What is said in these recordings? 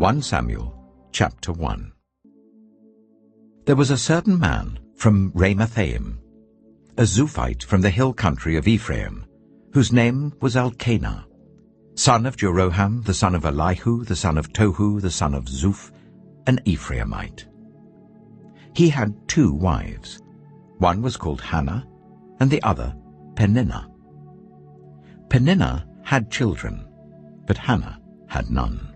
1 Samuel chapter 1. There was a certain man from Ramathaim, a Zuphite from the hill country of Ephraim, whose name was Elkanah, son of Jeroham, the son of Elihu, the son of Tohu, the son of Zuph, an Ephraimite. He had 2 wives. One was called Hannah, and the other Peninnah. Peninnah had children, but Hannah had none.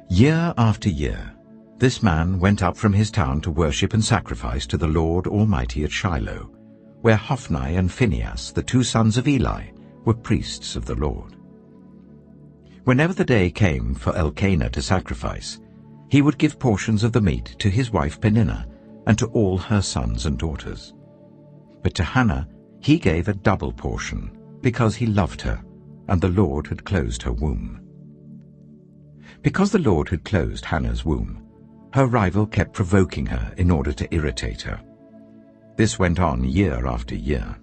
Year after year, this man went up from his town to worship and sacrifice to the Lord Almighty at Shiloh, where Hophni and Phinehas, the 2 sons of Eli, were priests of the Lord. Whenever the day came for Elkanah to sacrifice, he would give portions of the meat to his wife Peninnah and to all her sons and daughters. But to Hannah he gave a double portion, because he loved her, and the Lord had closed her womb. Because the Lord had closed Hannah's womb, her rival kept provoking her in order to irritate her. This went on year after year.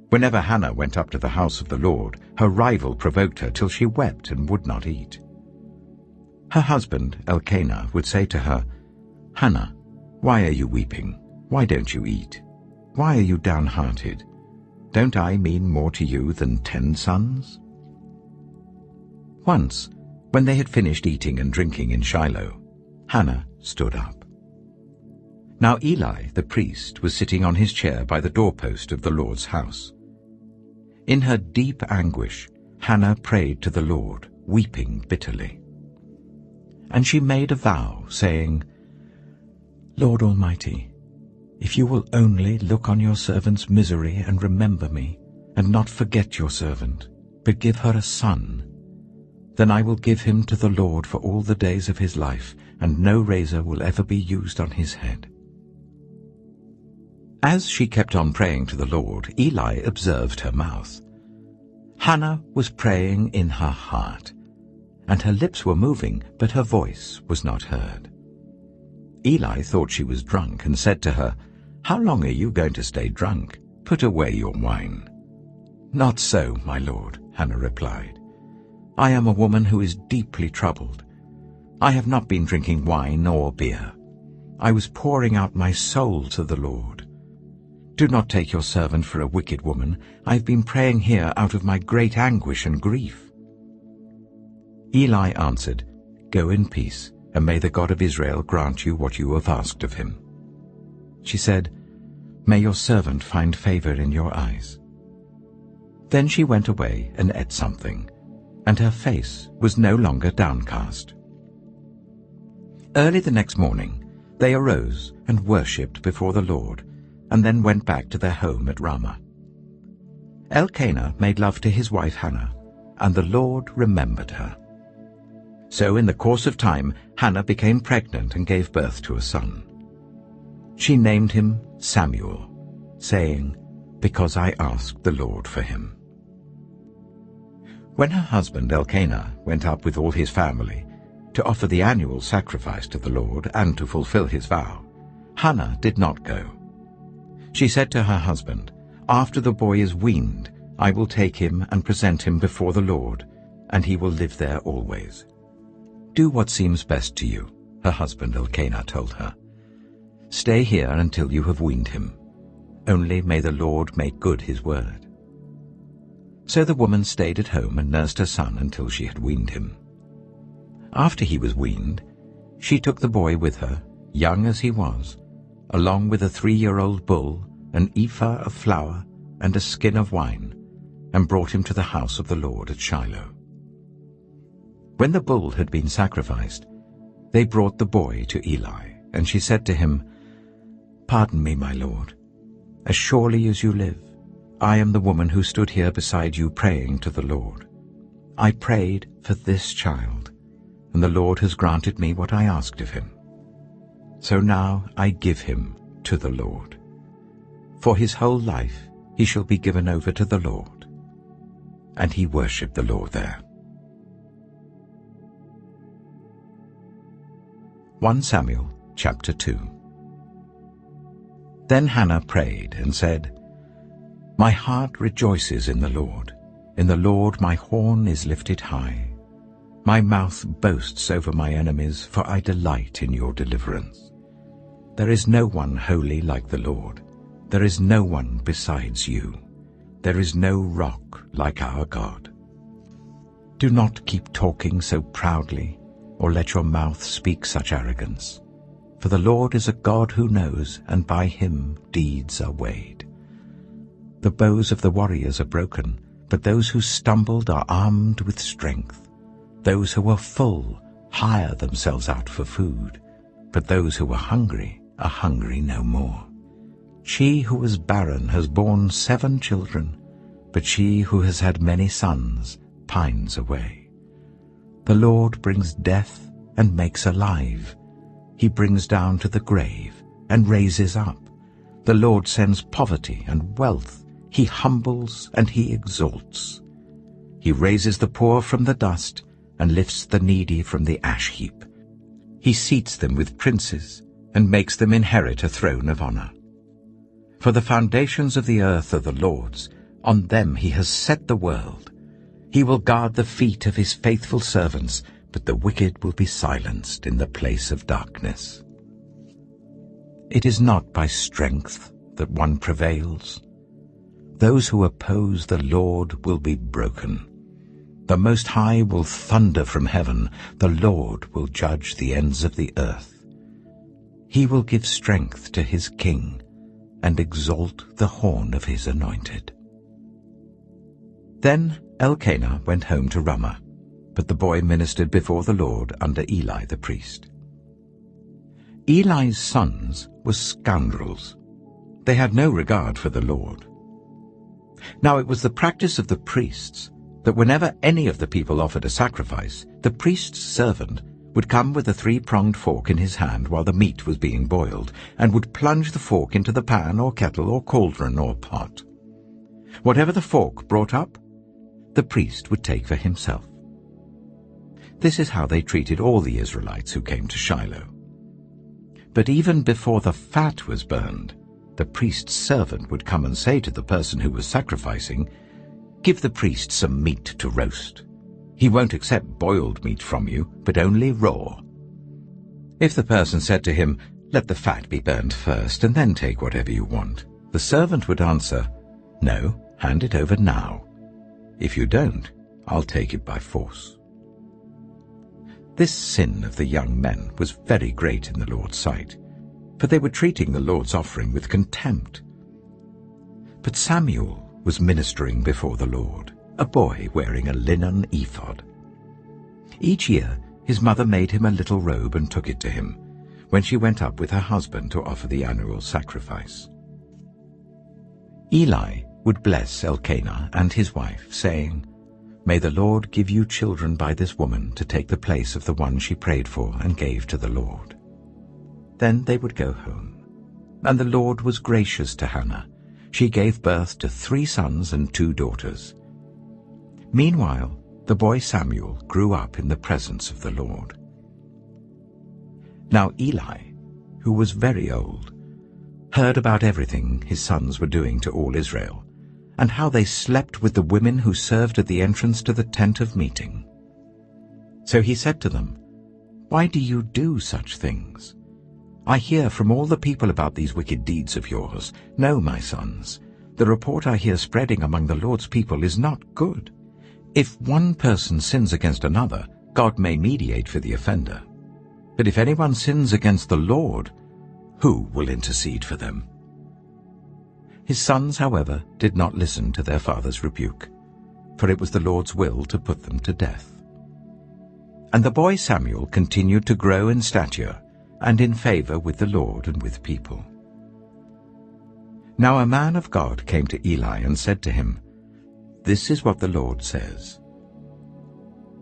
Whenever Hannah went up to the house of the Lord, her rival provoked her till she wept and would not eat. Her husband, Elkanah, would say to her, "Hannah, why are you weeping? Why don't you eat? Why are you downhearted? Don't I mean more to you than 10 sons?" Once, when they had finished eating and drinking in Shiloh, Hannah stood up. Now Eli, the priest, was sitting on his chair by the doorpost of the Lord's house. In her deep anguish, Hannah prayed to the Lord, weeping bitterly. And she made a vow, saying, "Lord Almighty, if you will only look on your servant's misery and remember me, and not forget your servant, but give her a son, then I will give him to the Lord for all the days of his life, and no razor will ever be used on his head." As she kept on praying to the Lord, Eli observed her mouth. Hannah was praying in her heart, and her lips were moving, but her voice was not heard. Eli thought she was drunk and said to her, "How long are you going to stay drunk? Put away your wine." "Not so, my lord," Hannah replied. "I am a woman who is deeply troubled. I have not been drinking wine or beer. I was pouring out my soul to the Lord. Do not take your servant for a wicked woman. I have been praying here out of my great anguish and grief." Eli answered, "Go in peace, and may the God of Israel grant you what you have asked of him." She said, "May your servant find favor in your eyes." Then she went away and ate something, and her face was no longer downcast. Early the next morning they arose and worshipped before the Lord, and then went back to their home at Ramah. Elkanah made love to his wife Hannah, and the Lord remembered her. So in the course of time Hannah became pregnant and gave birth to a son. She named him Samuel, saying, "Because I asked the Lord for him." When her husband Elkanah went up with all his family to offer the annual sacrifice to the Lord and to fulfill his vow, Hannah did not go. She said to her husband, "After the boy is weaned, I will take him and present him before the Lord, and he will live there always." "Do what seems best to you," her husband Elkanah told her. "Stay here until you have weaned him. Only may the Lord make good his word." So the woman stayed at home and nursed her son until she had weaned him. After he was weaned, she took the boy with her, young as he was, along with a 3-year-old bull, an ephah of flour, and a skin of wine, and brought him to the house of the Lord at Shiloh. When the bull had been sacrificed, they brought the boy to Eli, and she said to him, "Pardon me, my lord. As surely as you live, I am the woman who stood here beside you praying to the Lord. I prayed for this child, and the Lord has granted me what I asked of him. So now I give him to the Lord. For his whole life he shall be given over to the Lord." And he worshipped the Lord there. 1 Samuel chapter 2. Then Hannah prayed and said, "My heart rejoices in the Lord. In the Lord my horn is lifted high. My mouth boasts over my enemies, for I delight in your deliverance. There is no one holy like the Lord. There is no one besides you. There is no rock like our God. Do not keep talking so proudly, or let your mouth speak such arrogance. For the Lord is a God who knows, and by him deeds are weighed. The bows of the warriors are broken, but those who stumbled are armed with strength. Those who are full hire themselves out for food, but those who are hungry no more. She who was barren has borne 7 children, but she who has had many sons pines away. The Lord brings death and makes alive. He brings down to the grave and raises up. The Lord sends poverty and wealth. He humbles and he exalts. He raises the poor from the dust and lifts the needy from the ash heap. He seats them with princes and makes them inherit a throne of honor. For the foundations of the earth are the Lord's. On them he has set the world. He will guard the feet of his faithful servants, but the wicked will be silenced in the place of darkness. It is not by strength that one prevails. Those who oppose the Lord will be broken. The Most High will thunder from heaven. The Lord will judge the ends of the earth. He will give strength to his king and exalt the horn of his anointed. Then Elkanah went home to Ramah, but the boy ministered before the Lord under Eli the priest. Eli's sons were scoundrels. They had no regard for the Lord. Now it was the practice of the priests that whenever any of the people offered a sacrifice, the priest's servant would come with a 3-pronged fork in his hand while the meat was being boiled, and would plunge the fork into the pan or kettle or cauldron or pot. Whatever the fork brought up, the priest would take for himself. This is how they treated all the Israelites who came to Shiloh. But even before the fat was burned, the priest's servant would come and say to the person who was sacrificing, "Give the priest some meat to roast. He won't accept boiled meat from you, but only raw." If the person said to him, "Let the fat be burned first, and then take whatever you want," the servant would answer, "No, hand it over now. If you don't, I'll take it by force." This sin of the young men was very great in the Lord's sight, for they were treating the Lord's offering with contempt. But Samuel was ministering before the Lord, a boy wearing a linen ephod. Each year his mother made him a little robe and took it to him, when she went up with her husband to offer the annual sacrifice. Eli would bless Elkanah and his wife, saying, "May the Lord give you children by this woman to take the place of the one she prayed for and gave to the Lord." Then they would go home. And the Lord was gracious to Hannah. She gave birth to 3 sons and 2 daughters. Meanwhile, the boy Samuel grew up in the presence of the Lord. Now Eli, who was very old, heard about everything his sons were doing to all Israel, and how they slept with the women who served at the entrance to the tent of meeting. So he said to them, "Why do you do such things? I hear from all the people about these wicked deeds of yours. No, my sons, the report I hear spreading among the Lord's people is not good. If one person sins against another, God may mediate for the offender. But if anyone sins against the Lord, who will intercede for them?" His sons, however, did not listen to their father's rebuke, for it was the Lord's will to put them to death. And the boy Samuel continued to grow in stature and in favor with the Lord and with people. Now a man of God came to Eli and said to him, "This is what the Lord says.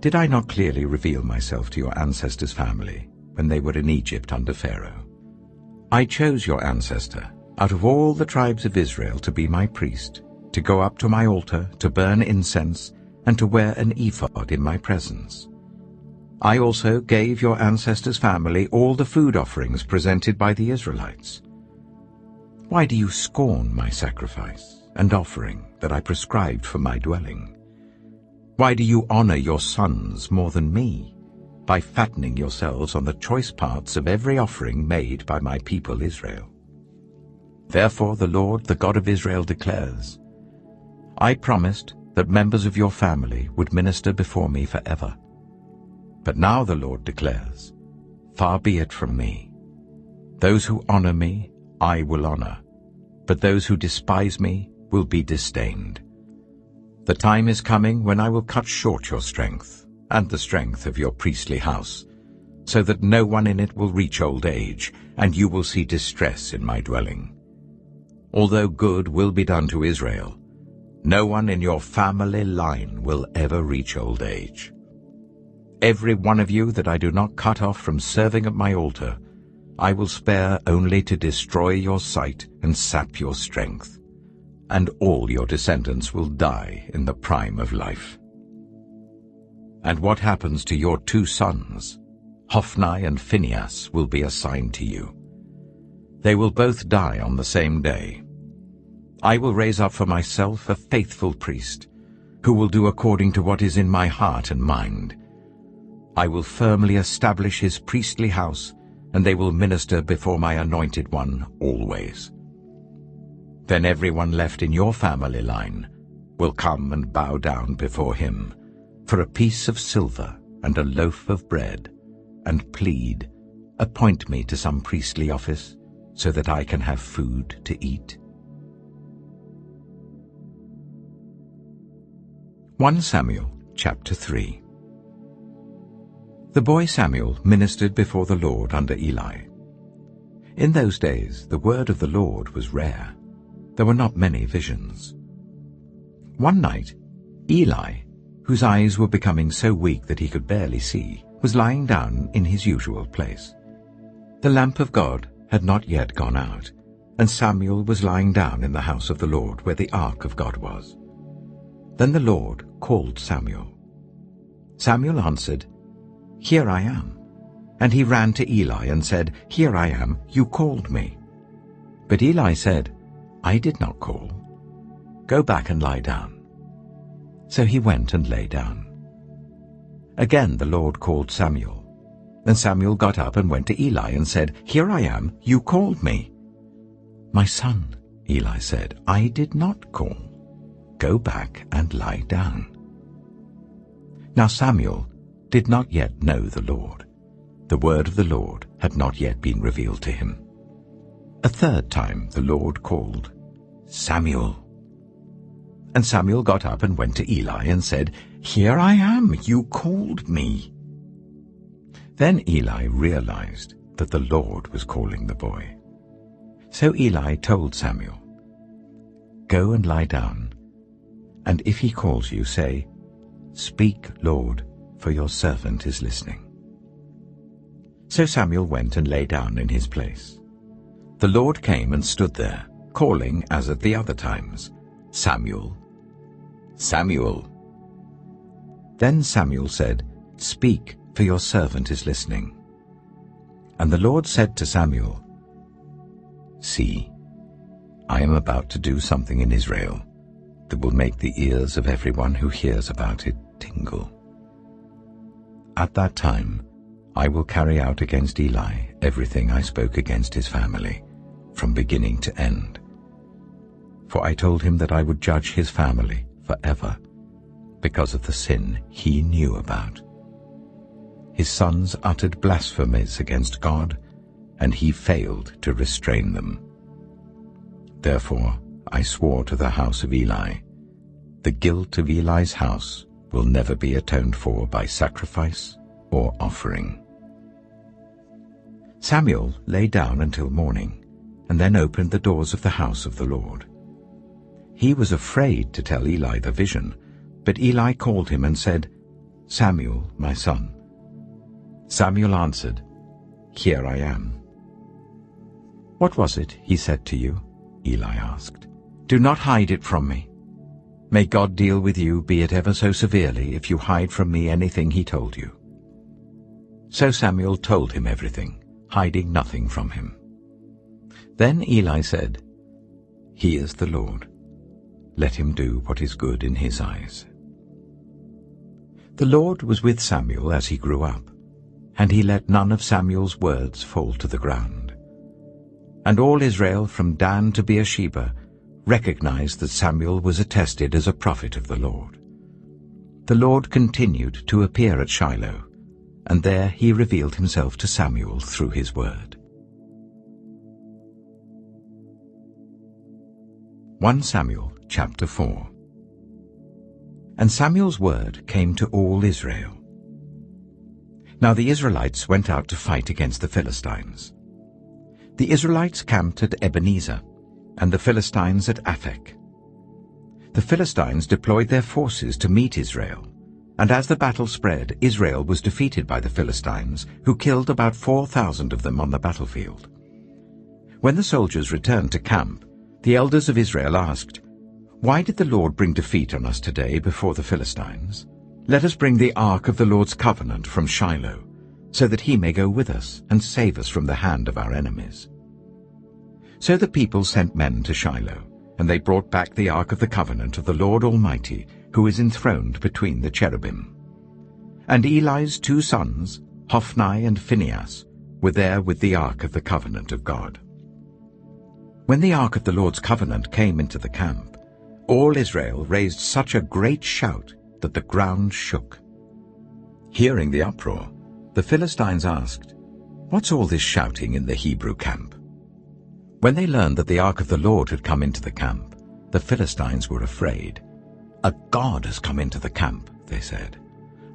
Did I not clearly reveal myself to your ancestors' family when they were in Egypt under Pharaoh? I chose your ancestor out of all the tribes of Israel to be my priest, to go up to my altar, to burn incense, and to wear an ephod in my presence. I also gave your ancestors' family all the food offerings presented by the Israelites. Why do you scorn my sacrifice and offering that I prescribed for my dwelling? Why do you honor your sons more than me, by fattening yourselves on the choice parts of every offering made by my people Israel? Therefore the Lord, the God of Israel, declares, I promised that members of your family would minister before me forever. But now the Lord declares, far be it from me. Those who honor me I will honor, but those who despise me will be disdained. The time is coming when I will cut short your strength and the strength of your priestly house, so that no one in it will reach old age, and you will see distress in my dwelling. Although good will be done to Israel, no one in your family line will ever reach old age. Every one of you that I do not cut off from serving at my altar, I will spare only to destroy your sight and sap your strength, and all your descendants will die in the prime of life. And what happens to your 2 sons, Hophni and Phinehas, will be assigned to you. They will both die on the same day. I will raise up for myself a faithful priest, who will do according to what is in my heart and mind. I will firmly establish his priestly house, and they will minister before my anointed one always. Then everyone left in your family line will come and bow down before him for a piece of silver and a loaf of bread, and plead, appoint me to some priestly office, so that I can have food to eat. 1 Samuel chapter 3. The boy Samuel ministered before the Lord under Eli. In those days the word of the Lord was rare. There were not many visions. One night, Eli, whose eyes were becoming so weak that he could barely see, was lying down in his usual place. The lamp of God had not yet gone out, and Samuel was lying down in the house of the Lord where the ark of God was. Then the Lord called Samuel. Samuel answered, Here I am. And he ran to Eli and said, Here I am, you called me. But Eli said, I did not call. Go back and lie down. So he went and lay down. Again the Lord called Samuel. Then Samuel got up and went to Eli and said, Here I am, you called me. My son, Eli said, I did not call. Go back and lie down. Now Samuel did not yet know the Lord. The word of the Lord had not yet been revealed to him. A third time the Lord called, Samuel. And Samuel got up and went to Eli and said, Here I am, you called me. Then Eli realized that the Lord was calling the boy. So Eli told Samuel, Go and lie down, and if he calls you, say, Speak, Lord, for your servant is listening. So Samuel went and lay down in his place. The Lord came and stood there, calling as at the other times, Samuel, Samuel. Then Samuel said, Speak, for your servant is listening. And the Lord said to Samuel, See, I am about to do something in Israel that will make the ears of everyone who hears about it tingle. At that time I will carry out against Eli everything I spoke against his family, from beginning to end. For I told him that I would judge his family forever, because of the sin he knew about. His sons uttered blasphemies against God, and he failed to restrain them. Therefore I swore to the house of Eli, the guilt of Eli's house will never be atoned for by sacrifice or offering. Samuel lay down until morning, and then opened the doors of the house of the Lord. He was afraid to tell Eli the vision, but Eli called him and said, Samuel, my son. Samuel answered, Here I am. What was it he said to you? Eli asked. Do not hide it from me. May God deal with you, be it ever so severely, if you hide from me anything he told you. So Samuel told him everything, hiding nothing from him. Then Eli said, He is the Lord. Let him do what is good in his eyes. The Lord was with Samuel as he grew up, and he let none of Samuel's words fall to the ground. And all Israel from Dan to Beersheba recognized that Samuel was attested as a prophet of the Lord. The Lord continued to appear at Shiloh, and there he revealed himself to Samuel through his word. 1 Samuel chapter 4. And Samuel's word came to all Israel. Now the Israelites went out to fight against the Philistines. The Israelites camped at Ebenezer, and the Philistines at Aphek. The Philistines deployed their forces to meet Israel, and as the battle spread, Israel was defeated by the Philistines, who killed about 4,000 of them on the battlefield. When the soldiers returned to camp, the elders of Israel asked, "Why did the Lord bring defeat on us today before the Philistines? Let us bring the ark of the Lord's covenant from Shiloh, so that he may go with us and save us from the hand of our enemies." So the people sent men to Shiloh, and they brought back the ark of the covenant of the Lord Almighty, who is enthroned between the cherubim. And Eli's 2 sons, Hophni and Phinehas, were there with the ark of the covenant of God. When the ark of the Lord's covenant came into the camp, all Israel raised such a great shout that the ground shook. Hearing the uproar, the Philistines asked, "What's all this shouting in the Hebrew camp?" When they learned that the ark of the Lord had come into the camp, the Philistines were afraid. "A god has come into the camp," they said.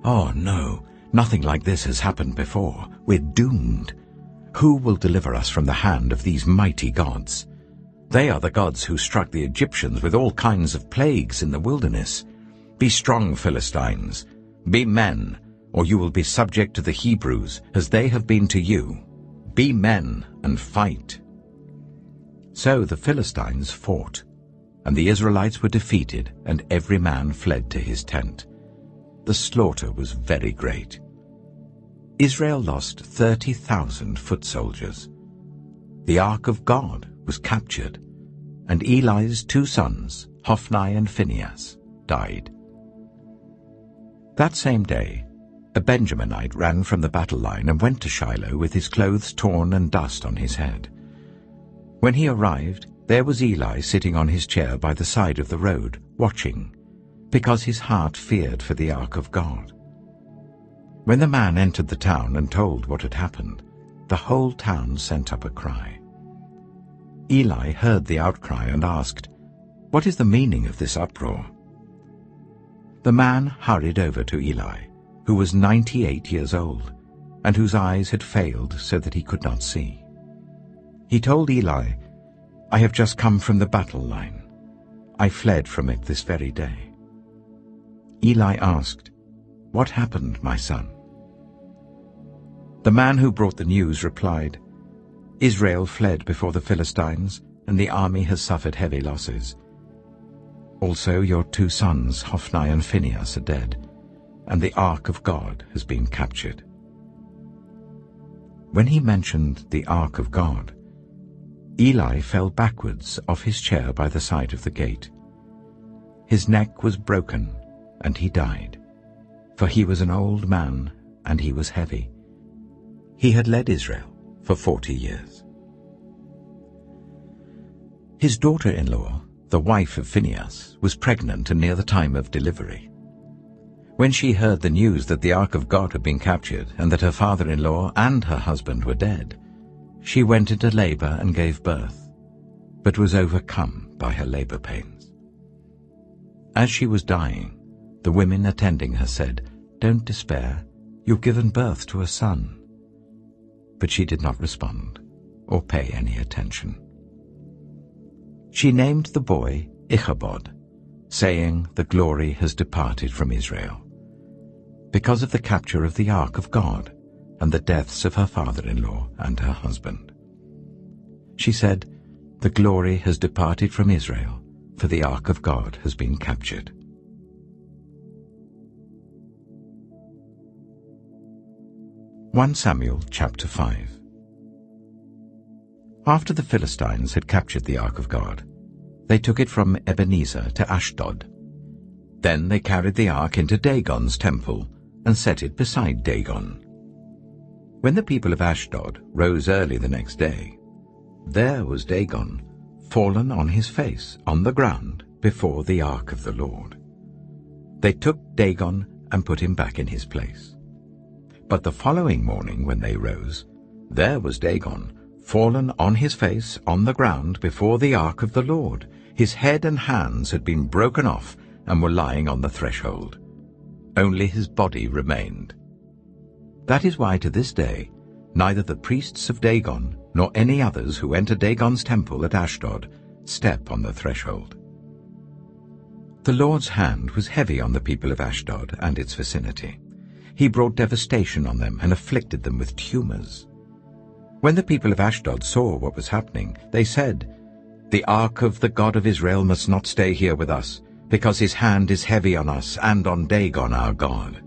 "Oh no, nothing like this has happened before. We're doomed. Who will deliver us from the hand of these mighty gods? They are the gods who struck the Egyptians with all kinds of plagues in the wilderness. Be strong, Philistines. Be men, or you will be subject to the Hebrews, as they have been to you. Be men and fight." So the Philistines fought, and the Israelites were defeated, and every man fled to his tent. The slaughter was very great. Israel lost 30,000 foot soldiers. The ark of God was captured, and Eli's 2 sons, Hophni and Phinehas, died. That same day, a Benjaminite ran from the battle line and went to Shiloh with his clothes torn and dust on his head. When he arrived, there was Eli sitting on his chair by the side of the road, watching, because his heart feared for the ark of God. When the man entered the town and told what had happened, the whole town sent up a cry. Eli heard the outcry and asked, "What is the meaning of this uproar?" The man hurried over to Eli, who was 98 years old, and whose eyes had failed so that he could not see. He told Eli, "I have just come from the battle line. I fled from it this very day." Eli asked, "What happened, my son?" The man who brought the news replied, "Israel fled before the Philistines, and the army has suffered heavy losses. Also your 2 sons, Hophni and Phinehas, are dead, and the ark of God has been captured." When he mentioned the ark of God, Eli fell backwards off his chair by the side of the gate. His neck was broken, and he died, for he was an old man, and he was heavy. He had led Israel for 40 years. His daughter-in-law, the wife of Phinehas, was pregnant and near the time of delivery. When she heard the news that the ark of God had been captured and that her father-in-law and her husband were dead, she went into labor and gave birth, but was overcome by her labor pains. As she was dying, the women attending her said, "Don't despair, you've given birth to a son." But she did not respond or pay any attention. She named the boy Ichabod, saying, "The glory has departed from Israel," because of the capture of the ark of God and the deaths of her father-in-law and her husband. She said, "The glory has departed from Israel, for the ark of God has been captured." (1 Samuel chapter 5). After the Philistines had captured the ark of God, they took it from Ebenezer to Ashdod. Then they carried the ark into Dagon's temple and set it beside Dagon. When the people of Ashdod rose early the next day, there was Dagon, fallen on his face on the ground before the ark of the Lord. They took Dagon and put him back in his place. But the following morning when they rose, there was Dagon, fallen on his face on the ground before the ark of the Lord. His head and hands had been broken off and were lying on the threshold. Only his body remained. That is why to this day neither the priests of Dagon nor any others who enter Dagon's temple at Ashdod step on the threshold. The Lord's hand was heavy on the people of Ashdod and its vicinity. He brought devastation on them and afflicted them with tumors. When the people of Ashdod saw what was happening, they said, "The ark of the God of Israel must not stay here with us, because his hand is heavy on us and on Dagon our God."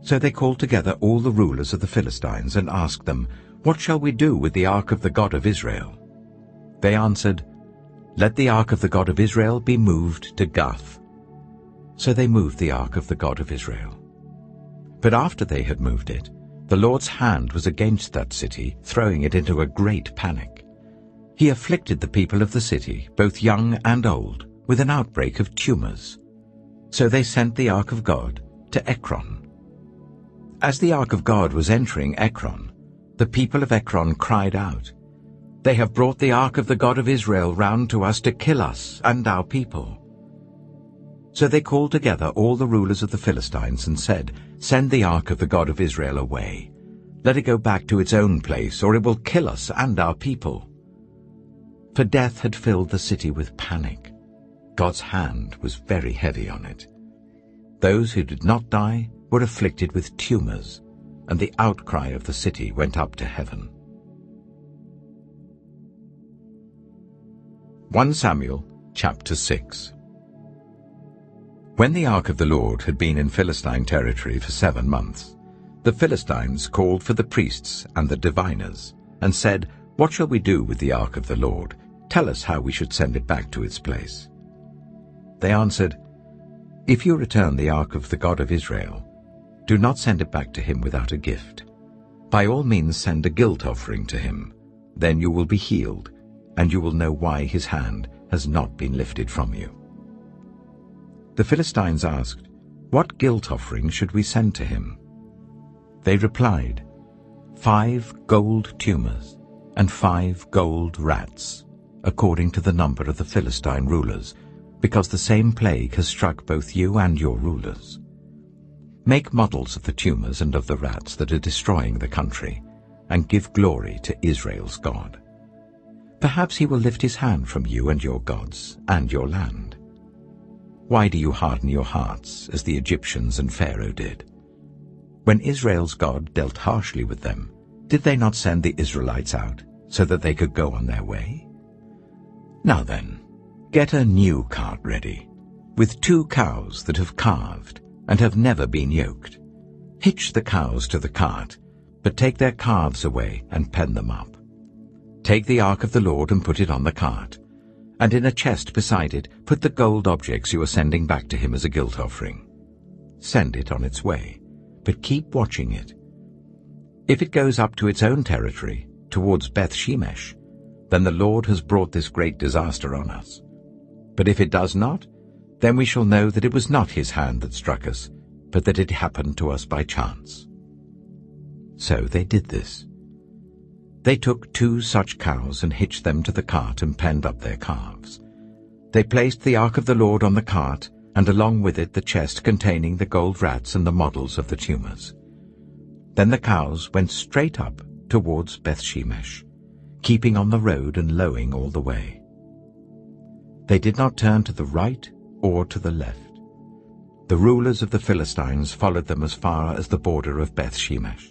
So they called together all the rulers of the Philistines and asked them, "What shall we do with the ark of the God of Israel?" They answered, "Let the ark of the God of Israel be moved to Gath." So they moved the ark of the God of Israel. But after they had moved it, the Lord's hand was against that city, throwing it into a great panic. He afflicted the people of the city, both young and old, with an outbreak of tumors. So they sent the ark of God to Ekron. As the ark of God was entering Ekron, the people of Ekron cried out, "They have brought the ark of the God of Israel round to us to kill us and our people." So they called together all the rulers of the Philistines and said, "Send the ark of the God of Israel away. Let it go back to its own place, or it will kill us and our people." For death had filled the city with panic. God's hand was very heavy on it. Those who did not die were afflicted with tumors, and the outcry of the city went up to heaven. 1 Samuel chapter 6. When the ark of the Lord had been in Philistine territory for 7 months, the Philistines called for the priests and the diviners, and said, "What shall we do with the ark of the Lord? Tell us how we should send it back to its place." They answered, "If you return the ark of the God of Israel, do not send it back to him without a gift. By all means send a guilt offering to him. Then you will be healed, and you will know why his hand has not been lifted from you." The Philistines asked, "What guilt offering should we send to him?" They replied, 5 gold tumors and 5 gold rats, according to the number of the Philistine rulers, because the same plague has struck both you and your rulers. Make models of the tumors and of the rats that are destroying the country, and give glory to Israel's God. Perhaps he will lift his hand from you and your gods and your land. Why do you harden your hearts as the Egyptians and Pharaoh did? When Israel's God dealt harshly with them, did they not send the Israelites out so that they could go on their way? Now then, get a new cart ready, with 2 cows that have calved and have never been yoked. Hitch the cows to the cart, but take their calves away and pen them up. Take the ark of the Lord and put it on the cart, and in a chest beside it put the gold objects you are sending back to him as a guilt offering. Send it on its way, but keep watching it. If it goes up to its own territory, towards Beth-Shemesh, then the Lord has brought this great disaster on us. But if it does not, then we shall know that it was not his hand that struck us, but that it happened to us by chance." So they did this. They took 2 such cows and hitched them to the cart and penned up their calves. They placed the ark of the Lord on the cart, and along with it the chest containing the gold rats and the models of the tumors. Then the cows went straight up towards Beth-Shemesh, keeping on the road and lowing all the way. They did not turn to the right or to the left. The rulers of the Philistines followed them as far as the border of Beth-Shemesh.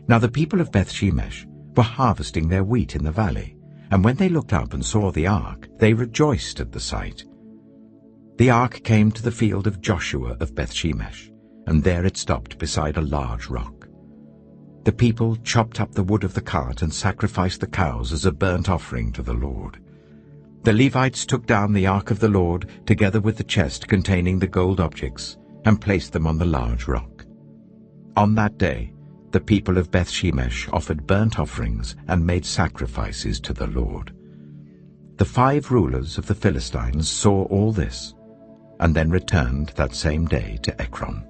Now the people of Beth-Shemesh were harvesting their wheat in the valley, and when they looked up and saw the ark, they rejoiced at the sight. The ark came to the field of Joshua of Beth-Shemesh, and there it stopped beside a large rock. The people chopped up the wood of the cart and sacrificed the cows as a burnt offering to the Lord. The Levites took down the ark of the Lord, together with the chest containing the gold objects, and placed them on the large rock. On that day, the people of Beth-shemesh offered burnt offerings and made sacrifices to the Lord. The 5 rulers of the Philistines saw all this, and then returned that same day to Ekron.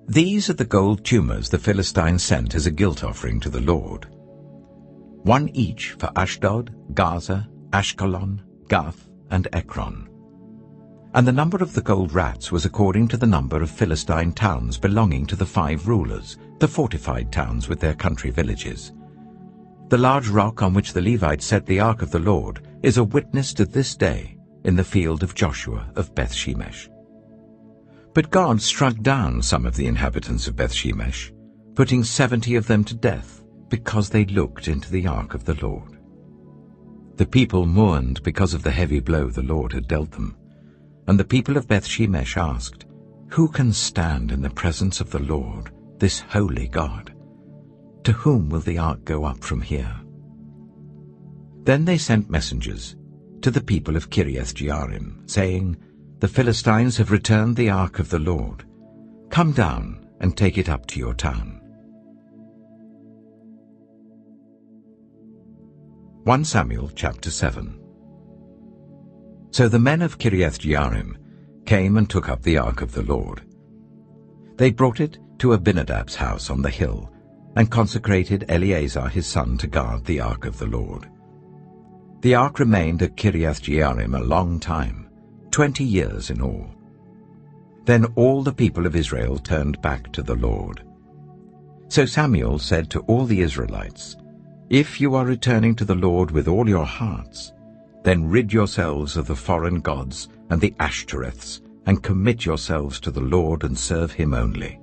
These are the gold tumors the Philistines sent as a guilt offering to the Lord. 1 each for Ashdod, Gaza, Ashkelon, Gath, and Ekron. And the number of the gold rats was according to the number of Philistine towns belonging to the 5 rulers, the fortified towns with their country villages. The large rock on which the Levites set the ark of the Lord is a witness to this day in the field of Joshua of Beth-shemesh. But God struck down some of the inhabitants of Beth-shemesh, putting 70 of them to death because they looked into the ark of the Lord. The people mourned because of the heavy blow the Lord had dealt them. And the people of Beth-shemesh asked, "Who can stand in the presence of the Lord, this holy God? To whom will the ark go up from here?" Then they sent messengers to the people of Kiriath-jearim, saying, "The Philistines have returned the ark of the Lord. Come down and take it up to your town." 1 Samuel chapter 7. So the men of Kiriath-jearim came and took up the ark of the Lord. They brought it to Abinadab's house on the hill, and consecrated Eleazar his son to guard the ark of the Lord. The ark remained at Kiriath-jearim a long time, 20 years in all. Then all the people of Israel turned back to the Lord. So Samuel said to all the Israelites, "If you are returning to the Lord with all your hearts, then rid yourselves of the foreign gods and the Ashtoreths, and commit yourselves to the Lord and serve him only,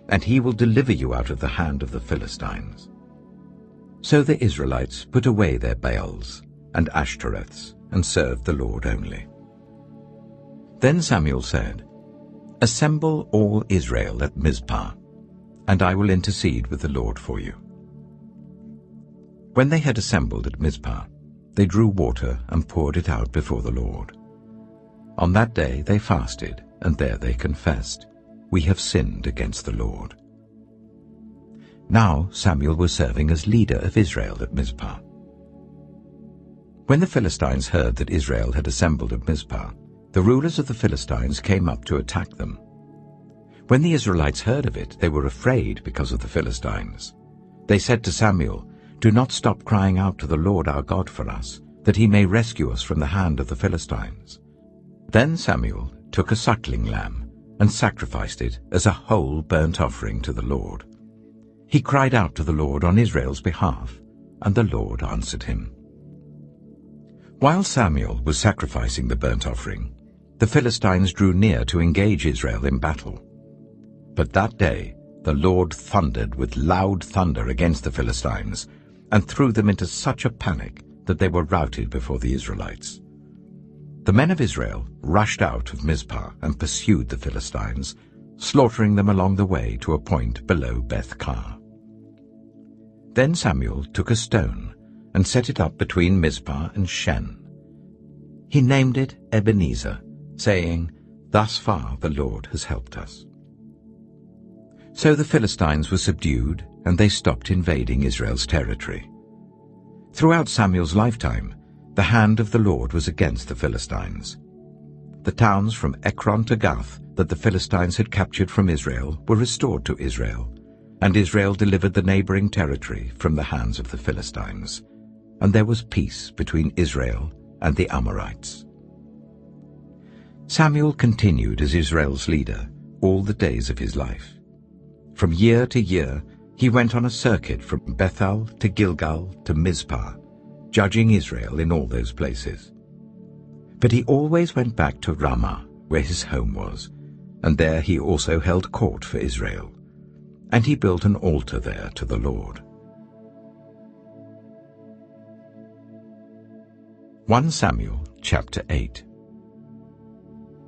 and he will deliver you out of the hand of the Philistines." So the Israelites put away their Baals and Ashtoreths and served the Lord only. Then Samuel said, "Assemble all Israel at Mizpah, and I will intercede with the Lord for you." When they had assembled at Mizpah, they drew water and poured it out before the Lord. On that day they fasted, and there they confessed, "We have sinned against the Lord." Now Samuel was serving as leader of Israel at Mizpah. When the Philistines heard that Israel had assembled at Mizpah, the rulers of the Philistines came up to attack them. When the Israelites heard of it, they were afraid because of the Philistines. They said to Samuel, "Do not stop crying out to the Lord our God for us, that he may rescue us from the hand of the Philistines." Then Samuel took a suckling lamb and sacrificed it as a whole burnt offering to the Lord. He cried out to the Lord on Israel's behalf, and the Lord answered him. While Samuel was sacrificing the burnt offering, the Philistines drew near to engage Israel in battle. But that day the Lord thundered with loud thunder against the Philistines, and threw them into such a panic that they were routed before the Israelites. The men of Israel rushed out of Mizpah and pursued the Philistines, slaughtering them along the way to a point below Beth-kar. Then Samuel took a stone and set it up between Mizpah and Shen. He named it Ebenezer, saying, "Thus far the Lord has helped us." So the Philistines were subdued, and they stopped invading Israel's territory. Throughout Samuel's lifetime, the hand of the Lord was against the Philistines. The towns from Ekron to Gath that the Philistines had captured from Israel were restored to Israel, and Israel delivered the neighboring territory from the hands of the Philistines, and there was peace between Israel and the Amorites. Samuel continued as Israel's leader all the days of his life. From year to year, he went on a circuit from Bethel to Gilgal to Mizpah, judging Israel in all those places. But he always went back to Ramah, where his home was, and there he also held court for Israel. And he built an altar there to the Lord. 1 Samuel chapter 8.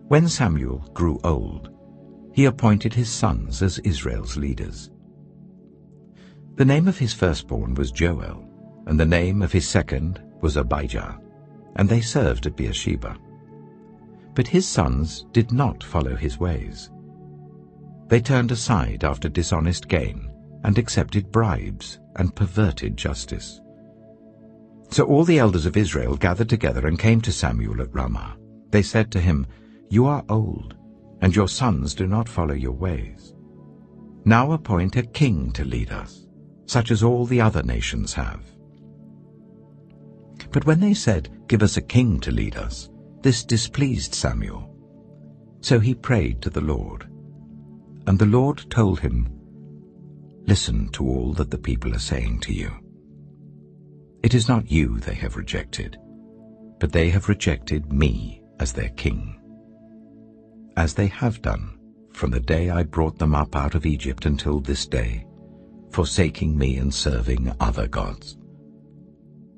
When Samuel grew old, he appointed his sons as Israel's leaders. The name of his firstborn was Joel, and the name of his second was Abijah, and they served at Beersheba. But his sons did not follow his ways. They turned aside after dishonest gain and accepted bribes and perverted justice. So all the elders of Israel gathered together and came to Samuel at Ramah. They said to him, "You are old, and your sons do not follow your ways. Now appoint a king to lead us, such as all the other nations have." But when they said, "Give us a king to lead us," this displeased Samuel. So he prayed to the Lord. And the Lord told him, "Listen to all that the people are saying to you. It is not you they have rejected, but they have rejected me as their king, as they have done from the day I brought them up out of Egypt until this day, forsaking me and serving other gods.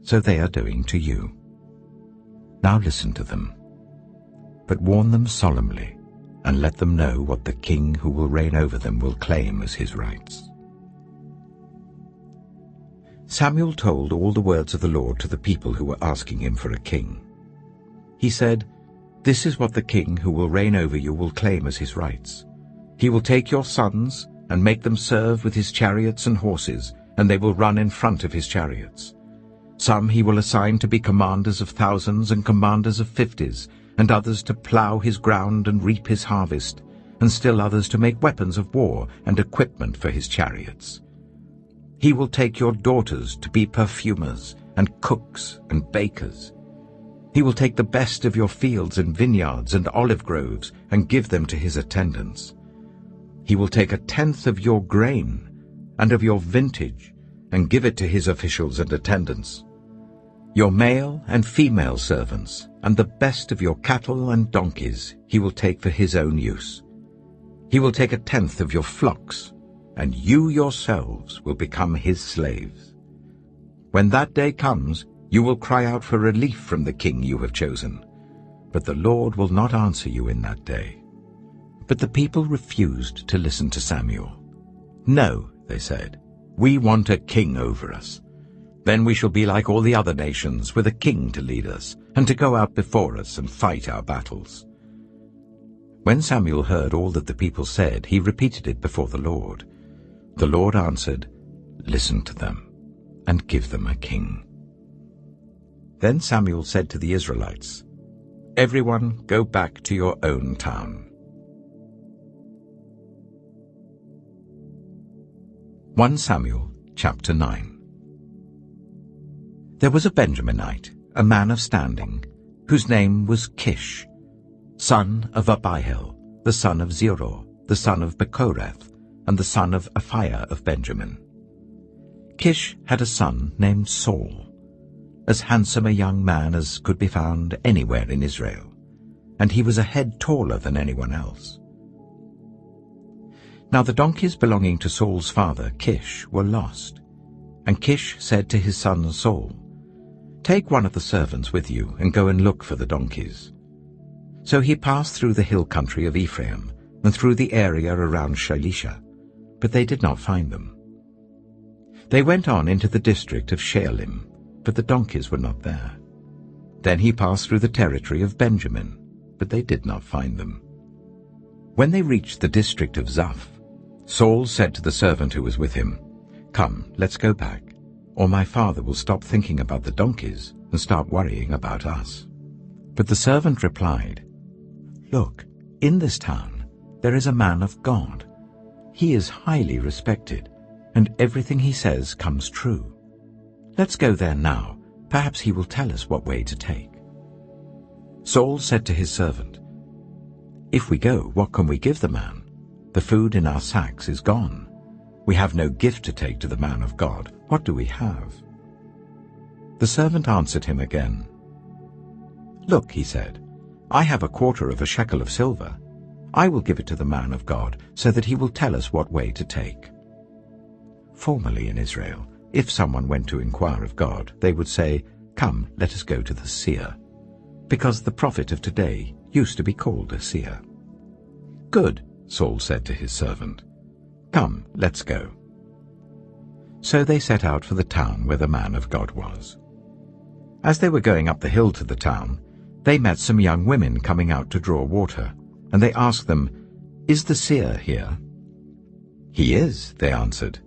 So they are doing to you. Now listen to them, but warn them solemnly, and let them know what the king who will reign over them will claim as his rights." Samuel told all the words of the Lord to the people who were asking him for a king. He said, "This is what the king who will reign over you will claim as his rights. He will take your sons and make them serve with his chariots and horses, and they will run in front of his chariots. Some he will assign to be commanders of thousands and commanders of fifties, and others to plough his ground and reap his harvest, and still others to make weapons of war and equipment for his chariots. He will take your daughters to be perfumers and cooks and bakers. He will take the best of your fields and vineyards and olive groves and give them to his attendants. He will take 1/10 of your grain and of your vintage and give it to his officials and attendants. Your male and female servants and the best of your cattle and donkeys he will take for his own use. He will take 1/10 of your flocks, and you yourselves will become his slaves. When that day comes, you will cry out for relief from the king you have chosen, but the Lord will not answer you in that day." But the people refused to listen to Samuel. "No," they said, "we want a king over us. Then we shall be like all the other nations, with a king to lead us, and to go out before us and fight our battles." When Samuel heard all that the people said, he repeated it before the Lord. The Lord answered, "Listen to them, and give them a king." Then Samuel said to the Israelites, "Everyone go back to your own town." 1 Samuel chapter 9. There was a Benjaminite, a man of standing, whose name was Kish, son of Abihail, the son of Zeror, the son of Bechorath, and the son of Aphiah of Benjamin. Kish had a son named Saul, as handsome a young man as could be found anywhere in Israel, and he was a head taller than anyone else. Now the donkeys belonging to Saul's father, Kish, were lost, and Kish said to his son Saul, "Take one of the servants with you and go and look for the donkeys." So he passed through the hill country of Ephraim and through the area around Shalisha, but they did not find them. They went on into the district of Shaalim, but the donkeys were not there. Then he passed through the territory of Benjamin, but they did not find them. When they reached the district of Zaph, Saul said to the servant who was with him, "Come, let's go back, or my father will stop thinking about the donkeys and start worrying about us." But the servant replied, "Look, in this town there is a man of God. He is highly respected, and everything he says comes true. Let's go there now. Perhaps he will tell us what way to take." Saul said to his servant, "If we go, what can we give the man? The food in our sacks is gone. We have no gift to take to the man of God. What do we have?" The servant answered him again. "Look," he said, "I have 1/4 of a shekel of silver. I will give it to the man of God, so that he will tell us what way to take." Formerly in Israel, if someone went to inquire of God, they would say, "Come, let us go to the seer," because the prophet of today used to be called a seer. "Good," Saul said to his servant. "Come, let's go." So they set out for the town where the man of God was. As they were going up the hill to the town, they met some young women coming out to draw water, and they asked them, "Is the seer here?" "He is," they answered.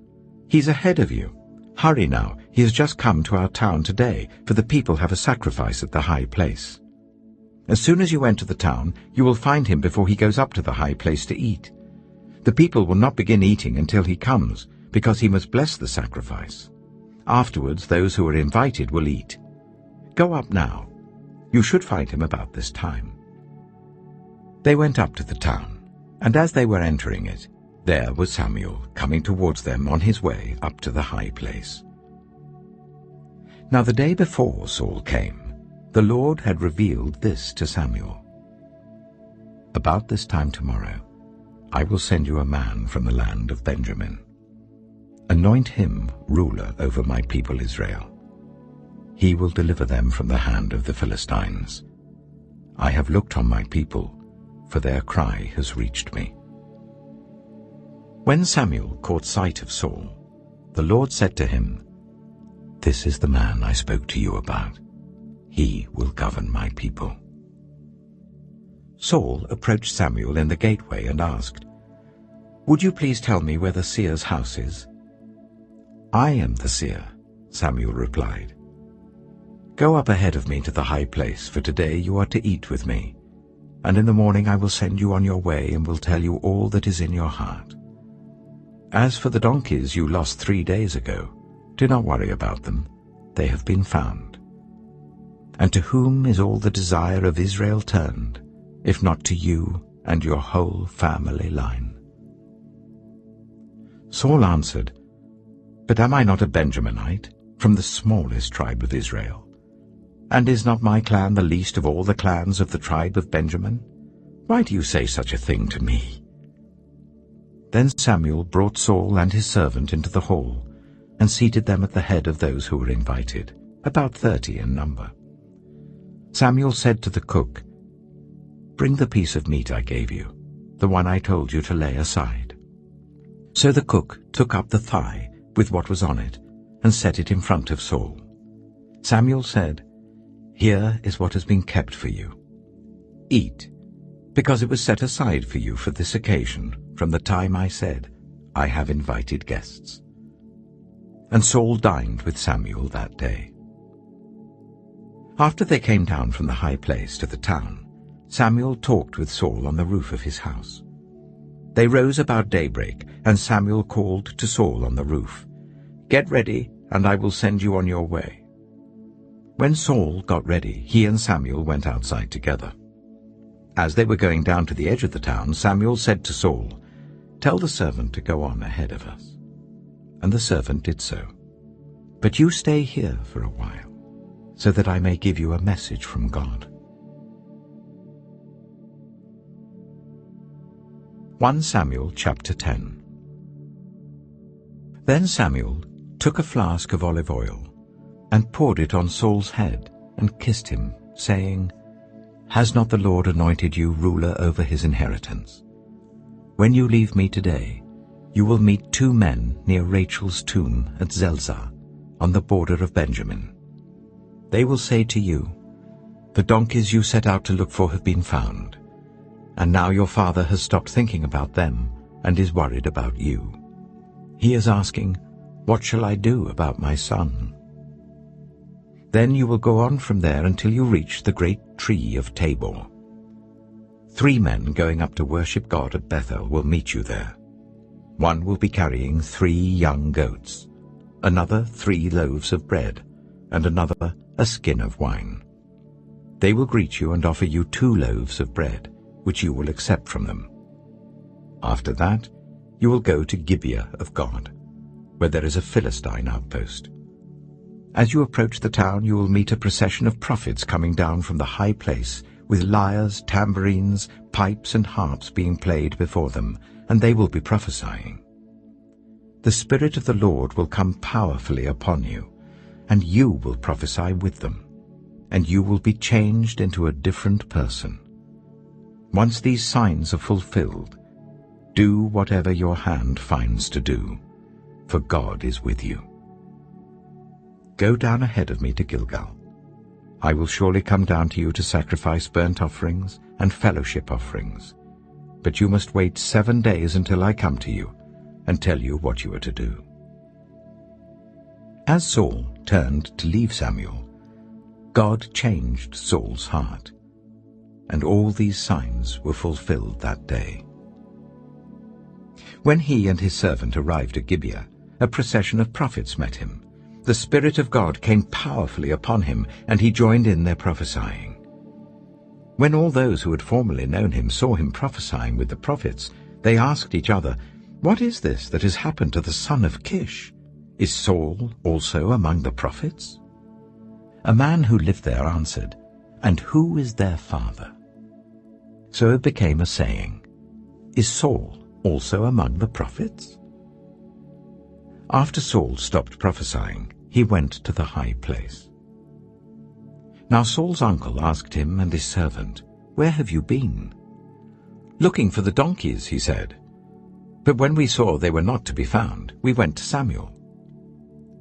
"He's ahead of you. Hurry now, he has just come to our town today, for the people have a sacrifice at the high place. As soon as you enter the town, you will find him before he goes up to the high place to eat. The people will not begin eating until he comes, because he must bless the sacrifice. Afterwards, those who are invited will eat. Go up now. You should find him about this time." They went up to the town, and as they were entering it, there was Samuel coming towards them on his way up to the high place. Now the day before Saul came, the Lord had revealed this to Samuel. "About this time tomorrow, I will send you a man from the land of Benjamin. Anoint him ruler over my people Israel. He will deliver them from the hand of the Philistines. I have looked on my people, for their cry has reached me." When Samuel caught sight of Saul, the Lord said to him, "This is the man I spoke to you about. He will govern my people." Saul approached Samuel in the gateway and asked, "Would you please tell me where the seer's house is?" "I am the seer," Samuel replied. "Go up ahead of me to the high place, for today you are to eat with me, and in the morning I will send you on your way and will tell you all that is in your heart. As for the donkeys you lost 3 days ago, do not worry about them. They have been found. And to whom is all the desire of Israel turned, if not to you and your whole family line?" Saul answered, "But am I not a Benjaminite, from the smallest tribe of Israel? And is not my clan the least of all the clans of the tribe of Benjamin? Why do you say such a thing to me?" Then Samuel brought Saul and his servant into the hall, and seated them at the head of those who were invited, about 30 in number. Samuel said to the cook, "Bring the piece of meat I gave you, the one I told you to lay aside." So the cook took up the thigh with what was on it, and set it in front of Saul. Samuel said, "Here is what has been kept for you. Eat, because it was set aside for you for this occasion, from the time I said, 'I have invited guests.'" And Saul dined with Samuel that day. After they came down from the high place to the town, Samuel talked with Saul on the roof of his house. They rose about daybreak, and Samuel called to Saul on the roof, "Get ready, and I will send you on your way." When Saul got ready, he and Samuel went outside together. As they were going down to the edge of the town, Samuel said to Saul, "Tell the servant to go on ahead of us." And the servant did so. "But you stay here for a while, so that I may give you a message from God." 1 Samuel chapter 10. Then Samuel took a flask of olive oil and poured it on Saul's head and kissed him, saying, "Has not the Lord anointed you ruler over his inheritance? When you leave me today, you will meet 2 men near Rachel's tomb at Zelzah, on the border of Benjamin. They will say to you, 'The donkeys you set out to look for have been found, and now your father has stopped thinking about them and is worried about you. He is asking, "What shall I do about my son?" Then you will go on from there until you reach the great tree of Tabor. 3 men going up to worship God at Bethel will meet you there. One will be carrying 3 young goats, another 3 loaves of bread, and another a skin of wine. They will greet you and offer you 2 loaves of bread, which you will accept from them. After that, you will go to Gibeah of God, where there is a Philistine outpost. As you approach the town, you will meet a procession of prophets coming down from the high place, with lyres, tambourines, pipes, and harps being played before them, and they will be prophesying. The Spirit of the Lord will come powerfully upon you, and you will prophesy with them, and you will be changed into a different person. Once these signs are fulfilled, do whatever your hand finds to do, for God is with you. Go down ahead of me to Gilgal. I will surely come down to you to sacrifice burnt offerings and fellowship offerings. But you must wait 7 days until I come to you and tell you what you are to do." As Saul turned to leave Samuel, God changed Saul's heart, and all these signs were fulfilled that day. When he and his servant arrived at Gibeah, a procession of prophets met him. The Spirit of God came powerfully upon him, and he joined in their prophesying. When all those who had formerly known him saw him prophesying with the prophets, they asked each other, "What is this that has happened to the son of Kish? Is Saul also among the prophets?" A man who lived there answered, "And who is their father?" So it became a saying, "Is Saul also among the prophets?" After Saul stopped prophesying, he went to the high place. Now Saul's uncle asked him and his servant, "Where have you been?" "Looking for the donkeys," he said. "But when we saw they were not to be found, we went to Samuel."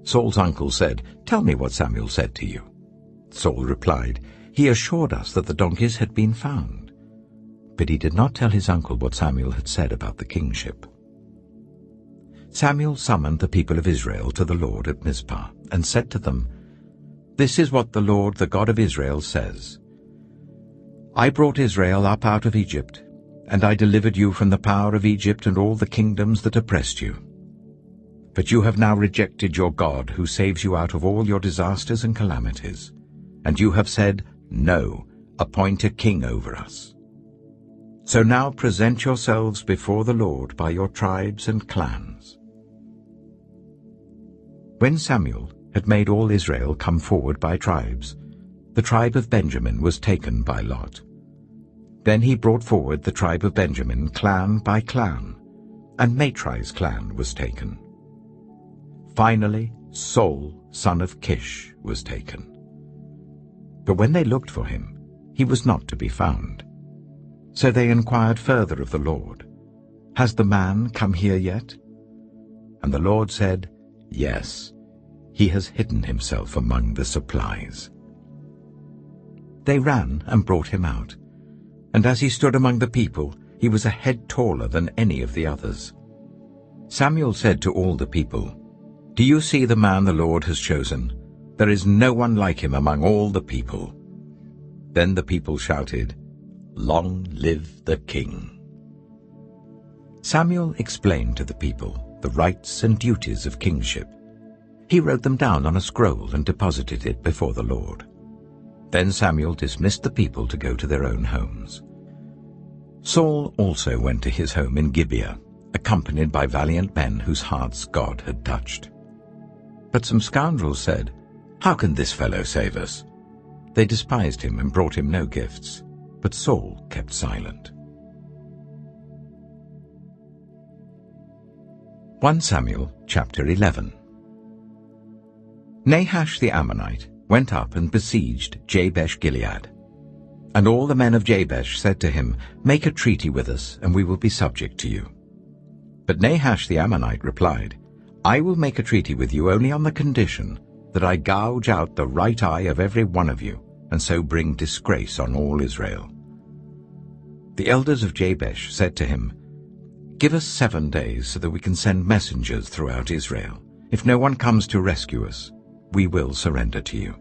Saul's uncle said, "Tell me what Samuel said to you." Saul replied, "He assured us that the donkeys had been found." But he did not tell his uncle what Samuel had said about the kingship. Samuel summoned the people of Israel to the Lord at Mizpah and said to them, "This is what the Lord, the God of Israel, says. I brought Israel up out of Egypt, and I delivered you from the power of Egypt and all the kingdoms that oppressed you. But you have now rejected your God, who saves you out of all your disasters and calamities. And you have said, 'No, appoint a king over us.' So now present yourselves before the Lord by your tribes and clans." When Samuel had made all Israel come forward by tribes, the tribe of Benjamin was taken by lot. Then he brought forward the tribe of Benjamin clan by clan, and Matri's clan was taken. Finally, Saul, son of Kish, was taken. But when they looked for him, he was not to be found. So they inquired further of the Lord, "Has the man come here yet?" And the Lord said, "Yes, he has hidden himself among the supplies." They ran and brought him out, and as he stood among the people, he was a head taller than any of the others. Samuel said to all the people, "Do you see the man the Lord has chosen? There is no one like him among all the people." Then the people shouted, "Long live the king!" Samuel explained to the people the rights and duties of kingship. He wrote them down on a scroll and deposited it before the Lord. Then Samuel dismissed the people to go to their own homes. Saul also went to his home in Gibeah, accompanied by valiant men whose hearts God had touched. But some scoundrels said, "How can this fellow save us?" They despised him and brought him no gifts, but Saul kept silent. 1 Samuel chapter 11. Nahash the Ammonite went up and besieged Jabesh-Gilead. And all the men of Jabesh said to him, "Make a treaty with us, and we will be subject to you." But Nahash the Ammonite replied, "I will make a treaty with you only on the condition that I gouge out the right eye of every one of you, and so bring disgrace on all Israel." The elders of Jabesh said to him, "Give us 7 days so that we can send messengers throughout Israel. If no one comes to rescue us, we will surrender to you."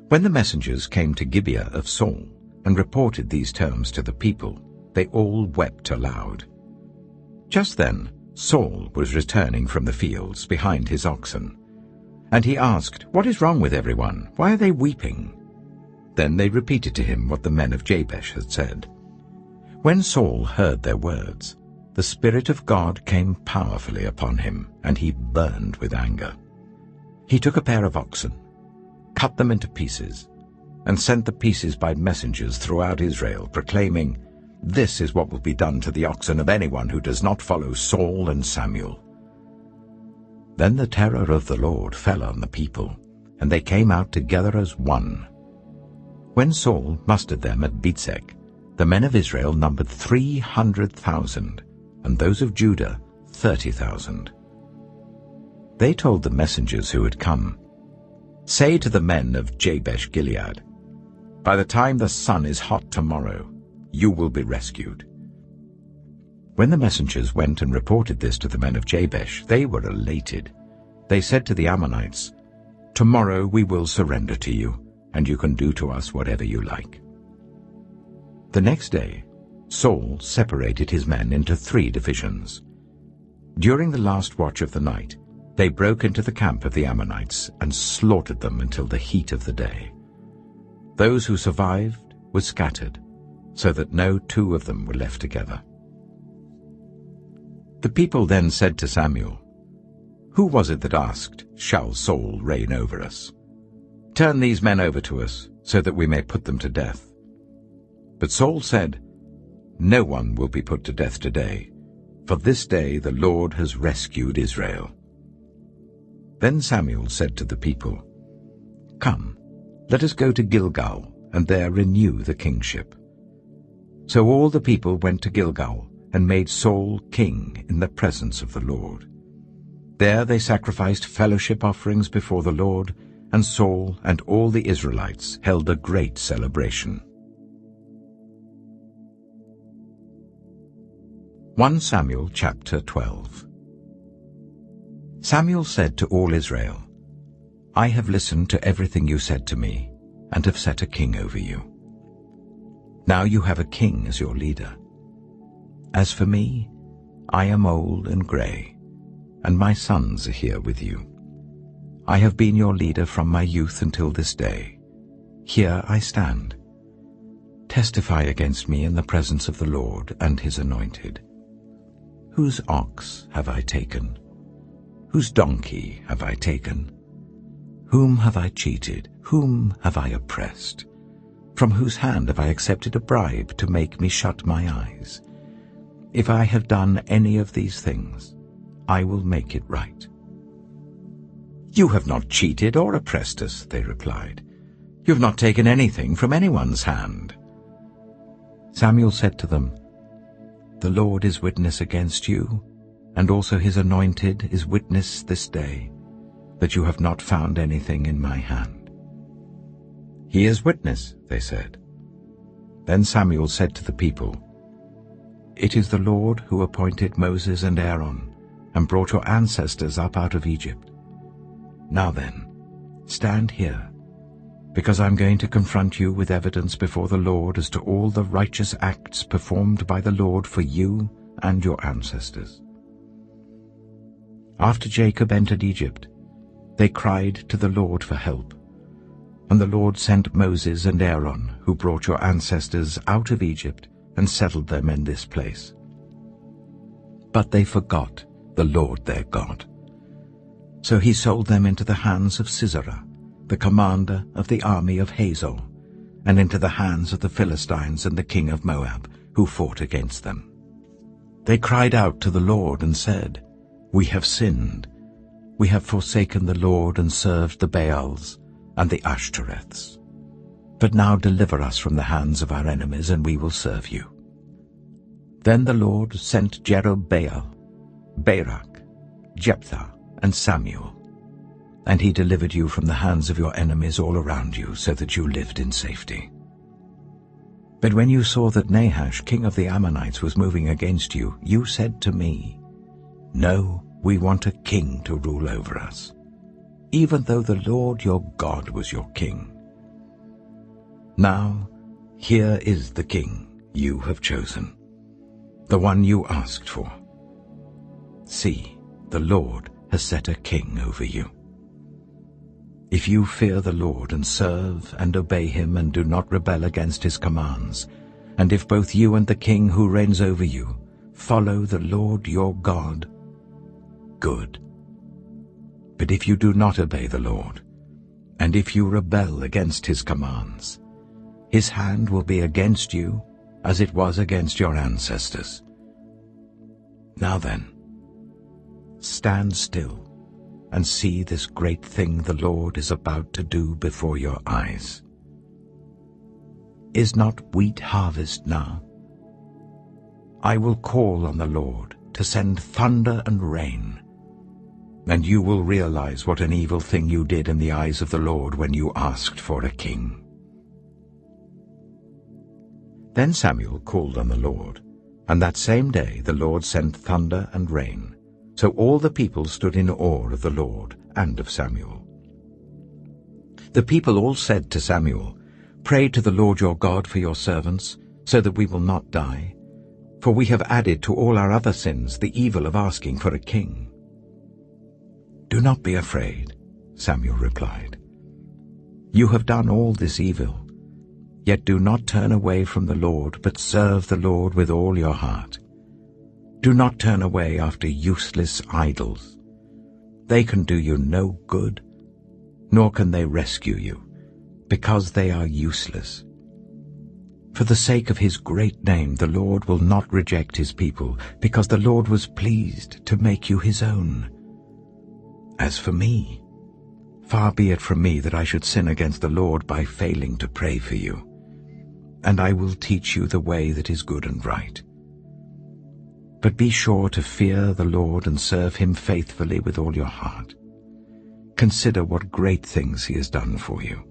When the messengers came to Gibeah of Saul and reported these terms to the people, they all wept aloud. Just then Saul was returning from the fields behind his oxen, and he asked, "What is wrong with everyone? Why are they weeping?" Then they repeated to him what the men of Jabesh had said. When Saul heard their words, the Spirit of God came powerfully upon him, and he burned with anger. He took a pair of oxen, cut them into pieces, and sent the pieces by messengers throughout Israel, proclaiming, "This is what will be done to the oxen of anyone who does not follow Saul and Samuel." Then the terror of the Lord fell on the people, and they came out together as one. When Saul mustered them at Bezek, the men of Israel numbered 300,000, and those of Judah 30,000. They told the messengers who had come, "Say to the men of Jabesh Gilead, by the time the sun is hot tomorrow, you will be rescued." When the messengers went and reported this to the men of Jabesh, they were elated. They said to the Ammonites, "Tomorrow we will surrender to you, and you can do to us whatever you like." The next day, Saul separated his men into 3 divisions. During the last watch of the night, they broke into the camp of the Ammonites and slaughtered them until the heat of the day. Those who survived were scattered, so that no 2 of them were left together. The people then said to Samuel, "Who was it that asked, 'Shall Saul reign over us?' Turn these men over to us, so that we may put them to death." But Saul said, "No one will be put to death today, for this day the Lord has rescued Israel." Then Samuel said to the people, "Come, let us go to Gilgal, and there renew the kingship." So all the people went to Gilgal and made Saul king in the presence of the Lord. There they sacrificed fellowship offerings before the Lord, and Saul and all the Israelites held a great celebration. 1 Samuel chapter 12. Samuel said to all Israel, "I have listened to everything you said to me, and have set a king over you. Now you have a king as your leader. As for me, I am old and grey, and my sons are here with you. I have been your leader from my youth until this day. Here I stand. Testify against me in the presence of the Lord and his anointed. Whose ox have I taken? Whose donkey have I taken? Whom have I cheated? Whom have I oppressed? From whose hand have I accepted a bribe to make me shut my eyes? If I have done any of these things, I will make it right." "You have not cheated or oppressed us," they replied. "You have not taken anything from anyone's hand." Samuel said to them, "The Lord is witness against you, and also his anointed is witness this day, that you have not found anything in my hand." "He is witness," they said. Then Samuel said to the people, "It is the Lord who appointed Moses and Aaron, and brought your ancestors up out of Egypt. Now then, stand here, because I am going to confront you with evidence before the Lord as to all the righteous acts performed by the Lord for you and your ancestors. After Jacob entered Egypt, they cried to the Lord for help, and the Lord sent Moses and Aaron, who brought your ancestors out of Egypt and settled them in this place. But they forgot the Lord their God. So he sold them into the hands of Sisera, the commander of the army of Hazor, and into the hands of the Philistines and the king of Moab, who fought against them. They cried out to the Lord and said, "We have sinned. We have forsaken the Lord and served the Baals and the Ashtoreths. But now deliver us from the hands of our enemies, and we will serve you." Then the Lord sent Jerubbaal, Barak, Jephthah, and Samuel, and he delivered you from the hands of your enemies all around you, so that you lived in safety. But when you saw that Nahash, king of the Ammonites, was moving against you, you said to me, "No, we want a king to rule over us," even though the Lord your God was your king. Now, here is the king you have chosen, the one you asked for. See, the Lord has set a king over you. If you fear the Lord and serve and obey him and do not rebel against his commands, and if both you and the king who reigns over you follow the Lord your God, good. But if you do not obey the Lord, and if you rebel against his commands, his hand will be against you as it was against your ancestors. Now then, stand still and see this great thing the Lord is about to do before your eyes. Is not wheat harvest now? I will call on the Lord to send thunder and rain, and you will realize what an evil thing you did in the eyes of the Lord when you asked for a king." Then Samuel called on the Lord, and that same day the Lord sent thunder and rain. So all the people stood in awe of the Lord and of Samuel. The people all said to Samuel, "Pray to the Lord your God for your servants, so that we will not die. For we have added to all our other sins the evil of asking for a king." "Do not be afraid," Samuel replied. "You have done all this evil. Yet do not turn away from the Lord, but serve the Lord with all your heart. Do not turn away after useless idols. They can do you no good, nor can they rescue you, because they are useless. For the sake of his great name the Lord will not reject his people, because the Lord was pleased to make you his own. As for me, far be it from me that I should sin against the Lord by failing to pray for you. And I will teach you the way that is good and right. But be sure to fear the Lord and serve him faithfully with all your heart. Consider what great things he has done for you.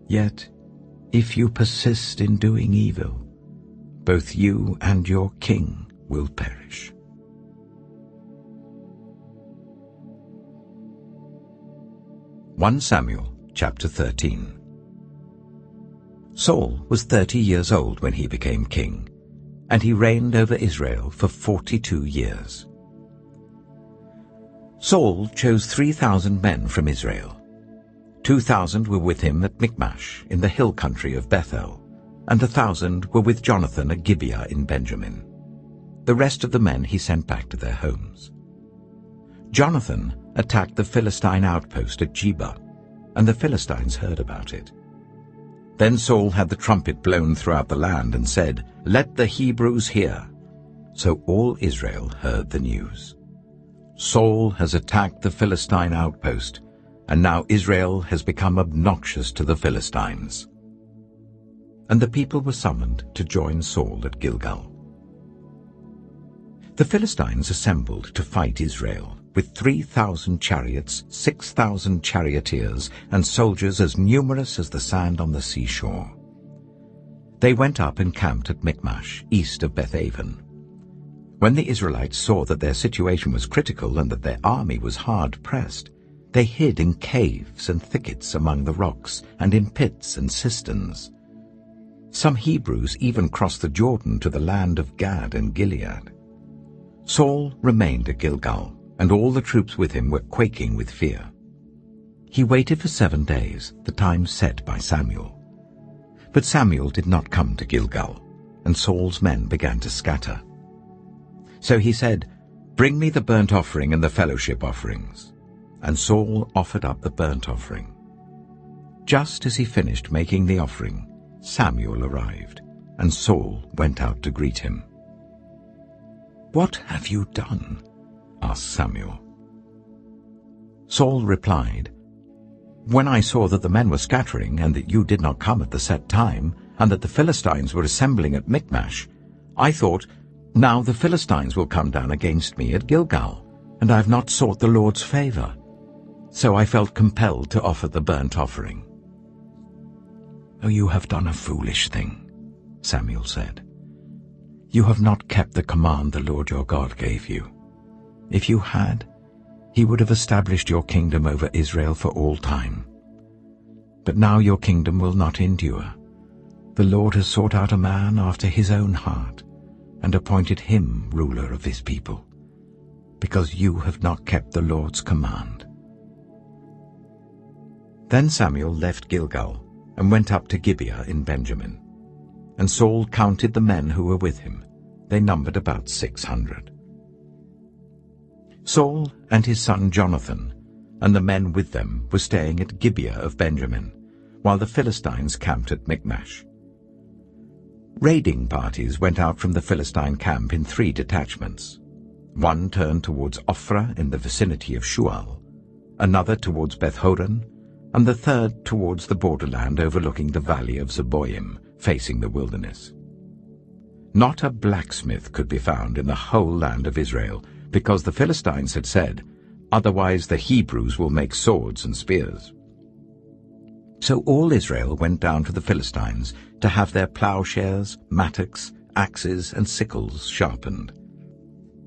Yet, if you persist in doing evil, both you and your king will perish." 1 Samuel chapter 13. Saul was 30 years old when he became king, and he reigned over Israel for 42 years. Saul chose 3,000 men from Israel. 2,000 were with him at Michmash in the hill country of Bethel, and 1,000 were with Jonathan at Gibeah in Benjamin. The rest of the men he sent back to their homes. Jonathan attacked the Philistine outpost at Geba, and the Philistines heard about it. Then Saul had the trumpet blown throughout the land and said, "Let the Hebrews hear." So all Israel heard the news. Saul has attacked the Philistine outpost, and now Israel has become obnoxious to the Philistines. And the people were summoned to join Saul at Gilgal. The Philistines assembled to fight Israel, with 3,000 chariots, 6,000 charioteers, and soldiers as numerous as the sand on the seashore. They went up and camped at Michmash, east of Bethaven. When the Israelites saw that their situation was critical and that their army was hard-pressed, they hid in caves and thickets among the rocks, and in pits and cisterns. Some Hebrews even crossed the Jordan to the land of Gad and Gilead. Saul remained at Gilgal, and all the troops with him were quaking with fear. He waited for 7 days, the time set by Samuel. But Samuel did not come to Gilgal, and Saul's men began to scatter. So he said, "Bring me the burnt offering and the fellowship offerings." And Saul offered up the burnt offering. Just as he finished making the offering, Samuel arrived, and Saul went out to greet him. "What have you done?" asked Samuel. Saul replied, "When I saw that the men were scattering, and that you did not come at the set time, and that the Philistines were assembling at Michmash, I thought, now the Philistines will come down against me at Gilgal, and I have not sought the Lord's favor. So I felt compelled to offer the burnt offering." "Oh, you have done a foolish thing," Samuel said. "You have not kept the command the Lord your God gave you. If you had, he would have established your kingdom over Israel for all time. But now your kingdom will not endure. The Lord has sought out a man after his own heart, and appointed him ruler of his people, because you have not kept the Lord's command." Then Samuel left Gilgal and went up to Gibeah in Benjamin. And Saul counted the men who were with him. They numbered about 600. Saul and his son Jonathan and the men with them were staying at Gibeah of Benjamin, while the Philistines camped at Michmash. Raiding parties went out from the Philistine camp in 3 detachments. One turned towards Ophrah in the vicinity of Shual, another towards Beth-horon, and the third towards the borderland overlooking the valley of Zeboim, facing the wilderness. Not a blacksmith could be found in the whole land of Israel, because the Philistines had said, otherwise the Hebrews will make swords and spears." So all Israel went down to the Philistines to have their plowshares, mattocks, axes, and sickles sharpened.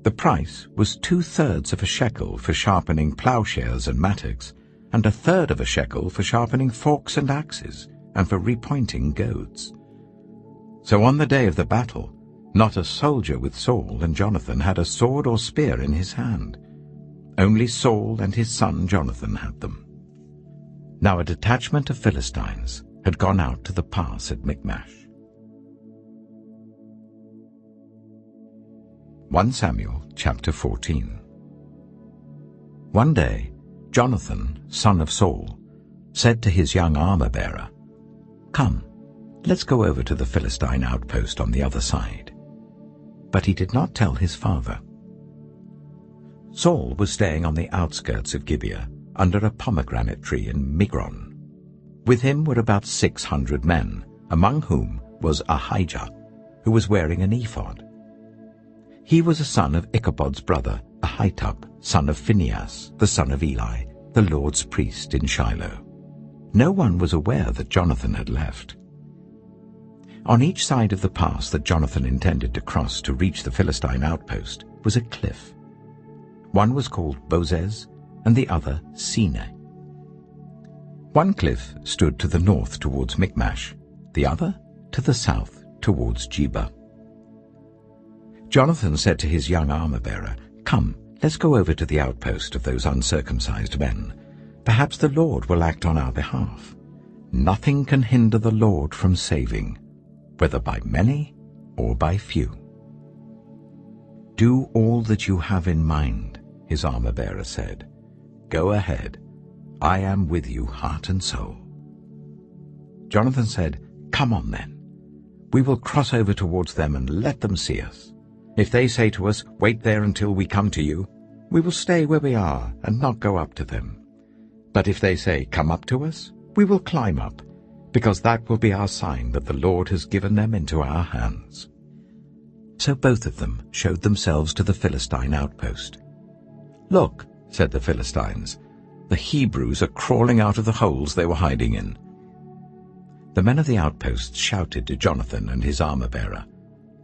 The price was 2/3 of a shekel for sharpening plowshares and mattocks, and 1/3 of a shekel for sharpening forks and axes, and for repointing goads. So on the day of the battle, not a soldier with Saul and Jonathan had a sword or spear in his hand. Only Saul and his son Jonathan had them. Now a detachment of Philistines had gone out to the pass at Michmash. 1 Samuel chapter 14. One day, Jonathan, son of Saul, said to his young armor-bearer, "Come, let's go over to the Philistine outpost on the other side." But he did not tell his father. Saul was staying on the outskirts of Gibeah, under a pomegranate tree in Migron. With him were about 600 men, among whom was Ahijah, who was wearing an ephod. He was a son of Ichabod's brother, Ahitub, son of Phinehas, the son of Eli, the Lord's priest in Shiloh. No one was aware that Jonathan had left. On each side of the pass that Jonathan intended to cross to reach the Philistine outpost was a cliff. One was called Bozez, and the other Sineh. One cliff stood to the north towards Michmash, the other to the south towards Geba. Jonathan said to his young armor-bearer, "Come, let's go over to the outpost of those uncircumcised men. Perhaps the Lord will act on our behalf. Nothing can hinder the Lord from saving, whether by many or by few." "Do all that you have in mind," his armor-bearer said. "Go ahead. I am with you, heart and soul." Jonathan said, "Come on then. We will cross over towards them and let them see us. If they say to us, 'Wait there until we come to you,' we will stay where we are and not go up to them. But if they say, 'Come up to us,' we will climb up, because that will be our sign that the Lord has given them into our hands." So both of them showed themselves to the Philistine outpost. "Look," said the Philistines, "the Hebrews are crawling out of the holes they were hiding in." The men of the outposts shouted to Jonathan and his armor-bearer,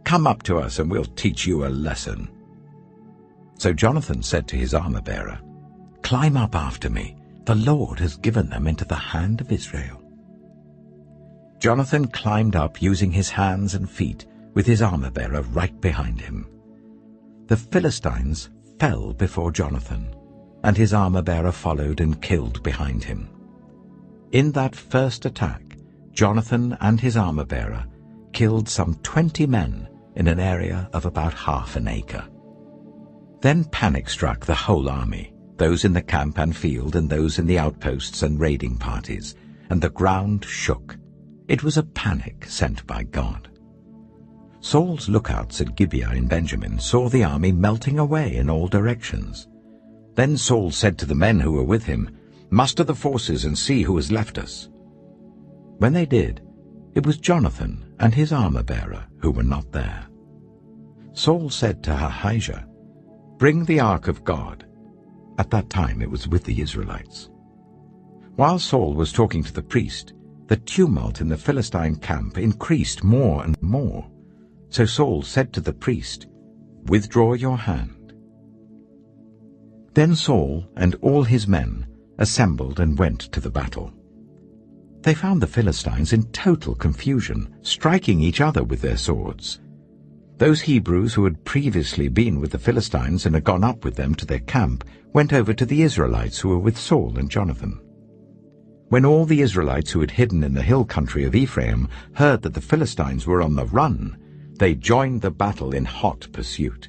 "Come up to us and we'll teach you a lesson." So Jonathan said to his armor-bearer, "Climb up after me. The Lord has given them into the hand of Israel." Jonathan climbed up using his hands and feet, with his armor-bearer right behind him. The Philistines fell before Jonathan, and his armor-bearer followed and killed behind him. In that first attack, Jonathan and his armor-bearer killed some 20 men in an area of about half an acre. Then panic struck the whole army, those in the camp and field and those in the outposts and raiding parties, and the ground shook. It was a panic sent by God. Saul's lookouts at Gibeah in Benjamin saw the army melting away in all directions. Then Saul said to the men who were with him, "Muster the forces and see who has left us." When they did, it was Jonathan and his armor-bearer who were not there. Saul said to Ahijah, "Bring the ark of God." At that time it was with the Israelites. While Saul was talking to the priest, the tumult in the Philistine camp increased more and more. So Saul said to the priest, "Withdraw your hand." Then Saul and all his men assembled and went to the battle. They found the Philistines in total confusion, striking each other with their swords. Those Hebrews who had previously been with the Philistines and had gone up with them to their camp went over to the Israelites who were with Saul and Jonathan. When all the Israelites who had hidden in the hill country of Ephraim heard that the Philistines were on the run, they joined the battle in hot pursuit.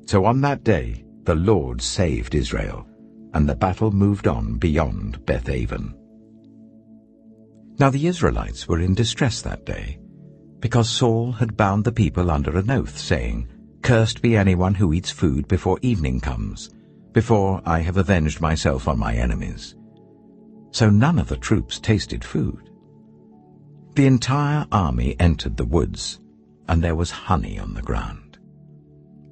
So on that day the Lord saved Israel, and the battle moved on beyond Beth-aven. Now the Israelites were in distress that day, because Saul had bound the people under an oath, saying, "Cursed be anyone who eats food before evening comes, before I have avenged myself on my enemies." So none of the troops tasted food. The entire army entered the woods, and there was honey on the ground.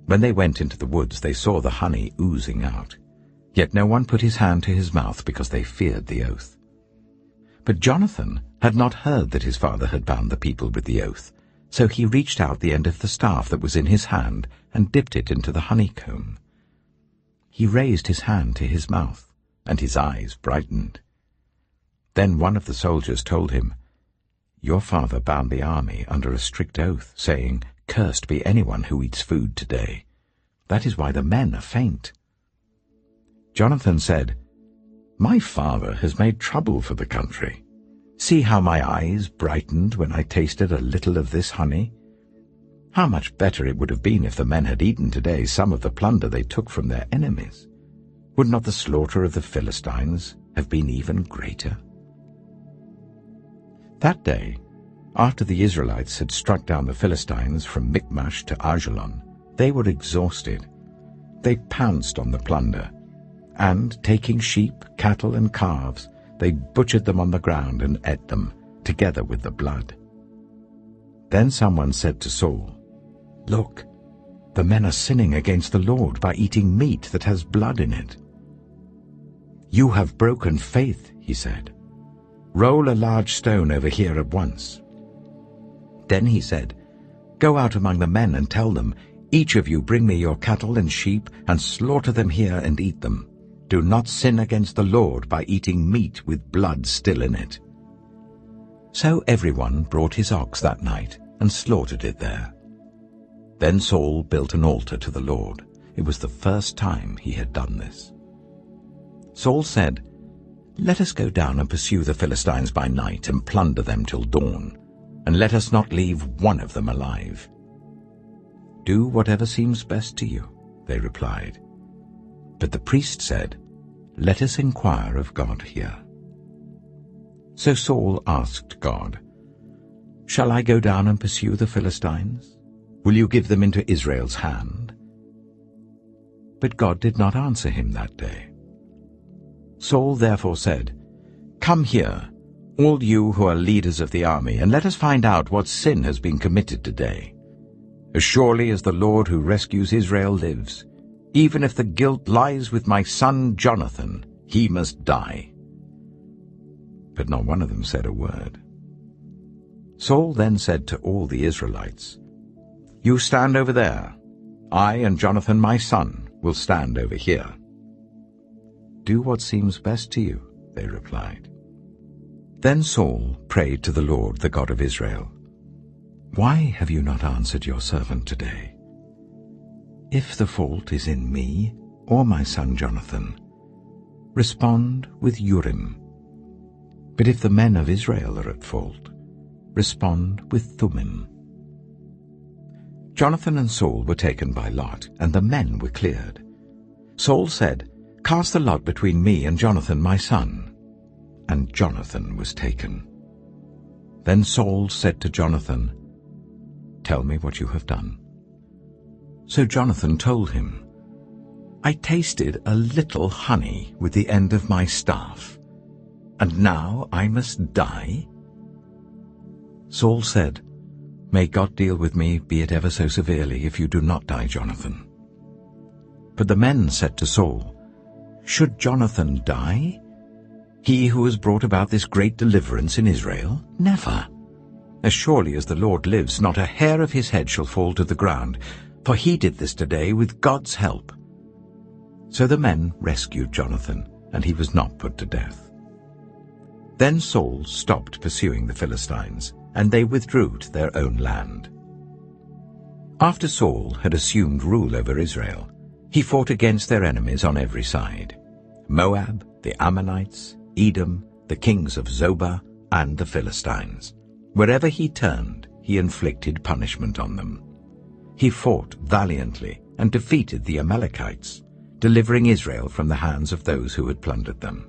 When they went into the woods, they saw the honey oozing out. Yet no one put his hand to his mouth because they feared the oath. But Jonathan had not heard that his father had bound the people with the oath, so he reached out the end of the staff that was in his hand and dipped it into the honeycomb. He raised his hand to his mouth, and his eyes brightened. Then one of the soldiers told him, "Your father bound the army under a strict oath, saying, 'Cursed be anyone who eats food today.' That is why the men are faint." Jonathan said, "My father has made trouble for the country. See how my eyes brightened when I tasted a little of this honey. How much better it would have been if the men had eaten today some of the plunder they took from their enemies. Would not the slaughter of the Philistines have been even greater?" That day, after the Israelites had struck down the Philistines from Michmash to Ajalon, they were exhausted. They pounced on the plunder, and, taking sheep, cattle, and calves, they butchered them on the ground and ate them, together with the blood. Then someone said to Saul, "Look, the men are sinning against the Lord by eating meat that has blood in it." "You have broken faith," he said. "Roll a large stone over here at once." Then he said, "Go out among the men and tell them, 'Each of you bring me your cattle and sheep, and slaughter them here and eat them. Do not sin against the Lord by eating meat with blood still in it.'" So everyone brought his ox that night and slaughtered it there. Then Saul built an altar to the Lord. It was the first time he had done this. Saul said, "Let us go down and pursue the Philistines by night and plunder them till dawn, and let us not leave one of them alive." "Do whatever seems best to you," they replied. But the priest said, "Let us inquire of God here." So Saul asked God, "Shall I go down and pursue the Philistines? Will you give them into Israel's hand?" But God did not answer him that day. Saul therefore said, "Come here, all you who are leaders of the army, and let us find out what sin has been committed today. As surely as the Lord who rescues Israel lives, even if the guilt lies with my son Jonathan, he must die." But not one of them said a word. Saul then said to all the Israelites, "You stand over there. I and Jonathan my son will stand over here." "Do what seems best to you," they replied. Then Saul prayed to the Lord, the God of Israel, "Why have you not answered your servant today? If the fault is in me or my son Jonathan, respond with Urim. But if the men of Israel are at fault, respond with Thummim." Jonathan and Saul were taken by lot, and the men were cleared. Saul said, "Cast the lot between me and Jonathan my son." And Jonathan was taken. Then Saul said to Jonathan, "Tell me what you have done." So Jonathan told him, "I tasted a little honey with the end of my staff, and now I must die?" Saul said, "May God deal with me, be it ever so severely, if you do not die, Jonathan." But the men said to Saul, "Should Jonathan die? He who has brought about this great deliverance in Israel? Never. As surely as the Lord lives, not a hair of his head shall fall to the ground, for he did this today with God's help." So the men rescued Jonathan, and he was not put to death. Then Saul stopped pursuing the Philistines, and they withdrew to their own land. After Saul had assumed rule over Israel, he fought against their enemies on every side: Moab, the Ammonites, Edom, the kings of Zobah, and the Philistines. Wherever he turned, he inflicted punishment on them. He fought valiantly and defeated the Amalekites, delivering Israel from the hands of those who had plundered them.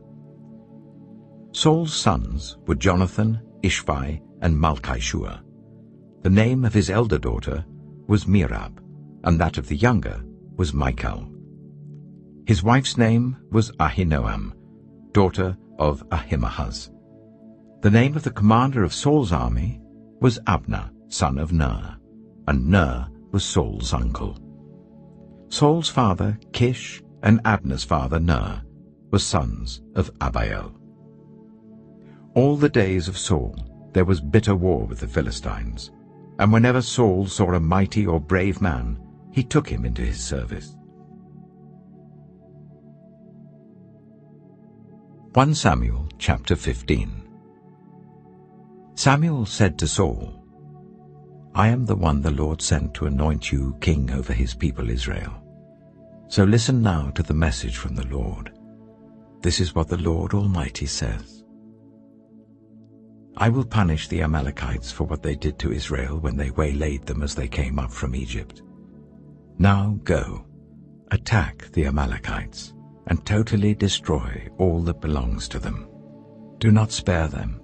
Saul's sons were Jonathan, Ishvi, and Malchishua. The name of his elder daughter was Merab, and that of the younger was Michal. His wife's name was Ahinoam, daughter of Ahimaaz. The name of the commander of Saul's army was Abner, son of Ner, and Ner was Saul's uncle. Saul's father, Kish, and Abner's father Ner were sons of Abiel. All the days of Saul there was bitter war with the Philistines, and whenever Saul saw a mighty or brave man, he took him into his service. 1 Samuel chapter 15. Samuel said to Saul, I am the one the Lord sent to anoint you king over his people Israel. So listen now to the message from the Lord. This is what the Lord Almighty says. I will punish the Amalekites for what they did to Israel when they waylaid them as they came up from Egypt. Now go, attack the Amalekites, and totally destroy all that belongs to them. Do not spare them.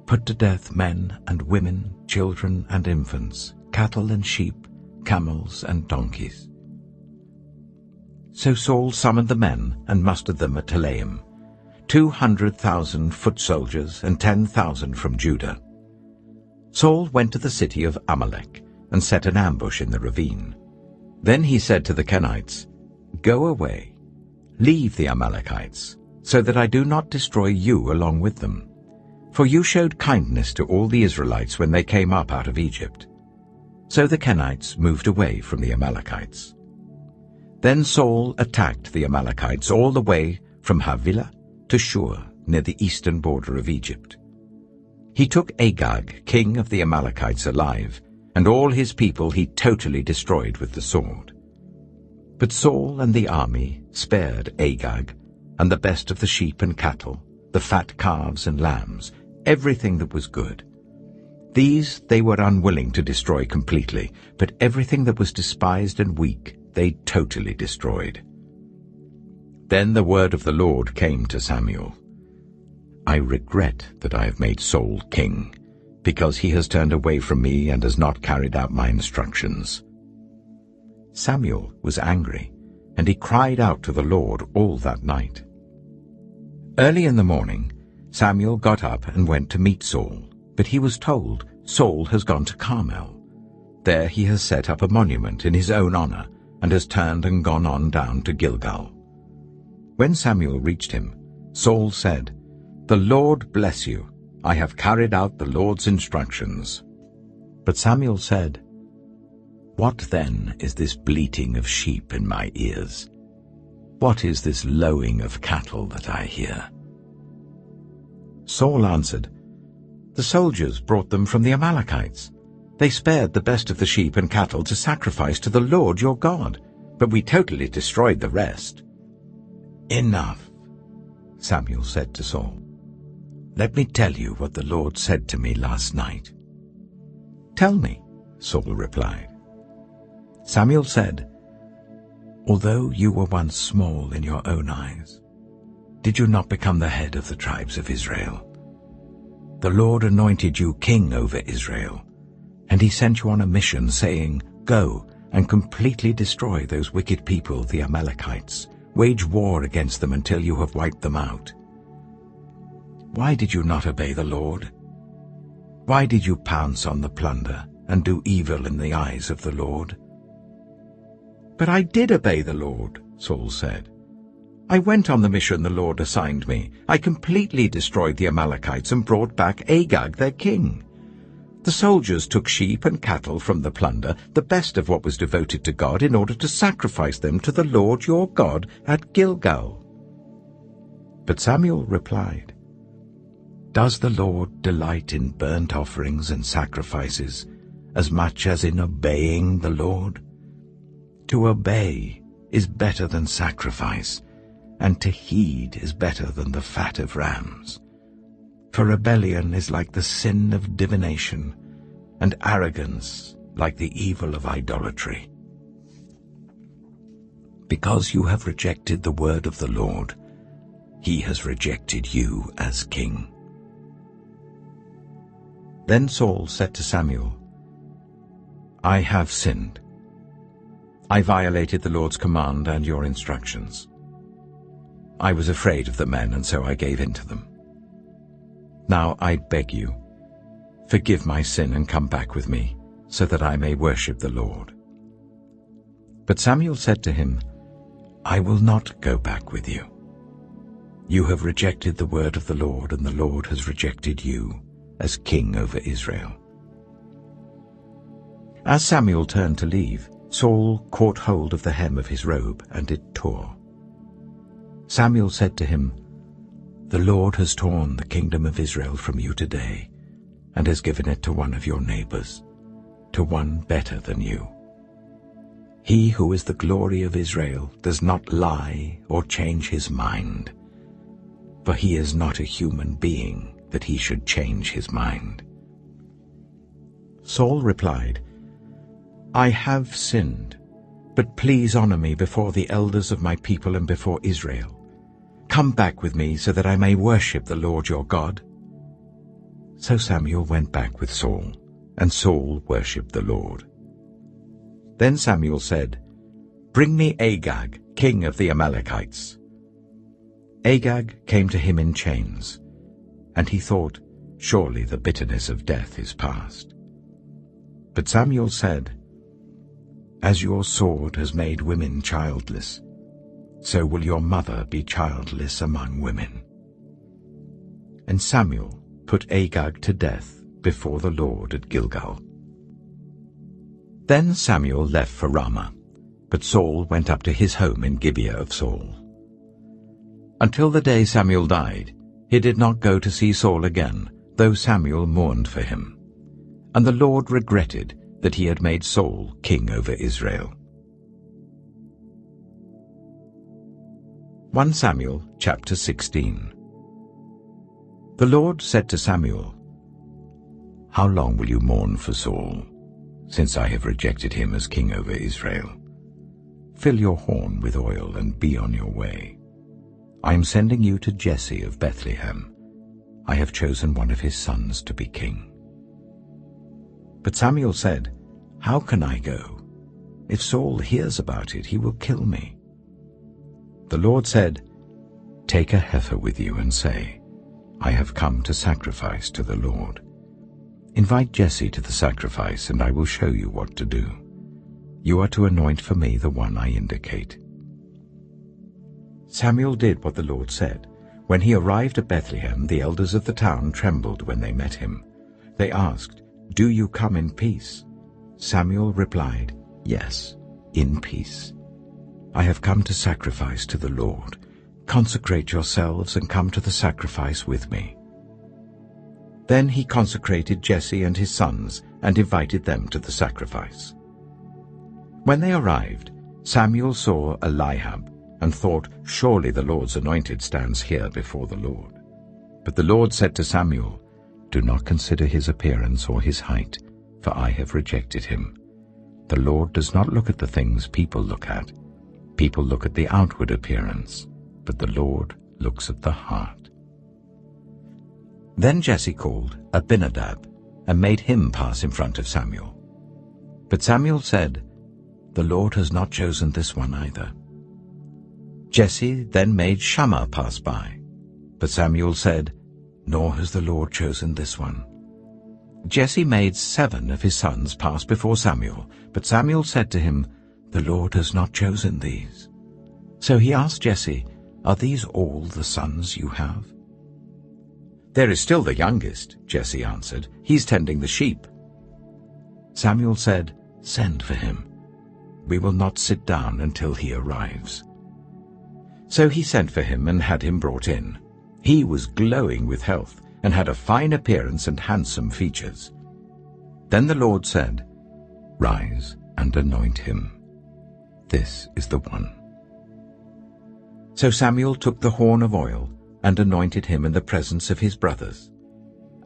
Put to death men and women, children and infants, cattle and sheep, camels and donkeys. So Saul summoned the men and mustered them at Telaim, 200,000 foot soldiers and 10,000 from Judah. Saul went to the city of Amalek and set an ambush in the ravine. Then he said to the Kenites, Go away, leave the Amalekites, so that I do not destroy you along with them. For you showed kindness to all the Israelites when they came up out of Egypt. So the Kenites moved away from the Amalekites. Then Saul attacked the Amalekites all the way from Havilah to Shur, near the eastern border of Egypt. He took Agag, king of the Amalekites, alive, and all his people he totally destroyed with the sword. But Saul and the army spared Agag, and the best of the sheep and cattle, the fat calves and lambs, everything that was good. These they were unwilling to destroy completely, but everything that was despised and weak they totally destroyed. Then the word of the Lord came to Samuel. I regret that I have made Saul king, because he has turned away from me and has not carried out my instructions. Samuel was angry, and he cried out to the Lord all that night. Early in the morning, Samuel got up and went to meet Saul, but he was told, Saul has gone to Carmel. There he has set up a monument in his own honor, and has turned and gone on down to Gilgal. When Samuel reached him, Saul said, The Lord bless you. I have carried out the Lord's instructions. But Samuel said, What then is this bleating of sheep in my ears? What is this lowing of cattle that I hear? Saul answered, The soldiers brought them from the Amalekites. They spared the best of the sheep and cattle to sacrifice to the Lord your God, but we totally destroyed the rest. Enough, Samuel said to Saul. Let me tell you what the Lord said to me last night. Tell me, Saul replied. Samuel said, Although you were once small in your own eyes, did you not become the head of the tribes of Israel? The Lord anointed you king over Israel, and he sent you on a mission, saying, Go and completely destroy those wicked people, the Amalekites. Wage war against them until you have wiped them out. Why did you not obey the Lord? Why did you pounce on the plunder and do evil in the eyes of the Lord? But I did obey the Lord, Saul said. I went on the mission the Lord assigned me. I completely destroyed the Amalekites and brought back Agag, their king. The soldiers took sheep and cattle from the plunder, the best of what was devoted to God, in order to sacrifice them to the Lord your God at Gilgal. But Samuel replied, Does the Lord delight in burnt offerings and sacrifices as much as in obeying the Lord? To obey is better than sacrifice, and to heed is better than the fat of rams. For rebellion is like the sin of divination, and arrogance like the evil of idolatry. Because you have rejected the word of the Lord, he has rejected you as king. Then Saul said to Samuel, I have sinned. I violated the Lord's command and your instructions. I was afraid of the men, and so I gave in to them. Now I beg you, forgive my sin and come back with me, so that I may worship the Lord. But Samuel said to him, I will not go back with you. You have rejected the word of the Lord, and the Lord has rejected you as king over Israel." As Samuel turned to leave, Saul caught hold of the hem of his robe, and it tore. Samuel said to him, "The Lord has torn the kingdom of Israel from you today, and has given it to one of your neighbors, to one better than you. He who is the glory of Israel does not lie or change his mind, for he is not a human being that he should change his mind." Saul replied, "I have sinned, but please honor me before the elders of my people and before Israel. Come back with me so that I may worship the Lord your God." So Samuel went back with Saul, and Saul worshipped the Lord. Then Samuel said, "Bring me Agag, king of the Amalekites." Agag came to him in chains, and he thought, "Surely the bitterness of death is past." But Samuel said, "As your sword has made women childless, so will your mother be childless among women." And Samuel put Agag to death before the Lord at Gilgal. Then Samuel left for Ramah, but Saul went up to his home in Gibeah of Saul. Until the day Samuel died, he did not go to see Saul again, though Samuel mourned for him. And the Lord regretted that he had made Saul king over Israel. 1 Samuel chapter 16. The Lord said to Samuel, "How long will you mourn for Saul, since I have rejected him as king over Israel? Fill your horn with oil and be on your way. I am sending you to Jesse of Bethlehem. I have chosen one of his sons to be king." But Samuel said, "How can I go? If Saul hears about it, he will kill me." The Lord said, "Take a heifer with you and say, 'I have come to sacrifice to the Lord.' Invite Jesse to the sacrifice, and I will show you what to do. You are to anoint for me the one I indicate." Samuel did what the Lord said. When he arrived at Bethlehem, the elders of the town trembled when they met him. They asked, "Do you come in peace?" Samuel replied, "Yes, in peace. I have come to sacrifice to the Lord. Consecrate yourselves and come to the sacrifice with me." Then he consecrated Jesse and his sons and invited them to the sacrifice. When they arrived, Samuel saw Eliab and thought, "Surely the Lord's anointed stands here before the Lord." But the Lord said to Samuel, "Do not consider his appearance or his height, for I have rejected him. The Lord does not look at the things people look at. People look at the outward appearance, but the Lord looks at the heart." Then Jesse called Abinadab and made him pass in front of Samuel. But Samuel said, "The Lord has not chosen this one either." Jesse then made Shammah pass by, but Samuel said, "Nor has the Lord chosen this one." Jesse made 7 of his sons pass before Samuel, but Samuel said to him, "The Lord has not chosen these." So he asked Jesse, "Are these all the sons you have?" "There is still the youngest," Jesse answered. "He's tending the sheep." Samuel said, "Send for him. We will not sit down until he arrives." So he sent for him and had him brought in. He was glowing with health and had a fine appearance and handsome features. Then the Lord said, "Rise and anoint him. This is the one." So Samuel took the horn of oil and anointed him in the presence of his brothers.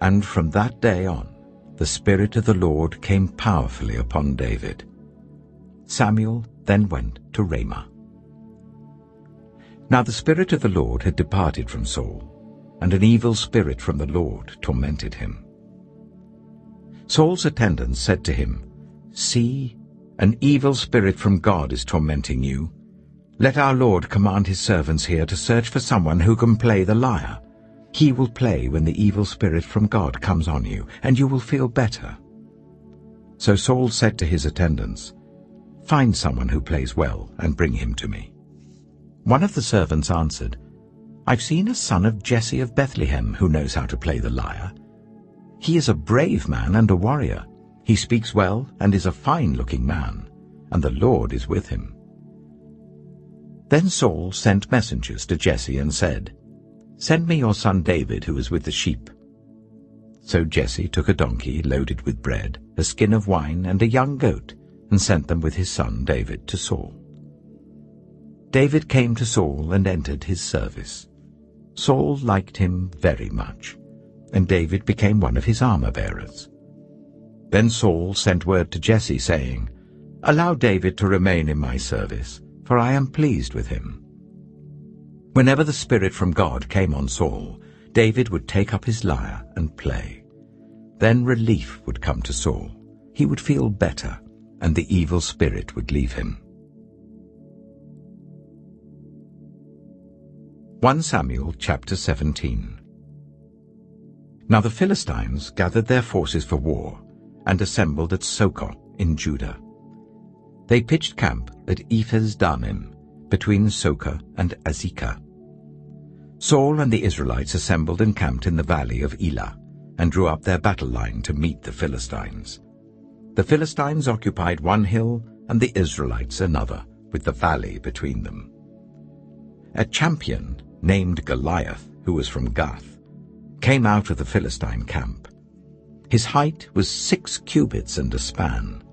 And from that day on, the Spirit of the Lord came powerfully upon David. Samuel then went to Ramah. Now the Spirit of the Lord had departed from Saul, and an evil spirit from the Lord tormented him. Saul's attendants said to him, "See, an evil spirit from God is tormenting you. Let our Lord command his servants here to search for someone who can play the lyre. He will play when the evil spirit from God comes on you, and you will feel better." So Saul said to his attendants, "Find someone who plays well and bring him to me." One of the servants answered, "I've seen a son of Jesse of Bethlehem who knows how to play the lyre. He is a brave man and a warrior. He speaks well and is a fine-looking man, and the Lord is with him." Then Saul sent messengers to Jesse and said, "Send me your son David, who is with the sheep." So Jesse took a donkey loaded with bread, a skin of wine, and a young goat, and sent them with his son David to Saul. David came to Saul and entered his service. Saul liked him very much, and David became one of his armor-bearers. Then Saul sent word to Jesse, saying, "Allow David to remain in my service, for I am pleased with him." Whenever the Spirit from God came on Saul, David would take up his lyre and play. Then relief would come to Saul. He would feel better, and the evil spirit would leave him. 1 Samuel chapter 17. Now the Philistines gathered their forces for war and assembled at Socoh in Judah. They pitched camp at Ephes-dammim, between Socoh and Azekah. Saul and the Israelites assembled and camped in the valley of Elah, and drew up their battle line to meet the Philistines. The Philistines occupied one hill, and the Israelites another, with the valley between them. A champion named Goliath, who was from Gath, came out of the Philistine camp. His height was 6 cubits and a span.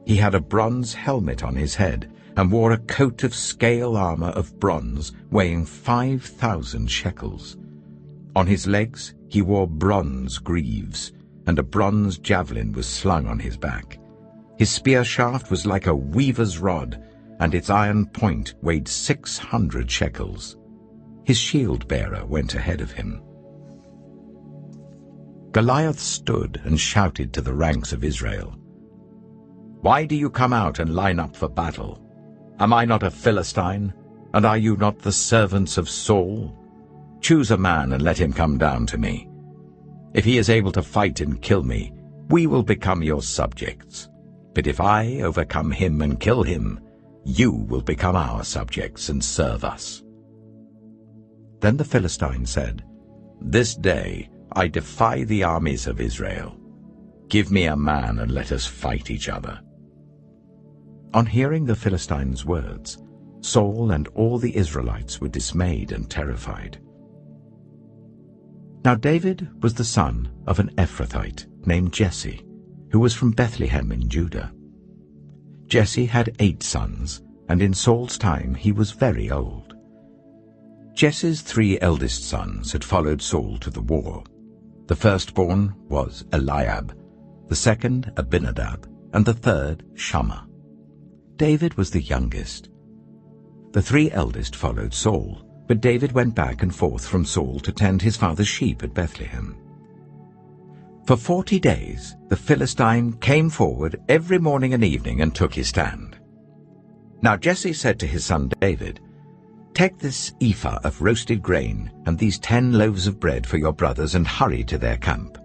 He had a bronze helmet on his head, and wore a coat of scale armor of bronze weighing 5,000 shekels. On his legs he wore bronze greaves, and a bronze javelin was slung on his back. His spear shaft was like a weaver's rod, and its iron point weighed 600 shekels. His shield-bearer went ahead of him. Goliath stood and shouted to the ranks of Israel, "Why do you come out and line up for battle? Am I not a Philistine, and are you not the servants of Saul? Choose a man and let him come down to me. If he is able to fight and kill me, we will become your subjects. But if I overcome him and kill him, you will become our subjects and serve us." Then the Philistine said, "This day I defy the armies of Israel. Give me a man and let us fight each other." On hearing the Philistines' words, Saul and all the Israelites were dismayed and terrified. Now David was the son of an Ephrathite named Jesse, who was from Bethlehem in Judah. Jesse had 8 sons, and in Saul's time he was very old. Jesse's 3 eldest sons had followed Saul to the war. The firstborn was Eliab, the second Abinadab, and the third Shammah. David was the youngest. The 3 eldest followed Saul, but David went back and forth from Saul to tend his father's sheep at Bethlehem. For 40 days the Philistine came forward every morning and evening and took his stand. Now Jesse said to his son David, "Take this ephah of roasted grain and these 10 loaves of bread for your brothers and hurry to their camp.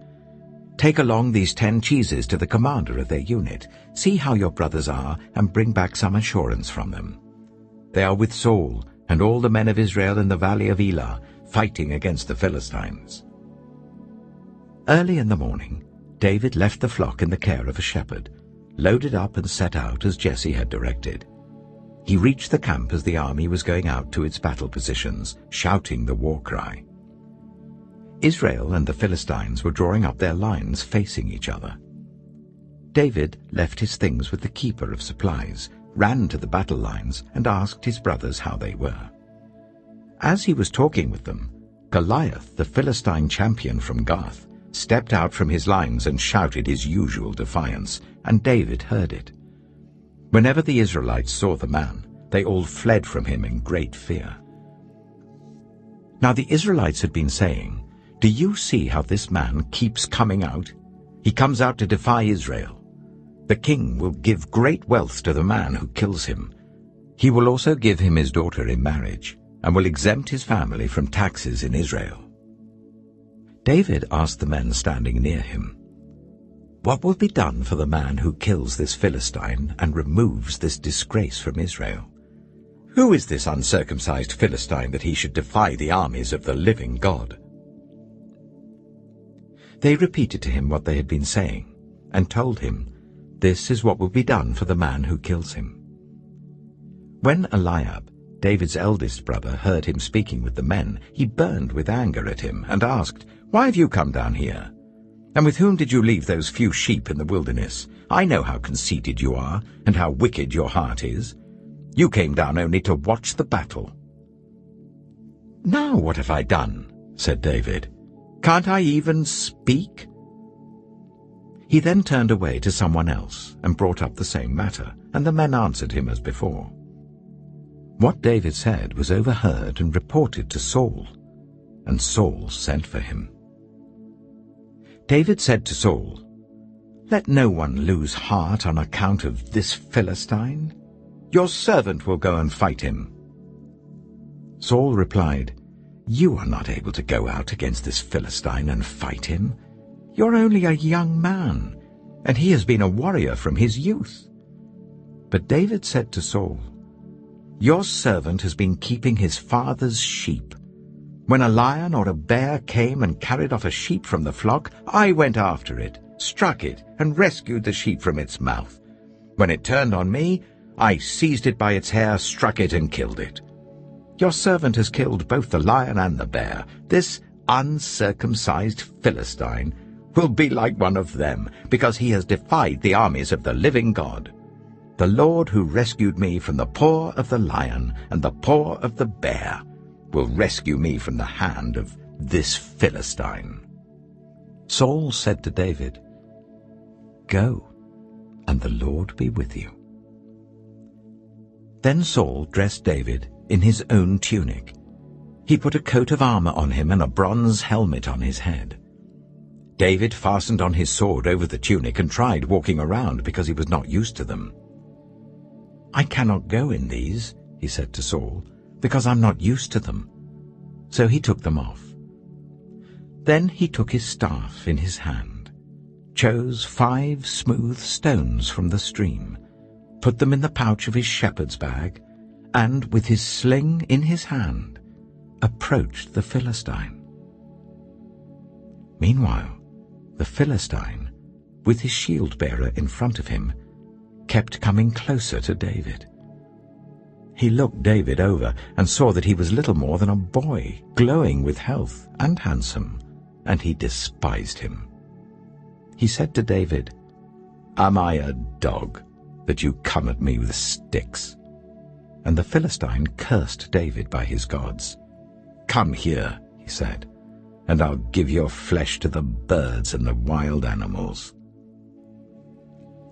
Take along these 10 cheeses to the commander of their unit. See how your brothers are, and bring back some assurance from them. They are with Saul and all the men of Israel in the valley of Elah, fighting against the Philistines." Early in the morning, David left the flock in the care of a shepherd, loaded up and set out as Jesse had directed. He reached the camp as the army was going out to its battle positions, shouting the war cry. Israel and the Philistines were drawing up their lines facing each other. David left his things with the keeper of supplies, ran to the battle lines, and asked his brothers how they were. As he was talking with them, Goliath, the Philistine champion from Gath, stepped out from his lines and shouted his usual defiance, and David heard it. Whenever the Israelites saw the man, they all fled from him in great fear. Now the Israelites had been saying, "Do you see how this man keeps coming out? He comes out to defy Israel. The king will give great wealth to the man who kills him. He will also give him his daughter in marriage, and will exempt his family from taxes in Israel." David asked the men standing near him, "What will be done for the man who kills this Philistine and removes this disgrace from Israel? "Who is this uncircumcised Philistine that he should defy the armies of the living God?" They repeated to him what they had been saying, and told him, "This is what will be done for the man who kills him." When Eliab, David's eldest brother, heard him speaking with the men, he burned with anger at him and asked, "Why have you come down here? And with whom did you leave those few sheep in the wilderness? I know how conceited you are and how wicked your heart is. You came down only to watch the battle." "Now what have I done?" said David. "Can't I even speak?" He then turned away to someone else and brought up the same matter, and the men answered him as before. What David said was overheard and reported to Saul, and Saul sent for him. David said to Saul, "Let no one lose heart on account of this Philistine. Your servant will go and fight him." Saul replied, "You are not able to go out against this Philistine and fight him. You're only a young man, and he has been a warrior from his youth." But David said to Saul, "Your servant has been keeping his father's sheep. When a lion or a bear came and carried off a sheep from the flock, I went after it, struck it, and rescued the sheep from its mouth. When it turned on me, I seized it by its hair, struck it, and killed it. Your servant has killed both the lion and the bear. This uncircumcised Philistine will be like one of them, because he has defied the armies of the living God. The Lord who rescued me from the paw of the lion and the paw of the bear will rescue me from the hand of this Philistine." Saul said to David, "Go, and the Lord be with you." Then Saul dressed David in his own tunic. He put a coat of armor on him and a bronze helmet on his head. David fastened on his sword over the tunic and tried walking around because he was not used to them. "I cannot go in these," he said to Saul, "because I'm not used to them." So he took them off. Then he took his staff in his hand, chose 5 smooth stones from the stream, put them in the pouch of his shepherd's bag, and, with his sling in his hand, approached the Philistine. Meanwhile, the Philistine, with his shield-bearer in front of him, kept coming closer to David. He looked David over and saw that he was little more than a boy, glowing with health and handsome, and he despised him. He said to David, "Am I a dog that you come at me with sticks?" And the Philistine cursed David by his gods. "Come here," he said, "and I'll give your flesh to the birds and the wild animals."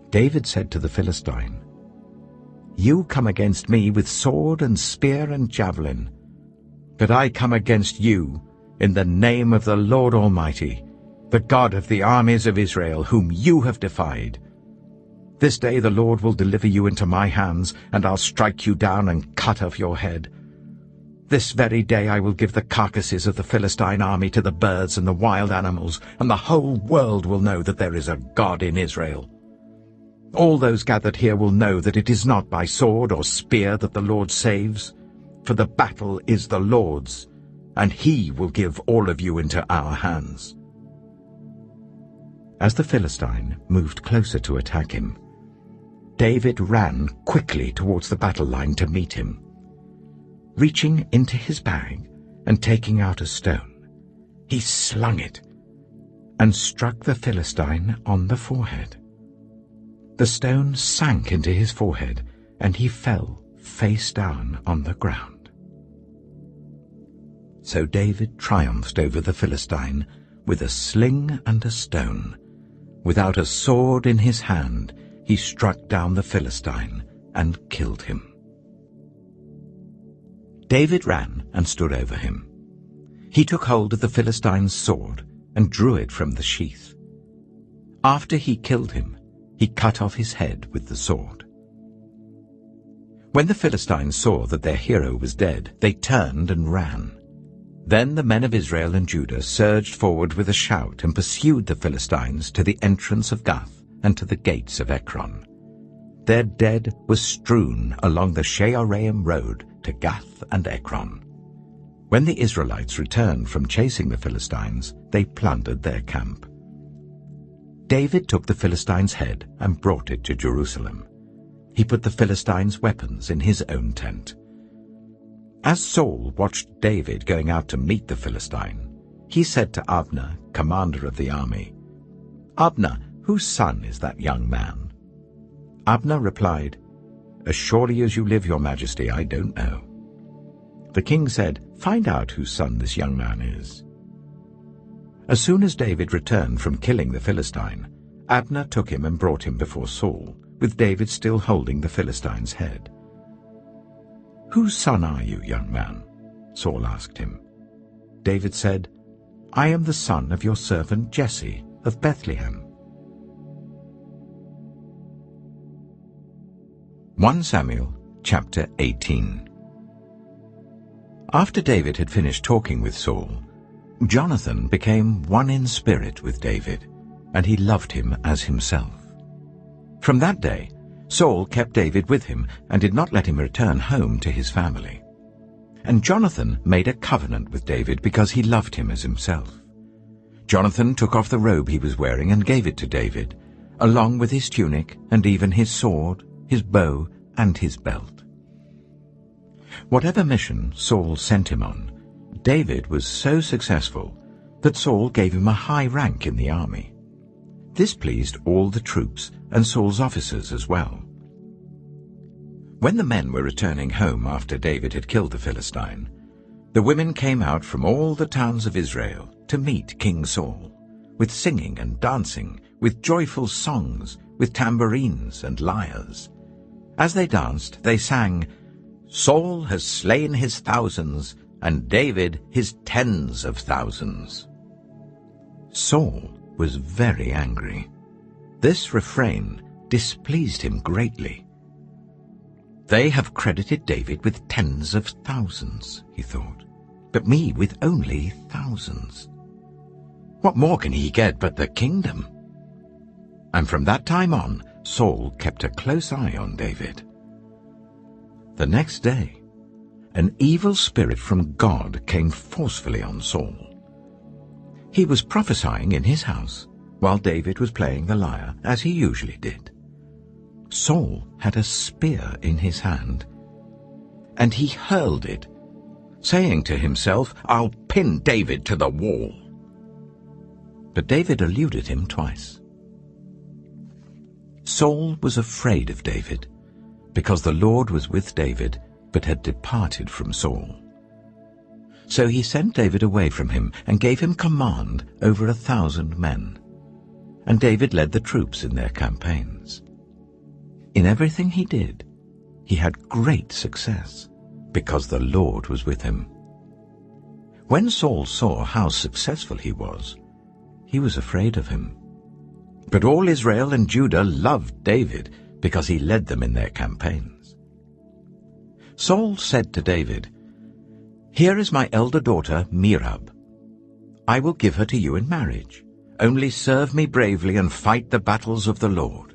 David said to the Philistine, "You come against me with sword and spear and javelin, but I come against you in the name of the Lord Almighty, the God of the armies of Israel, whom you have defied. This day the Lord will deliver you into my hands, and I'll strike you down and cut off your head. This very day I will give the carcasses of the Philistine army to the birds and the wild animals, and the whole world will know that there is a God in Israel. All those gathered here will know that it is not by sword or spear that the Lord saves, for the battle is the Lord's, and he will give all of you into our hands." As the Philistine moved closer to attack him, David ran quickly towards the battle line to meet him. Reaching into his bag and taking out a stone, he slung it and struck the Philistine on the forehead. The stone sank into his forehead, and he fell face down on the ground. So David triumphed over the Philistine with a sling and a stone. Without a sword in his hand, he struck down the Philistine and killed him. David ran and stood over him. He took hold of the Philistine's sword and drew it from the sheath. After he killed him, he cut off his head with the sword. When the Philistines saw that their hero was dead, they turned and ran. Then the men of Israel and Judah surged forward with a shout and pursued the Philistines to the entrance of Gath and to the gates of Ekron. Their dead was strewn along the Shearaim road to Gath and Ekron. When the Israelites returned from chasing the Philistines, they plundered their camp. David took the Philistines' head and brought it to Jerusalem. He put the Philistines' weapons in his own tent. As Saul watched David going out to meet the Philistine, he said to Abner, commander of the army, "Abner, whose son is that young man?" Abner replied, "As surely as you live, your majesty, I don't know." The king said, "Find out whose son this young man is." As soon as David returned from killing the Philistine, Abner took him and brought him before Saul, with David still holding the Philistine's head. "Whose son are you, young man?" Saul asked him. David said, "I am the son of your servant Jesse of Bethlehem." 1 Samuel chapter 18. After David had finished talking with Saul, Jonathan became one in spirit with David, and he loved him as himself. From that day, Saul kept David with him and did not let him return home to his family. And Jonathan made a covenant with David because he loved him as himself. Jonathan took off the robe he was wearing and gave it to David, along with his tunic and even his sword, his bow, and his belt. Whatever mission Saul sent him on, David was so successful that Saul gave him a high rank in the army. This pleased all the troops and Saul's officers as well. When the men were returning home after David had killed the Philistine, the women came out from all the towns of Israel to meet King Saul, with singing and dancing, with joyful songs, with tambourines and lyres. As they danced, they sang, "Saul has slain his thousands, and David his tens of thousands." Saul was very angry. This refrain displeased him greatly. "They have credited David with tens of thousands," he thought, "but me with only thousands. What more can he get but the kingdom?" And from that time on, Saul kept a close eye on David. The next day, an evil spirit from God came forcefully on Saul. He was prophesying in his house while David was playing the lyre, as he usually did. Saul had a spear in his hand, and he hurled it, saying to himself, "I'll pin David to the wall." But David eluded him twice. Saul was afraid of David, because the Lord was with David, but had departed from Saul. So he sent David away from him and gave him command over 1,000 men. And David led the troops in their campaigns. In everything he did, he had great success, because the Lord was with him. When Saul saw how successful he was afraid of him. But all Israel and Judah loved David, because he led them in their campaigns. Saul said to David, "Here is my elder daughter, Merab. I will give her to you in marriage. Only serve me bravely and fight the battles of the Lord."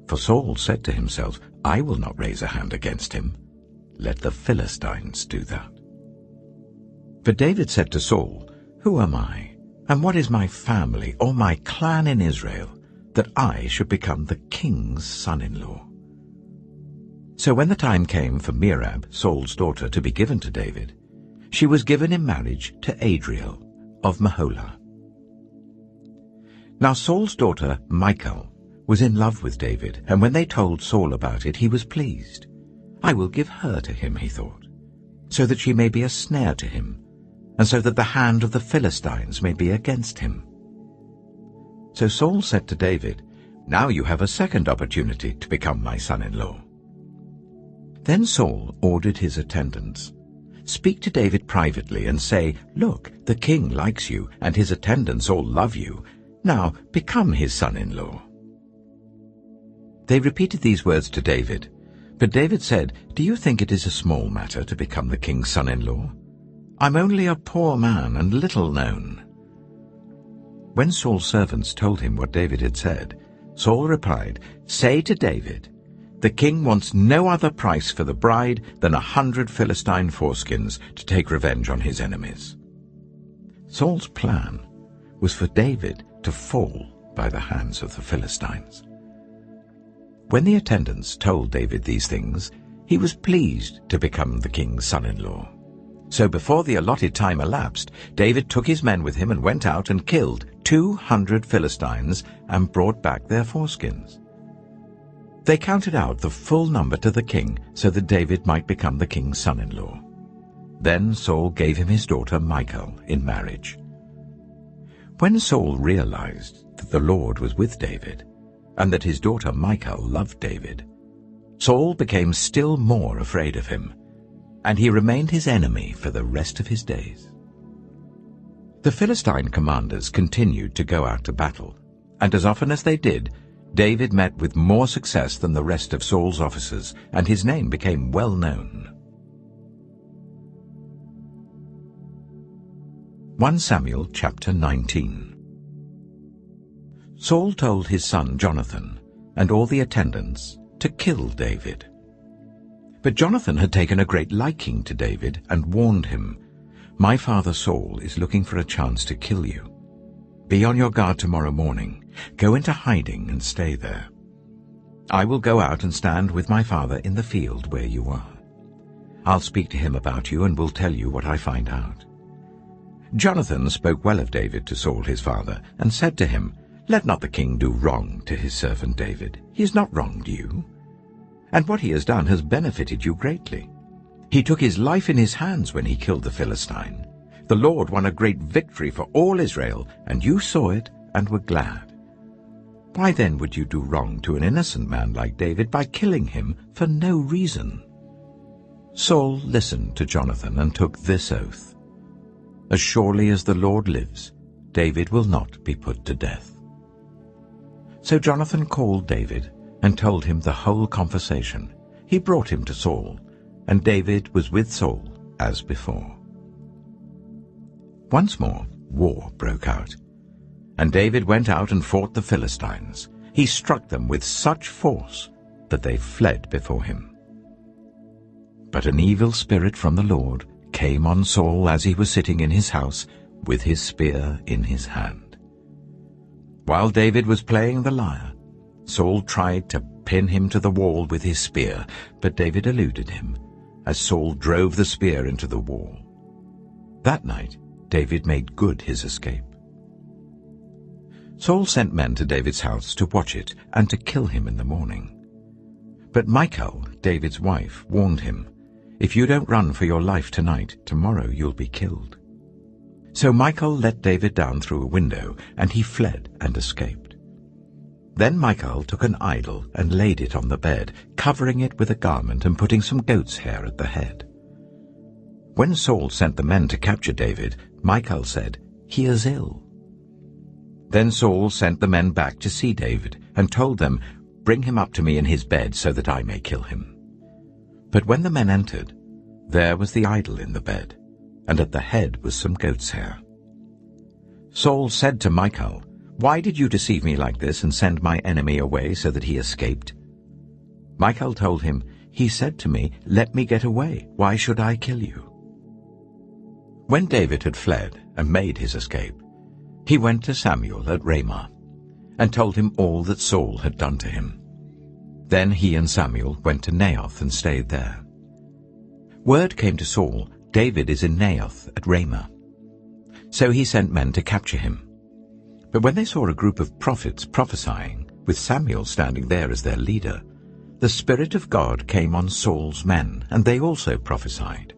For Saul said to himself, "I will not raise a hand against him. Let the Philistines do that." But David said to Saul, "Who am I, and what is my family or my clan in Israel, that I should become the king's son-in-law?" So when the time came for Merab, Saul's daughter, to be given to David, she was given in marriage to Adriel of Meholah. Now Saul's daughter, Michal, was in love with David, and when they told Saul about it, he was pleased. "I will give her to him," he thought, "so that she may be a snare to him, and so that the hand of the Philistines may be against him." So Saul said to David, "Now you have a second opportunity to become my son-in-law." Then Saul ordered his attendants, "Speak to David privately and say, 'Look, the king likes you, and his attendants all love you. Now become his son-in-law.'" They repeated these words to David, but David said, "Do you think it is a small matter to become the king's son-in-law? I'm only a poor man and little known." When Saul's servants told him what David had said, Saul replied, "Say to David, The king wants no other price for the bride than 100 Philistine foreskins to take revenge on his enemies. Saul's plan was for David to fall by the hands of the Philistines. When the attendants told David these things, he was pleased to become the king's son-in-law. So before the allotted time elapsed, David took his men with him and went out and killed 200 Philistines and brought back their foreskins. They counted out the full number to the king so that David might become the king's son-in-law. Then Saul gave him his daughter Michal in marriage. When Saul realized that the Lord was with David and that his daughter Michal loved David, Saul became still more afraid of him, and he remained his enemy for the rest of his days. The Philistine commanders continued to go out to battle, and as often as they did, David met with more success than the rest of Saul's officers, and his name became well known. 1 Samuel chapter 19. Saul told his son Jonathan and all the attendants to kill David. But Jonathan had taken a great liking to David and warned him, "My father Saul is looking for a chance to kill you. Be on your guard tomorrow morning. Go into hiding and stay there. I will go out and stand with my father in the field where you are. I'll speak to him about you and will tell you what I find out." Jonathan spoke well of David to Saul his father and said to him, "Let not the king do wrong to his servant David. He has not wronged you, and what he has done has benefited you greatly. He took his life in his hands when he killed the Philistine. The Lord won a great victory for all Israel, and you saw it and were glad. Why then would you do wrong to an innocent man like David by killing him for no reason?" Saul listened to Jonathan and took this oath, "As surely as the Lord lives, David will not be put to death." So Jonathan called David and told him the whole conversation. He brought him to Saul, and David was with Saul as before. Once more war broke out, and David went out and fought the Philistines. He struck them with such force that they fled before him. But an evil spirit from the Lord came on Saul as he was sitting in his house with his spear in his hand. While David was playing the lyre, Saul tried to pin him to the wall with his spear, but David eluded him as Saul drove the spear into the wall. That night David made good his escape. Saul sent men to David's house to watch it and to kill him in the morning. But Michal, David's wife, warned him, "If you don't run for your life tonight, tomorrow you'll be killed." So Michal let David down through a window, and he fled and escaped. Then Michal took an idol and laid it on the bed, covering it with a garment and putting some goat's hair at the head. When Saul sent the men to capture David, Michal said, "He is ill." Then Saul sent the men back to see David and told them, "Bring him up to me in his bed so that I may kill him." But when the men entered, there was the idol in the bed, and at the head was some goat's hair. Saul said to Michal, "Why did you deceive me like this and send my enemy away so that he escaped?" Michal told him, "He said to me, 'Let me get away. Why should I kill you?'" When David had fled and made his escape, he went to Samuel at Ramah and told him all that Saul had done to him. Then he and Samuel went to Naioth and stayed there. Word came to Saul, "David is in Naioth at Ramah." So he sent men to capture him. But when they saw a group of prophets prophesying, with Samuel standing there as their leader, the Spirit of God came on Saul's men, and they also prophesied.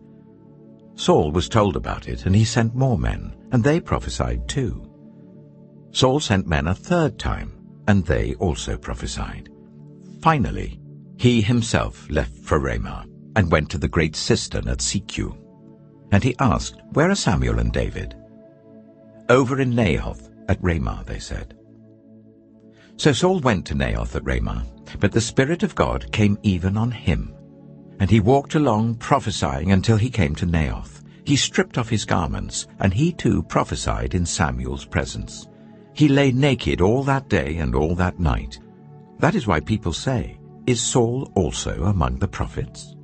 Saul was told about it, and he sent more men, and they prophesied too. Saul sent men a third time, and they also prophesied. Finally, he himself left for Ramah and went to the great cistern at Sikhu. And he asked, "Where are Samuel and David?" "Over in Naioth at Ramah," they said. So Saul went to Naioth at Ramah, but the Spirit of God came even on him. And he walked along prophesying until he came to Naioth. He stripped off his garments, and he too prophesied in Samuel's presence. He lay naked all that day and all that night. That is why people say, Is Saul also among the prophets?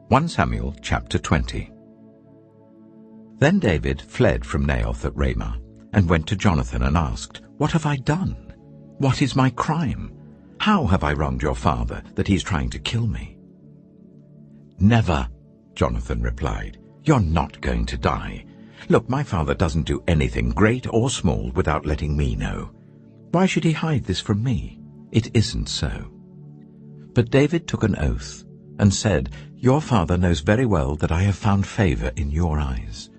1 Samuel chapter 20. Then David fled from Naioth at Ramah, and went to Jonathan and asked, "What have I done? What is my crime? How have I wronged your father, that he is trying to kill me?" "Never," Jonathan replied. "You're not going to die. Look, my father doesn't do anything, great or small, without letting me know. Why should he hide this from me? It isn't so." But David took an oath and said, "Your father knows very well that I have found favor in your eyes.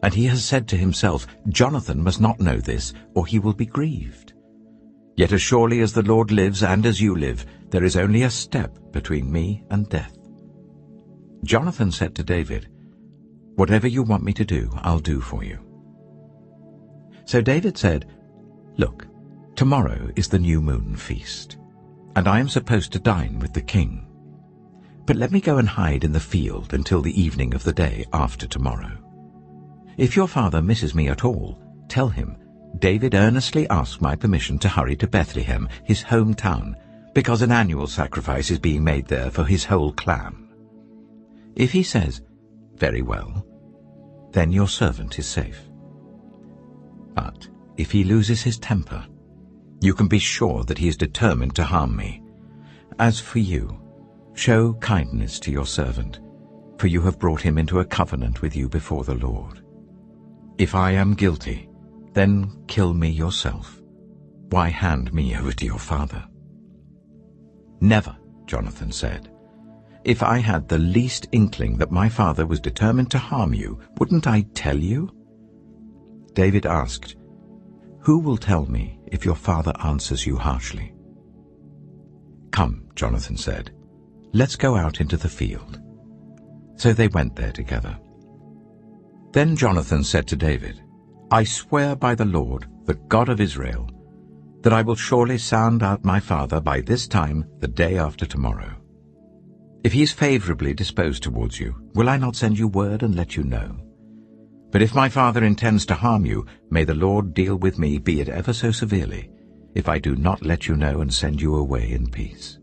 And he has said to himself, 'Jonathan must not know this, or he will be grieved.' Yet as surely as the Lord lives and as you live, there is only a step between me and death." Jonathan said to David, "Whatever you want me to do, I'll do for you." So David said, "Look, tomorrow is the new moon feast, and I am supposed to dine with the king. But let me go and hide in the field until the evening of the day after tomorrow. If your father misses me at all, tell him, 'David earnestly asked my permission to hurry to Bethlehem, his hometown, because an annual sacrifice is being made there for his whole clan.' If he says, 'Very well,' then your servant is safe. But if he loses his temper, you can be sure that he is determined to harm me. As for you, show kindness to your servant, for you have brought him into a covenant with you before the Lord. If I am guilty, then kill me yourself. Why hand me over to your father?" "Never," Jonathan said. "If I had the least inkling that my father was determined to harm you, wouldn't I tell you?" David asked, "Who will tell me if your father answers you harshly?" "Come," Jonathan said, "let's go out into the field." So they went there together. Then Jonathan said to David, "I swear by the Lord, the God of Israel, that I will surely sound out my father by this time the day after tomorrow. If he is favorably disposed towards you, will I not send you word and let you know? But if my father intends to harm you, may the Lord deal with me, be it ever so severely, if I do not let you know and send you away in peace.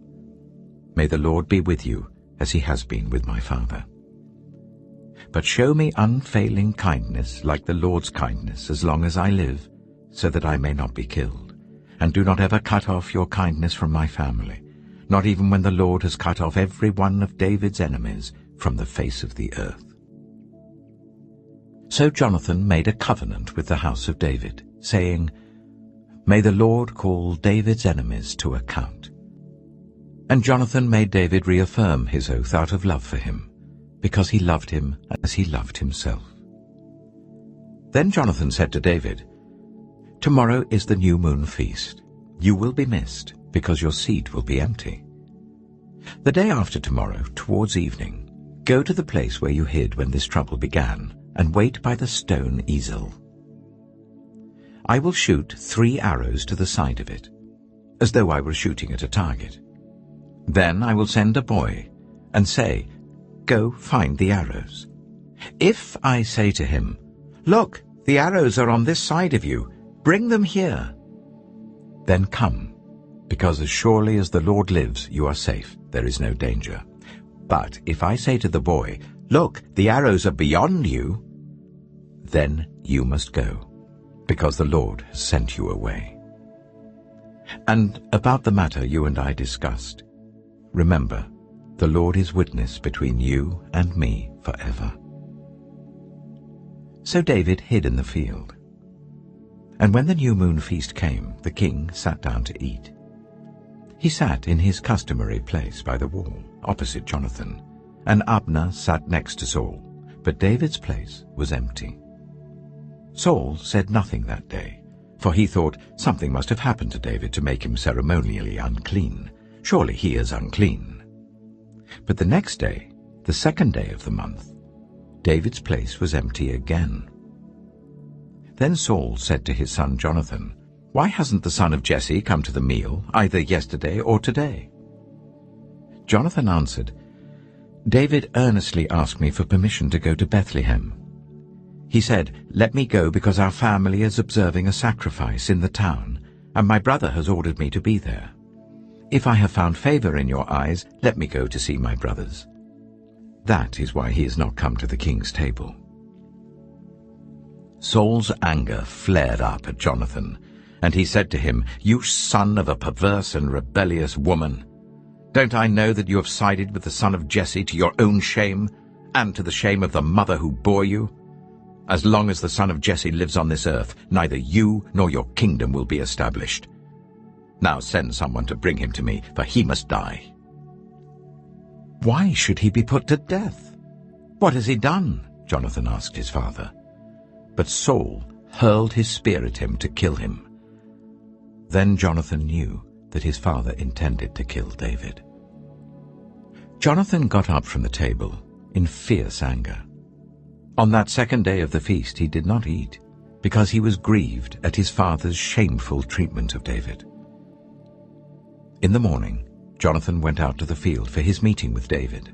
May the Lord be with you, as he has been with my father. But show me unfailing kindness like the Lord's kindness as long as I live, so that I may not be killed. And do not ever cut off your kindness from my family, not even when the Lord has cut off every one of David's enemies from the face of the earth." So Jonathan made a covenant with the house of David, saying, "May the Lord call David's enemies to account." And Jonathan made David reaffirm his oath out of love for him, because he loved him as he loved himself. Then Jonathan said to David, "Tomorrow is the new moon feast. You will be missed, because your seat will be empty. The day after tomorrow, towards evening, go to the place where you hid when this trouble began, and wait by the stone easel. I will shoot 3 arrows to the side of it, as though I were shooting at a target. Then I will send a boy and say, 'Go find the arrows.' If I say to him, 'Look, the arrows are on this side of you, bring them here,' then come, because as surely as the Lord lives, you are safe, there is no danger. But if I say to the boy, 'Look, the arrows are beyond you,' then you must go, because the Lord has sent you away. And about the matter you and I discussed, remember, the Lord is witness between you and me forever." So David hid in the field. And when the new moon feast came, the king sat down to eat. He sat in his customary place by the wall, opposite Jonathan, and Abner sat next to Saul, but David's place was empty. Saul said nothing that day, for he thought something must have happened to David to make him ceremonially unclean. Surely he is unclean. But the next day, the 2nd day of the month, David's place was empty again. Then Saul said to his son Jonathan, "Why hasn't the son of Jesse come to the meal, either yesterday or today?" Jonathan answered, "David earnestly asked me for permission to go to Bethlehem. He said, 'Let me go because our family is observing a sacrifice in the town, and my brother has ordered me to be there. If I have found favor in your eyes, let me go to see my brothers. That is why he has not come to the king's table." Saul's anger flared up at Jonathan, and he said to him, "You son of a perverse and rebellious woman! Don't I know that you have sided with the son of Jesse to your own shame, and to the shame of the mother who bore you? As long as the son of Jesse lives on this earth, neither you nor your kingdom will be established. Now send someone to bring him to me, for he must die." "Why should he be put to death? What has he done?" Jonathan asked his father. But Saul hurled his spear at him to kill him. Then Jonathan knew that his father intended to kill David. Jonathan got up from the table in fierce anger. On that second day of the feast he did not eat, because he was grieved at his father's shameful treatment of David. In the morning, Jonathan went out to the field for his meeting with David.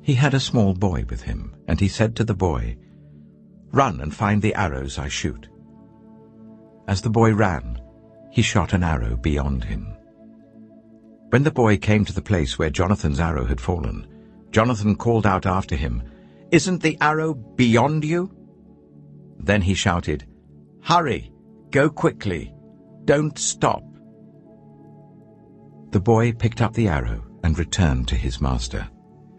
He had a small boy with him, and he said to the boy, "Run and find the arrows I shoot." As the boy ran, he shot an arrow beyond him. When the boy came to the place where Jonathan's arrow had fallen, Jonathan called out after him, "Isn't the arrow beyond you?" Then he shouted, "Hurry, go quickly, don't stop." The boy picked up the arrow and returned to his master.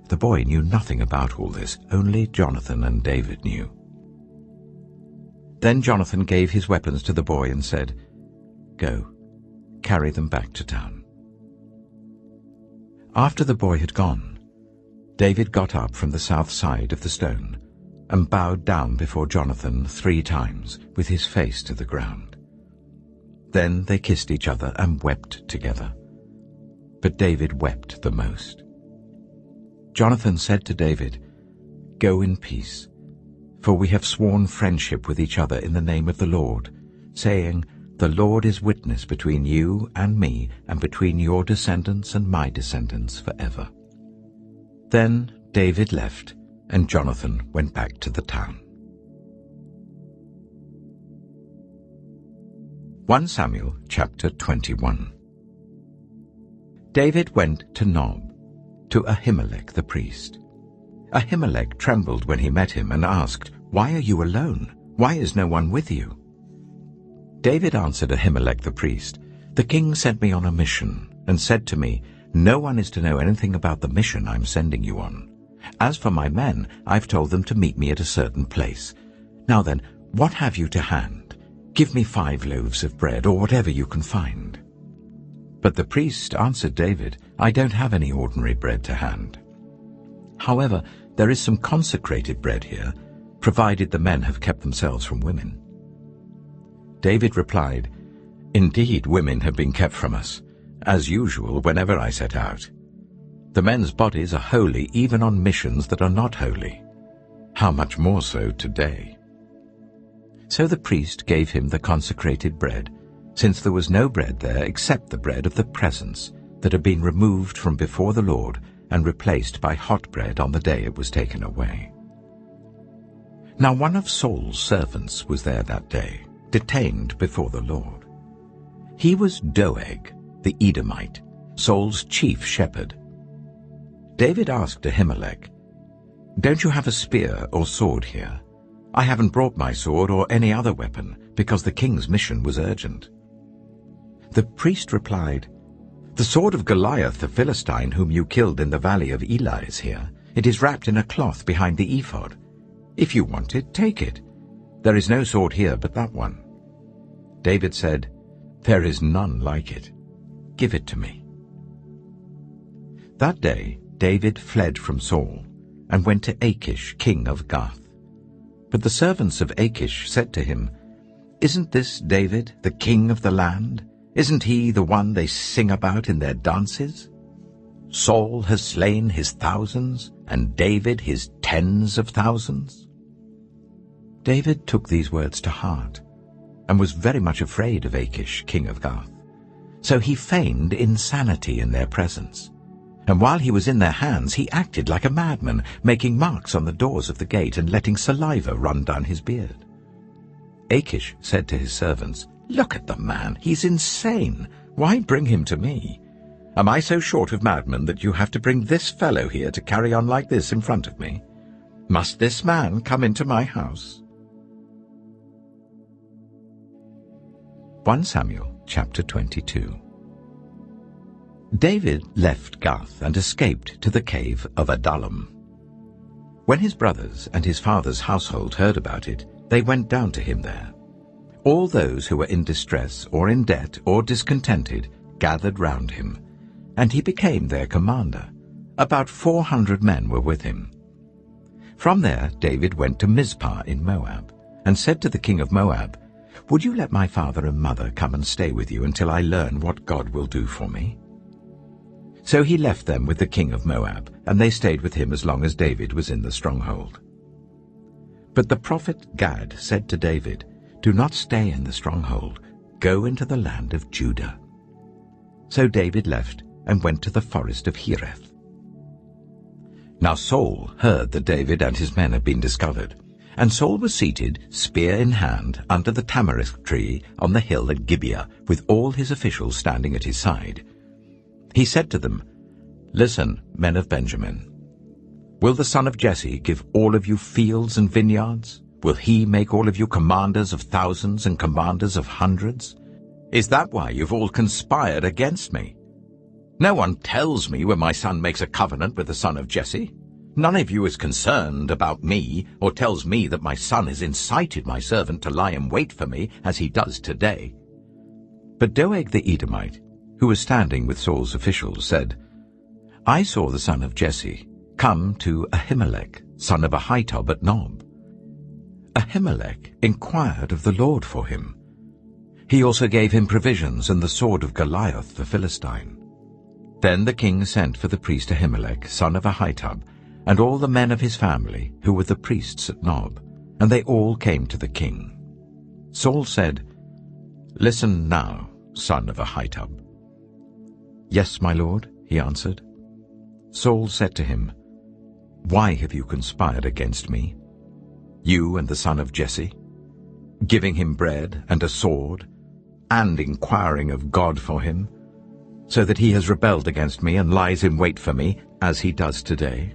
The boy knew nothing about all this, only Jonathan and David knew. Then Jonathan gave his weapons to the boy and said, "Go, carry them back to town." After the boy had gone, David got up from the south side of the stone and bowed down before Jonathan 3 times with his face to the ground. Then they kissed each other and wept together. But David wept the most. Jonathan said to David, "Go in peace, for we have sworn friendship with each other in the name of the Lord, saying, 'The Lord is witness between you and me, and between your descendants and my descendants forever.'" Then David left, and Jonathan went back to the town. 1 Samuel chapter 21. David went to Nob, to Ahimelech the priest. Ahimelech trembled when he met him and asked, "Why are you alone? Why is no one with you?" David answered Ahimelech the priest, "The king sent me on a mission and said to me, 'No one is to know anything about the mission I'm sending you on. As for my men, I've told them to meet me at a certain place. Now then, what have you to hand? Give me 5 loaves of bread, or whatever you can find.' But the priest answered David, 'I don't have any ordinary bread to hand. However, there is some consecrated bread here, provided the men have kept themselves from women.' David replied, 'Indeed, women have been kept from us, as usual whenever I set out. The men's bodies are holy even on missions that are not holy. How much more so today?' So the priest gave him the consecrated bread, since there was no bread there except the bread of the presence that had been removed from before the Lord and replaced by hot bread on the day it was taken away. Now one of Saul's servants was there that day, detained before the Lord. He was Doeg, the Edomite, Saul's chief shepherd. David asked Ahimelech, "Don't you have a spear or sword here? I haven't brought my sword or any other weapon, because the king's mission was urgent." The priest replied, "The sword of Goliath the Philistine, whom you killed in the valley of Elah, is here. It is wrapped in a cloth behind the ephod. If you want it, take it. There is no sword here but that one." David said, "There is none like it. Give it to me." That day David fled from Saul and went to Achish, king of Gath. But the servants of Achish said to him, "Isn't this David, the king of the land? Isn't he the one they sing about in their dances? Saul has slain his thousands, and David his tens of thousands." David took these words to heart, and was very much afraid of Achish, king of Gath. So he feigned insanity in their presence. And while he was in their hands, he acted like a madman, making marks on the doors of the gate and letting saliva run down his beard. Achish said to his servants, Look at the man. He's insane. Why bring him to me? Am I so short of madmen that you have to bring this fellow here to carry on like this in front of me? Must this man come into my house?" 1 Samuel chapter 22. David left Gath and escaped to the cave of Adullam. When his brothers and his father's household heard about it, they went down to him there. All those who were in distress or in debt or discontented gathered round him, and he became their commander. About 400 men were with him. From there David went to Mizpah in Moab, and said to the king of Moab, "Would you let my father and mother come and stay with you until I learn what God will do for me?" So he left them with the king of Moab, and they stayed with him as long as David was in the stronghold. But the prophet Gad said to David, "Do not stay in the stronghold. Go into the land of Judah." So David left and went to the forest of Hereth. Now Saul heard that David and his men had been discovered, and Saul was seated, spear in hand, under the tamarisk tree on the hill at Gibeah, with all his officials standing at his side. He said to them, "Listen, men of Benjamin. Will the son of Jesse give all of you fields and vineyards? Will he make all of you commanders of thousands and commanders of hundreds? Is that why you've all conspired against me? No one tells me when my son makes a covenant with the son of Jesse. None of you is concerned about me or tells me that my son has incited my servant to lie in wait for me as he does today." But Doeg the Edomite, who was standing with Saul's officials, said, "I saw the son of Jesse come to Ahimelech, son of Ahitub at Nob. Ahimelech inquired of the Lord for him. He also gave him provisions and the sword of Goliath the Philistine." Then the king sent for the priest Ahimelech, son of Ahitub, and all the men of his family, who were the priests at Nob, and they all came to the king. Saul said, "Listen now, son of Ahitub." "Yes, my lord," he answered. Saul said to him, "Why have you conspired against me, you and the son of Jesse, giving him bread and a sword, and inquiring of God for him, so that he has rebelled against me and lies in wait for me, as he does today?"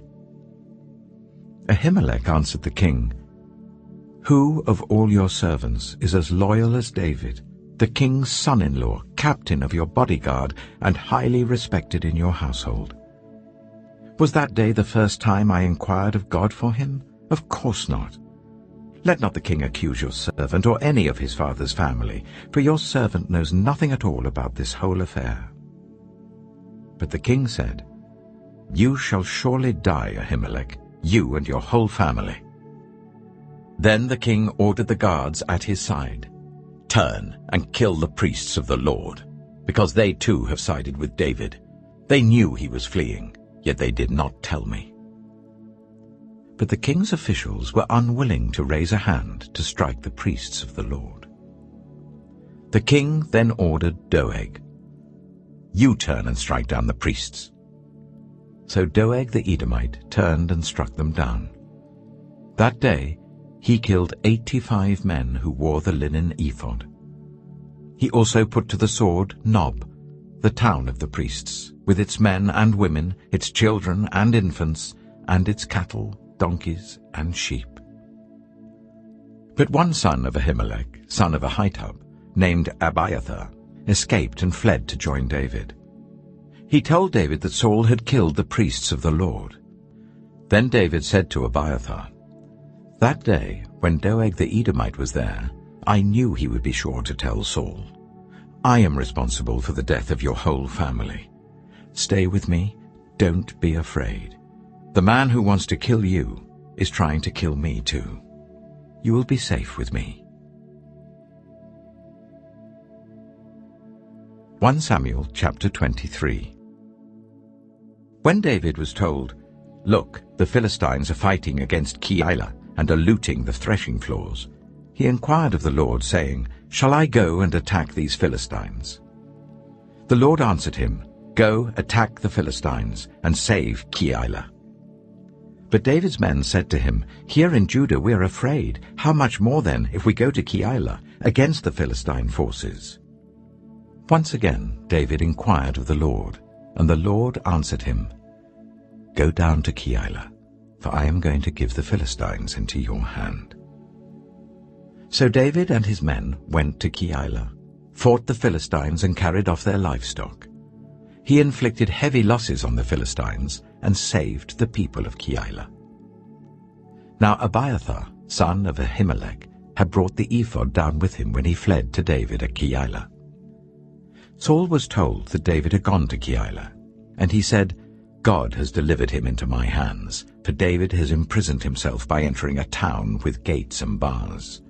Ahimelech answered the king, "Who of all your servants is as loyal as David, the king's son-in-law, captain of your bodyguard, and highly respected in your household? Was that day the first time I inquired of God for him? Of course not. Let not the king accuse your servant or any of his father's family, for your servant knows nothing at all about this whole affair." But the king said, "You shall surely die, Ahimelech, you and your whole family." Then the king ordered the guards at his side, "Turn and kill the priests of the Lord, because they too have sided with David. They knew he was fleeing, yet they did not tell me." But the king's officials were unwilling to raise a hand to strike the priests of the Lord. The king then ordered Doeg, "You turn and strike down the priests." So Doeg the Edomite turned and struck them down. That day he killed 85 men who wore the linen ephod. He also put to the sword Nob, the town of the priests, with its men and women, its children and infants, and its cattle, donkeys, and sheep. But one son of Ahimelech, son of Ahitub, named Abiathar, escaped and fled to join David. He told David that Saul had killed the priests of the Lord. Then David said to Abiathar, "That day, when Doeg the Edomite was there, I knew he would be sure to tell Saul. I am responsible for the death of your whole family. Stay with me, don't be afraid. The man who wants to kill you is trying to kill me too. You will be safe with me." 1 Samuel chapter 23. When David was told, "Look, the Philistines are fighting against Keilah and are looting the threshing floors," he inquired of the Lord, saying, "Shall I go and attack these Philistines?" The Lord answered him, "Go, attack the Philistines, and save Keilah." But David's men said to him, "Here in Judah we are afraid. How much more then if we go to Keilah against the Philistine forces?" Once again David inquired of the Lord, and the Lord answered him, "Go down to Keilah, for I am going to give the Philistines into your hand." So David and his men went to Keilah, fought the Philistines and carried off their livestock. He inflicted heavy losses on the Philistines and saved the people of Keilah. Now Abiathar, son of Ahimelech, had brought the ephod down with him when he fled to David at Keilah. Saul was told that David had gone to Keilah, and he said, "God has delivered him into my hands, for David has imprisoned himself by entering a town with gates and bars."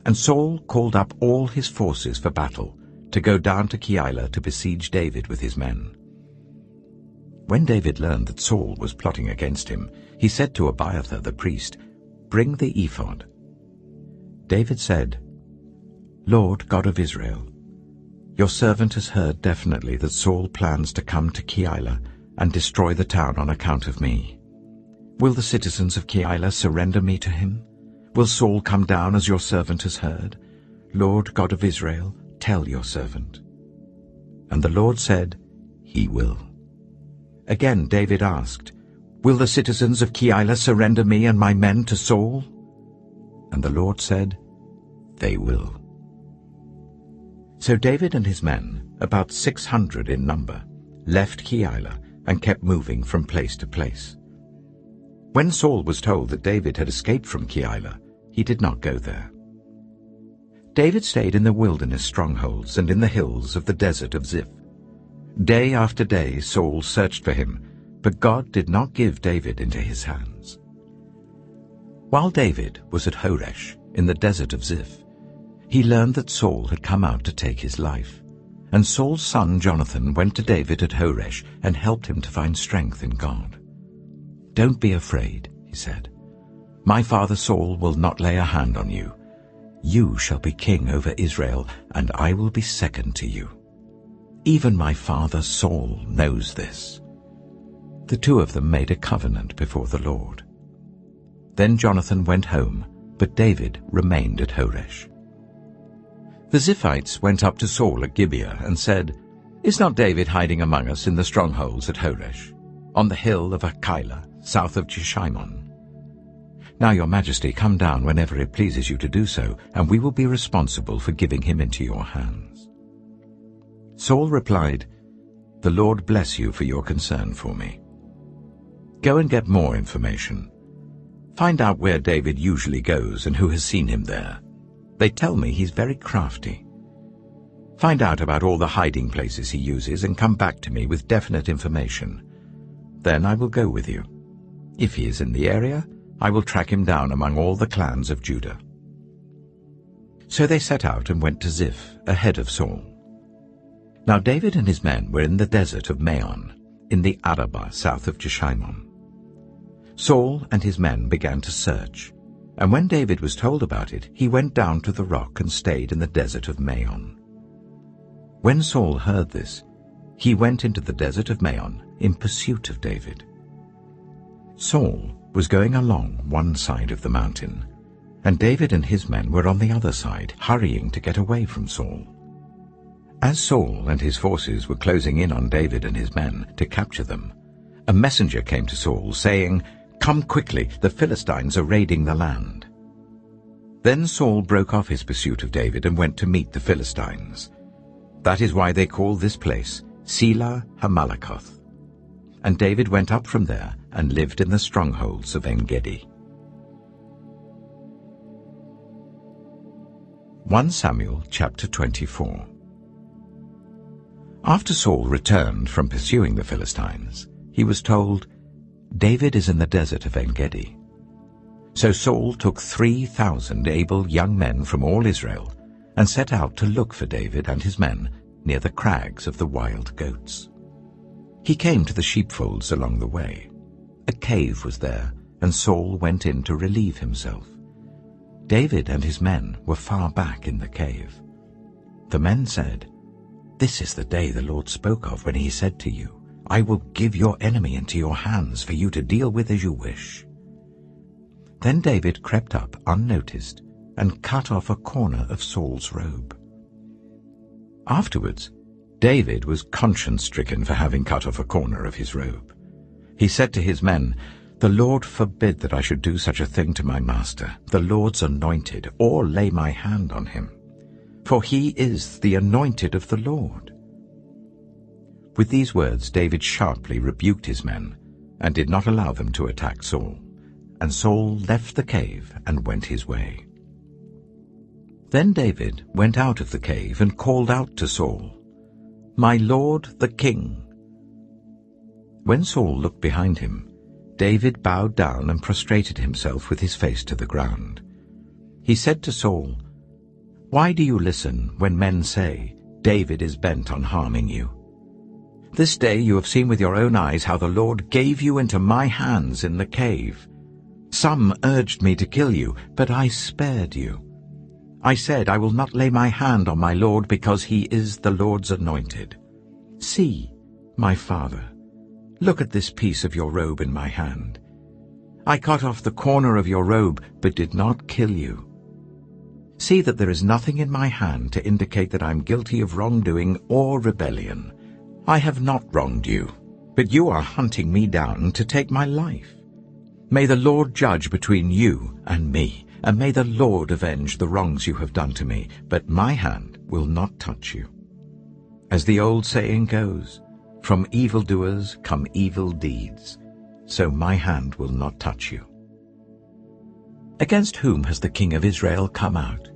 And Saul called up all his forces for battle, to go down to Keilah to besiege David with his men. When David learned that Saul was plotting against him, he said to Abiathar the priest, "Bring the ephod." David said, "Lord God of Israel, your servant has heard definitely that Saul plans to come to Keilah and destroy the town on account of me. Will the citizens of Keilah surrender me to him? Will Saul come down as your servant has heard? Lord God of Israel, tell your servant." And the Lord said, "He will." Again David asked, "Will the citizens of Keilah surrender me and my men to Saul?" And the Lord said, "They will." So David and his men, about 600 in number, left Keilah and kept moving from place to place. When Saul was told that David had escaped from Keilah, he did not go there. David stayed in the wilderness strongholds and in the hills of the desert of Ziph. Day after day Saul searched for him, but God did not give David into his hands. While David was at Horesh in the desert of Ziph, he learned that Saul had come out to take his life, and Saul's son Jonathan went to David at Horesh and helped him to find strength in God. "Don't be afraid," he said. "My father Saul will not lay a hand on you. You shall be king over Israel, and I will be second to you. Even my father Saul knows this." The two of them made a covenant before the Lord. Then Jonathan went home, but David remained at Horesh. The Ziphites went up to Saul at Gibeah and said, "Is not David hiding among us in the strongholds at Horesh, on the hill of Keilah, south of Jeshimon? Now, your majesty, come down whenever it pleases you to do so, and we will be responsible for giving him into your hands." Saul replied, "The Lord bless you for your concern for me. Go and get more information. Find out where David usually goes and who has seen him there. They tell me he's very crafty. Find out about all the hiding places he uses and come back to me with definite information. Then I will go with you. If he is in the area, I will track him down among all the clans of Judah." So they set out and went to Ziph, ahead of Saul. Now David and his men were in the desert of Maon, in the Arabah south of Jeshimon. Saul and his men began to search, and when David was told about it, he went down to the rock and stayed in the desert of Maon. When Saul heard this, he went into the desert of Maon in pursuit of David. Saul was going along one side of the mountain, and David and his men were on the other side, hurrying to get away from Saul. As Saul and his forces were closing in on David and his men to capture them, a messenger came to Saul, saying, "Come quickly, the Philistines are raiding the land." Then Saul broke off his pursuit of David and went to meet the Philistines. That is why they call this place Selah Hamalakoth. And David went up from there and lived in the strongholds of En-Gedi. 1 Samuel chapter 24. After Saul returned from pursuing the Philistines, he was told, "David is in the desert of En-Gedi." So Saul took 3,000 able young men from all Israel and set out to look for David and his men near the crags of the wild goats. He came to the sheepfolds along the way. A cave was there, and Saul went in to relieve himself. David and his men were far back in the cave. The men said, "This is the day the Lord spoke of when he said to you, I will give your enemy into your hands for you to deal with as you wish." Then David crept up unnoticed and cut off a corner of Saul's robe. Afterwards, David was conscience-stricken for having cut off a corner of his robe. He said to his men, "The Lord forbid that I should do such a thing to my master, the Lord's anointed, or lay my hand on him. For he is the anointed of the Lord." With these words David sharply rebuked his men, and did not allow them to attack Saul. And Saul left the cave and went his way. Then David went out of the cave and called out to Saul, "My lord the king." When Saul looked behind him, David bowed down and prostrated himself with his face to the ground. He said to Saul, "Why do you listen when men say, 'David is bent on harming you'? This day you have seen with your own eyes how the Lord gave you into my hands in the cave. Some urged me to kill you, but I spared you. I said, 'I will not lay my hand on my Lord, because he is the Lord's anointed.' See, my father, look at this piece of your robe in my hand. I cut off the corner of your robe, but did not kill you. See that there is nothing in my hand to indicate that I am guilty of wrongdoing or rebellion. I have not wronged you, but you are hunting me down to take my life. May the Lord judge between you and me, and may the Lord avenge the wrongs you have done to me, but my hand will not touch you. As the old saying goes, from evildoers come evil deeds, so my hand will not touch you." Against whom has the king of Israel come out?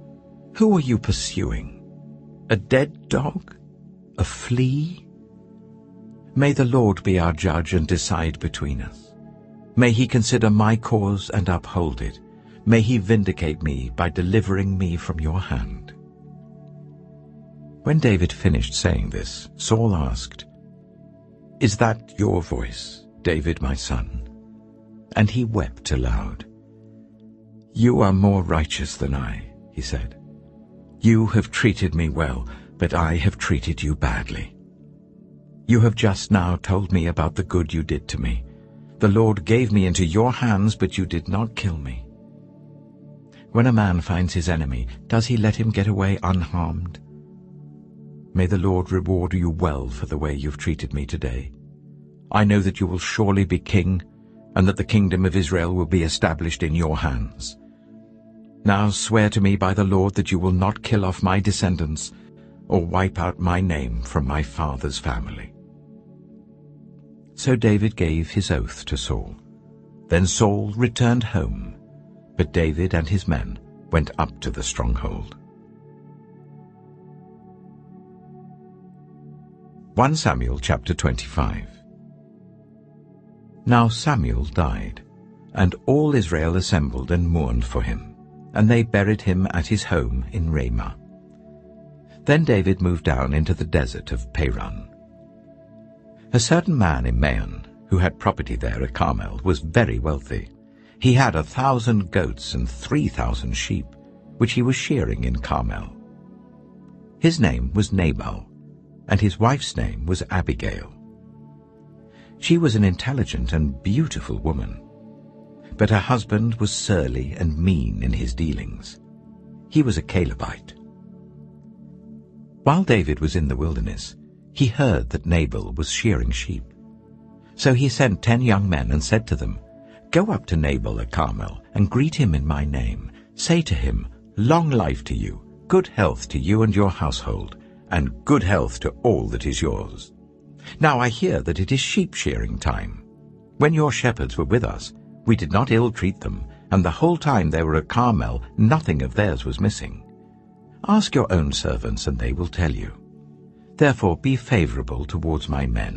Who are you pursuing? A dead dog? A flea? May the Lord be our judge and decide between us. May he consider my cause and uphold it. May he vindicate me by delivering me from your hand." When David finished saying this, Saul asked, "Is that your voice, David my son?" And he wept aloud. "You are more righteous than I," he said. "You have treated me well, but I have treated you badly. You have just now told me about the good you did to me. The Lord gave me into your hands, but you did not kill me. When a man finds his enemy, does he let him get away unharmed? May the Lord reward you well for the way you've treated me today. I know that you will surely be king, and that the kingdom of Israel will be established in your hands. Now swear to me by the Lord that you will not kill off my descendants, or wipe out my name from my father's family." So David gave his oath to Saul. Then Saul returned home, but David and his men went up to the stronghold. 1 Samuel chapter 25. Now Samuel died, and all Israel assembled and mourned for him, and they buried him at his home in Ramah. Then David moved down into the desert of Paran. A certain man in Maon, who had property there at Carmel, was very wealthy. He had 1,000 goats and 3,000 sheep, which he was shearing in Carmel. His name was Nabal, and his wife's name was Abigail. She was an intelligent and beautiful woman, but her husband was surly and mean in his dealings. He was a Calebite. While David was in the wilderness, he heard that Nabal was shearing sheep. So he sent 10 young men and said to them, "Go up to Nabal at Carmel and greet him in my name. Say to him, 'Long life to you, good health to you and your household, and good health to all that is yours. Now I hear that it is sheep shearing time. When your shepherds were with us, we did not ill-treat them, and the whole time they were at Carmel nothing of theirs was missing. Ask your own servants, and they will tell you. Therefore be favorable towards my men,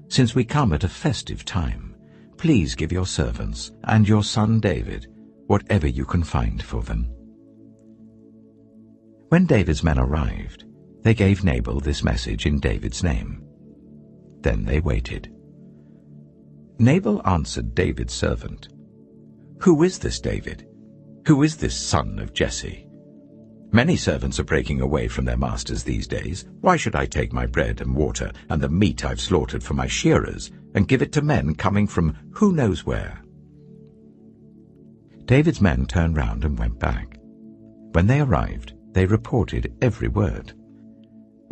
since we come at a festive time. Please give your servants and your son David whatever you can find for them." When David's men arrived, they gave Nabal this message in David's name. Then they waited. Nabal answered David's servant, "Who is this David? Who is this son of Jesse? Many servants are breaking away from their masters these days. Why should I take my bread and water and the meat I've slaughtered for my shearers and give it to men coming from who knows where?" David's men turned round and went back. When they arrived, they reported every word.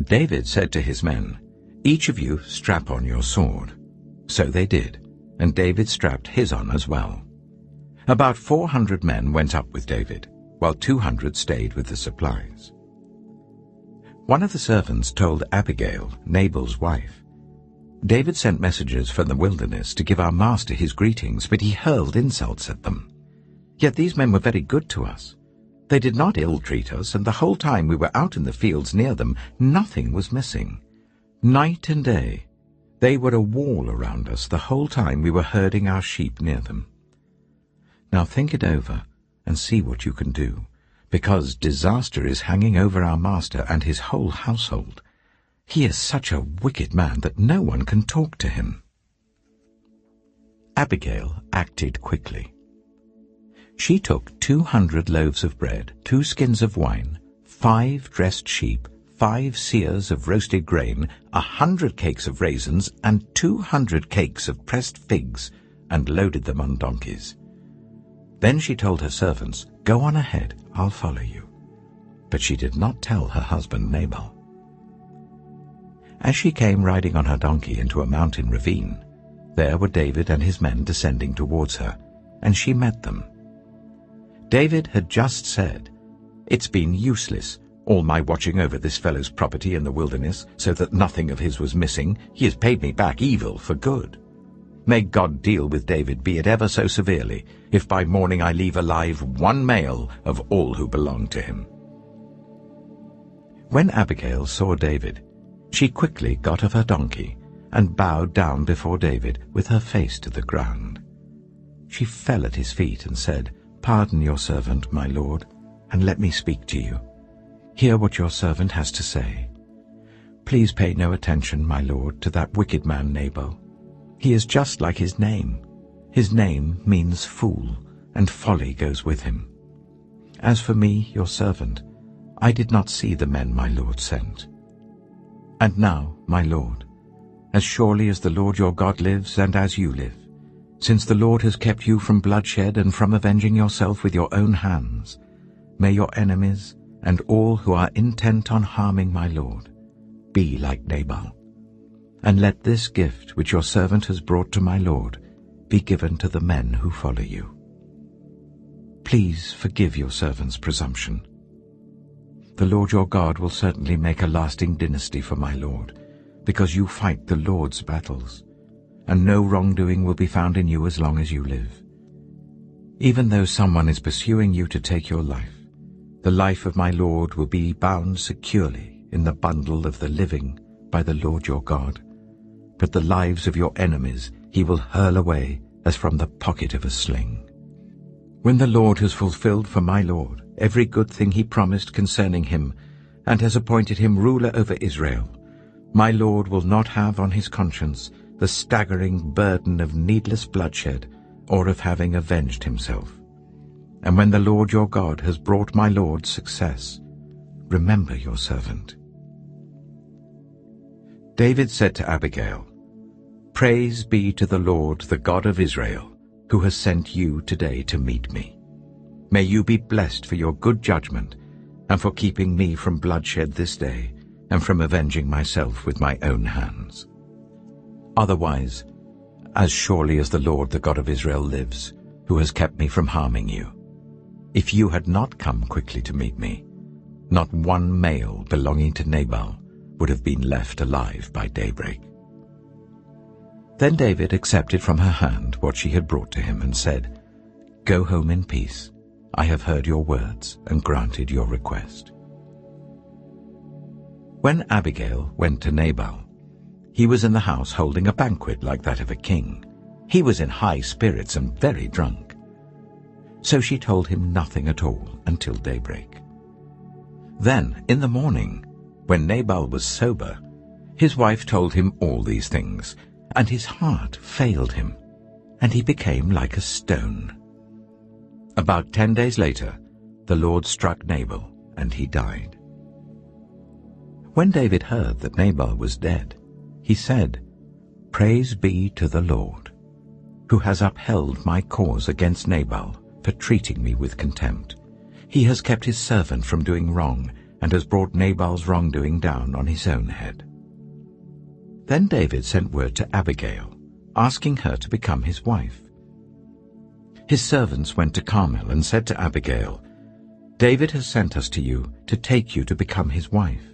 David said to his men, "Each of you strap on your sword." So they did, and David strapped his on as well. About 400 men went up with David, while 200 stayed with the supplies. One of the servants told Abigail, Nabal's wife, "David sent messengers from the wilderness to give our master his greetings, but he hurled insults at them. Yet these men were very good to us. They did not ill-treat us, and the whole time we were out in the fields near them, nothing was missing. Night and day, they were a wall around us the whole time we were herding our sheep near them. Now think it over and see what you can do, because disaster is hanging over our master and his whole household. He is such a wicked man that no one can talk to him." Abigail acted quickly. She took 200 loaves of bread, 2 skins of wine, 5 dressed sheep, 5 seahs of roasted grain, 100 cakes of raisins, and 200 cakes of pressed figs, and loaded them on donkeys. Then she told her servants, "Go on ahead, I'll follow you." But she did not tell her husband Nabal. As she came riding on her donkey into a mountain ravine, there were David and his men descending towards her, and she met them. David had just said, "It's been useless, all my watching over this fellow's property in the wilderness, so that nothing of his was missing. He has paid me back evil for good. May God deal with David, be it ever so severely, if by morning I leave alive one male of all who belong to him." When Abigail saw David, she quickly got off her donkey and bowed down before David with her face to the ground. She fell at his feet and said, "Pardon your servant, my lord, and let me speak to you. Hear what your servant has to say. Please pay no attention, my lord, to that wicked man Nabal. He is just like his name. His name means fool, and folly goes with him. As for me, your servant, I did not see the men my lord sent. And now, my lord, as surely as the Lord your God lives and as you live, since the Lord has kept you from bloodshed and from avenging yourself with your own hands, may your enemies and all who are intent on harming my lord be like Nabal. And let this gift which your servant has brought to my lord be given to the men who follow you. Please forgive your servant's presumption. The Lord your God will certainly make a lasting dynasty for my lord, because you fight the Lord's battles, and no wrongdoing will be found in you as long as you live. Even though someone is pursuing you to take your life, the life of my lord will be bound securely in the bundle of the living by the Lord your God, but the lives of your enemies he will hurl away as from the pocket of a sling. When the Lord has fulfilled for my lord every good thing he promised concerning him, and has appointed him ruler over Israel, my lord will not have on his conscience the staggering burden of needless bloodshed or of having avenged himself. And when the Lord your God has brought my lord success, remember your servant." David said to Abigail, "Praise be to the Lord, the God of Israel, who has sent you today to meet me. May you be blessed for your good judgment and for keeping me from bloodshed this day and from avenging myself with my own hands. Otherwise, as surely as the Lord, the God of Israel, lives, who has kept me from harming you, if you had not come quickly to meet me, not one male belonging to Nabal would have been left alive by daybreak." Then David accepted from her hand what she had brought to him and said, "Go home in peace. I have heard your words and granted your request." When Abigail went to Nabal, he was in the house holding a banquet like that of a king. He was in high spirits and very drunk. So she told him nothing at all until daybreak. Then, in the morning, when Nabal was sober, his wife told him all these things, and his heart failed him, and he became like a stone. About 10 days later, the Lord struck Nabal, and he died. When David heard that Nabal was dead, he said, "Praise be to the Lord, who has upheld my cause against Nabal for treating me with contempt. He has kept his servant from doing wrong and has brought Nabal's wrongdoing down on his own head." Then David sent word to Abigail, asking her to become his wife. His servants went to Carmel and said to Abigail, "David has sent us to you to take you to become his wife."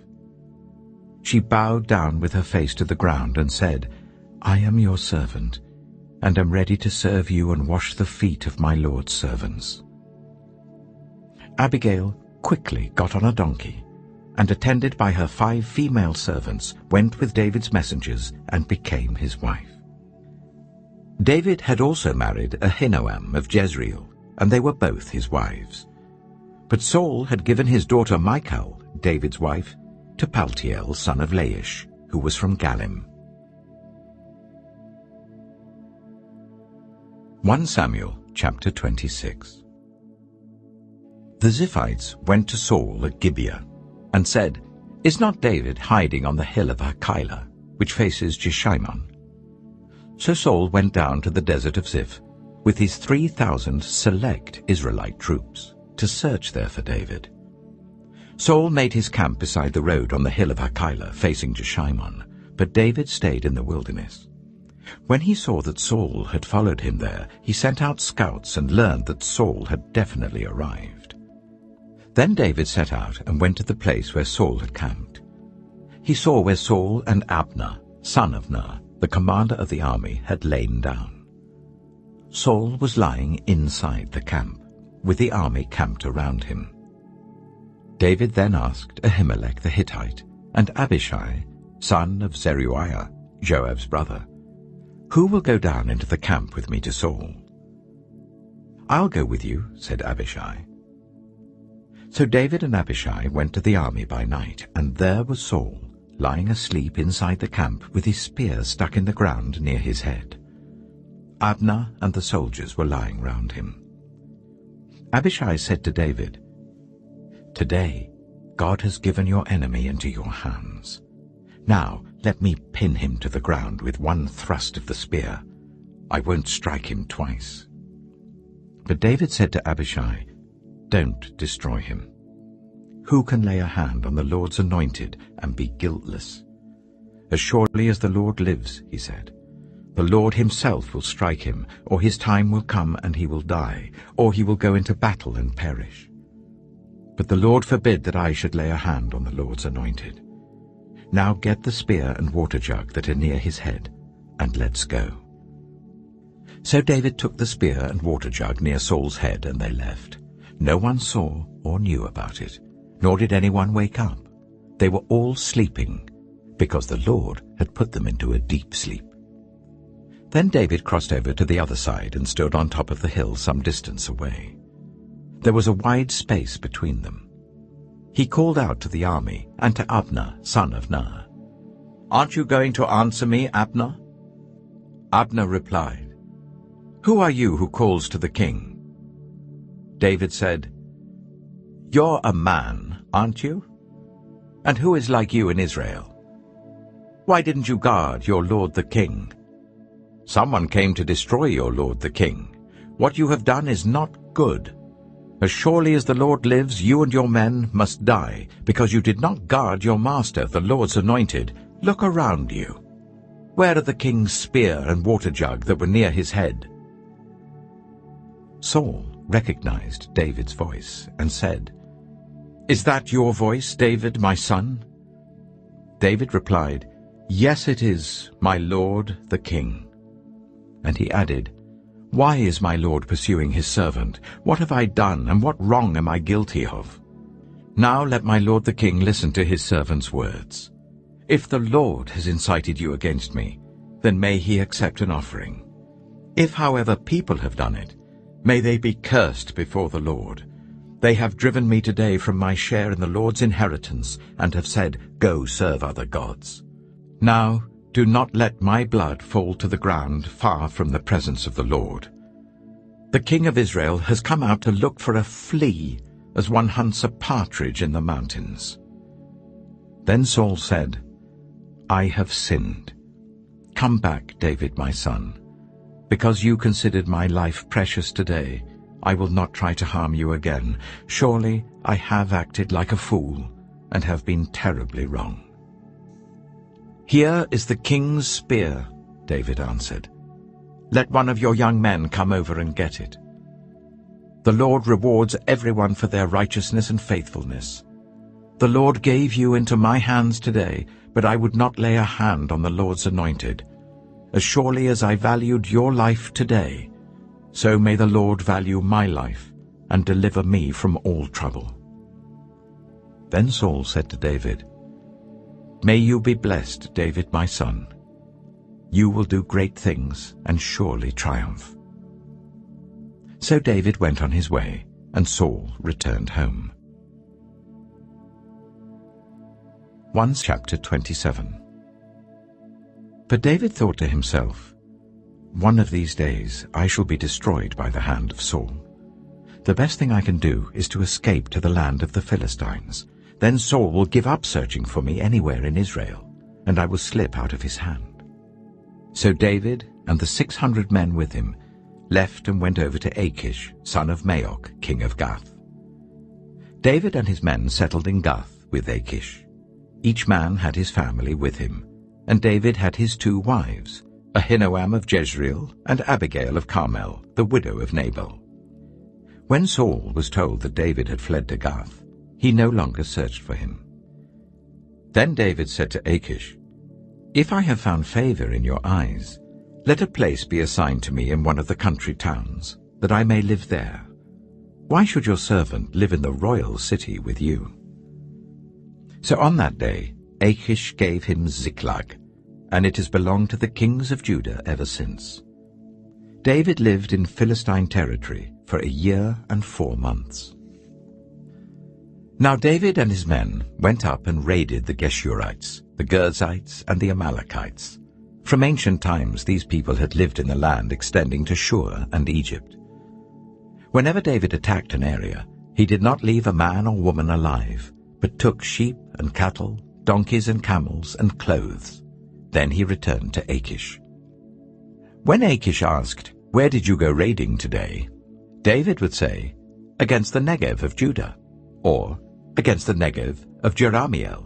She bowed down with her face to the ground and said, "I am your servant, and am ready to serve you and wash the feet of my Lord's servants." Abigail quickly got on a donkey, and attended by her 5 female servants, went with David's messengers and became his wife. David had also married Ahinoam of Jezreel, and they were both his wives. But Saul had given his daughter Michal, David's wife, to Paltiel, son of Laish, who was from Galim. 1 Samuel chapter 26. The Ziphites went to Saul at Gibeah and said, "Is not David hiding on the hill of Hachilah, which faces Jeshimon?" So Saul went down to the desert of Ziph with his 3,000 select Israelite troops to search there for David. Saul made his camp beside the road on the hill of Hachilah facing Jeshimon, but David stayed in the wilderness. When he saw that Saul had followed him there, he sent out scouts and learned that Saul had definitely arrived. Then David set out and went to the place where Saul had camped. He saw where Saul and Abner, son of Ner, the commander of the army, had lain down. Saul was lying inside the camp, with the army camped around him. David then asked Ahimelech the Hittite and Abishai, son of Zeruiah, Joab's brother, "Who will go down into the camp with me to Saul?" "I'll go with you," said Abishai. So David and Abishai went to the army by night, and there was Saul, lying asleep inside the camp with his spear stuck in the ground near his head. Abner and the soldiers were lying round him. Abishai said to David, "Today God has given your enemy into your hands. Now let me pin him to the ground with one thrust of the spear. I won't strike him twice." But David said to Abishai, "Don't destroy him. Who can lay a hand on the Lord's anointed and be guiltless? As surely as the Lord lives," he said, "the Lord himself will strike him, or his time will come and he will die, or he will go into battle and perish. But the Lord forbid that I should lay a hand on the Lord's anointed. Now get the spear and water jug that are near his head, and let's go." So David took the spear and water jug near Saul's head, and they left. No one saw or knew about it, nor did anyone wake up. They were all sleeping, because the Lord had put them into a deep sleep. Then David crossed over to the other side and stood on top of the hill some distance away. There was a wide space between them. He called out to the army and to Abner, son of Ner, "Aren't you going to answer me, Abner?" Abner replied, "Who are you who calls to the king?" David said, "You're a man, aren't you? And who is like you in Israel? Why didn't you guard your lord the king? Someone came to destroy your lord the king. What you have done is not good. As surely as the Lord lives, you and your men must die, because you did not guard your master, the Lord's anointed. Look around you. Where are the king's spear and water jug that were near his head?" Saul recognized David's voice and said, "Is that your voice, David, my son?" David replied, "Yes, it is, my lord the king." And he added, "Why is my lord pursuing his servant? What have I done, and what wrong am I guilty of? Now let my lord the king listen to his servant's words. If the Lord has incited you against me, then may he accept an offering. If, however, people have done it, may they be cursed before the Lord. They have driven me today from my share in the Lord's inheritance, and have said, 'Go serve other gods.' Now do not let my blood fall to the ground far from the presence of the Lord. The king of Israel has come out to look for a flea, as one hunts a partridge in the mountains." Then Saul said, "I have sinned. Come back, David my son. Because you considered my life precious today, I will not try to harm you again. Surely I have acted like a fool and have been terribly wrong." "Here is the king's spear," David answered. "Let one of your young men come over and get it. The Lord rewards everyone for their righteousness and faithfulness. The Lord gave you into my hands today, but I would not lay a hand on the Lord's anointed. As surely as I valued your life today, so may the Lord value my life and deliver me from all trouble." Then Saul said to David, "May you be blessed, David my son. You will do great things and surely triumph." So David went on his way, and Saul returned home. 1 Chapter 27. But David thought to himself, "One of these days I shall be destroyed by the hand of Saul. The best thing I can do is to escape to the land of the Philistines. Then Saul will give up searching for me anywhere in Israel, and I will slip out of his hand." So David and the 600 men with him left and went over to Achish, son of Maok, king of Gath. David and his men settled in Gath with Achish. Each man had his family with him, and David had his 2 wives, Ahinoam of Jezreel and Abigail of Carmel, the widow of Nabal. When Saul was told that David had fled to Gath, he no longer searched for him. Then David said to Achish, "If I have found favor in your eyes, let a place be assigned to me in one of the country towns, that I may live there. Why should your servant live in the royal city with you?" So on that day Achish gave him Ziklag, and it has belonged to the kings of Judah ever since. David lived in Philistine territory for 1 year and 4 months. Now David and his men went up and raided the Geshurites, the Girzites, and the Amalekites. From ancient times these people had lived in the land extending to Shur and Egypt. Whenever David attacked an area, he did not leave a man or woman alive, but took sheep and cattle, donkeys and camels, and clothes. Then he returned to Achish. When Achish asked, "Where did you go raiding today?" David would say, "Against the Negev of Judah," or "Against the Negev of Jerahmeel,"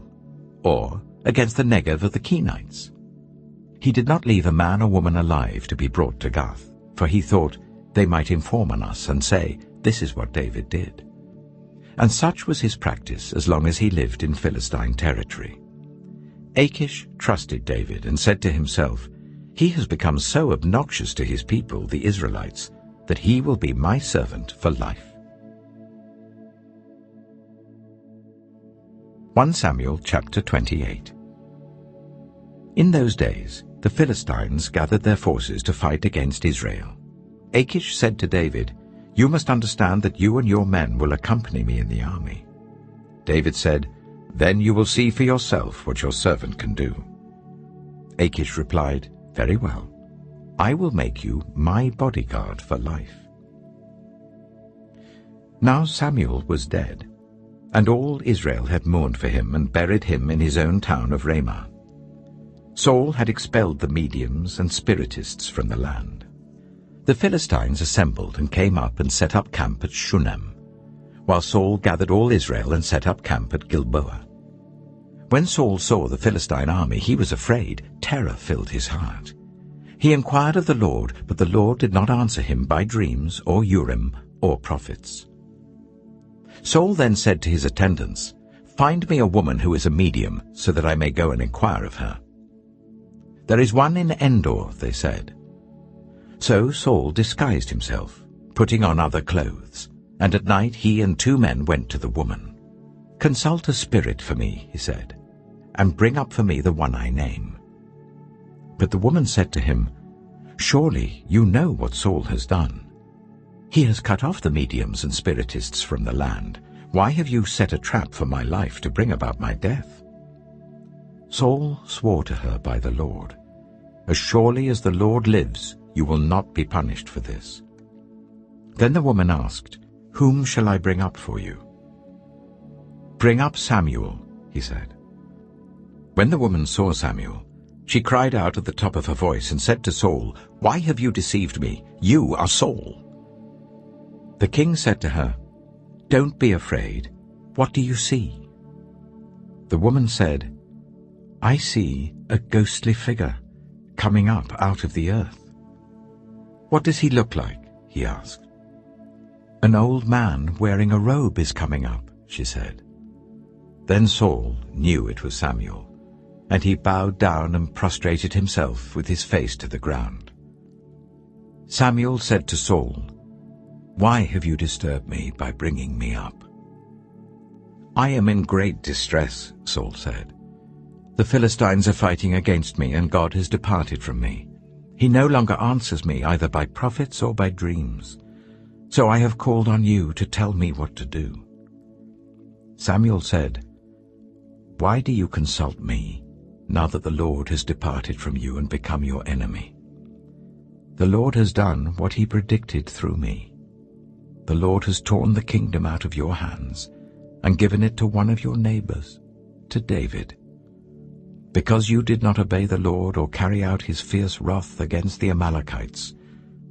or "Against the Negev of the Kenites." He did not leave a man or woman alive to be brought to Gath, for he thought they might inform on us and say, "This is what David did." And such was his practice as long as he lived in Philistine territory. Achish trusted David and said to himself, "He has become so obnoxious to his people, the Israelites, that he will be my servant for life." 1 Samuel chapter 28. In those days the Philistines gathered their forces to fight against Israel. Achish said to David, "You must understand that you and your men will accompany me in the army." David said, "Then you will see for yourself what your servant can do." Achish replied, "Very well. I will make you my bodyguard for life." Now Samuel was dead, and all Israel had mourned for him and buried him in his own town of Ramah. Saul had expelled the mediums and spiritists from the land. The Philistines assembled and came up and set up camp at Shunem, while Saul gathered all Israel and set up camp at Gilboa. When Saul saw the Philistine army, he was afraid. Terror filled his heart. He inquired of the Lord, but the Lord did not answer him by dreams or Urim or prophets. Saul then said to his attendants, "Find me a woman who is a medium, so that I may go and inquire of her." "There is one in Endor," they said. So Saul disguised himself, putting on other clothes, and at night he and 2 men went to the woman. "Consult a spirit for me," he said, "and bring up for me the one I name." But the woman said to him, "Surely you know what Saul has done. He has cut off the mediums and spiritists from the land. Why have you set a trap for my life to bring about my death?" Saul swore to her by the Lord, "As surely as the Lord lives, you will not be punished for this." Then the woman asked, "Whom shall I bring up for you?" "Bring up Samuel," he said. When the woman saw Samuel, she cried out at the top of her voice and said to Saul, "Why have you deceived me? You are Saul." The king said to her, "Don't be afraid. What do you see?" The woman said, "I see a ghostly figure coming up out of the earth." "What does he look like?" he asked. "An old man wearing a robe is coming up," she said. Then Saul knew it was Samuel, and he bowed down and prostrated himself with his face to the ground. Samuel said to Saul, "Why have you disturbed me by bringing me up?" "I am in great distress," Saul said. "The Philistines are fighting against me, and God has departed from me. He no longer answers me either by prophets or by dreams. So I have called on you to tell me what to do." Samuel said, "Why do you consult me, now that the Lord has departed from you and become your enemy? The Lord has done what he predicted through me. The Lord has torn the kingdom out of your hands and given it to one of your neighbors, to David. Because you did not obey the Lord or carry out his fierce wrath against the Amalekites,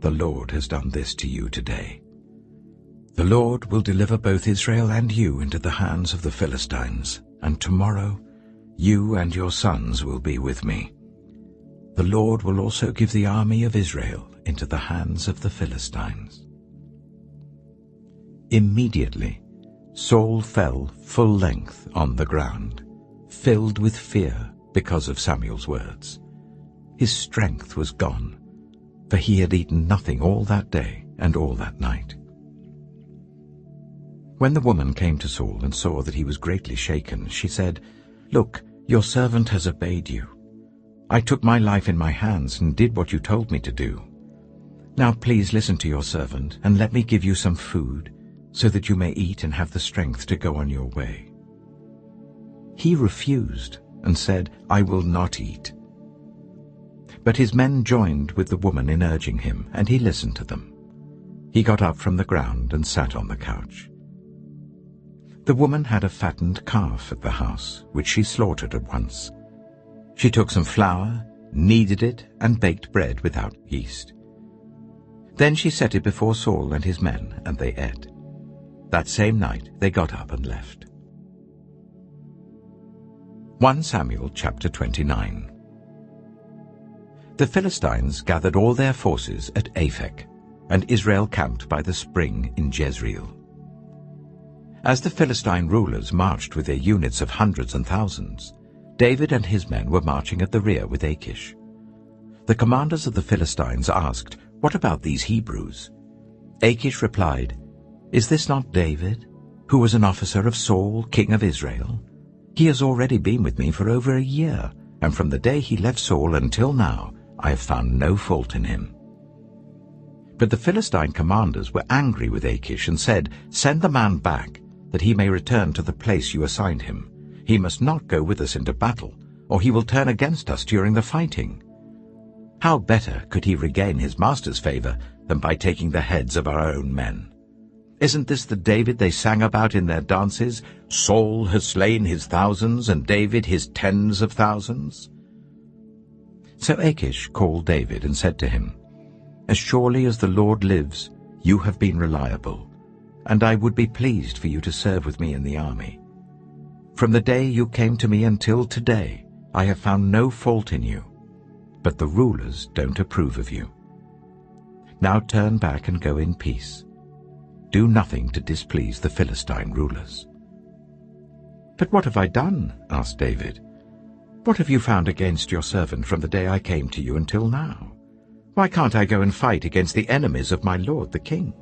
the Lord has done this to you today. The Lord will deliver both Israel and you into the hands of the Philistines, and tomorrow you and your sons will be with me. The Lord will also give the army of Israel into the hands of the Philistines." Immediately Saul fell full length on the ground, filled with fear because of Samuel's words. His strength was gone, for he had eaten nothing all that day and all that night. When the woman came to Saul and saw that he was greatly shaken, she said, "Look, your servant has obeyed you. I took my life in my hands and did what you told me to do. Now please listen to your servant and let me give you some food, so that you may eat and have the strength to go on your way." He refused and said, "I will not eat." But his men joined with the woman in urging him, and he listened to them. He got up from the ground and sat on the couch. The woman had a fattened calf at the house, which she slaughtered at once. She took some flour, kneaded it, and baked bread without yeast. Then she set it before Saul and his men, and they ate. That same night they got up and left. 1 Samuel chapter 29. The Philistines gathered all their forces at Aphek, and Israel camped by the spring in Jezreel. As the Philistine rulers marched with their units of hundreds and thousands, David and his men were marching at the rear with Achish. The commanders of the Philistines asked, "What about these Hebrews?" Achish replied, "Is this not David, who was an officer of Saul, king of Israel? He has already been with me for over a year, and from the day he left Saul until now, I have found no fault in him." But the Philistine commanders were angry with Achish and said, "Send the man back, that he may return to the place you assigned him. He must not go with us into battle, or he will turn against us during the fighting. How better could he regain his master's favor than by taking the heads of our own men? Isn't this the David they sang about in their dances? Saul has slain his thousands, and David his tens of thousands." So Achish called David and said to him, "As surely as the Lord lives, you have been reliable, and I would be pleased for you to serve with me in the army. From the day you came to me until today, I have found no fault in you, but the rulers don't approve of you. Now turn back and go in peace. Do nothing to displease the Philistine rulers." "But what have I done?" asked David. "What have you found against your servant from the day I came to you until now? Why can't I go and fight against the enemies of my lord the king?"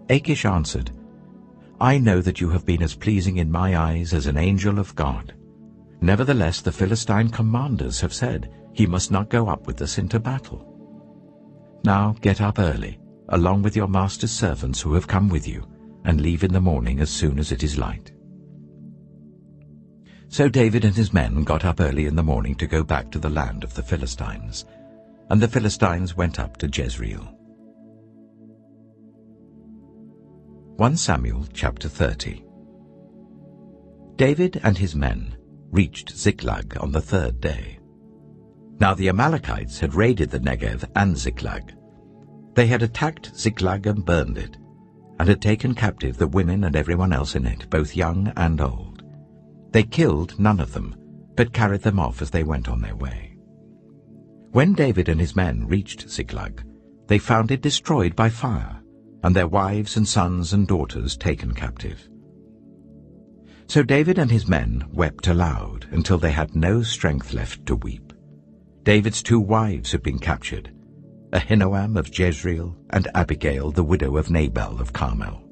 Achish answered, "I know that you have been as pleasing in my eyes as an angel of God. Nevertheless the Philistine commanders have said, 'He must not go up with us into battle.' Now get up early, along with your master's servants who have come with you, and leave in the morning as soon as it is light." So David and his men got up early in the morning to go back to the land of the Philistines, and the Philistines went up to Jezreel. 1 Samuel chapter 30. David and his men reached Ziklag on the third day. Now the Amalekites had raided the Negev and Ziklag. They had attacked Ziklag and burned it, and had taken captive the women and everyone else in it, both young and old. They killed none of them, but carried them off as they went on their way. When David and his men reached Ziklag, they found it destroyed by fire, and their wives and sons and daughters taken captive. So David and his men wept aloud until they had no strength left to weep. David's 2 wives had been captured, Ahinoam of Jezreel and Abigail, the widow of Nabal of Carmel.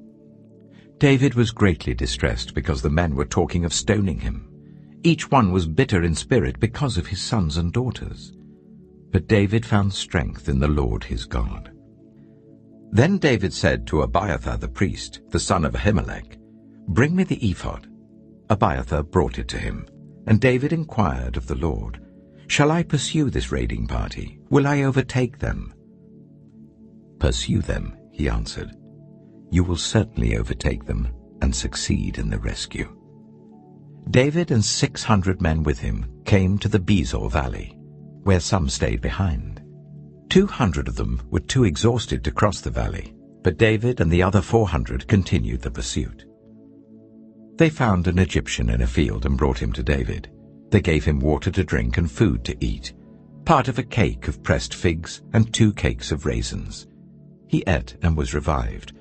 David was greatly distressed because the men were talking of stoning him. Each one was bitter in spirit because of his sons and daughters. But David found strength in the Lord his God. Then David said to Abiathar the priest, the son of Ahimelech, "Bring me the ephod." Abiathar brought it to him, and David inquired of the Lord, "Shall I pursue this raiding party? Will I overtake them?" "Pursue them," he answered. "You will certainly overtake them and succeed in the rescue." David and 600 men with him came to the Bezor valley, where some stayed behind. 200 of them were too exhausted to cross the valley, but David and the other 400 continued the pursuit. They found an Egyptian in a field and brought him to David. They gave him water to drink and food to eat, part of a cake of pressed figs and 2 cakes of raisins. He ate and was revived,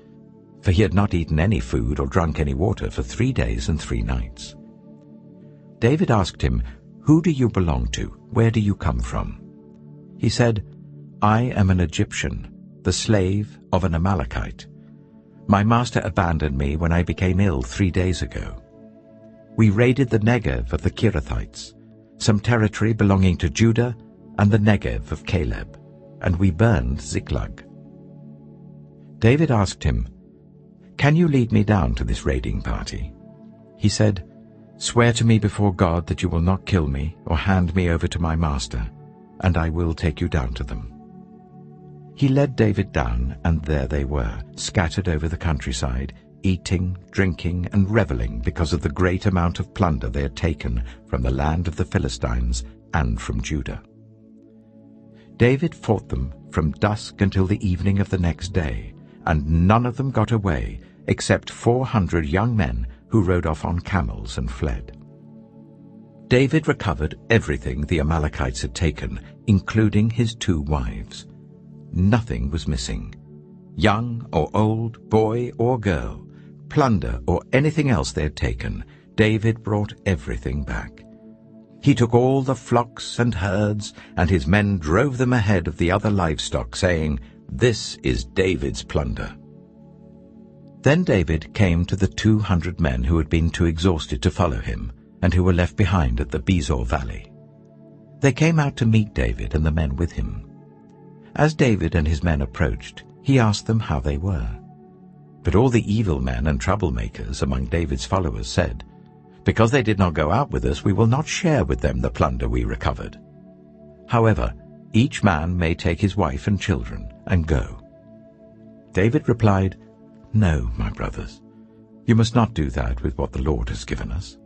for he had not eaten any food or drunk any water for 3 days and 3 nights. David asked him, "Who do you belong to? Where do you come from?" He said, "I am an Egyptian, the slave of an Amalekite. My master abandoned me when I became ill 3 days ago. We raided the Negev of the Kirithites, some territory belonging to Judah, and the Negev of Caleb, and we burned Ziklag." David asked him, "Can you lead me down to this raiding party?" He said, "Swear to me before God that you will not kill me or hand me over to my master, and I will take you down to them." He led David down, and there they were, scattered over the countryside, eating, drinking, and reveling because of the great amount of plunder they had taken from the land of the Philistines and from Judah. David fought them from dusk until the evening of the next day, and none of them got away except 400 young men who rode off on camels and fled. David recovered everything the Amalekites had taken, including his 2 wives. Nothing was missing. Young or old, boy or girl, plunder or anything else they had taken, David brought everything back. He took all the flocks and herds, and his men drove them ahead of the other livestock, saying, "This is David's plunder." Then David came to the 200 men who had been too exhausted to follow him, and who were left behind at the Bezor valley. They came out to meet David and the men with him. As David and his men approached, he asked them how they were. But all the evil men and troublemakers among David's followers said, "Because they did not go out with us, we will not share with them the plunder we recovered. However, each man may take his wife and children and go." David replied, "No, my brothers, you must not do that with what the Lord has given us.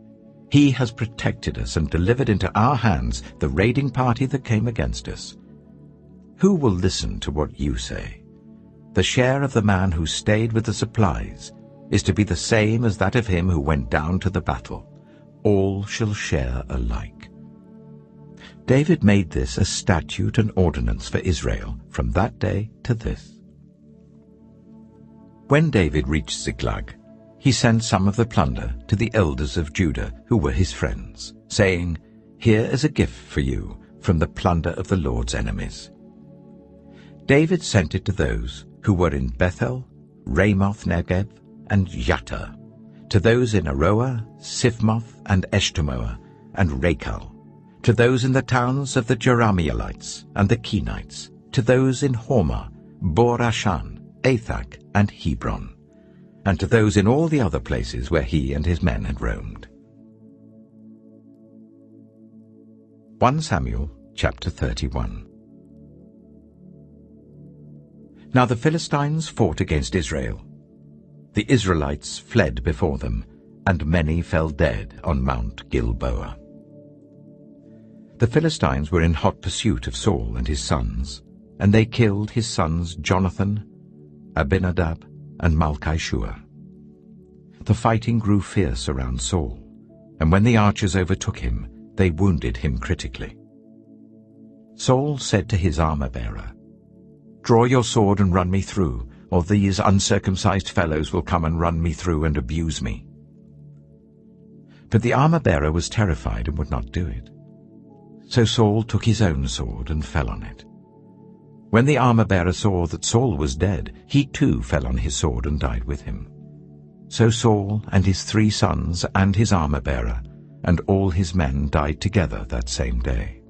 He has protected us and delivered into our hands the raiding party that came against us. Who will listen to what you say? The share of the man who stayed with the supplies is to be the same as that of him who went down to the battle. All shall share alike." David made this a statute and ordinance for Israel from that day to this. When David reached Ziklag, he sent some of the plunder to the elders of Judah who were his friends, saying, "Here is a gift for you from the plunder of the Lord's enemies." David sent it to those who were in Bethel, Ramoth Negev, and Yattah, to those in Aroah, Siphmoth, and Eshtemoa, and Rakal, to those in the towns of the Jerahmeelites and the Kenites, to those in Hormah, Bor-Ashan, Athak, and Hebron, and to those in all the other places where he and his men had roamed. 1 Samuel chapter 31. Now the Philistines fought against Israel. The Israelites fled before them, and many fell dead on Mount Gilboa. The Philistines were in hot pursuit of Saul and his sons, and they killed his sons Jonathan, Abinadab, and Malchishua. The fighting grew fierce around Saul, and when the archers overtook him, they wounded him critically. Saul said to his armor-bearer, "Draw your sword and run me through, or these uncircumcised fellows will come and run me through and abuse me." But the armor-bearer was terrified and would not do it. So Saul took his own sword and fell on it. When the armor-bearer saw that Saul was dead, he too fell on his sword and died with him. So Saul and his 3 sons and his armor-bearer and all his men died together that same day.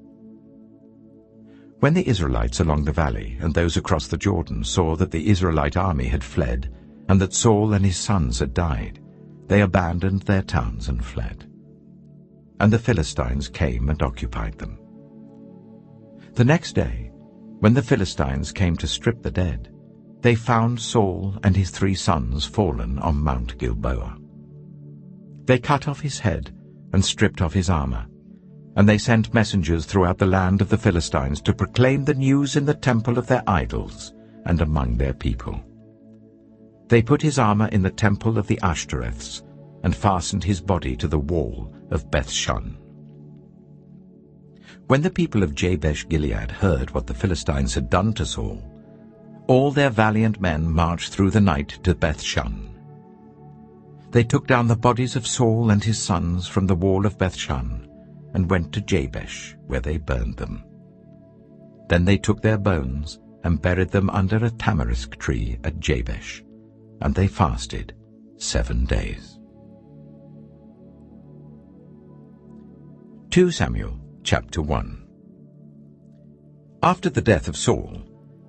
When the Israelites along the valley and those across the Jordan saw that the Israelite army had fled and that Saul and his sons had died, they abandoned their towns and fled. And the Philistines came and occupied them. The next day, when the Philistines came to strip the dead, they found Saul and his 3 sons fallen on Mount Gilboa. They cut off his head and stripped off his armor, and they sent messengers throughout the land of the Philistines to proclaim the news in the temple of their idols and among their people. They put his armor in the temple of the Ashtoreths and fastened his body to the wall of Beth-shan. When the people of Jabesh-Gilead heard what the Philistines had done to Saul, all their valiant men marched through the night to Beth-shan. They took down the bodies of Saul and his sons from the wall of Beth-shan and went to Jabesh, where they burned them. Then they took their bones and buried them under a tamarisk tree at Jabesh, and they fasted 7 days. 2 Samuel chapter 1. After the death of Saul,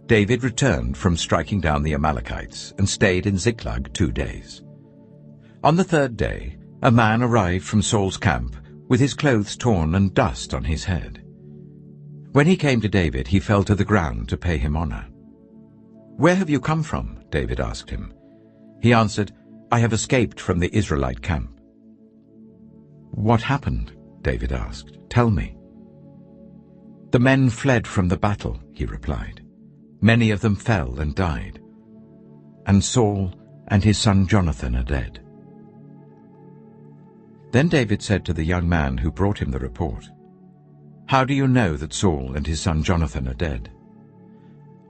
David returned from striking down the Amalekites and stayed in Ziklag 2 days. On the 3rd day, a man arrived from Saul's camp with his clothes torn and dust on his head. When he came to David, he fell to the ground to pay him honor. "Where have you come from?" David asked him. He answered, "I have escaped from the Israelite camp." "What happened?" David asked. "Tell me." "The men fled from the battle," he replied. "Many of them fell and died. And Saul and his son Jonathan are dead." Then David said to the young man who brought him the report, "How do you know that Saul and his son Jonathan are dead?"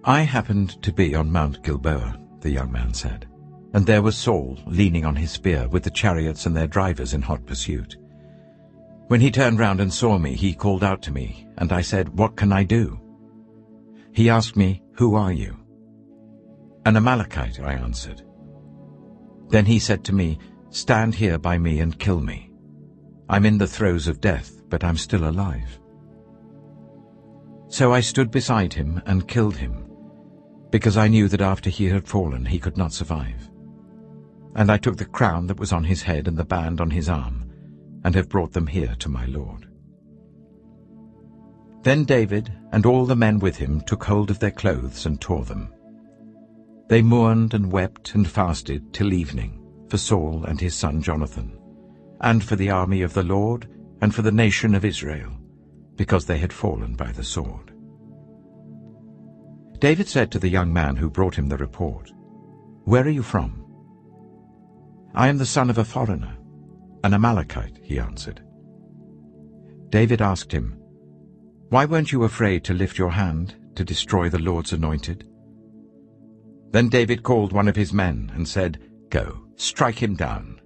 "I happened to be on Mount Gilboa," the young man said, "and there was Saul leaning on his spear with the chariots and their drivers in hot pursuit. When he turned round and saw me, he called out to me, and I said, 'What can I do?' He asked me, 'Who are you?' 'An Amalekite,' I answered. Then he said to me, 'Stand here by me and kill me. I'm in the throes of death, but I'm still alive.' So I stood beside him and killed him, because I knew that after he had fallen he could not survive. And I took the crown that was on his head and the band on his arm, and have brought them here to my lord." Then David and all the men with him took hold of their clothes and tore them. They mourned and wept and fasted till evening for Saul and his son Jonathan, and for the army of the Lord and for the nation of Israel, because they had fallen by the sword. David said to the young man who brought him the report, "Where are you from?" "I am the son of a foreigner, an Amalekite," he answered. David asked him, "Why weren't you afraid to lift your hand to destroy the Lord's anointed?" Then David called one of his men and said, "Go, strike him down."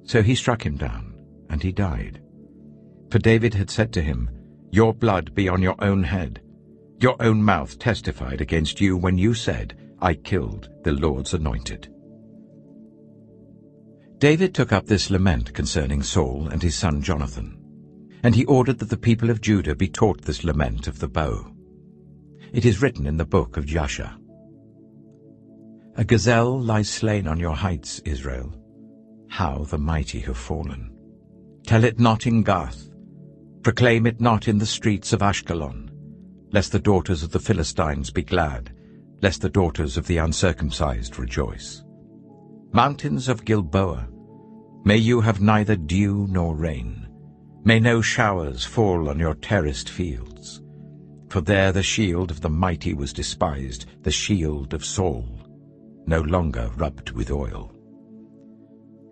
So he struck him down, and he died. For David had said to him, "Your blood be on your own head. Your own mouth testified against you when you said, 'I killed the Lord's anointed.'" David took up this lament concerning Saul and his son Jonathan, and he ordered that the people of Judah be taught this lament of the bow. It is written in the book of Jasher. "A gazelle lies slain on your heights, Israel. How the mighty have fallen. Tell it not in Gath. Proclaim it not in the streets of Ashkelon, lest the daughters of the Philistines be glad, lest the daughters of the uncircumcised rejoice. Mountains of Gilboa, May you have neither dew nor rain. May no showers fall on your terraced fields. For there the shield of the mighty was despised, the shield of Saul, no longer rubbed with oil.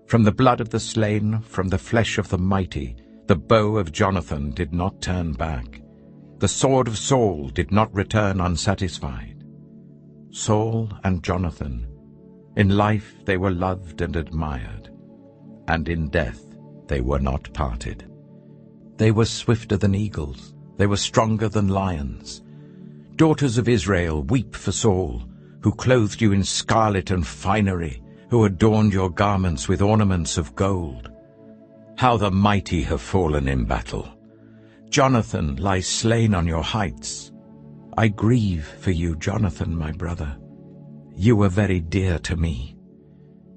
From the blood of the slain, from the flesh of the mighty, the bow of Jonathan did not turn back. The sword of Saul did not return unsatisfied. Saul and Jonathan, in life they were loved and admired, and in death they were not parted. They were swifter than eagles, they were stronger than lions. Daughters of Israel, weep for Saul, who clothed you in scarlet and finery, who adorned your garments with ornaments of gold. How the mighty have fallen in battle! Jonathan lies slain on your heights. I grieve for you, Jonathan, my brother. You were very dear to me.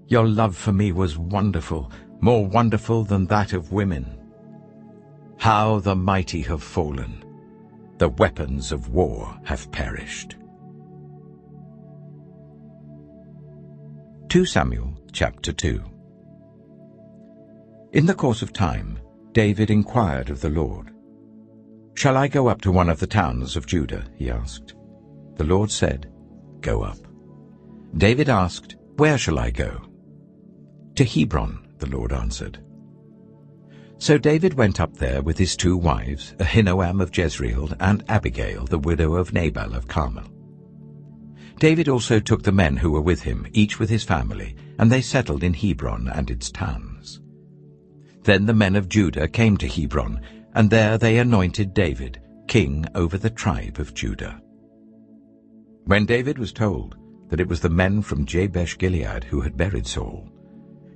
Your love for me was wonderful, more wonderful than that of women. How the mighty have fallen! The weapons of war have perished. 2 Samuel chapter 2. In the course of time, David inquired of the Lord. "Shall I go up to one of the towns of Judah?" he asked. The Lord said, "Go up." David asked, "Where shall I go?" "To Hebron," the Lord answered. So David went up there with his 2 wives, Ahinoam of Jezreel and Abigail, the widow of Nabal of Carmel. David also took the men who were with him, each with his family, and they settled in Hebron and its towns. Then the men of Judah came to Hebron, and there they anointed David king over the tribe of Judah. When David was told that it was the men from Jabesh-Gilead who had buried Saul,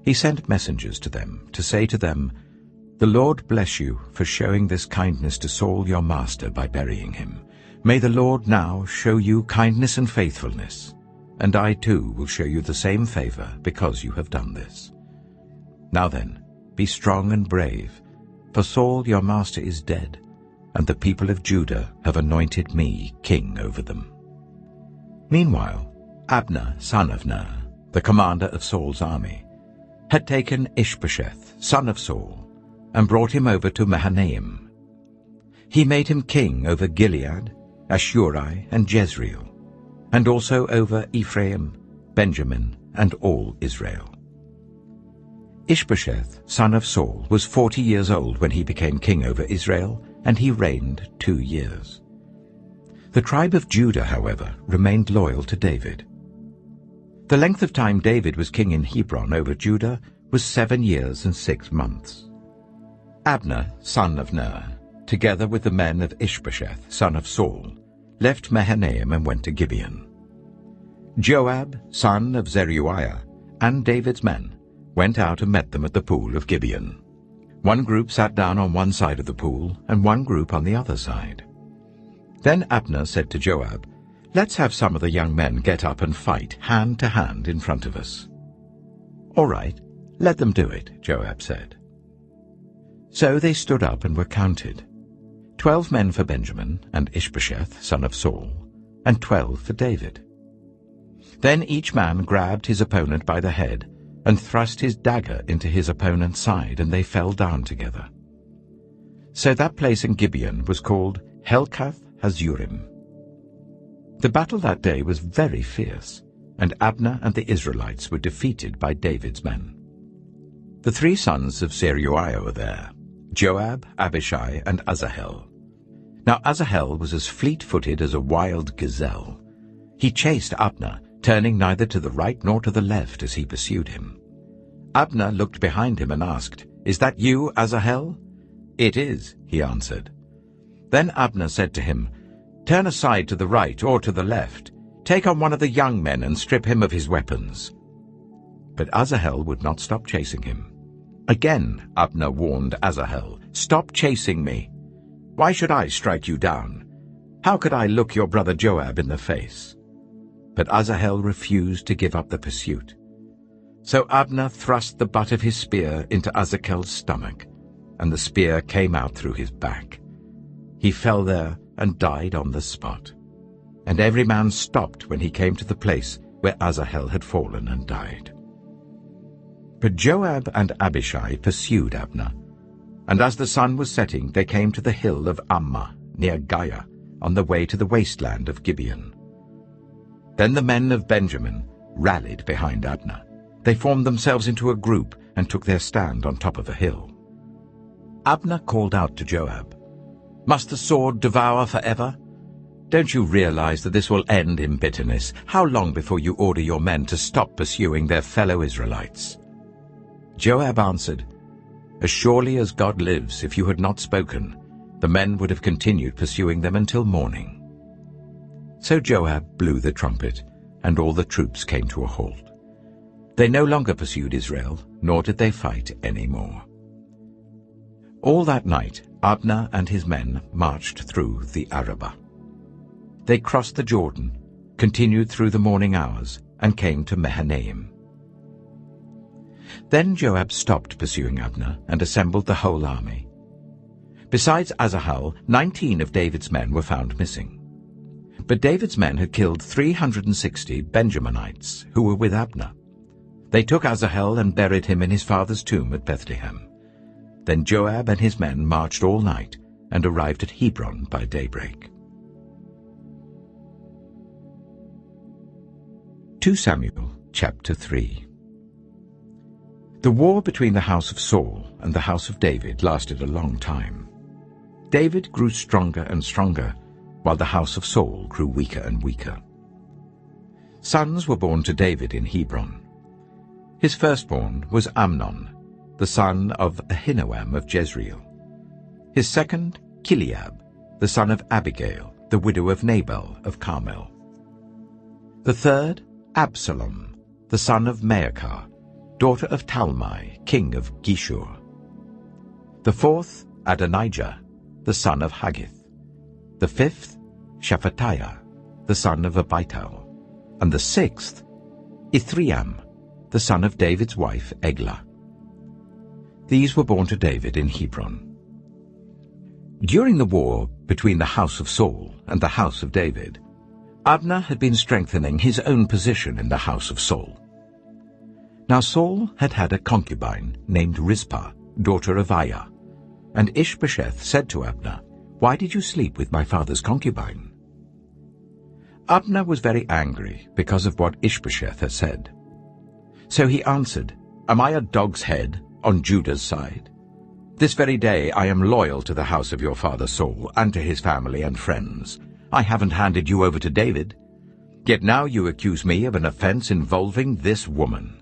he sent messengers to them to say to them, "The Lord bless you for showing this kindness to Saul your master by burying him. May the Lord now show you kindness and faithfulness, and I too will show you the same favor because you have done this. Now then, be strong and brave, for Saul your master is dead, and the people of Judah have anointed me king over them." Meanwhile, Abner, son of Ner, the commander of Saul's army, had taken Ishbosheth, son of Saul, and brought him over to Mahanaim. He made him king over Gilead, Ashuri, and Jezreel, and also over Ephraim, Benjamin, and all Israel. Ishbosheth, son of Saul, was 40 years old when he became king over Israel, and he reigned 2 years. The tribe of Judah, however, remained loyal to David. The length of time David was king in Hebron over Judah was 7 years and 6 months. Abner, son of Ner, together with the men of Ishbosheth, son of Saul, left Mahanaim and went to Gibeon. Joab, son of Zeruiah, and David's men went out and met them at the pool of Gibeon. One group sat down on one side of the pool, and one group on the other side. Then Abner said to Joab, "Let's have some of the young men get up and fight hand to hand in front of us." "All right, let them do it," Joab said. So they stood up and were counted. 12 men for Benjamin and Ishbosheth, son of Saul, and 12 for David. Then each man grabbed his opponent by the head and thrust his dagger into his opponent's side, and they fell down together. So that place in Gibeon was called Helkath Hazurim. The battle that day was very fierce, and Abner and the Israelites were defeated by David's men. The 3 sons of Zeruiah were there, Joab, Abishai, and Asahel. Now Asahel was as fleet-footed as a wild gazelle. He chased Abner, turning neither to the right nor to the left as he pursued him. Abner looked behind him and asked, "Is that you, Asahel?" "It is," he answered. Then Abner said to him, "Turn aside to the right or to the left. Take on one of the young men and strip him of his weapons." But Asahel would not stop chasing him. Again Abner warned Asahel, "Stop chasing me. Why should I strike you down? How could I look your brother Joab in the face?" But Asahel refused to give up the pursuit. So Abner thrust the butt of his spear into Asahel's stomach, and the spear came out through his back. He fell there and died on the spot. And every man stopped when he came to the place where Asahel had fallen and died. But Joab and Abishai pursued Abner, and as the sun was setting they came to the hill of Ammah near Giah, on the way to the wasteland of Gibeon. Then the men of Benjamin rallied behind Abner. They formed themselves into a group and took their stand on top of a hill. Abner called out to Joab, "Must the sword devour forever? Don't you realize that this will end in bitterness? How long before you order your men to stop pursuing their fellow Israelites?" Joab answered, "As surely as God lives, if you had not spoken, the men would have continued pursuing them until morning." So Joab blew the trumpet, and all the troops came to a halt. They no longer pursued Israel, nor did they fight any more. All that night Abner and his men marched through the Arabah. They crossed the Jordan, continued through the morning hours, and came to Mahanaim. Then Joab stopped pursuing Abner and assembled the whole army. Besides Asahel, 19 of David's men were found missing. But David's men had killed 360 Benjaminites who were with Abner. They took Asahel and buried him in his father's tomb at Bethlehem. Then Joab and his men marched all night and arrived at Hebron by daybreak. 2 Samuel chapter 3. The war between the house of Saul and the house of David lasted a long time. David grew stronger and stronger, while the house of Saul grew weaker and weaker. Sons were born to David in Hebron. His firstborn was Amnon, the son of Ahinoam of Jezreel. His second, Chileab, the son of Abigail, the widow of Nabal of Carmel. The third, Absalom, the son of Maacah, daughter of Talmai, king of Geshur. The fourth, Adonijah, the son of Haggith. The fifth, Shephatiah, the son of Abital. And the sixth, Ithream, the son of David's wife Eglah. These were born to David in Hebron. During the war between the house of Saul and the house of David, Abner had been strengthening his own position in the house of Saul. Now Saul had had a concubine named Rizpah, daughter of Aiah, and Ishbosheth said to Abner, "Why did you sleep with my father's concubine?" Abner was very angry because of what Ishbosheth had said. So he answered, "Am I a dog's head on Judah's side? This very day I am loyal to the house of your father Saul and to his family and friends. I haven't handed you over to David. Yet now you accuse me of an offense involving this woman.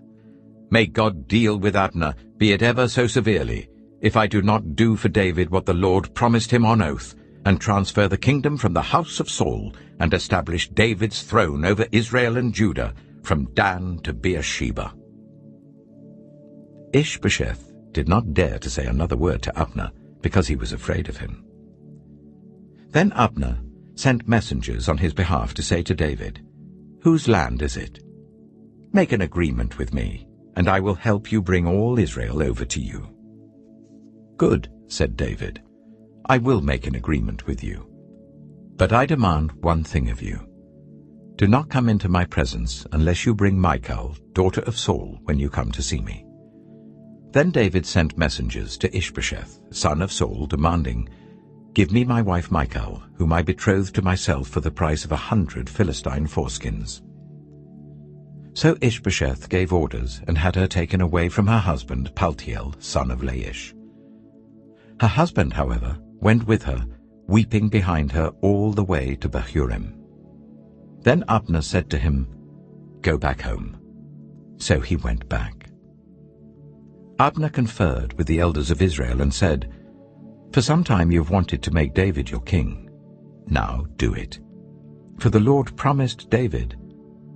May God deal with Abner, be it ever so severely, if I do not do for David what the Lord promised him on oath, and transfer the kingdom from the house of Saul, and establish David's throne over Israel and Judah, from Dan to Beersheba." Ishbosheth did not dare to say another word to Abner, because he was afraid of him. Then Abner sent messengers on his behalf to say to David, "Whose land is it? Make an agreement with me, and I will help you bring all Israel over to you." "Good," said David, "I will make an agreement with you. But I demand one thing of you. Do not come into my presence unless you bring Michal, daughter of Saul, when you come to see me." Then David sent messengers to Ishbosheth, son of Saul, demanding, "Give me my wife Michal, whom I betrothed to myself for the price of 100 Philistine foreskins." So Ishbosheth gave orders and had her taken away from her husband Paltiel, son of Laish. Her husband, however, went with her, weeping behind her all the way to Bahurim. Then Abner said to him, "Go back home." So he went back. Abner conferred with the elders of Israel and said, "For some time you have wanted to make David your king. Now do it. For the Lord promised David,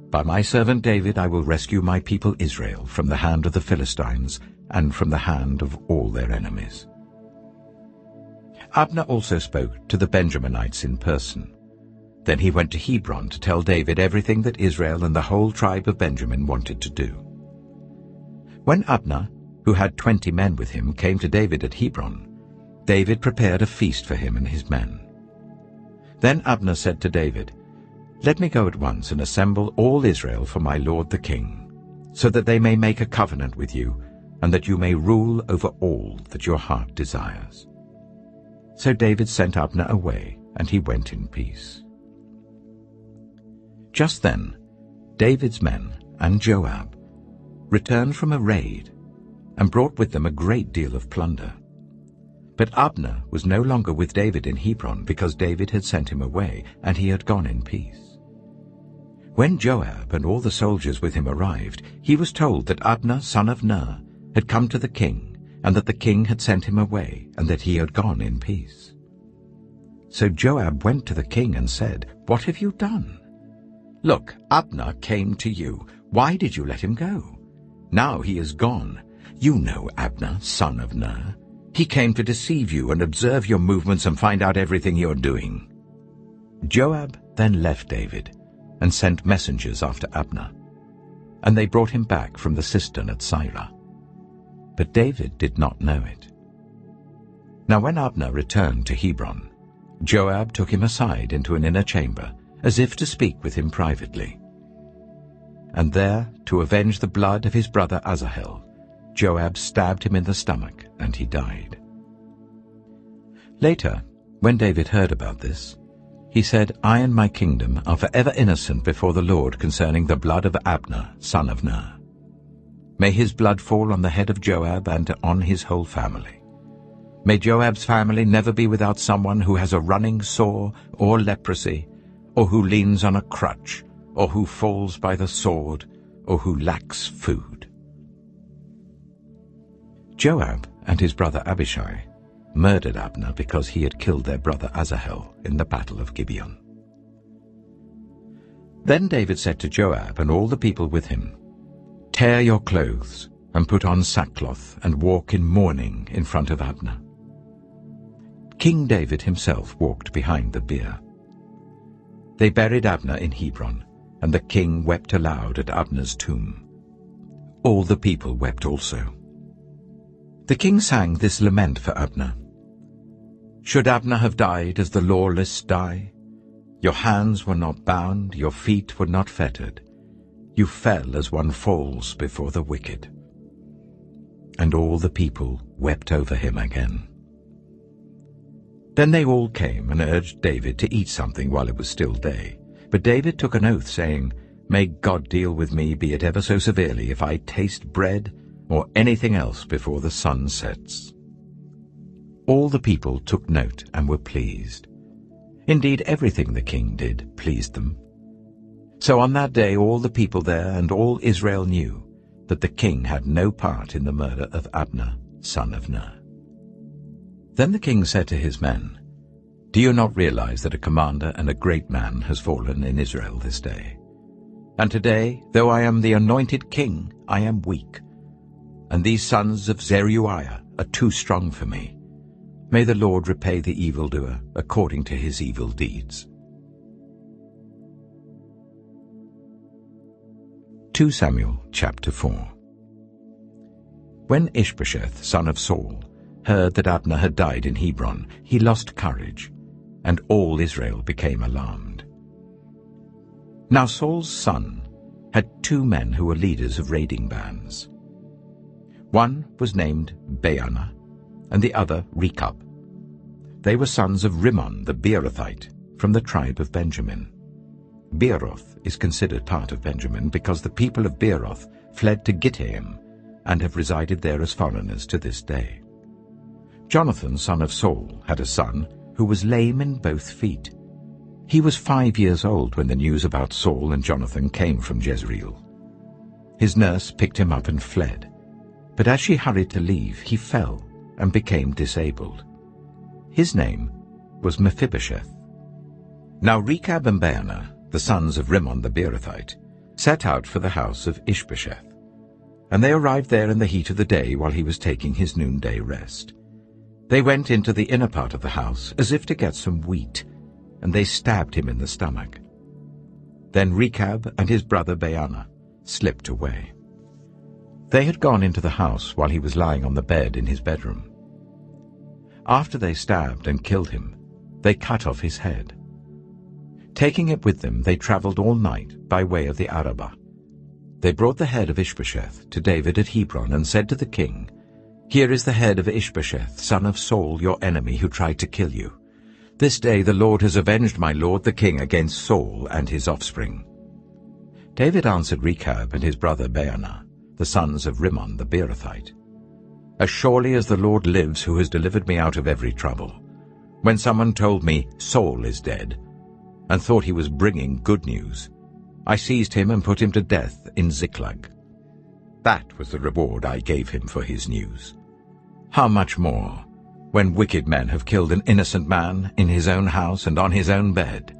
'By my servant David I will rescue my people Israel from the hand of the Philistines and from the hand of all their enemies.'" Abner also spoke to the Benjaminites in person. Then he went to Hebron to tell David everything that Israel and the whole tribe of Benjamin wanted to do. When Abner, who had 20 men with him, came to David at Hebron, David prepared a feast for him and his men. Then Abner said to David, "Let me go at once and assemble all Israel for my lord the king, so that they may make a covenant with you, and that you may rule over all that your heart desires." So David sent Abner away, and he went in peace. Just then, David's men and Joab returned from a raid and brought with them a great deal of plunder. But Abner was no longer with David in Hebron, because David had sent him away, and he had gone in peace. When Joab and all the soldiers with him arrived, he was told that Abner, son of Ner, had come to the king, and that the king had sent him away, and that he had gone in peace. So Joab went to the king and said, "What have you done? Look, Abner came to you. Why did you let him go? Now he is gone. You know Abner, son of Ner. He came to deceive you and observe your movements and find out everything you are doing." Joab then left David and sent messengers after Abner, and they brought him back from the cistern at Sirah. But David did not know it. Now when Abner returned to Hebron, Joab took him aside into an inner chamber, as if to speak with him privately. And there, to avenge the blood of his brother Asahel, Joab stabbed him in the stomach, and he died. Later, when David heard about this, he said, "I and my kingdom are forever innocent before the Lord concerning the blood of Abner, son of Ner. May his blood fall on the head of Joab and on his whole family. May Joab's family never be without someone who has a running sore or leprosy, or who leans on a crutch, or who falls by the sword, or who lacks food." Joab and his brother Abishai murdered Abner because he had killed their brother Asahel in the battle of Gibeon. Then David said to Joab and all the people with him, "Tear your clothes and put on sackcloth and walk in mourning in front of Abner." King David himself walked behind the bier. They buried Abner in Hebron, and the king wept aloud at Abner's tomb. All the people wept also. The king sang this lament for Abner. "Should Abner have died as the lawless die? Your hands were not bound, your feet were not fettered. You fell as one falls before the wicked." And all the people wept over him again. Then they all came and urged David to eat something while it was still day. But David took an oath, saying, "May God deal with me, be it ever so severely, if I taste bread or anything else before the sun sets." All the people took note and were pleased. Indeed, everything the king did pleased them. So on that day all the people there and all Israel knew that the king had no part in the murder of Abner, son of Ner. Then the king said to his men, "Do you not realize that a commander and a great man has fallen in Israel this day? And today, though I am the anointed king, I am weak. And these sons of Zeruiah are too strong for me. May the Lord repay the evildoer according to his evil deeds." 2 Samuel chapter 4. When Ishbosheth, son of Saul, heard that Abner had died in Hebron, he lost courage, and all Israel became alarmed. Now Saul's son had 2 men who were leaders of raiding bands. One was named Baanah, and the other Rechab. They were sons of Rimmon the Beerothite, from the tribe of Benjamin. Beeroth is considered part of Benjamin because the people of Beeroth fled to Gittaim and have resided there as foreigners to this day. Jonathan, son of Saul, had a son who was lame in both feet. He was 5 years old when the news about Saul and Jonathan came from Jezreel. His nurse picked him up and fled, but as she hurried to leave, he fell and became disabled. His name was Mephibosheth. Now Rechab and Baanah, the sons of Rimmon the Beerothite, set out for the house of Ishbosheth, and they arrived there in the heat of the day while he was taking his noonday rest. They went into the inner part of the house as if to get some wheat, and they stabbed him in the stomach. Then Rechab and his brother Baanah slipped away. They had gone into the house while he was lying on the bed in his bedroom. After they stabbed and killed him, they cut off his head. Taking it with them, they traveled all night by way of the Arabah. They brought the head of Ishbosheth to David at Hebron and said to the king, "Here is the head of Ishbosheth, son of Saul, your enemy, who tried to kill you. This day the Lord has avenged my lord the king against Saul and his offspring." David answered Rechab and his brother Baanah, the sons of Rimmon the Beerothite, "As surely as the Lord lives, who has delivered me out of every trouble, when someone told me, 'Saul is dead,' and thought he was bringing good news, I seized him and put him to death in Ziklag. That was the reward I gave him for his news. How much more, when wicked men have killed an innocent man in his own house and on his own bed?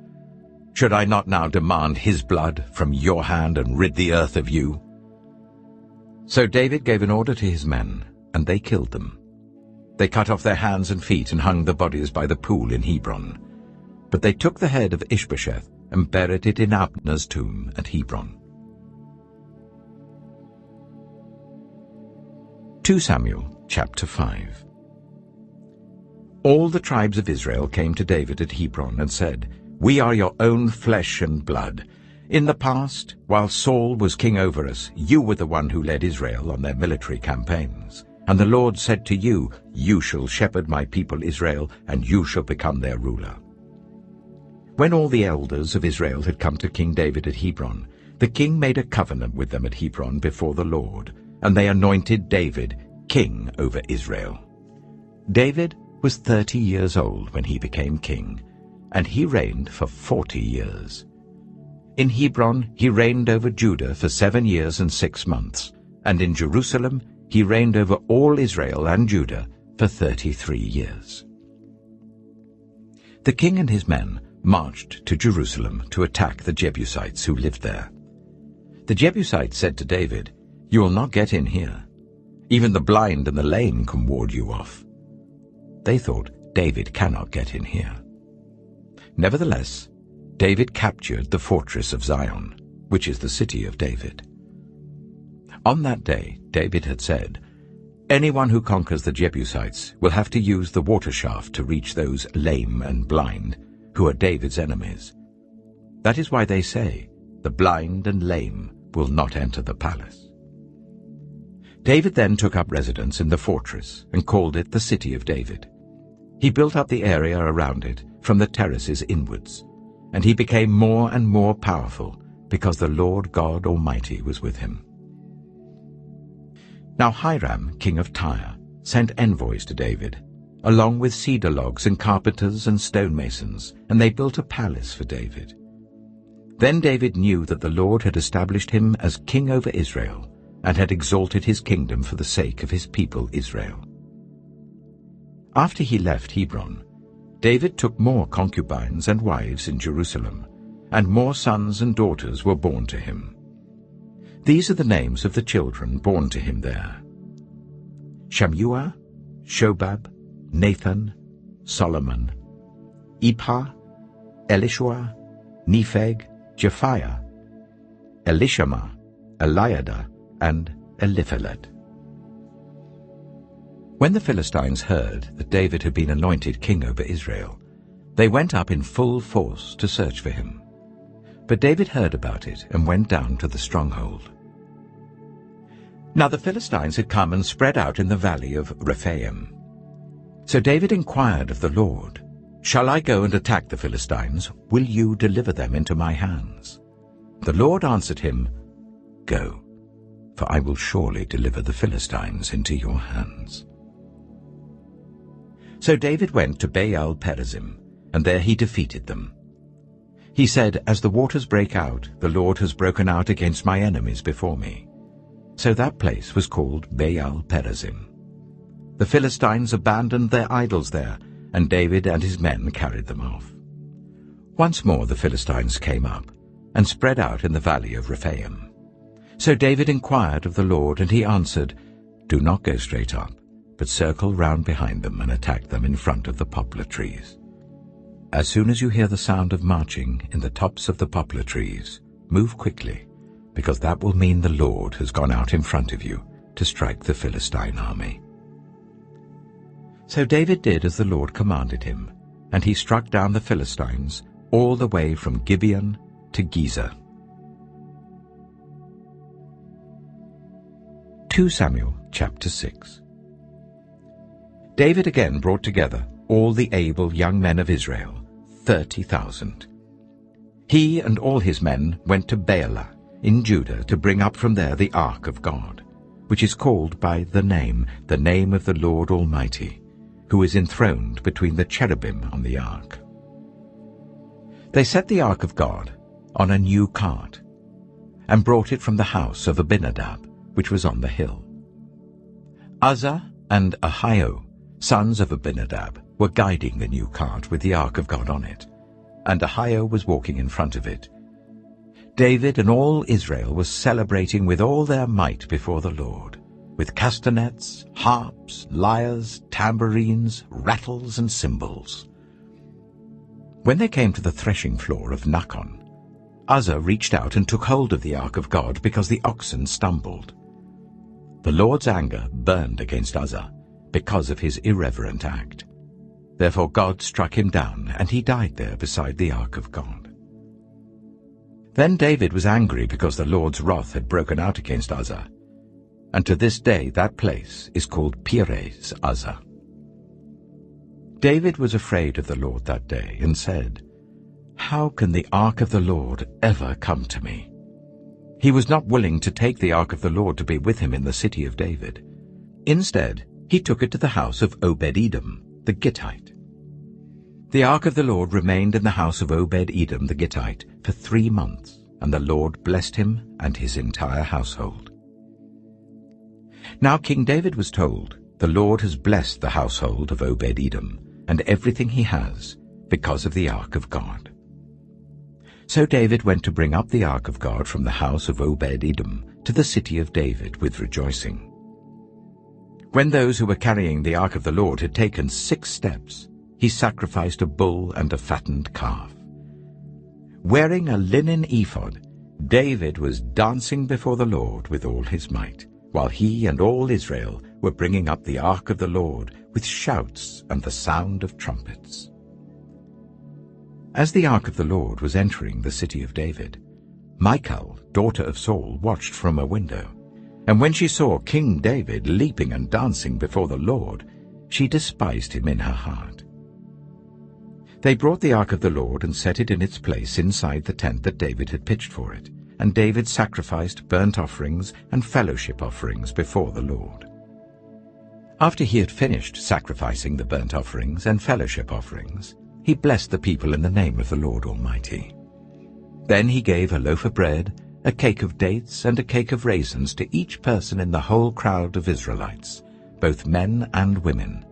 Should I not now demand his blood from your hand and rid the earth of you?" So David gave an order to his men, and they killed them. They cut off their hands and feet and hung the bodies by the pool in Hebron. But they took the head of Ishbosheth and buried it in Abner's tomb at Hebron. 2 Samuel chapter 5. All the tribes of Israel came to David at Hebron and said, "We are your own flesh and blood. In the past, while Saul was king over us, you were the one who led Israel on their military campaigns. And the Lord said to you, 'You shall shepherd my people Israel, and you shall become their ruler.'" When all the elders of Israel had come to King David at Hebron, the king made a covenant with them at Hebron before the Lord, and they anointed David king over Israel. David was 30 years old when he became king, and he reigned for 40 years. In Hebron he reigned over Judah for 7 years and 6 months, and in Jerusalem he reigned over all Israel and Judah for 33 years. The king and his men marched to Jerusalem to attack the Jebusites who lived there. The Jebusites said to David, "You will not get in here. Even the blind and the lame can ward you off." They thought, "David cannot get in here." Nevertheless, David captured the fortress of Zion, which is the city of David. On that day, David had said, "Anyone who conquers the Jebusites will have to use the water shaft to reach those lame and blind, who are David's enemies. That is why they say, 'The blind and lame will not enter the palace.'" David then took up residence in the fortress and called it the City of David. He built up the area around it from the terraces inwards, and he became more and more powerful because the Lord God Almighty was with him. Now Hiram, king of Tyre, sent envoys to David, along with cedar logs and carpenters and stonemasons, and they built a palace for David. Then David knew that the Lord had established him as king over Israel, and had exalted his kingdom for the sake of his people Israel. After he left Hebron, David took more concubines and wives in Jerusalem, and more sons and daughters were born to him. These are the names of the children born to him there: Shammua, Shobab, Nathan, Solomon, Ibhar, Elishua, Nepheg, Japhiah, Elishama, Eliada, and Eliphalet. When the Philistines heard that David had been anointed king over Israel, they went up in full force to search for him. But David heard about it and went down to the stronghold. Now the Philistines had come and spread out in the valley of Rephaim. So David inquired of the Lord, "Shall I go and attack the Philistines? Will you deliver them into my hands?" The Lord answered him, "Go, for I will surely deliver the Philistines into your hands." So David went to Baal-perazim, and there he defeated them. He said, "As the waters break out, the Lord has broken out against my enemies before me." So that place was called Baal-perazim. The Philistines abandoned their idols there, and David and his men carried them off. Once more the Philistines came up, and spread out in the valley of Rephaim. So David inquired of the Lord, and he answered, "Do not go straight up, but circle round behind them and attack them in front of the poplar trees. As soon as you hear the sound of marching in the tops of the poplar trees, move quickly, because that will mean the Lord has gone out in front of you to strike the Philistine army." So David did as the Lord commanded him, and he struck down the Philistines all the way from Gibeon to Gezer. 2 Samuel chapter 6. David again brought together all the able young men of Israel, 30,000. He and all his men went to Baalah in Judah to bring up from there the ark of God, which is called by the name of the Lord Almighty, who is enthroned between the cherubim on the ark. They set the ark of God on a new cart and brought it from the house of Abinadab, which was on the hill. Uzzah and Ahio, sons of Abinadab, were guiding the new cart with the ark of God on it, and Ahio was walking in front of it. David and all Israel was celebrating with all their might before the Lord, with castanets, harps, lyres, tambourines, rattles, and cymbals. When they came to the threshing floor of Nakon, Uzzah reached out and took hold of the ark of God because the oxen stumbled. The Lord's anger burned against Uzzah because of his irreverent act. Therefore God struck him down, and he died there beside the ark of God. Then David was angry because the Lord's wrath had broken out against Uzzah, and to this day that place is called Perez Uzzah. David was afraid of the Lord that day and said, "How can the ark of the Lord ever come to me?" He was not willing to take the ark of the Lord to be with him in the city of David. Instead, he took it to the house of Obed-Edom, the Gittite. The ark of the Lord remained in the house of Obed-Edom the Gittite for 3 months, and the Lord blessed him and his entire household. Now King David was told, "The Lord has blessed the household of Obed-Edom and everything he has because of the ark of God." So David went to bring up the ark of God from the house of Obed-Edom to the city of David with rejoicing. When those who were carrying the ark of the Lord had taken 6 steps, he sacrificed a bull and a fattened calf. Wearing a linen ephod, David was dancing before the Lord with all his might, while he and all Israel were bringing up the ark of the Lord with shouts and the sound of trumpets. As the ark of the Lord was entering the city of David, Michal, daughter of Saul, watched from a window, and when she saw King David leaping and dancing before the Lord, she despised him in her heart. They brought the ark of the Lord and set it in its place inside the tent that David had pitched for it, and David sacrificed burnt offerings and fellowship offerings before the Lord. After he had finished sacrificing the burnt offerings and fellowship offerings, he blessed the people in the name of the Lord Almighty. Then he gave a loaf of bread, a cake of dates, and a cake of raisins to each person in the whole crowd of Israelites, both men and women,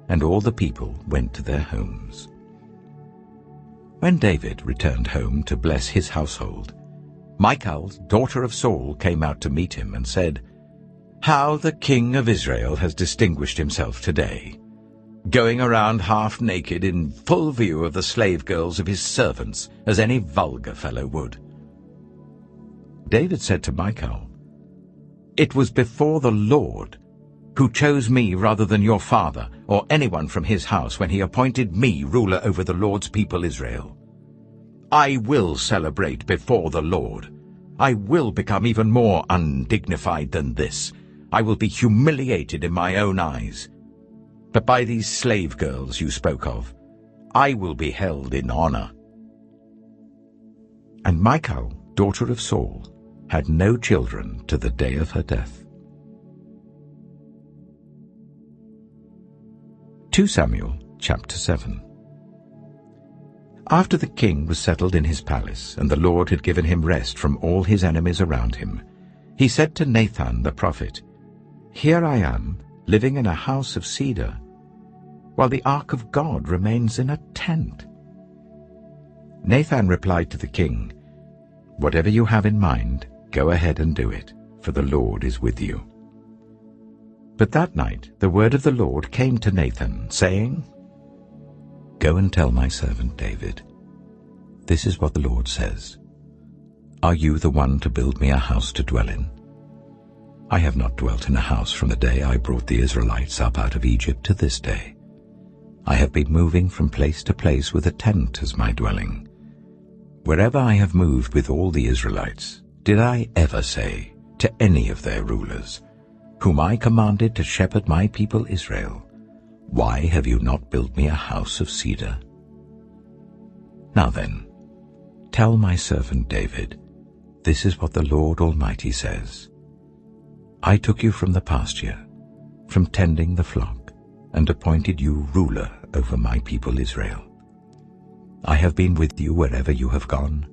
and all the people went to their homes. When David returned home to bless his household, Michal, daughter of Saul, came out to meet him and said, "How the king of Israel has distinguished himself today, going around half naked in full view of the slave girls of his servants, as any vulgar fellow would." David said to Michal, "It was before the Lord, who chose me rather than your father or anyone from his house when he appointed me ruler over the Lord's people Israel. I will celebrate before the Lord. I will become even more undignified than this. I will be humiliated in my own eyes. But by these slave girls you spoke of, I will be held in honor." And Michal, daughter of Saul, had no children to the day of her death. 2 Samuel chapter 7. After the king was settled in his palace, and the Lord had given him rest from all his enemies around him, he said to Nathan the prophet, "Here I am, living in a house of cedar, while the ark of God remains in a tent." Nathan replied to the king, "Whatever you have in mind, go ahead and do it, for the Lord is with you." But that night the word of the Lord came to Nathan, saying, "Go and tell my servant David, this is what the Lord says. Are you the one to build me a house to dwell in? I have not dwelt in a house from the day I brought the Israelites up out of Egypt to this day. I have been moving from place to place with a tent as my dwelling. Wherever I have moved with all the Israelites, did I ever say to any of their rulers, whom I commanded to shepherd my people Israel, why have you not built me a house of cedar? Now then, tell my servant David, this is what the Lord Almighty says. I took you from the pasture, from tending the flock, and appointed you ruler over my people Israel. I have been with you wherever you have gone,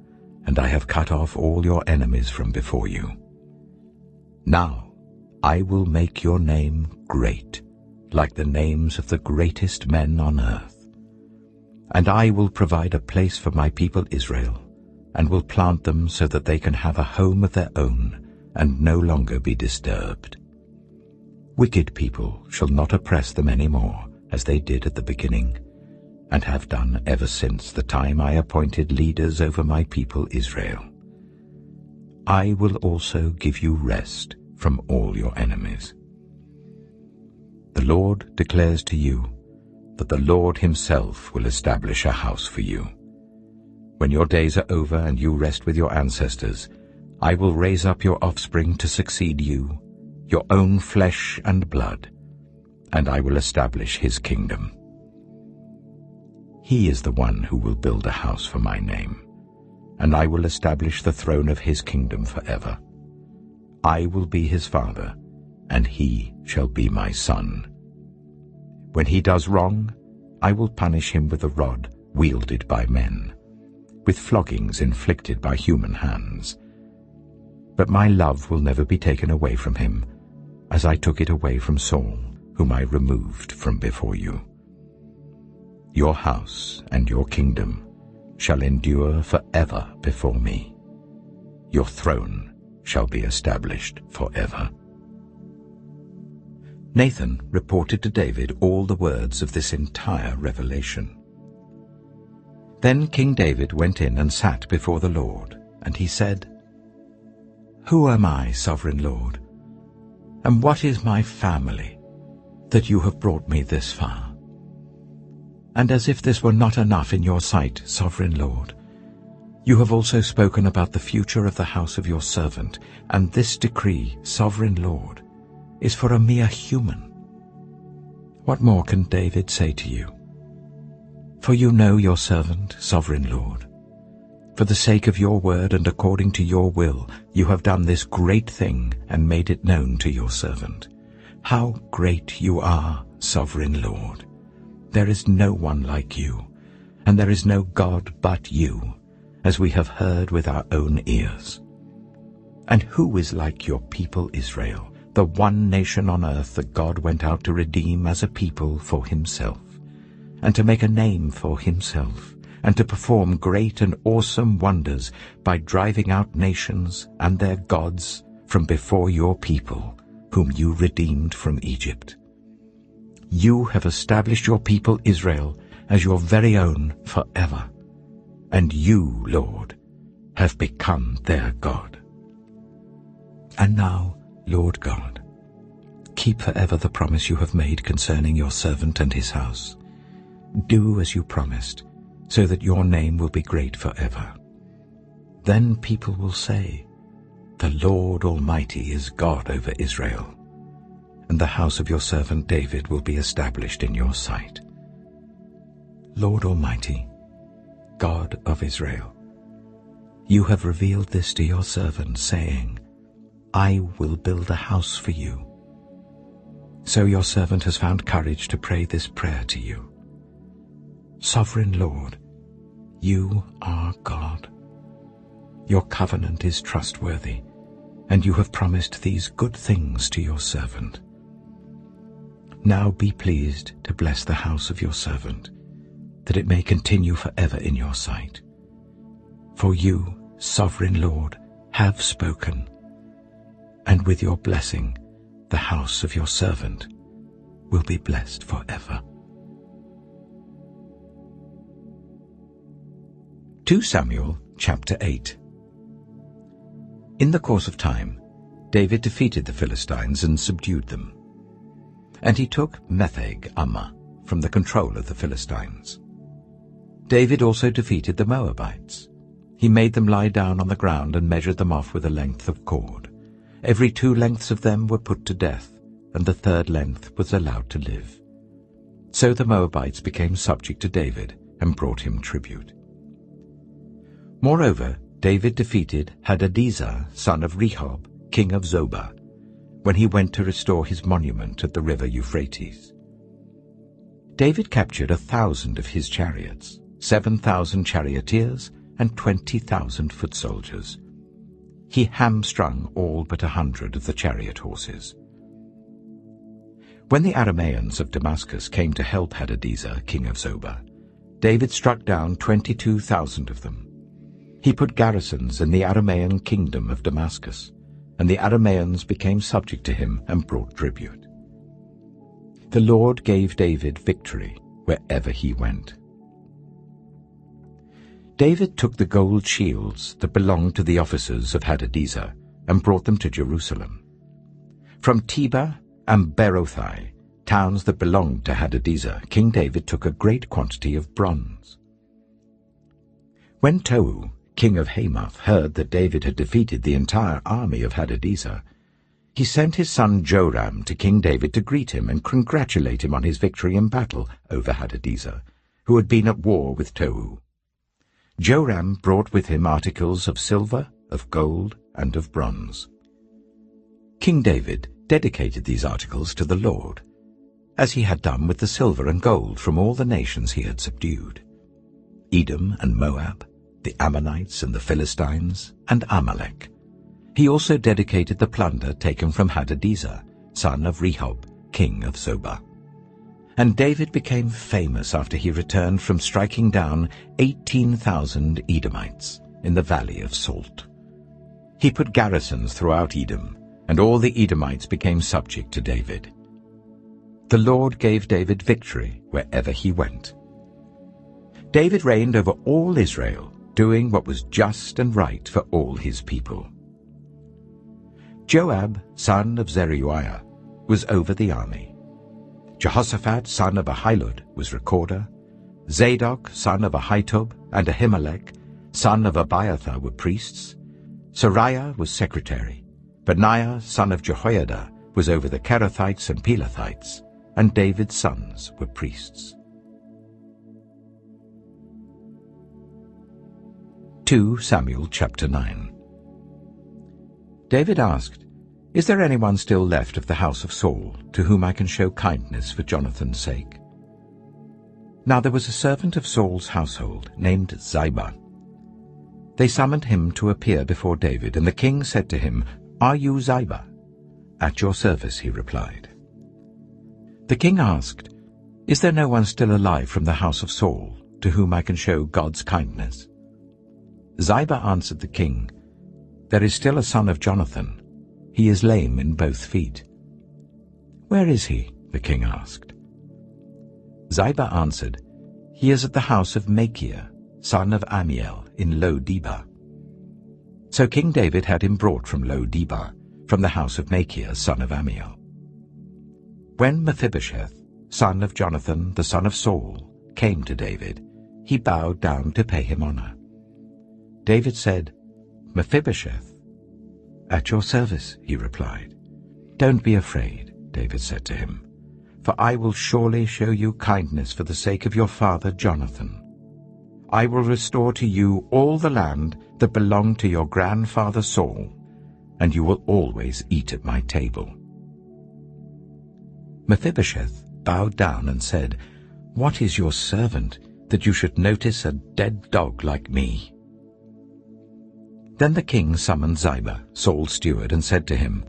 and I have cut off all your enemies from before you. Now I will make your name great, like the names of the greatest men on earth. And I will provide a place for my people Israel, and will plant them so that they can have a home of their own, and no longer be disturbed. Wicked people shall not oppress them any more, as they did at the beginning, and have done ever since the time I appointed leaders over my people Israel. I will also give you rest from all your enemies. The Lord declares to you that the Lord himself will establish a house for you. When your days are over and you rest with your ancestors, I will raise up your offspring to succeed you, your own flesh and blood, and I will establish his kingdom. He is the one who will build a house for my name, and I will establish the throne of his kingdom forever. I will be his father, and he shall be my son. When he does wrong, I will punish him with a rod wielded by men, with floggings inflicted by human hands. But my love will never be taken away from him, as I took it away from Saul, whom I removed from before you. Your house and your kingdom shall endure forever before me. Your throne shall be established forever. Nathan reported to David all the words of this entire revelation. Then King David went in and sat before the Lord, and he said, Who am I, sovereign Lord? And what is my family, that you have brought me this far? And as if this were not enough in your sight, sovereign Lord, you have also spoken about the future of the house of your servant, and this decree, sovereign Lord, is for a mere human. What more can David say to you? For you know your servant, sovereign Lord. For the sake of your word and according to your will, you have done this great thing and made it known to your servant. How great you are, sovereign Lord! There is no one like you, and there is no God but you, as we have heard with our own ears. And who is like your people Israel, the one nation on earth that God went out to redeem as a people for himself, and to make a name for himself, and to perform great and awesome wonders by driving out nations and their gods from before your people, whom you redeemed from Egypt? You have established your people Israel as your very own forever, and you, Lord, have become their God. And now, Lord God, keep forever the promise you have made concerning your servant and his house. Do as you promised, so that your name will be great forever. Then people will say, The Lord Almighty is God over Israel, and the house of your servant David will be established in your sight. Lord Almighty, God of Israel, you have revealed this to your servant, saying, I will build a house for you. So your servant has found courage to pray this prayer to you. Sovereign Lord, you are God. Your covenant is trustworthy, and you have promised these good things to your servant. Now be pleased to bless the house of your servant, that it may continue forever in your sight. For you, sovereign Lord, have spoken, and with your blessing the house of your servant will be blessed forever. 2 Samuel chapter 8. In the course of time, David defeated the Philistines and subdued them. And he took Metheg-Ammah from the control of the Philistines. David also defeated the Moabites. He made them lie down on the ground and measured them off with a length of cord. Every 2 lengths of them were put to death, and the third length was allowed to live. So the Moabites became subject to David and brought him tribute. Moreover, David defeated Hadadezer, son of Rehob, king of Zobah, when he went to restore his monument at the river Euphrates. David captured 1,000 of his chariots, 7,000 charioteers, and 20,000 foot soldiers. He hamstrung all but 100 of the chariot horses. When the Arameans of Damascus came to help Hadadezer, king of Zobah, David struck down 22,000 of them. He put garrisons in the Aramean kingdom of Damascus, and the Arameans became subject to him and brought tribute. The Lord gave David victory wherever he went. David took the gold shields that belonged to the officers of Hadadezer and brought them to Jerusalem. From Tebah and Berothai, towns that belonged to Hadadezer, King David took a great quantity of bronze. When Tou, king of Hamath, heard that David had defeated the entire army of Hadadezer, he sent his son Joram to King David to greet him and congratulate him on his victory in battle over Hadadezer, who had been at war with Tou. Joram brought with him articles of silver, of gold, and of bronze. King David dedicated these articles to the Lord, as he had done with the silver and gold from all the nations he had subdued: Edom and Moab, the Ammonites and the Philistines, and Amalek. He also dedicated the plunder taken from Hadadezer, son of Rehob, king of Zobah. And David became famous after he returned from striking down 18,000 Edomites in the valley of Salt. He put garrisons throughout Edom, and all the Edomites became subject to David. The Lord gave David victory wherever he went. David reigned over all Israel, doing what was just and right for all his people. Joab, son of Zeruiah, was over the army. Jehoshaphat, son of Ahilud, was recorder. Zadok, son of Ahitub, and Ahimelech, son of Abiathar, were priests. Sariah was secretary. Benaiah, son of Jehoiada, was over the Kerethites and Pelethites, and David's sons were priests. 2 Samuel chapter 9. David asked, "Is there anyone still left of the house of Saul, to whom I can show kindness for Jonathan's sake?" Now there was a servant of Saul's household named Ziba. They summoned him to appear before David, and the king said to him, "Are you Ziba?" "At your service," he replied. The king asked, "Is there no one still alive from the house of Saul, to whom I can show God's kindness?" Ziba answered the king, "There is still a son of Jonathan. He is lame in both feet." "Where is he?" the king asked. Ziba answered, "He is at the house of Machir, son of Amiel, in Lo-Debar." So King David had him brought from Lo-Debar, from the house of Machir, son of Amiel. When Mephibosheth, son of Jonathan, the son of Saul, came to David, he bowed down to pay him honor. David said, "Mephibosheth." "At your service," he replied. "Don't be afraid," David said to him, "for I will surely show you kindness for the sake of your father Jonathan. I will restore to you all the land that belonged to your grandfather Saul, and you will always eat at my table." Mephibosheth bowed down and said, "What is your servant, that you should notice a dead dog like me?" Then the king summoned Ziba, Saul's steward, and said to him,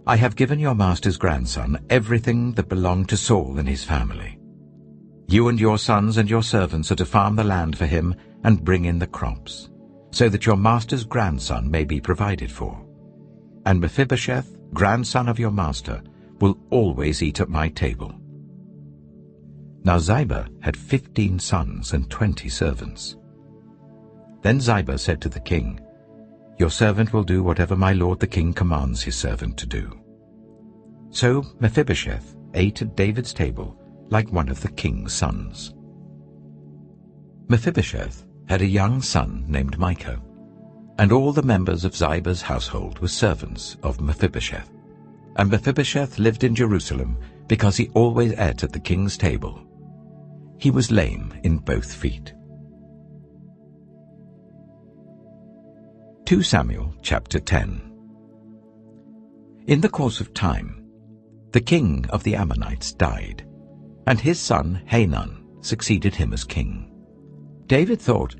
"I have given your master's grandson everything that belonged to Saul and his family. You and your sons and your servants are to farm the land for him and bring in the crops, so that your master's grandson may be provided for. And Mephibosheth, grandson of your master, will always eat at my table." Now Ziba had 15 sons and 20 servants. Then Ziba said to the king, "Your servant will do whatever my lord the king commands his servant to do." So Mephibosheth ate at David's table like one of the king's sons. Mephibosheth had a young son named Micah, and all the members of Ziba's household were servants of Mephibosheth. and Mephibosheth lived in Jerusalem because he always ate at the king's table. He was lame in both feet. 2 Samuel chapter 10. In the course of time, the king of the Ammonites died, and his son Hanun succeeded him as king. David thought,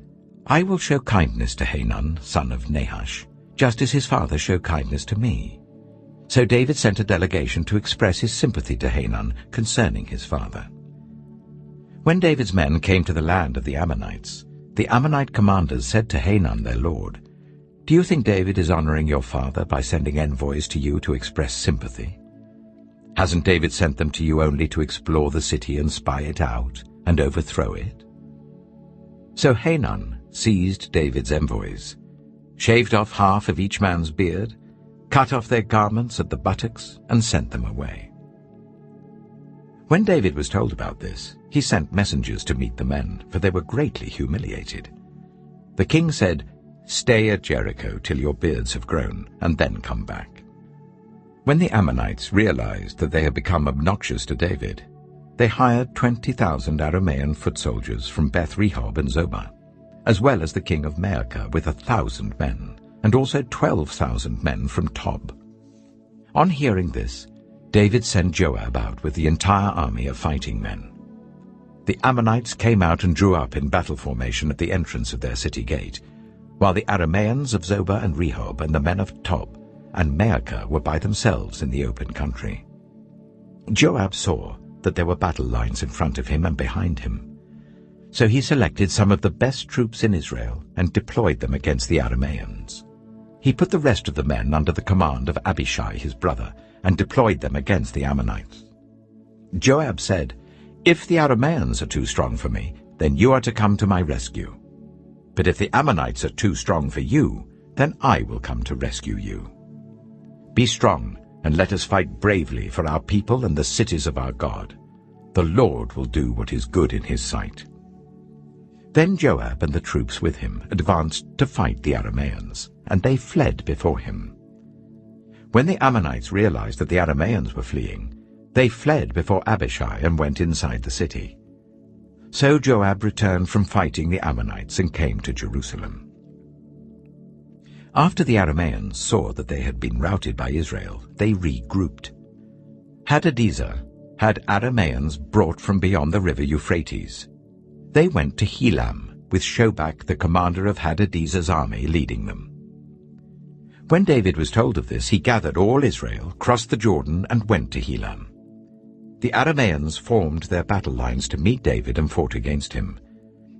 "I will show kindness to Hanun, son of Nahash, just as his father showed kindness to me." So David sent a delegation to express his sympathy to Hanun concerning his father. When David's men came to the land of the Ammonites, the Ammonite commanders said to Hanun their lord, "Do you think David is honoring your father by sending envoys to you to express sympathy? Hasn't David sent them to you only to explore the city and spy it out and overthrow it?" So Hanun seized David's envoys, shaved off half of each man's beard, cut off their garments at the buttocks, and sent them away. When David was told about this, he sent messengers to meet the men, for they were greatly humiliated. The king said, "Stay at Jericho till your beards have grown, and then come back." When the Ammonites realized that they had become obnoxious to David, they hired 20,000 Aramean foot soldiers from Beth-rehob and Zobah, as well as the king of Maacah with 1,000 men, and also 12,000 men from Tob. On hearing this, David sent Joab out with the entire army of fighting men. The Ammonites came out and drew up in battle formation at the entrance of their city gate, while the Arameans of Zobah and Rehob and the men of Tob and Maacah were by themselves in the open country. Joab saw that there were battle lines in front of him and behind him. So he selected some of the best troops in Israel and deployed them against the Arameans. He put the rest of the men under the command of Abishai his brother and deployed them against the Ammonites. Joab said, "If the Arameans are too strong for me, then you are to come to my rescue. But if the Ammonites are too strong for you, then I will come to rescue you. Be strong, and let us fight bravely for our people and the cities of our God. The Lord will do what is good in his sight." Then Joab and the troops with him advanced to fight the Arameans, and they fled before him. When the Ammonites realized that the Arameans were fleeing, they fled before Abishai and went inside the city. So Joab returned from fighting the Ammonites and came to Jerusalem. After the Arameans saw that they had been routed by Israel, they regrouped. Hadadezer had Arameans brought from beyond the river Euphrates. They went to Helam, with Shobach the commander of Hadadezer's army leading them. When David was told of this, he gathered all Israel, crossed the Jordan, and went to Helam. The Arameans formed their battle lines to meet David and fought against him.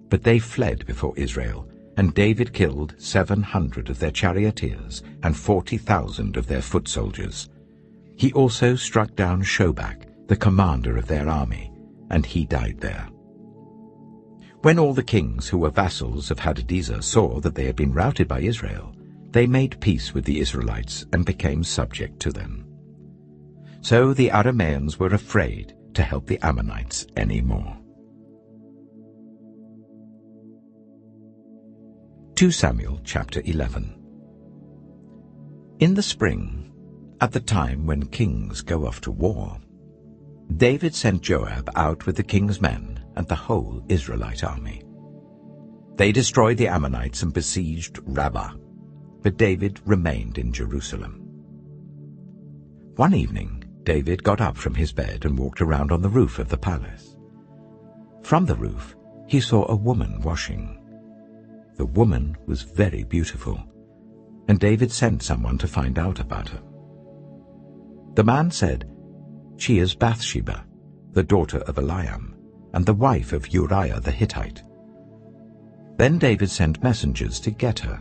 But they fled before Israel, and David killed 700 of their charioteers and 40,000 of their foot soldiers. He also struck down Shobach, the commander of their army, and he died there. When all the kings who were vassals of Hadadezer saw that they had been routed by Israel, they made peace with the Israelites and became subject to them. So the Arameans were afraid to help the Ammonites any more. 2 Samuel chapter 11. In the spring, at the time when kings go off to war, David sent Joab out with the king's men and the whole Israelite army. They destroyed the Ammonites and besieged Rabbah, but David remained in Jerusalem. One evening, David got up from his bed and walked around on the roof of the palace. From the roof, he saw a woman washing. The woman was very beautiful, and David sent someone to find out about her. The man said, "She is Bathsheba, the daughter of Eliam, and the wife of Uriah the Hittite." Then David sent messengers to get her.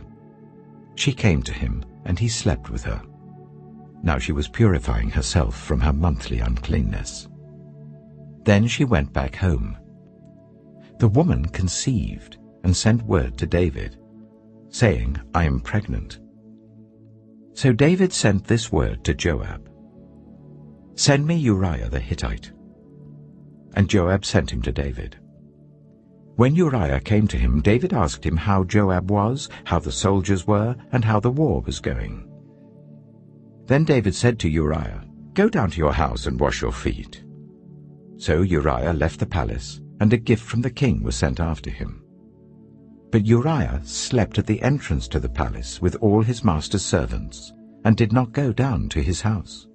She came to him, and he slept with her. Now she was purifying herself from her monthly uncleanness. Then she went back home. The woman conceived and sent word to David, saying, "I am pregnant." So David sent this word to Joab, "Send me Uriah the Hittite." And Joab sent him to David. When Uriah came to him, David asked him how Joab was, how the soldiers were, and how the war was going. Then David said to Uriah, "Go down to your house and wash your feet." So Uriah left the palace, and a gift from the king was sent after him. But Uriah slept at the entrance to the palace with all his master's servants, and did not go down to his house.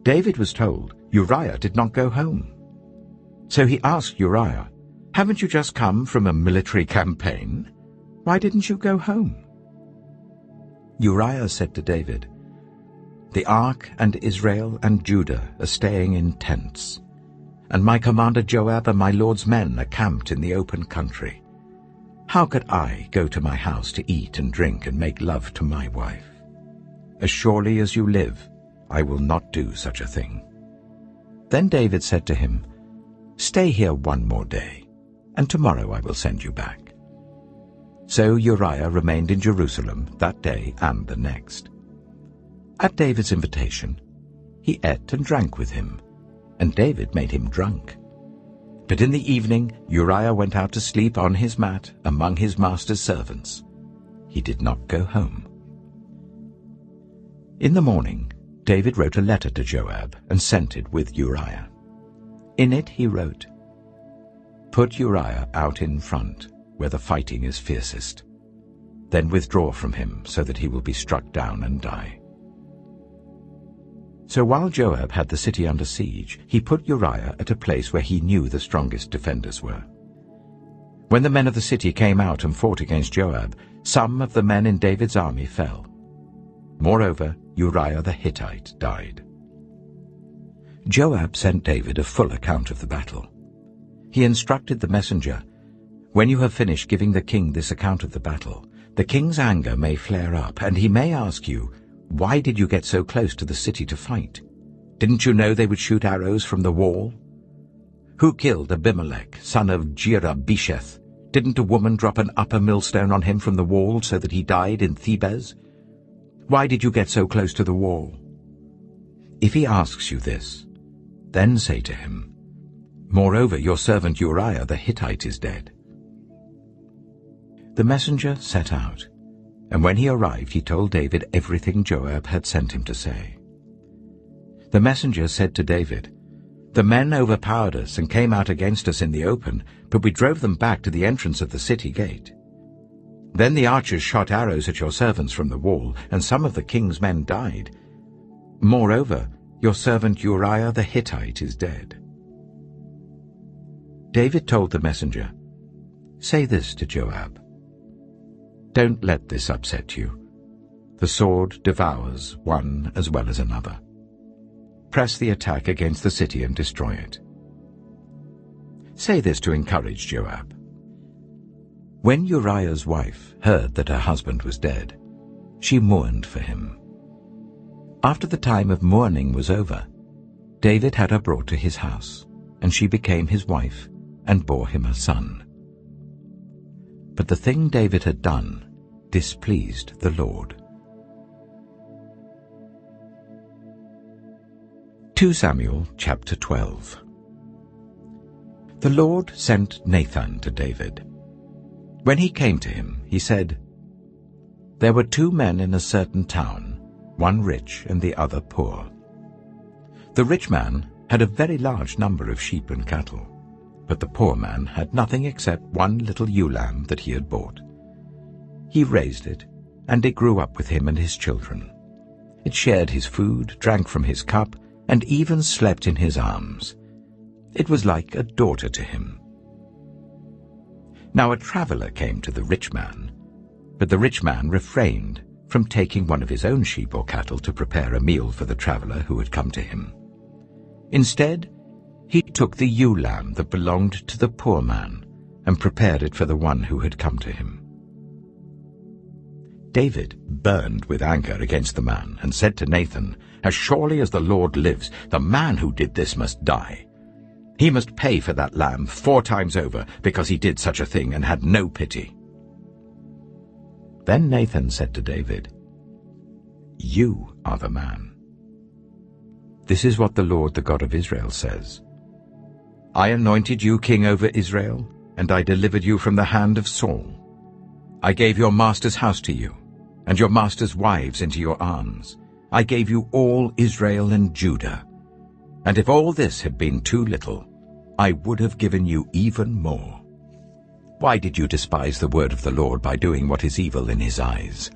David was told Uriah did not go home. So he asked Uriah, "Haven't you just come from a military campaign? Why didn't you go home?" Uriah said to David, "The ark and Israel and Judah are staying in tents, and my commander Joab and my lord's men are camped in the open country. How could I go to my house to eat and drink and make love to my wife? As surely as you live, I will not do such a thing." Then David said to him, "Stay here one more day, and tomorrow I will send you back." So Uriah remained in Jerusalem that day and the next. At David's invitation, he ate and drank with him, and David made him drunk. But in the evening Uriah went out to sleep on his mat among his master's servants. He did not go home. In the morning David wrote a letter to Joab and sent it with Uriah. In it he wrote, "Put Uriah out in front, where the fighting is fiercest. Then withdraw from him, so that he will be struck down and die." So while Joab had the city under siege, he put Uriah at a place where he knew the strongest defenders were. When the men of the city came out and fought against Joab, some of the men in David's army fell. Moreover, Uriah the Hittite died. Joab sent David a full account of the battle. He instructed the messenger, "When you have finished giving the king this account of the battle, the king's anger may flare up, and he may ask you, 'Why did you get so close to the city to fight? Didn't you know they would shoot arrows from the wall? Who killed Abimelech, son of Jerubesheth? Didn't a woman drop an upper millstone on him from the wall so that he died in Thebez? Why did you get so close to the wall?' If he asks you this, then say to him, 'Moreover, your servant Uriah the Hittite is dead.'" The messenger set out, and when he arrived he told David everything Joab had sent him to say. The messenger said to David, "The men overpowered us and came out against us in the open, but we drove them back to the entrance of the city gate. Then the archers shot arrows at your servants from the wall, and some of the king's men died. Moreover, your servant Uriah the Hittite is dead." David told the messenger, "Say this to Joab. Don't let this upset you. The sword devours one as well as another. Press the attack against the city and destroy it." Say this to encourage Joab. When Uriah's wife heard that her husband was dead, she mourned for him. After the time of mourning was over, David had her brought to his house, and she became his wife and bore him a son. But the thing David had done displeased the Lord. 2 Samuel chapter 12. The Lord sent Nathan to David. When he came to him, he said, "There were 2 men in a certain town, one rich and the other poor. The rich man had a very large number of sheep and cattle, but the poor man had nothing except one little ewe lamb that he had bought. He raised it, and it grew up with him and his children. It shared his food, drank from his cup, and even slept in his arms. It was like a daughter to him. Now a traveler came to the rich man, but the rich man refrained from taking one of his own sheep or cattle to prepare a meal for the traveler who had come to him. Instead, he took the ewe lamb that belonged to the poor man and prepared it for the one who had come to him. David burned with anger against the man and said to Nathan, "As surely as the Lord lives, the man who did this must die. He must pay for that lamb 4 times over, because he did such a thing and had no pity." Then Nathan said to David, "You are the man. This is what the Lord, the God of Israel, says. I anointed you king over Israel, and I delivered you from the hand of Saul. I gave your master's house to you, and your master's wives into your arms. I gave you all Israel and Judah. And if all this had been too little, I would have given you even more. Why did you despise the word of the Lord by doing what is evil in his eyes?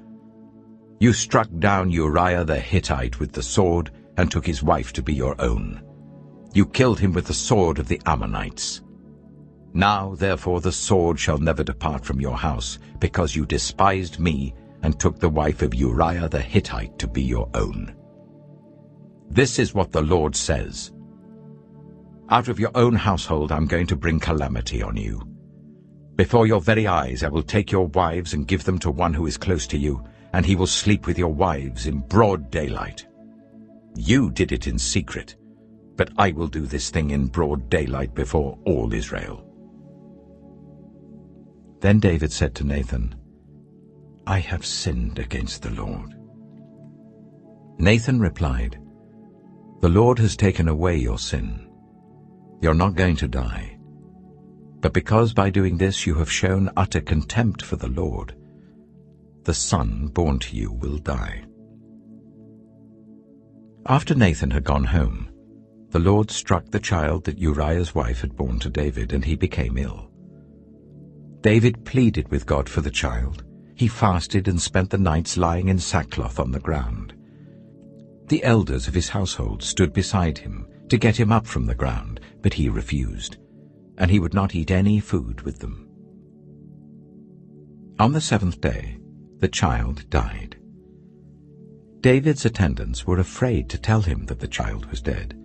You struck down Uriah the Hittite with the sword and took his wife to be your own. You killed him with the sword of the Ammonites. Now, therefore, the sword shall never depart from your house, because you despised me and took the wife of Uriah the Hittite to be your own. This is what the Lord says. Out of your own household I'm going to bring calamity on you. Before your very eyes I will take your wives and give them to one who is close to you, and he will sleep with your wives in broad daylight. You did it in secret, but I will do this thing in broad daylight before all Israel. Then David said to Nathan, I have sinned against the Lord. Nathan replied, The Lord has taken away your sin. You're not going to die. But because by doing this you have shown utter contempt for the Lord, the son born to you will die. After Nathan had gone home, the Lord struck the child that Uriah's wife had borne to David, and he became ill. David pleaded with God for the child. He fasted and spent the nights lying in sackcloth on the ground. The elders of his household stood beside him to get him up from the ground, but he refused, and he would not eat any food with them. On the 7th day, the child died. David's attendants were afraid to tell him that the child was dead,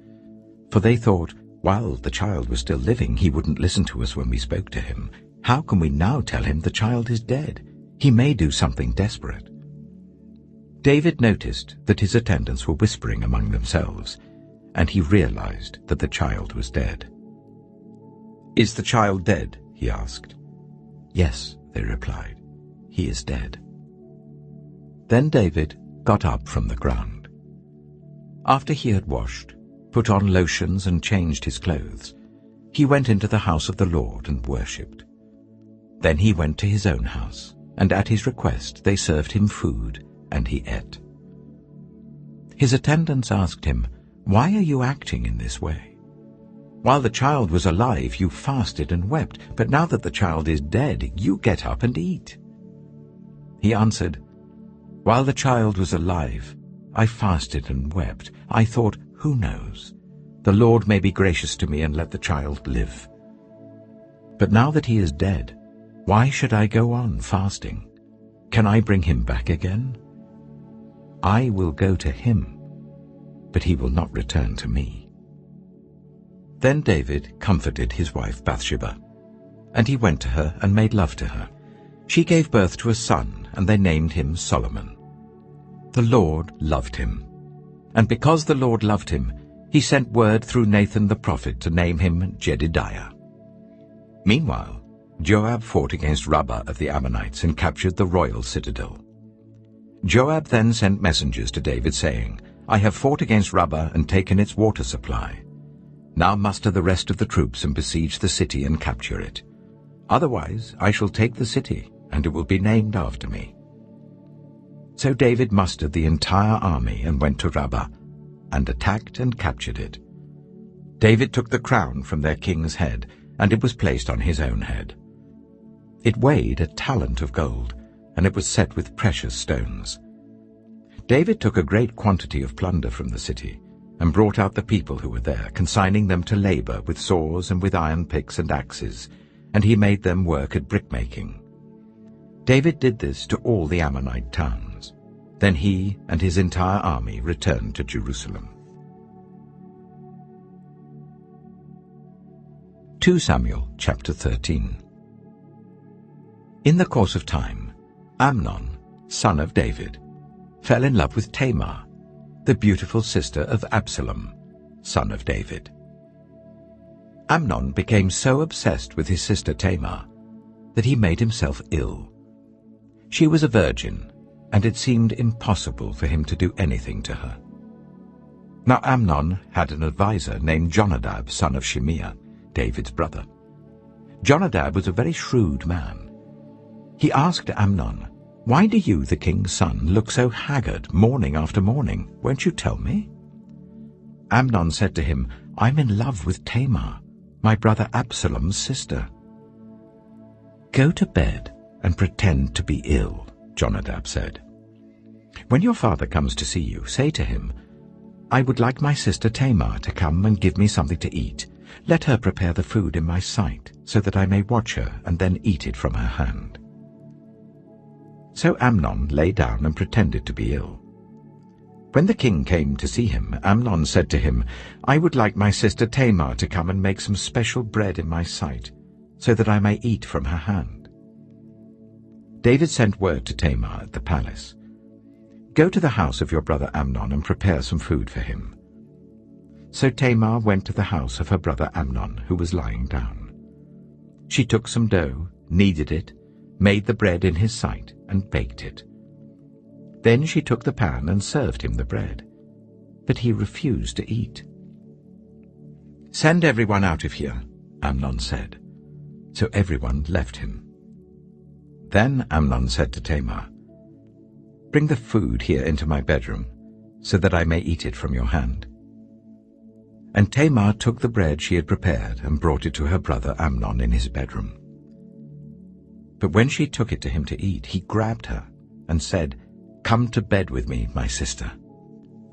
for they thought, while the child was still living, he wouldn't listen to us when we spoke to him. How can we now tell him the child is dead? He may do something desperate. David noticed that his attendants were whispering among themselves, and he realized that the child was dead. Is the child dead? He asked. Yes, they replied. He is dead. Then David got up from the ground. After he had washed, put on lotions and changed his clothes, he went into the house of the Lord and worshipped. Then he went to his own house, and at his request they served him food, and he ate. His attendants asked him, Why are you acting in this way? While the child was alive, you fasted and wept, but now that the child is dead, you get up and eat. He answered, While the child was alive, I fasted and wept. I thought, who knows? The Lord may be gracious to me and let the child live. But now that he is dead, why should I go on fasting? Can I bring him back again? I will go to him, but he will not return to me. Then David comforted his wife Bathsheba, and he went to her and made love to her. She gave birth to a son, and they named him Solomon. The Lord loved him, and because the Lord loved him, he sent word through Nathan the prophet to name him Jedidiah. Meanwhile, Joab fought against Rabbah of the Ammonites and captured the royal citadel. Joab then sent messengers to David, saying, I have fought against Rabbah and taken its water supply. Now muster the rest of the troops and besiege the city and capture it. Otherwise I shall take the city, and it will be named after me. So David mustered the entire army and went to Rabbah, and attacked and captured it. David took the crown from their king's head, and it was placed on his own head. It weighed a talent of gold, and it was set with precious stones. David took a great quantity of plunder from the city, and brought out the people who were there, consigning them to labor with saws and with iron picks and axes, and he made them work at brickmaking. David did this to all the Ammonite towns. Then he and his entire army returned to Jerusalem. 2 Samuel chapter 13. In the course of time, Amnon, son of David, fell in love with Tamar, the beautiful sister of Absalom, son of David. Amnon became so obsessed with his sister Tamar that he made himself ill. She was a virgin, and it seemed impossible for him to do anything to her. Now Amnon had an adviser named Jonadab, son of Shimeah, David's brother. Jonadab was a very shrewd man. He asked Amnon, "Why do you, the king's son, look so haggard morning after morning? Won't you tell me?" Amnon said to him, "I'm in love with Tamar, my brother Absalom's sister." "Go to bed and pretend to be ill," Jonadab said. "When your father comes to see you, say to him, 'I would like my sister Tamar to come and give me something to eat. Let her prepare the food in my sight, so that I may watch her and then eat it from her hand.'" So Amnon lay down and pretended to be ill. When the king came to see him, Amnon said to him, "I would like my sister Tamar to come and make some special bread in my sight, so that I may eat from her hand." David sent word to Tamar at the palace, "Go to the house of your brother Amnon and prepare some food for him." So Tamar went to the house of her brother Amnon, who was lying down. She took some dough, kneaded it, made the bread in his sight, and baked it. Then she took the pan and served him the bread, but he refused to eat. "Send everyone out of here," Amnon said. So everyone left him. Then Amnon said to Tamar, "Bring the food here into my bedroom, so that I may eat it from your hand." And Tamar took the bread she had prepared and brought it to her brother Amnon in his bedroom. But when she took it to him to eat, he grabbed her and said, "Come to bed with me, my sister."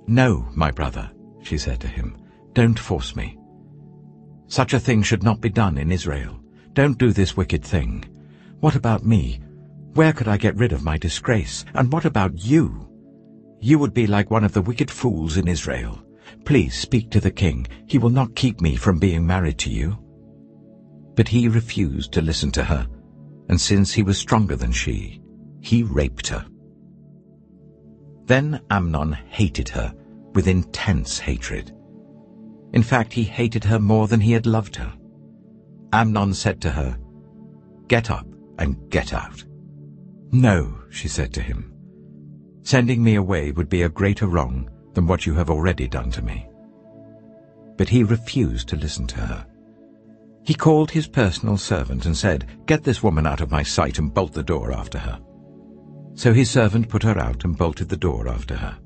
"No, my brother," she said to him, "don't force me. Such a thing should not be done in Israel. Don't do this wicked thing. What about me? Where could I get rid of my disgrace? And what about you? You would be like one of the wicked fools in Israel. Please speak to the king. He will not keep me from being married to you." But he refused to listen to her, and since he was stronger than she, he raped her. Then Amnon hated her with intense hatred. In fact, he hated her more than he had loved her. Amnon said to her, "Get up and get out." "No," she said to him. "Sending me away would be a greater wrong than what you have already done to me." But he refused to listen to her. He called his personal servant and said, "Get this woman out of my sight and bolt the door after her." So his servant put her out and bolted the door after her.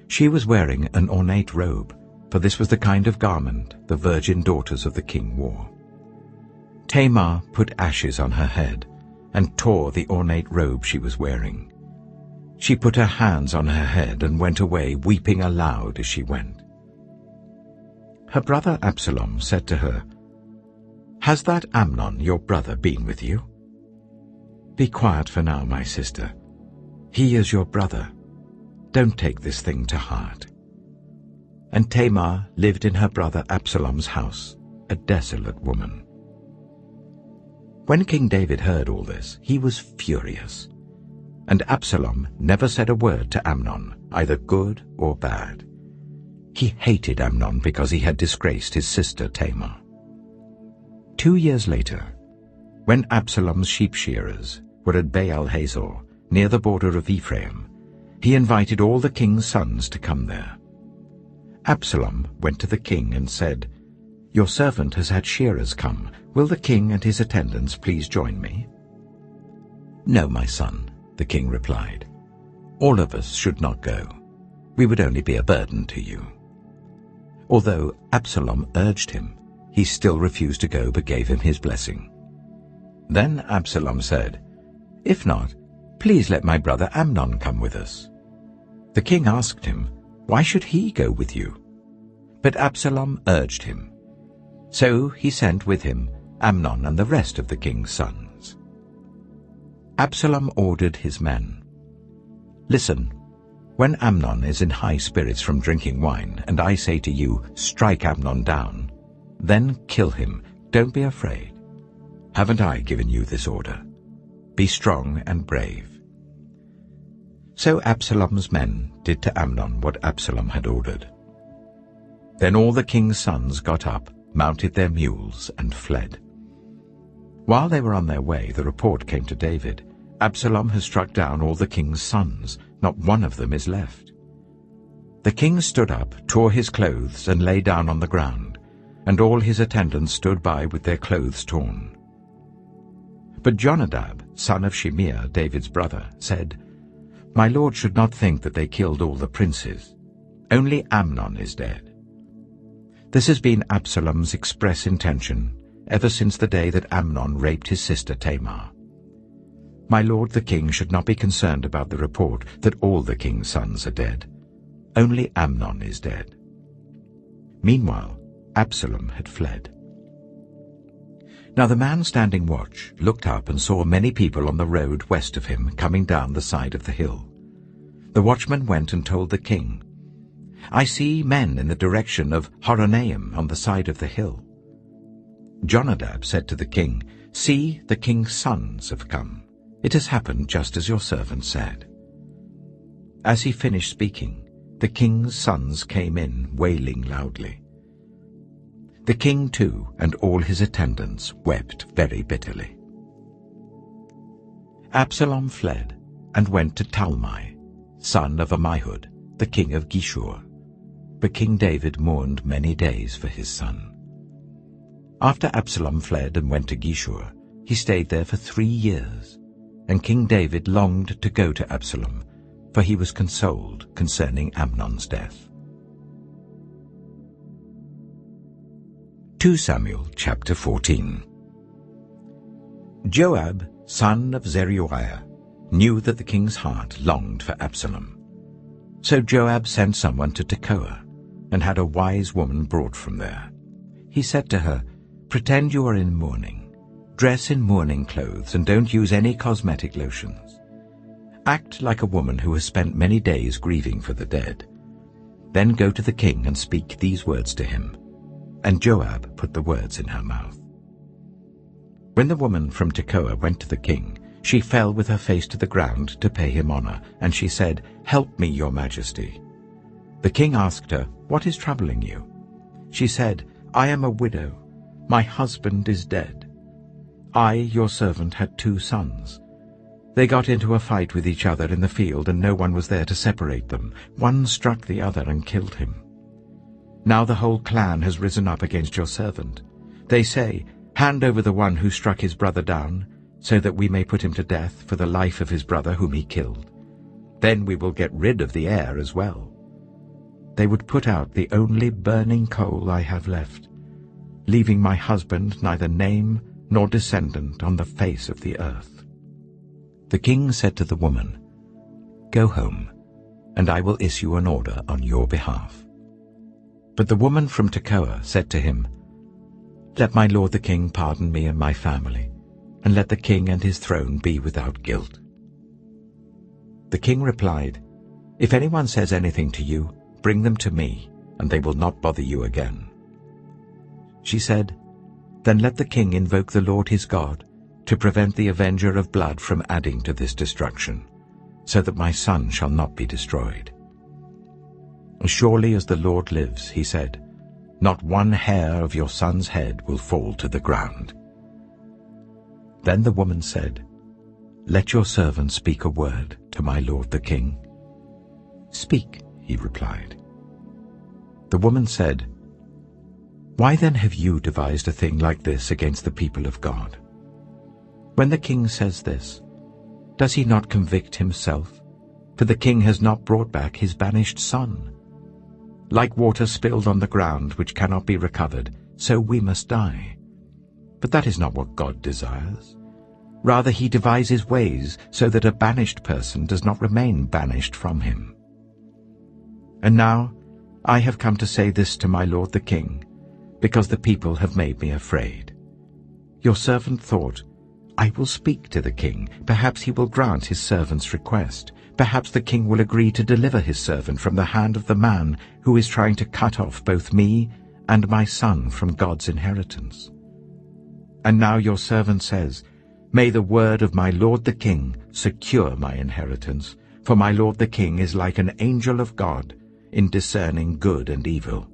She was wearing an ornate robe, for this was the kind of garment the virgin daughters of the king wore. Tamar put ashes on her head and tore the ornate robe she was wearing. She put her hands on her head and went away, weeping aloud as she went. Her brother Absalom said to her, "Has that Amnon, your brother, been with you?" "Be quiet for now, my sister. He is your brother. Don't take this thing to heart." And Tamar lived in her brother Absalom's house, a desolate woman. When King David heard all this, he was furious. And Absalom never said a word to Amnon, either good or bad. He hated Amnon because he had disgraced his sister Tamar. 2 years later, when Absalom's sheep shearers were at Baal Hazor, near the border of Ephraim, he invited all the king's sons to come there. Absalom went to the king and said, "Your servant has had shearers come. Will the king and his attendants please join me?" "No, my son," the king replied. "All of us should not go. We would only be a burden to you." Although Absalom urged him, he still refused to go but gave him his blessing. Then Absalom said, "If not, please let my brother Amnon come with us." The king asked him, "Why should he go with you?" But Absalom urged him. So he sent with him Amnon and the rest of the king's sons. Absalom ordered his men, "Listen, when Amnon is in high spirits from drinking wine, and I say to you, 'Strike Amnon down,' then kill him. Don't be afraid. Haven't I given you this order? Be strong and brave." So Absalom's men did to Amnon what Absalom had ordered. Then all the king's sons got up, mounted their mules, and fled. While they were on their way, the report came to David, "Absalom has struck down all the king's sons. Not one of them is left." The king stood up, tore his clothes, and lay down on the ground, and all his attendants stood by with their clothes torn. But Jonadab, son of Shimeah, David's brother, said, "My lord should not think that they killed all the princes. Only Amnon is dead." This has been Absalom's express intention ever since the day that Amnon raped his sister Tamar. My lord the king should not be concerned about the report that all the king's sons are dead. Only Amnon is dead. Meanwhile, Absalom had fled. Now the man standing watch looked up and saw many people on the road west of him coming down the side of the hill. The watchman went and told the king, "I see men in the direction of Horonaim on the side of the hill." Jonadab said to the king, "See, the king's sons have come. It has happened just as your servant said." As he finished speaking, the king's sons came in, wailing loudly. The king too and all his attendants wept very bitterly. Absalom fled and went to Talmai, son of Ammihud, the king of Geshur. But King David mourned many days for his son. After Absalom fled and went to Geshur, he stayed there for 3 years, and King David longed to go to Absalom, for he was consoled concerning Amnon's death. 2 Samuel chapter 14. Joab, son of Zeruiah, knew that the king's heart longed for Absalom. So Joab sent someone to Tekoa, and had a wise woman brought from there. He said to her, "Pretend you are in mourning. Dress in mourning clothes, and don't use any cosmetic lotions. Act like a woman who has spent many days grieving for the dead. Then go to the king and speak these words to him." And Joab put the words in her mouth. When the woman from Tekoa went to the king, she fell with her face to the ground to pay him honor, and she said, "Help me, your majesty." The king asked her, "What is troubling you?" She said, "I am a widow. My husband is dead. I, your servant, had 2 sons. They got into a fight with each other in the field, and no one was there to separate them. One struck the other and killed him. Now the whole clan has risen up against your servant. They say, 'Hand over the one who struck his brother down, so that we may put him to death for the life of his brother whom he killed. Then we will get rid of the heir as well.' They would put out the only burning coal I have left, leaving my husband neither name nor descendant on the face of the earth." The king said to the woman, "Go home, and I will issue an order on your behalf." But the woman from Tekoa said to him, "Let my lord the king pardon me and my family, and let the king and his throne be without guilt." The king replied, "If anyone says anything to you, bring them to me, and they will not bother you again." She said, "Then let the king invoke the Lord his God to prevent the avenger of blood from adding to this destruction, so that my son shall not be destroyed." "As surely as the Lord lives," he said, "not one hair of your son's head will fall to the ground." Then the woman said, "Let your servant speak a word to my lord the king." "Speak," he replied. The woman said, "Why then have you devised a thing like this against the people of God? When the king says this, does he not convict himself? For the king has not brought back his banished son. Like water spilled on the ground which cannot be recovered, so we must die. But that is not what God desires. Rather he devises ways so that a banished person does not remain banished from him. And now I have come to say this to my lord the king, because the people have made me afraid. Your servant thought, 'I will speak to the king. Perhaps he will grant his servant's request. Perhaps the king will agree to deliver his servant from the hand of the man who is trying to cut off both me and my son from God's inheritance.' And now your servant says, 'May the word of my lord the king secure my inheritance, for my lord the king is like an angel of God in discerning good and evil.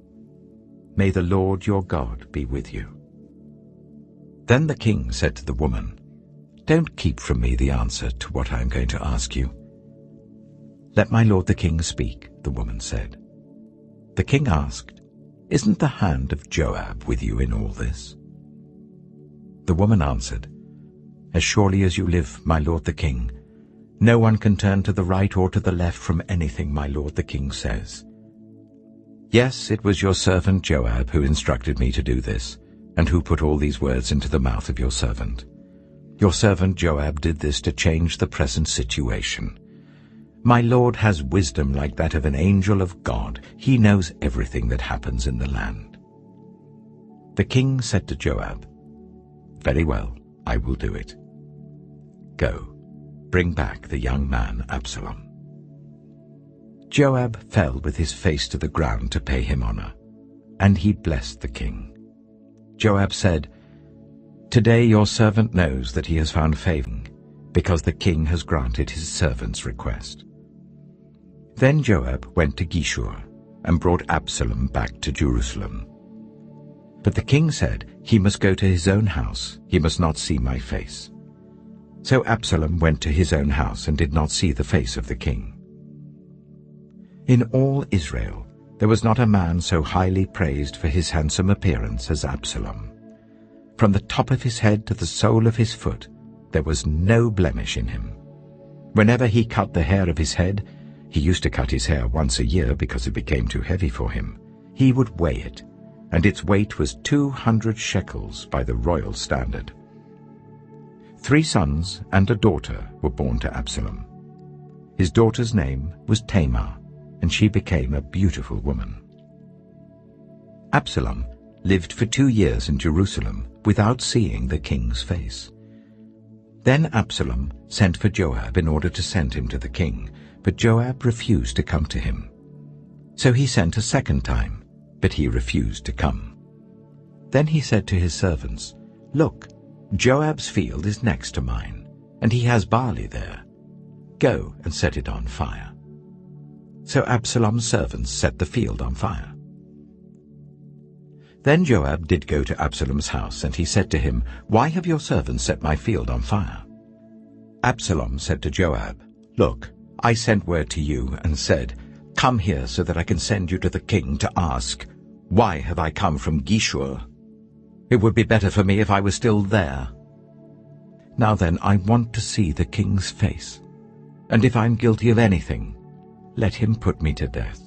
May the Lord your God be with you.'" Then the king said to the woman, "Don't keep from me the answer to what I am going to ask you." "Let my lord the king speak," the woman said. The king asked, "Isn't the hand of Joab with you in all this?" The woman answered, As surely as you live, my lord the king, no one can turn to the right or to the left from anything my lord the king says. Yes, it was your servant Joab who instructed me to do this, and who put all these words into the mouth of your servant. Your servant Joab did this to change the present situation. My lord has wisdom like that of an angel of God. He knows everything that happens in the land. The king said to Joab, Very well, I will do it. Go, bring back the young man Absalom. Joab fell with his face to the ground to pay him honor, and he blessed the king. Joab said, Today your servant knows that he has found favor, because the king has granted his servant's request. Then Joab went to Geshur and brought Absalom back to Jerusalem. But the king said, He must go to his own house, he must not see my face. So Absalom went to his own house and did not see the face of the king. In all Israel there was not a man so highly praised for his handsome appearance as Absalom. From the top of his head to the sole of his foot there was no blemish in him. Whenever he cut the hair of his head, he used to cut his hair once a year because it became too heavy for him, he would weigh it, and its weight was 200 shekels by the royal standard. 3 sons and a daughter were born to Absalom. His daughter's name was Tamar, and she became a beautiful woman. Absalom lived for 2 years in Jerusalem without seeing the king's face. Then Absalom sent for Joab in order to send him to the king, but Joab refused to come to him. So he sent a second time, but he refused to come. Then he said to his servants, Look, Joab's field is next to mine, and he has barley there. Go and set it on fire. So Absalom's servants set the field on fire. Then Joab did go to Absalom's house, and he said to him, Why have your servants set my field on fire? Absalom said to Joab, Look, I sent word to you and said, Come here so that I can send you to the king to ask, Why have I come from Geshur? It would be better for me if I was still there. Now then, I want to see the king's face, and if I'm guilty of anything, let him put me to death.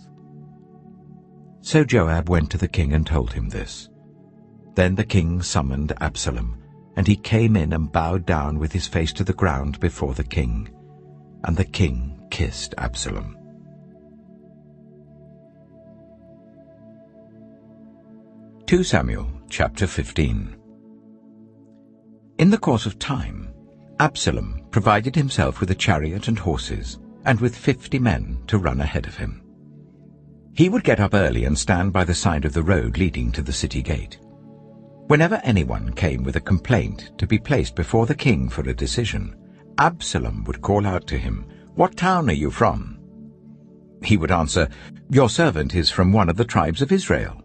So Joab went to the king and told him this. Then the king summoned Absalom, and he came in and bowed down with his face to the ground before the king, and the king kissed Absalom. 2 Samuel chapter 15. In the course of time, Absalom provided himself with a chariot and horses, and with 50 men to run ahead of him. He would get up early and stand by the side of the road leading to the city gate. Whenever anyone came with a complaint to be placed before the king for a decision, Absalom would call out to him, What town are you from? He would answer, Your servant is from one of the tribes of Israel.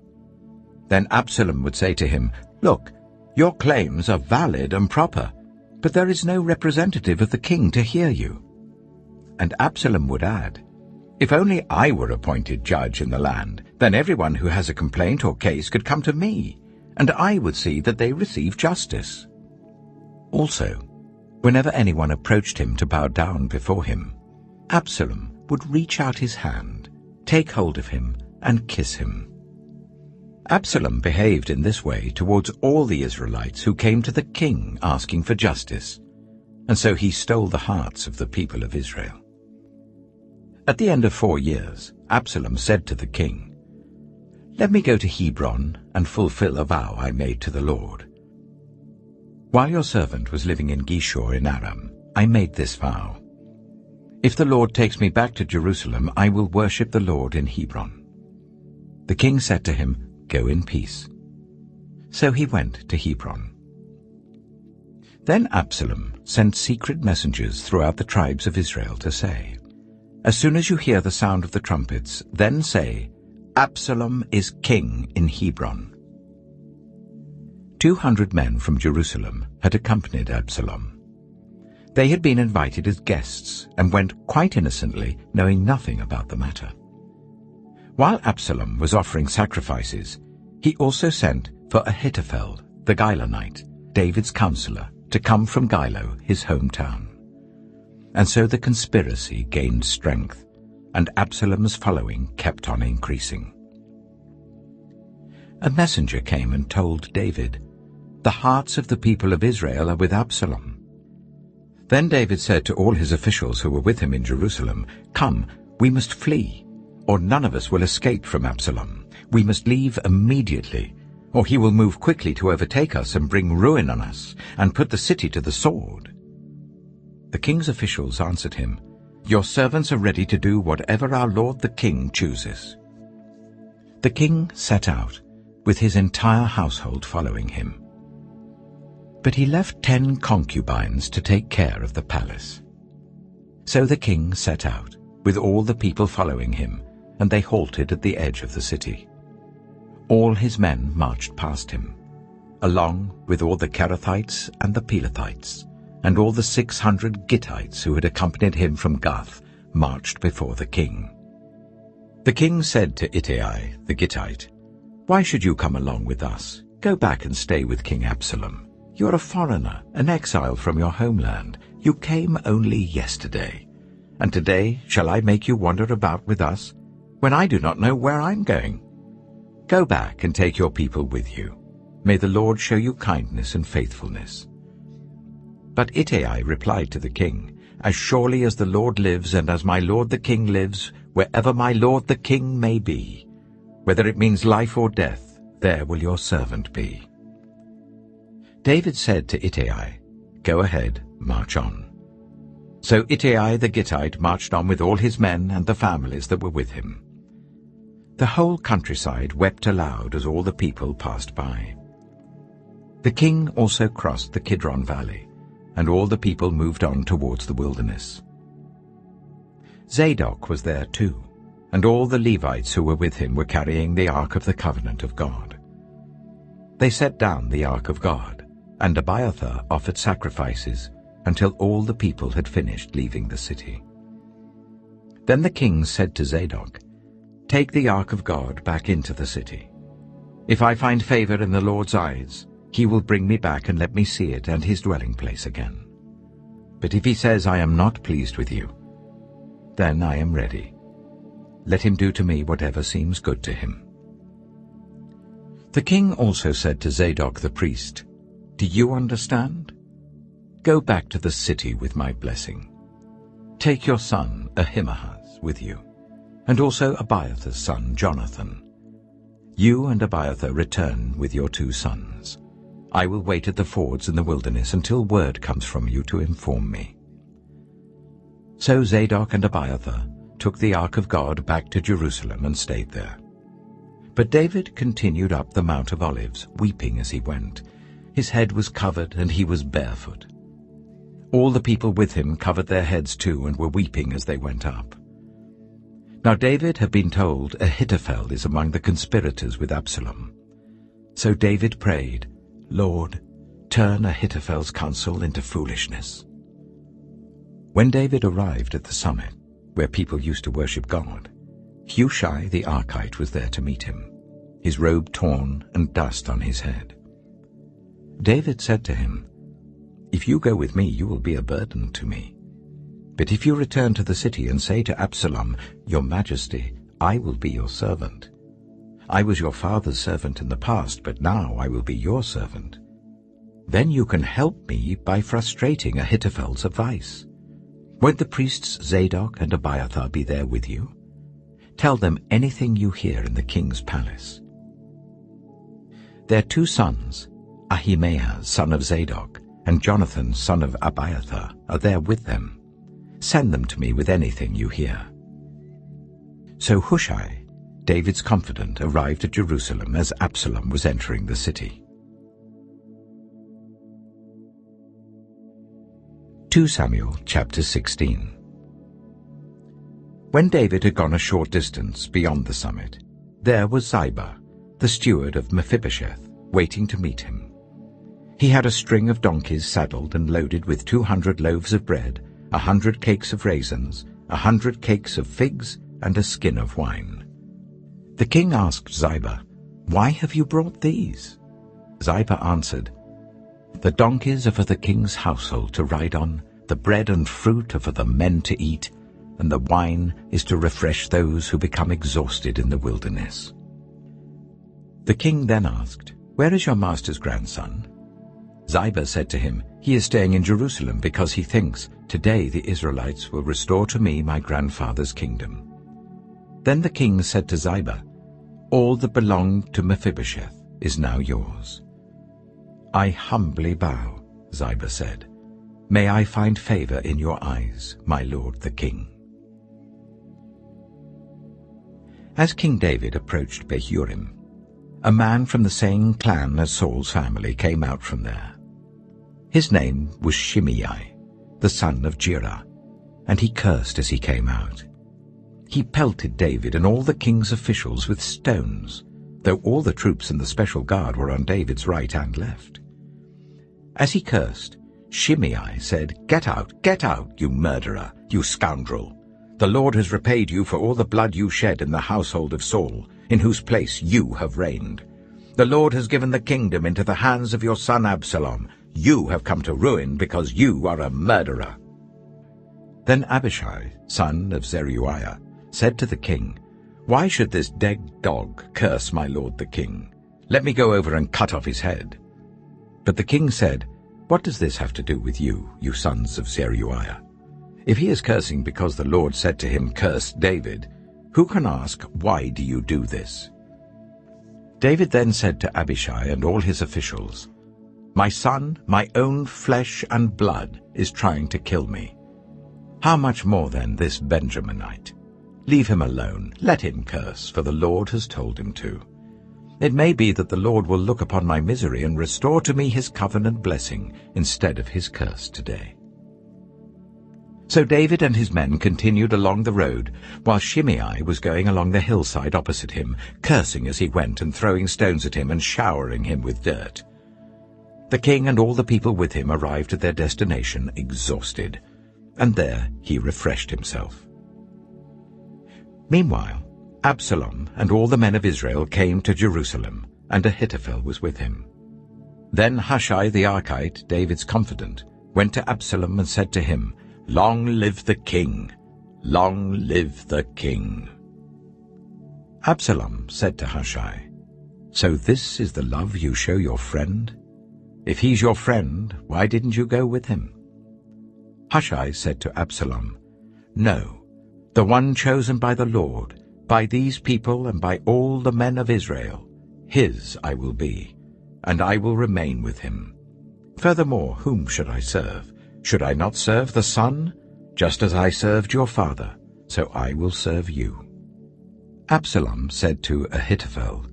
Then Absalom would say to him, Look, your claims are valid and proper, but there is no representative of the king to hear you. And Absalom would add, If only I were appointed judge in the land, then everyone who has a complaint or case could come to me, and I would see that they receive justice. Also, whenever anyone approached him to bow down before him, Absalom would reach out his hand, take hold of him, and kiss him. Absalom behaved in this way towards all the Israelites who came to the king asking for justice, and so he stole the hearts of the people of Israel. At the end of 4 years, Absalom said to the king, Let me go to Hebron and fulfill a vow I made to the Lord. While your servant was living in Geshur in Aram, I made this vow. If the Lord takes me back to Jerusalem, I will worship the Lord in Hebron. The king said to him, Go in peace. So he went to Hebron. Then Absalom sent secret messengers throughout the tribes of Israel to say, As soon as you hear the sound of the trumpets, then say, Absalom is king in Hebron. 200 men from Jerusalem had accompanied Absalom. They had been invited as guests and went quite innocently, knowing nothing about the matter. While Absalom was offering sacrifices, he also sent for Ahithophel, the Gilonite, David's counselor, to come from Gilo, his hometown. And so the conspiracy gained strength, and Absalom's following kept on increasing. A messenger came and told David, "The hearts of the people of Israel are with Absalom." Then David said to all his officials who were with him in Jerusalem, "Come, we must flee, or none of us will escape from Absalom. We must leave immediately, or he will move quickly to overtake us and bring ruin on us, and put the city to the sword." The king's officials answered him, "Your servants are ready to do whatever our lord the king chooses." The king set out, with his entire household following him. But he left 10 concubines to take care of the palace. So the king set out, with all the people following him, and they halted at the edge of the city. All his men marched past him, along with all the Kerethites and the Pelethites, and all the 600 Gittites who had accompanied him from Gath marched before the king. The king said to Ittai the Gittite, "Why should you come along with us? Go back and stay with King Absalom. You are a foreigner, an exile from your homeland. You came only yesterday. And today shall I make you wander about with us, when I do not know where I'm going? Go back and take your people with you. May the Lord show you kindness and faithfulness." But Ittai replied to the king, "As surely as the Lord lives and as my lord the king lives, wherever my lord the king may be, whether it means life or death, there will your servant be." David said to Ittai, "Go ahead, march on." So Ittai the Gittite marched on with all his men and the families that were with him. The whole countryside wept aloud as all the people passed by. The king also crossed the Kidron Valley, and all the people moved on towards the wilderness. Zadok was there too, and all the Levites who were with him were carrying the Ark of the Covenant of God. They set down the Ark of God, and Abiathar offered sacrifices until all the people had finished leaving the city. Then the king said to Zadok, "Take the Ark of God back into the city. If I find favor in the Lord's eyes, he will bring me back and let me see it and his dwelling place again. But if he says, 'I am not pleased with you,' then I am ready. Let him do to me whatever seems good to him." The king also said to Zadok the priest, "Do you understand? Go back to the city with my blessing. Take your son Ahimaaz with you, and also Abiathar's son Jonathan. You and Abiathar return with your 2 sons. I will wait at the fords in the wilderness until word comes from you to inform me." So Zadok and Abiathar took the Ark of God back to Jerusalem and stayed there. But David continued up the Mount of Olives, weeping as he went. His head was covered and he was barefoot. All the people with him covered their heads too and were weeping as they went up. Now David had been told Ahithophel is among the conspirators with Absalom. So David prayed, "Lord, turn Ahithophel's counsel into foolishness." When David arrived at the summit, where people used to worship God, Hushai the Archite was there to meet him, his robe torn and dust on his head. David said to him, "If you go with me, you will be a burden to me. But if you return to the city and say to Absalom, 'Your Majesty, I will be your servant. I was your father's servant in the past, but now I will be your servant,' then you can help me by frustrating Ahithophel's advice. Won't the priests Zadok and Abiathar be there with you? Tell them anything you hear in the king's palace." Their 2 sons, Ahimaaz son of Zadok and Jonathan son of Abiathar, are there with them. Send them to me with anything you hear." So Hushai, David's confidant, arrived at Jerusalem as Absalom was entering the city. 2 Samuel chapter 16. When David had gone a short distance beyond the summit, there was Ziba, the steward of Mephibosheth, waiting to meet him. He had a string of donkeys saddled and loaded with 200 loaves of bread, 100 cakes of raisins, 100 cakes of figs, and a skin of wine. The king asked Ziba, "Why have you brought these?" Ziba answered, The donkeys are for the king's household to ride on, the bread and fruit are for the men to eat, and the wine is to refresh those who become exhausted in the wilderness." The king then asked, "Where is your master's grandson?" Ziba said to him, "He is staying in Jerusalem because he thinks, 'Today the Israelites will restore to me my grandfather's kingdom.'" Then the king said to Ziba, "All that belonged to Mephibosheth is now yours." "I humbly bow," Ziba said. "May I find favor in your eyes, my lord the king." As King David approached Bahurim, a man from the same clan as Saul's family came out from there. His name was Shimei, the son of Jerah, and he cursed as he came out. He pelted David and all the king's officials with stones, though all the troops and the special guard were on David's right and left. As he cursed, Shimei said, get out, you murderer, you scoundrel! The Lord has repaid you for all the blood you shed in the household of Saul, in whose place you have reigned. The Lord has given the kingdom into the hands of your son Absalom. You have come to ruin because you are a murderer." Then Abishai, son of Zeruiah, said to the king, "Why should this dead dog curse my lord the king? Let me go over and cut off his head." But the king said, "What does this have to do with you, you sons of Zeruiah? If he is cursing because the Lord said to him, 'Curse David,' who can ask, 'Why do you do this?'" David then said to Abishai and all his officials, "My son, my own flesh and blood, is trying to kill me. How much more then this Benjaminite? Leave him alone, let him curse, for the Lord has told him to. It may be that the Lord will look upon my misery and restore to me his covenant blessing instead of his curse today." So David and his men continued along the road, while Shimei was going along the hillside opposite him, cursing as he went and throwing stones at him and showering him with dirt. The king and all the people with him arrived at their destination exhausted, and there he refreshed himself. Meanwhile, Absalom and all the men of Israel came to Jerusalem, and Ahithophel was with him. Then Hushai the Archite, David's confidant, went to Absalom and said to him, "Long live the king! Long live the king!" Absalom said to Hushai, "So this is the love you show your friend? If he's your friend, why didn't you go with him?" Hushai said to Absalom, "No, the one chosen by the Lord, by these people and by all the men of Israel, his I will be, and I will remain with him. Furthermore, whom should I serve? Should I not serve the Son? Just as I served your father, so I will serve you." Absalom said to Ahithophel,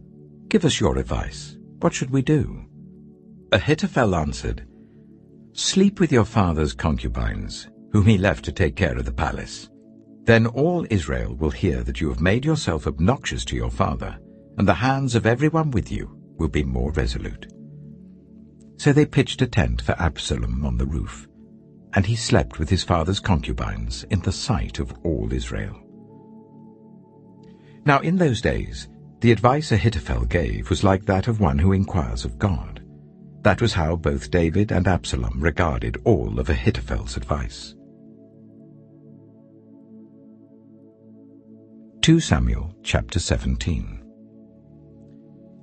"Give us your advice. What should we do?" Ahithophel answered, "Sleep with your father's concubines, whom he left to take care of the palace. Then all Israel will hear that you have made yourself obnoxious to your father, and the hands of everyone with you will be more resolute." So they pitched a tent for Absalom on the roof, and he slept with his father's concubines in the sight of all Israel. Now in those days, the advice Ahithophel gave was like that of one who inquires of God. That was how both David and Absalom regarded all of Ahithophel's advice. 2 Samuel chapter 17.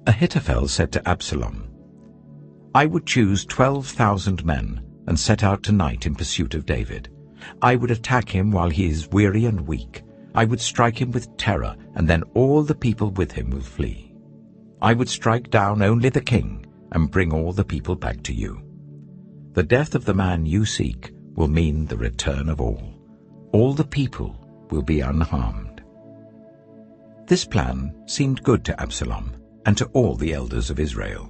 Ahithophel said to Absalom, "I would choose 12,000 men and set out tonight in pursuit of David. I would attack him while he is weary and weak. I would strike him with terror, and then all the people with him will flee. I would strike down only the king and bring all the people back to you. The death of the man you seek will mean the return of all. All the people will be unharmed." This plan seemed good to Absalom and to all the elders of Israel.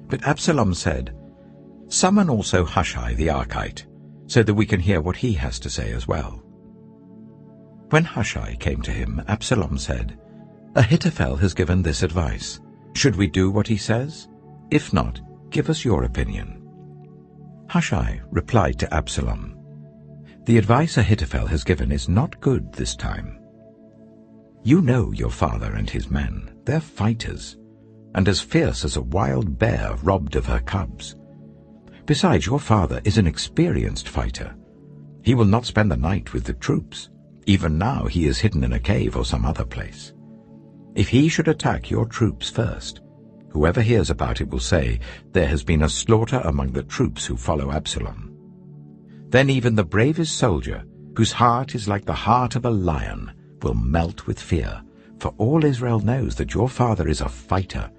But Absalom said, "Summon also Hushai the Archite, so that we can hear what he has to say as well." When Hushai came to him, Absalom said, "Ahithophel has given this advice. Should we do what he says? If not, give us your opinion." Hushai replied to Absalom, "The advice Ahithophel has given is not good this time. You know your father and his men. They're fighters. and as fierce as a wild bear robbed of her cubs. Besides, your father is an experienced fighter. He will not spend the night with the troops. Even now he is hidden in a cave or some other place. If he should attack your troops first, whoever hears about it will say, 'There has been a slaughter among the troops who follow Absalom.' Then even the bravest soldier, whose heart is like the heart of a lion, will melt with fear, for all Israel knows that your father is a fighter,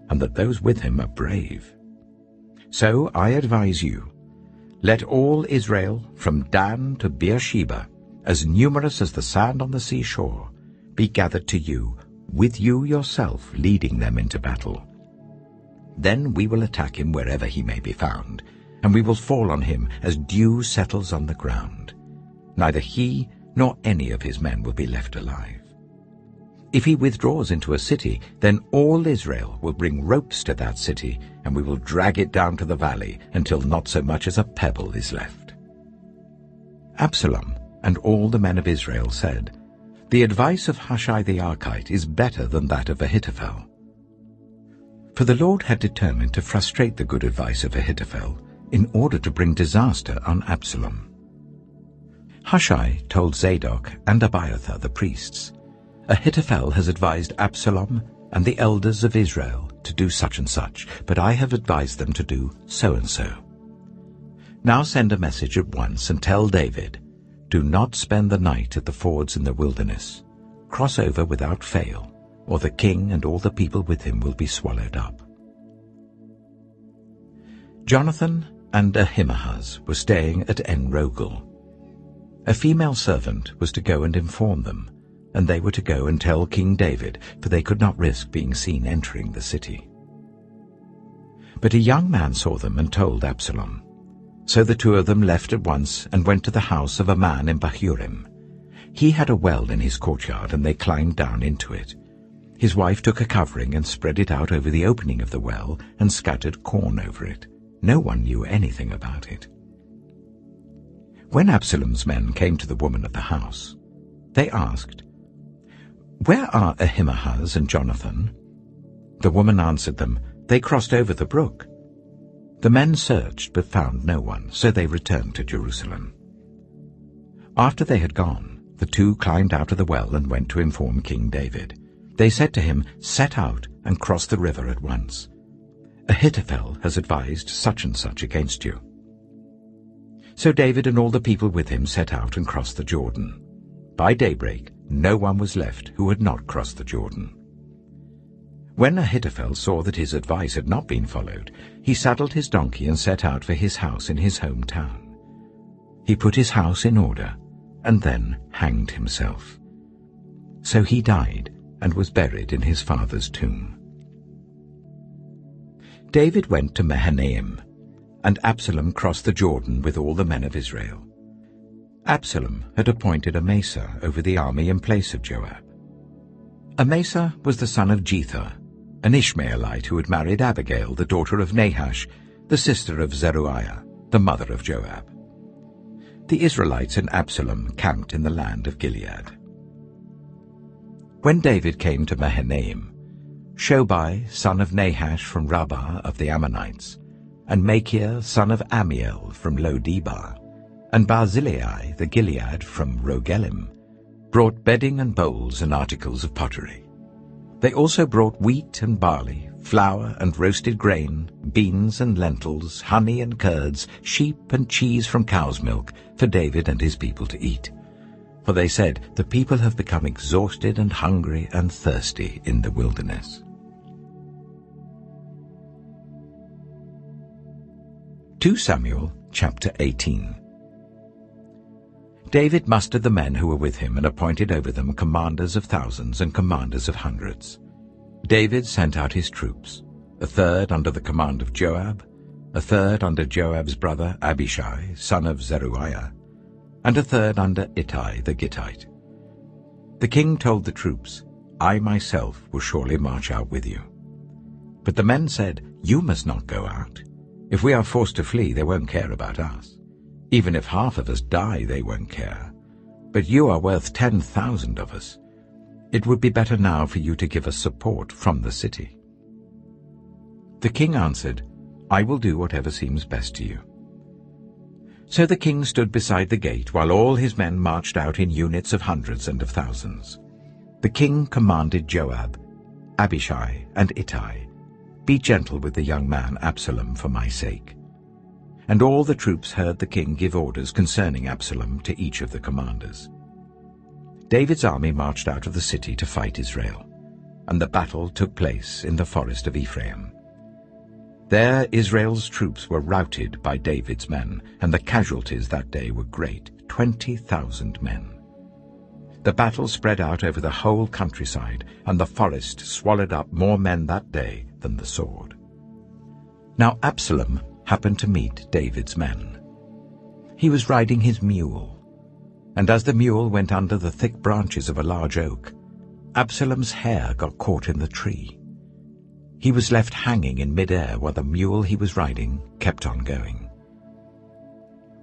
and that those with him are brave. So I advise you, let all Israel, from Dan to Beersheba, as numerous as the sand on the seashore, be gathered to you, with you yourself leading them into battle. Then we will attack him wherever he may be found, and we will fall on him as dew settles on the ground. Neither he nor any of his men will be left alive. If he withdraws into a city, then all Israel will bring ropes to that city, and we will drag it down to the valley until not so much as a pebble is left." Absalom and all the men of Israel said, "The advice of Hushai the Archite is better than that of Ahithophel." For the Lord had determined to frustrate the good advice of Ahithophel in order to bring disaster on Absalom. Hushai told Zadok and Abiathar the priests, "Ahithophel has advised Absalom and the elders of Israel to do such and such, but I have advised them to do so and so. Now send a message at once and tell David, 'Do not spend the night at the fords in the wilderness. Cross over without fail, or the king and all the people with him will be swallowed up.'" Jonathan and Ahimaaz were staying at En-Rogel. A female servant was to go and inform them, and they were to go and tell King David, for they could not risk being seen entering the city. But a young man saw them and told Absalom. So the two of them left at once and went to the house of a man in Bahurim. He had a well in his courtyard, and they climbed down into it. His wife took a covering and spread it out over the opening of the well and scattered corn over it. No one knew anything about it. When Absalom's men came to the woman of the house, they asked, "Where are Ahimaaz and Jonathan?" The woman answered them, "They crossed over the brook." The men searched but found no one, so they returned to Jerusalem. After they had gone, the two climbed out of the well and went to inform King David. They said to him, "Set out and cross the river at once. Ahithophel has advised such and such against you." So David and all the people with him set out and crossed the Jordan. By daybreak, no one was left who had not crossed the Jordan. When Ahithophel saw that his advice had not been followed, he saddled his donkey and set out for his house in his hometown. He put his house in order and then hanged himself. So he died and was buried in his father's tomb. David went to Mahanaim, and Absalom crossed the Jordan with all the men of Israel. Absalom had appointed Amasa over the army in place of Joab. Amasa was the son of Jether, an Ishmaelite who had married Abigail, the daughter of Nahash, the sister of Zeruiah, the mother of Joab. The Israelites and Absalom camped in the land of Gilead. When David came to Mahanaim, Shobai, son of Nahash from Rabbah of the Ammonites, and Machir, son of Amiel from Lo-debar, and Barzillai the Gilead from Rogelim, brought bedding and bowls and articles of pottery. They also brought wheat and barley, flour and roasted grain, beans and lentils, honey and curds, sheep and cheese from cow's milk for David and his people to eat. For they said, "The people have become exhausted and hungry and thirsty in the wilderness." 2 Samuel chapter 18. David mustered the men who were with him and appointed over them commanders of thousands and commanders of hundreds. David sent out his troops, a third under the command of Joab, a third under Joab's brother Abishai, son of Zeruiah, and a third under Ittai the Gittite. The king told the troops, "I myself will surely march out with you." But the men said, "You must not go out. If we are forced to flee, they won't care about us. Even if half of us die, they won't care. But you are worth 10,000 of us. It would be better now for you to give us support from the city." The king answered, "I will do whatever seems best to you." So the king stood beside the gate while all his men marched out in units of hundreds and of thousands. The king commanded Joab, Abishai, and Ittai, "Be gentle with the young man Absalom for my sake." And all the troops heard the king give orders concerning Absalom to each of the commanders. David's army marched out of the city to fight Israel, and the battle took place in the forest of Ephraim. There Israel's troops were routed by David's men, and the casualties that day were great, 20,000 men. The battle spread out over the whole countryside, and the forest swallowed up more men that day than the sword. Now Absalom happened to meet David's men. He was riding his mule, and as the mule went under the thick branches of a large oak, Absalom's hair got caught in the tree. He was left hanging in mid-air while the mule he was riding kept on going.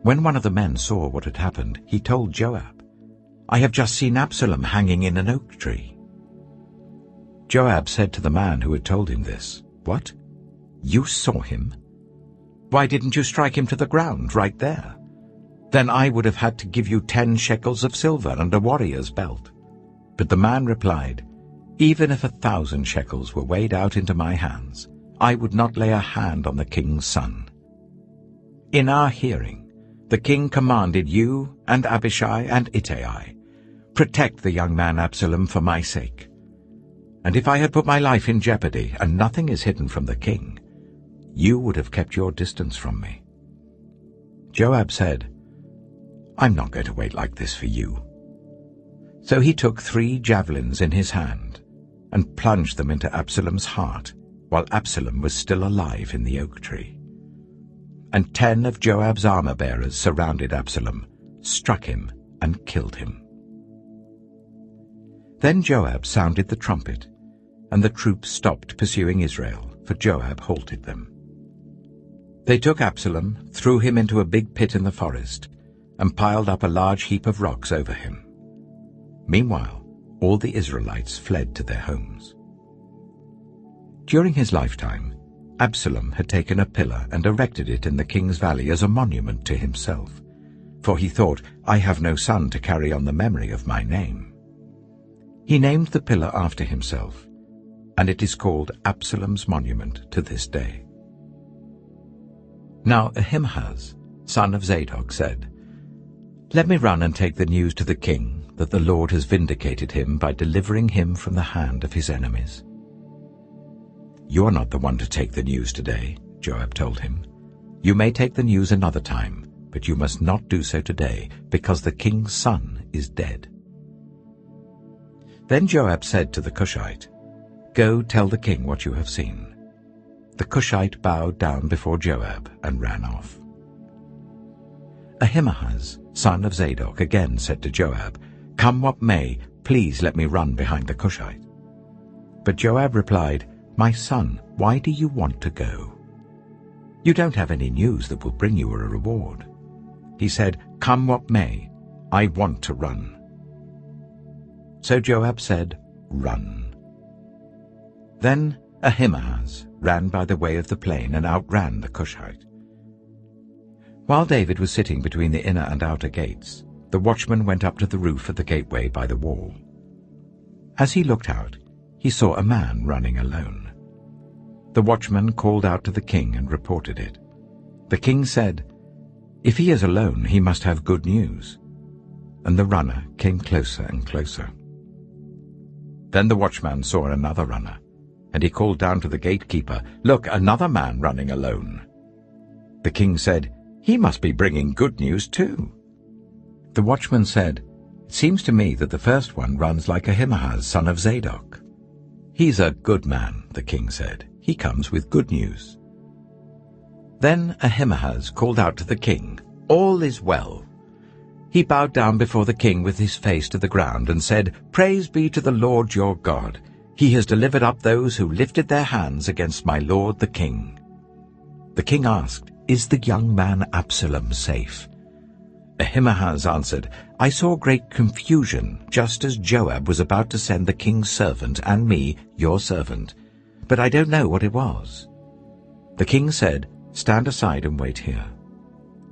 When one of the men saw what had happened, he told Joab, "I have just seen Absalom hanging in an oak tree." Joab said to the man who had told him this, "What? You saw him? Why didn't you strike him to the ground right there? Then I would have had to give you 10 shekels of silver and a warrior's belt." But the man replied, "Even if 1,000 shekels were weighed out into my hands, I would not lay a hand on the king's son. In our hearing, the king commanded you and Abishai and Ittai, protect the young man Absalom for my sake. And if I had put my life in jeopardy, and nothing is hidden from the king, you would have kept your distance from me." Joab said, "I'm not going to wait like this for you." So he took 3 javelins in his hand and plunged them into Absalom's heart while Absalom was still alive in the oak tree. And 10 of Joab's armor-bearers surrounded Absalom, struck him, and killed him. Then Joab sounded the trumpet, and the troops stopped pursuing Israel, for Joab halted them. They took Absalom, threw him into a big pit in the forest, and piled up a large heap of rocks over him. Meanwhile, all the Israelites fled to their homes. During his lifetime, Absalom had taken a pillar and erected it in the king's valley as a monument to himself, for he thought, "I have no son to carry on the memory of my name." He named the pillar after himself, and it is called Absalom's monument to this day. Now Ahimaaz, son of Zadok, said, "Let me run and take the news to the king that the Lord has vindicated him by delivering him from the hand of his enemies." "You are not the one to take the news today," Joab told him. "You may take the news another time, but you must not do so today, because the king's son is dead." Then Joab said to the Cushite, "Go tell the king what you have seen." The Cushite bowed down before Joab and ran off. Ahimaaz, son of Zadok, again said to Joab, "Come what may, please let me run behind the Cushite." But Joab replied, "My son, why do you want to go? You don't have any news that will bring you a reward." He said, "Come what may, I want to run." So Joab said, "Run." Then Ahimaaz ran by the way of the plain and outran the Cushite. While David was sitting between the inner and outer gates, the watchman went up to the roof of the gateway by the wall. As he looked out, he saw a man running alone. The watchman called out to the king and reported it. The king said, "If he is alone, he must have good news." And the runner came closer and closer. Then the watchman saw another runner, and he called down to the gatekeeper, "Look, another man running alone." The king said, "He must be bringing good news too." The watchman said, "It seems to me that the first one runs like Ahimaaz, son of Zadok." "He's a good man," the king said. "He comes with good news." Then Ahimaaz called out to the king, "All is well." He bowed down before the king with his face to the ground and said, "Praise be to the Lord your God. He has delivered up those who lifted their hands against my lord the king." The king asked, "Is the young man Absalom safe?" Ahimaaz answered, "I saw great confusion, just as Joab was about to send the king's servant and me, your servant, but I don't know what it was." The king said, "Stand aside and wait here."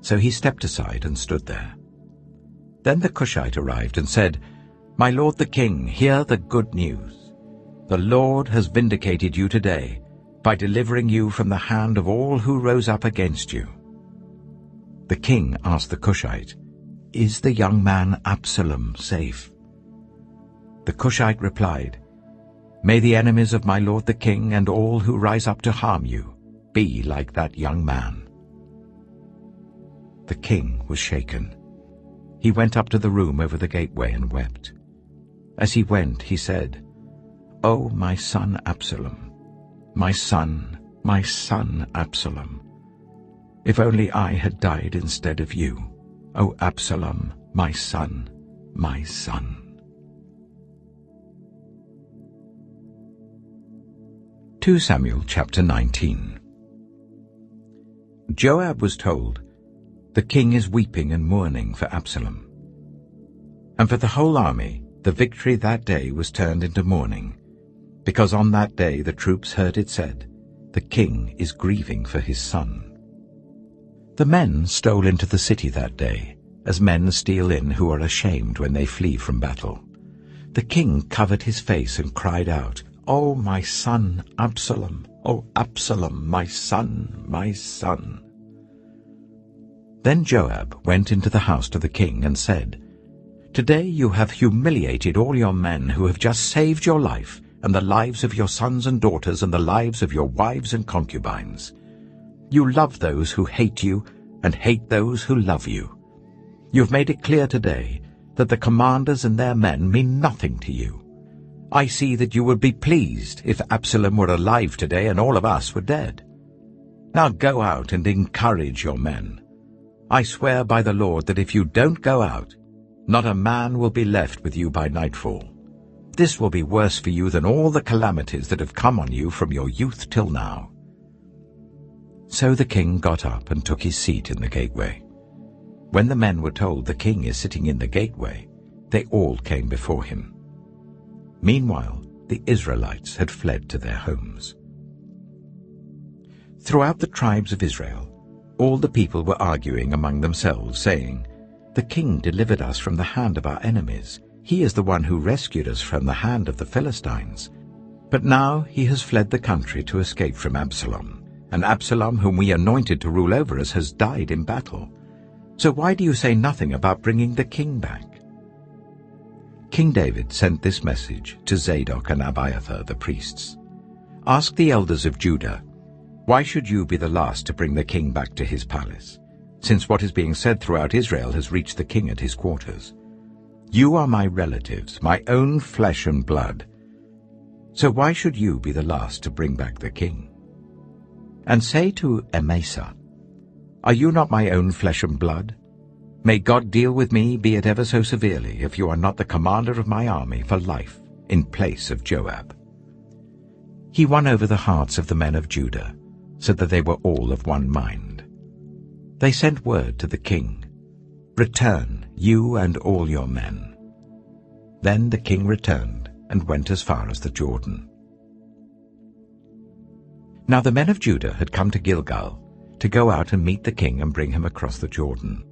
So he stepped aside and stood there. Then the Cushite arrived and said, "My lord the king, hear the good news. The Lord has vindicated you today by delivering you from the hand of all who rose up against you." The king asked the Cushite, "Is the young man Absalom safe?" The Cushite replied, "May the enemies of my lord the king and all who rise up to harm you be like that young man." The king was shaken. He went up to the room over the gateway and wept. As he went, he said, "Oh, my son Absalom, my son Absalom, if only I had died instead of you. Oh, Absalom, my son, my son." 2 Samuel chapter 19. Joab was told, "The king is weeping and mourning for Absalom." And for the whole army, the victory that day was turned into mourning, because on that day the troops heard it said, "The king is grieving for his son." The men stole into the city that day, as men steal in who are ashamed when they flee from battle. The king covered his face and cried out, "Oh, my son Absalom! Oh, Absalom, my son, my son!" Then Joab went into the house to the king and said, "Today you have humiliated all your men who have just saved your life and the lives of your sons and daughters and the lives of your wives and concubines. You love those who hate you and hate those who love you. You have made it clear today that the commanders and their men mean nothing to you. I see that you would be pleased if Absalom were alive today and all of us were dead. Now go out and encourage your men. I swear by the Lord that if you don't go out, not a man will be left with you by nightfall. This will be worse for you than all the calamities that have come on you from your youth till now." So the king got up and took his seat in the gateway. When the men were told the king is sitting in the gateway, they all came before him. Meanwhile, the Israelites had fled to their homes. Throughout the tribes of Israel, all the people were arguing among themselves, saying, "The king delivered us from the hand of our enemies. He is the one who rescued us from the hand of the Philistines. But now he has fled the country to escape from Absalom, and Absalom, whom we anointed to rule over us, has died in battle. So why do you say nothing about bringing the king back?" King David sent this message to Zadok and Abiathar the priests. "Ask the elders of Judah, why should you be the last to bring the king back to his palace, since what is being said throughout Israel has reached the king at his quarters? You are my relatives, my own flesh and blood. So why should you be the last to bring back the king? And say to Amasa, are you not my own flesh and blood? May God deal with me, be it ever so severely, if you are not the commander of my army for life in place of Joab." He won over the hearts of the men of Judah, so that they were all of one mind. They sent word to the king, "Return, you and all your men." Then the king returned and went as far as the Jordan. Now the men of Judah had come to Gilgal to go out and meet the king and bring him across the Jordan.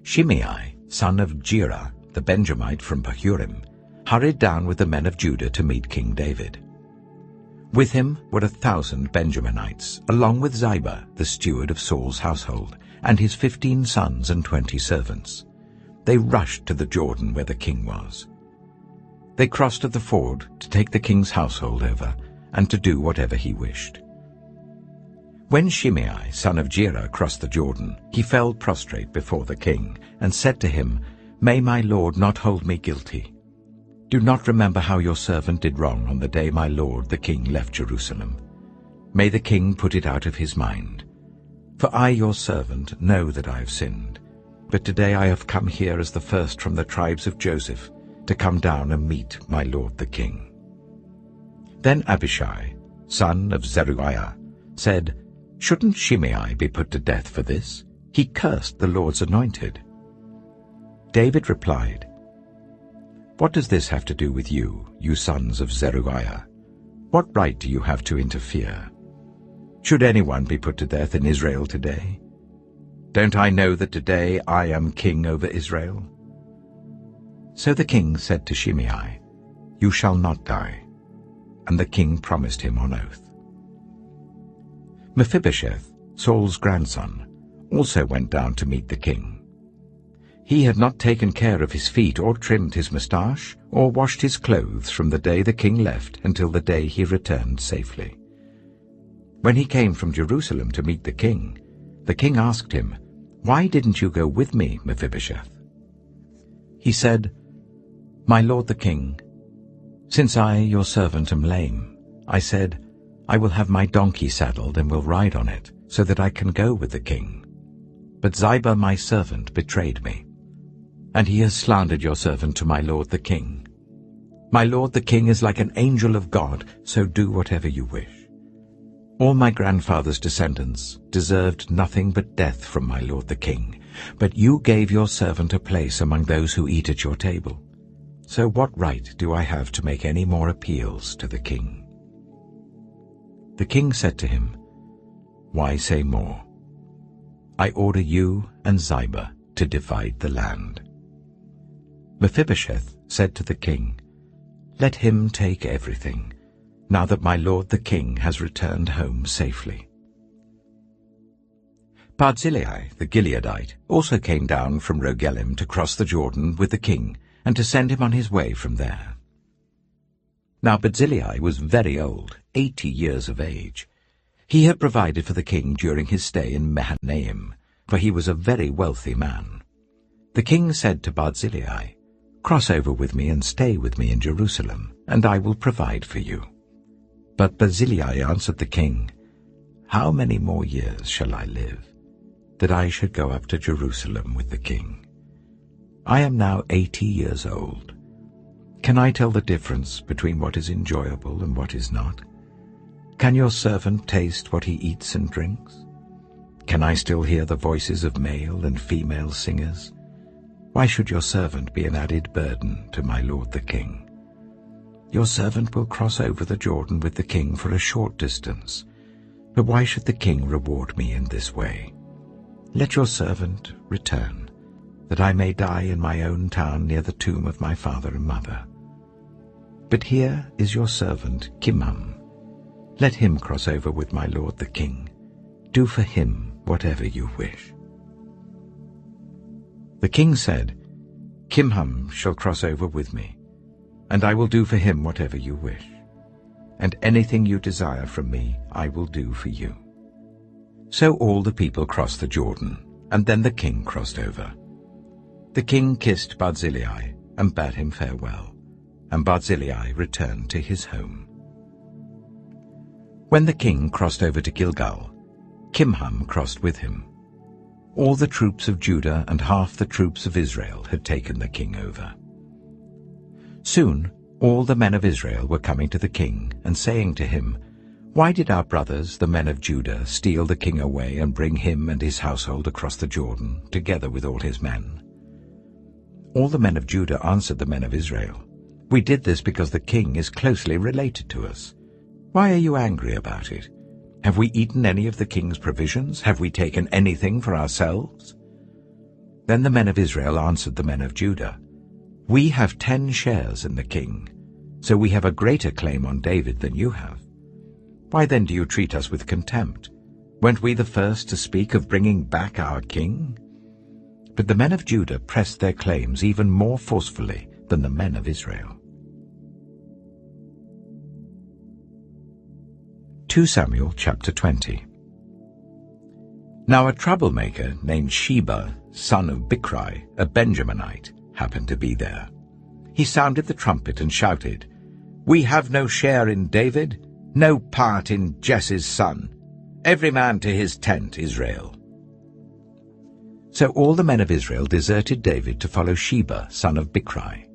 Shimei, son of Gera, the Benjamite from Bahurim, hurried down with the men of Judah to meet King David. With him were 1,000 Benjaminites, along with Ziba, the steward of Saul's household, and his 15 sons and 20 servants. They rushed to the Jordan where the king was. They crossed at the ford to take the king's household over and to do whatever he wished. When Shimei, son of Gera, crossed the Jordan, he fell prostrate before the king and said to him, "May my lord not hold me guilty. Do not remember how your servant did wrong on the day my lord the king left Jerusalem. May the king put it out of his mind. For I, your servant, know that I have sinned. But today I have come here as the first from the tribes of Joseph, to come down and meet my lord the king." Then Abishai, son of Zeruiah, said, "Shouldn't Shimei be put to death for this? He cursed the Lord's anointed." David replied, "What does this have to do with you, you sons of Zeruiah? What right do you have to interfere?" Should anyone be put to death in Israel today? Don't I know that today I am king over Israel? So the king said to Shimei, You shall not die. And the king promised him on oath. Mephibosheth, Saul's grandson, also went down to meet the king. He had not taken care of his feet or trimmed his moustache or washed his clothes from the day the king left until the day he returned safely. When he came from Jerusalem to meet the king asked him, Why didn't you go with me, Mephibosheth? He said, My lord the king, since I, your servant, am lame, I said, I will have my donkey saddled and will ride on it, so that I can go with the king. But Ziba my servant betrayed me, and he has slandered your servant to my lord the king. My lord the king is like an angel of God, so do whatever you wish. All my grandfather's descendants deserved nothing but death from my lord the king, but you gave your servant a place among those who eat at your table. So what right do I have to make any more appeals to the king? The king said to him, Why say more? I order you and Ziba to divide the land. Mephibosheth said to the king, Let him take everything, now that my lord the king has returned home safely. Barzillai the Gileadite also came down from Rogelim to cross the Jordan with the king and to send him on his way from there. Now Barzillai was very old, 80 years of age. He had provided for the king during his stay in Mahanaim, for he was a very wealthy man. The king said to Barzillai, Cross over with me and stay with me in Jerusalem, and I will provide for you. But Barzillai answered the king, How many more years shall I live, that I should go up to Jerusalem with the king? I am now 80 years old. Can I tell the difference between what is enjoyable and what is not? Can your servant taste what he eats and drinks? Can I still hear the voices of male and female singers? Why should your servant be an added burden to my lord the king? Your servant will cross over the Jordan with the king for a short distance, but why should the king reward me in this way? Let your servant return, that I may die in my own town near the tomb of my father and mother. But here is your servant Kimham. Let him cross over with my lord the king. Do for him whatever you wish. The king said, Kimham shall cross over with me, and I will do for him whatever you wish. And anything you desire from me I will do for you. So all the people crossed the Jordan, and then the king crossed over. The king kissed Barzillai and bade him farewell, and Barzillai returned to his home. When the king crossed over to Gilgal, Kimham crossed with him. All the troops of Judah and half the troops of Israel had taken the king over. Soon all the men of Israel were coming to the king and saying to him, Why did our brothers, the men of Judah, steal the king away and bring him and his household across the Jordan, together with all his men? All the men of Judah answered the men of Israel, We did this because the king is closely related to us. Why are you angry about it? Have we eaten any of the king's provisions? Have we taken anything for ourselves? Then the men of Israel answered the men of Judah, We have 10 shares in the king, so we have a greater claim on David than you have. Why then do you treat us with contempt? Weren't we the first to speak of bringing back our king? But the men of Judah pressed their claims even more forcefully than the men of Israel. 2 Samuel chapter 20. Now a troublemaker named Sheba, son of Bichri, a Benjaminite, happened to be there. He sounded the trumpet and shouted, We have no share in David, no part in Jesse's son. Every man to his tent, Israel. So all the men of Israel deserted David to follow Sheba, son of Bichri.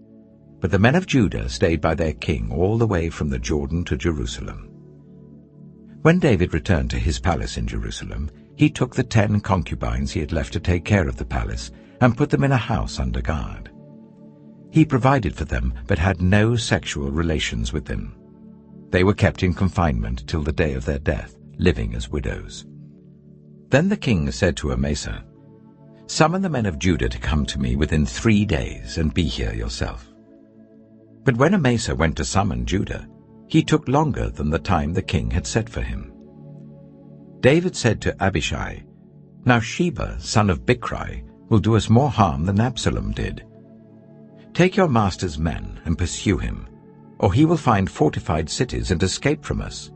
But the men of Judah stayed by their king all the way from the Jordan to Jerusalem. When David returned to his palace in Jerusalem, he took the 10 concubines he had left to take care of the palace and put them in a house under guard. He provided for them but had no sexual relations with them. They were kept in confinement till the day of their death, living as widows. Then the king said to Amasa, "Summon the men of Judah to come to me within 3 days, and be here yourself." But when Amasa went to summon Judah, he took longer than the time the king had set for him. David said to Abishai, "Now Sheba, son of Bichri, will do us more harm than Absalom did. Take your master's men and pursue him, or he will find fortified cities and escape from us."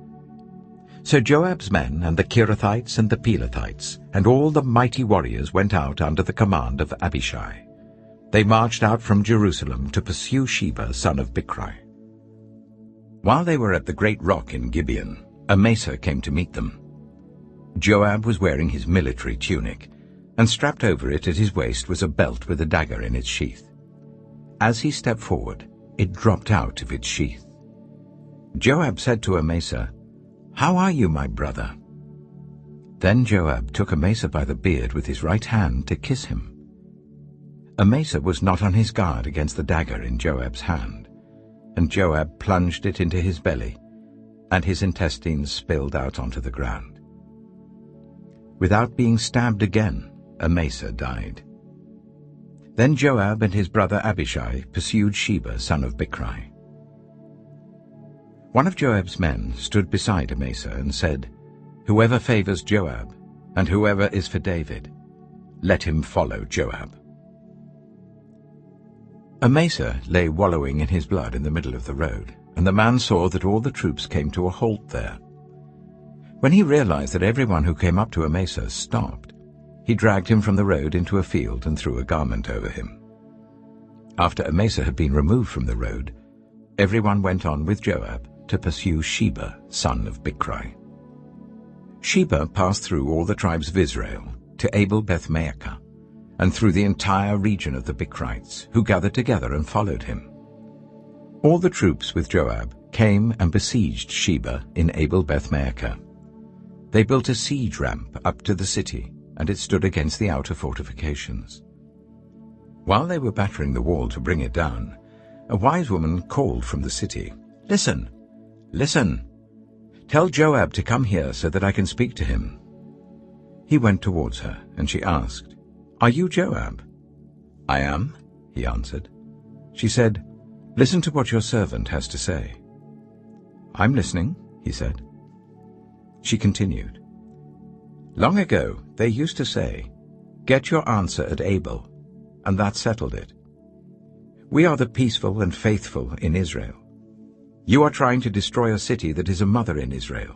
So Joab's men and the Kerethites and the Pelethites and all the mighty warriors went out under the command of Abishai. They marched out from Jerusalem to pursue Sheba, son of Bichri. While they were at the great rock in Gibeon, Amasa came to meet them. Joab was wearing his military tunic, and strapped over it at his waist was a belt with a dagger in its sheath. As he stepped forward, it dropped out of its sheath. Joab said to Amasa, "How are you, my brother?" Then Joab took Amasa by the beard with his right hand to kiss him. Amasa was not on his guard against the dagger in Joab's hand, and Joab plunged it into his belly, and his intestines spilled out onto the ground. Without being stabbed again, Amasa died. Then Joab and his brother Abishai pursued Sheba, son of Bichri. One of Joab's men stood beside Amasa and said, "Whoever favors Joab, and whoever is for David, let him follow Joab." Amasa lay wallowing in his blood in the middle of the road, and the man saw that all the troops came to a halt there. When he realized that everyone who came up to Amasa stopped, he dragged him from the road into a field and threw a garment over him. After Amasa had been removed from the road, everyone went on with Joab to pursue Sheba, son of Bichri. Sheba passed through all the tribes of Israel to Abel-Beth-Maachah, and through the entire region of the Bichrites, who gathered together and followed him. All the troops with Joab came and besieged Sheba in Abel-Beth-Maachah. They built a siege ramp up to the city, and it stood against the outer fortifications. While they were battering the wall to bring it down, a wise woman called from the city, "Listen, listen! Tell Joab to come here so that I can speak to him." He went towards her, and she asked, "Are you Joab?" "I am," he answered. She said, "Listen to what your servant has to say." "I'm listening," he said. She continued, "Long ago they used to say, 'Get your answer at Abel,' and that settled it. We are the peaceful and faithful in Israel. You are trying to destroy a city that is a mother in Israel.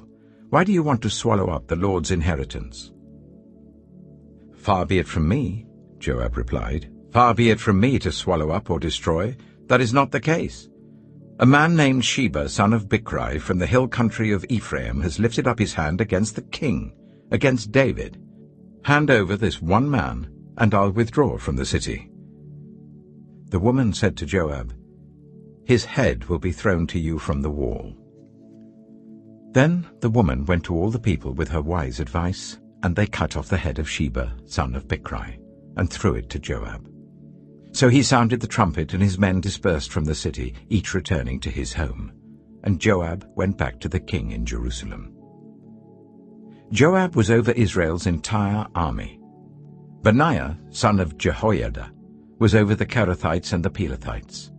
Why do you want to swallow up the Lord's inheritance?" "Far be it from me," Joab replied. "Far be it from me to swallow up or destroy. That is not the case. A man named Sheba, son of Bichri, from the hill country of Ephraim, has lifted up his hand against the king, against David. Hand over this one man, and I'll withdraw from the city." The woman said to Joab, "His head will be thrown to you from the wall." Then the woman went to all the people with her wise advice, and they cut off the head of Sheba, son of Bichri, and threw it to Joab. So he sounded the trumpet, and his men dispersed from the city, each returning to his home. And Joab went back to the king in Jerusalem. Joab was over Israel's entire army. Benaiah, son of Jehoiada, was over the Kerethites and the Pelethites.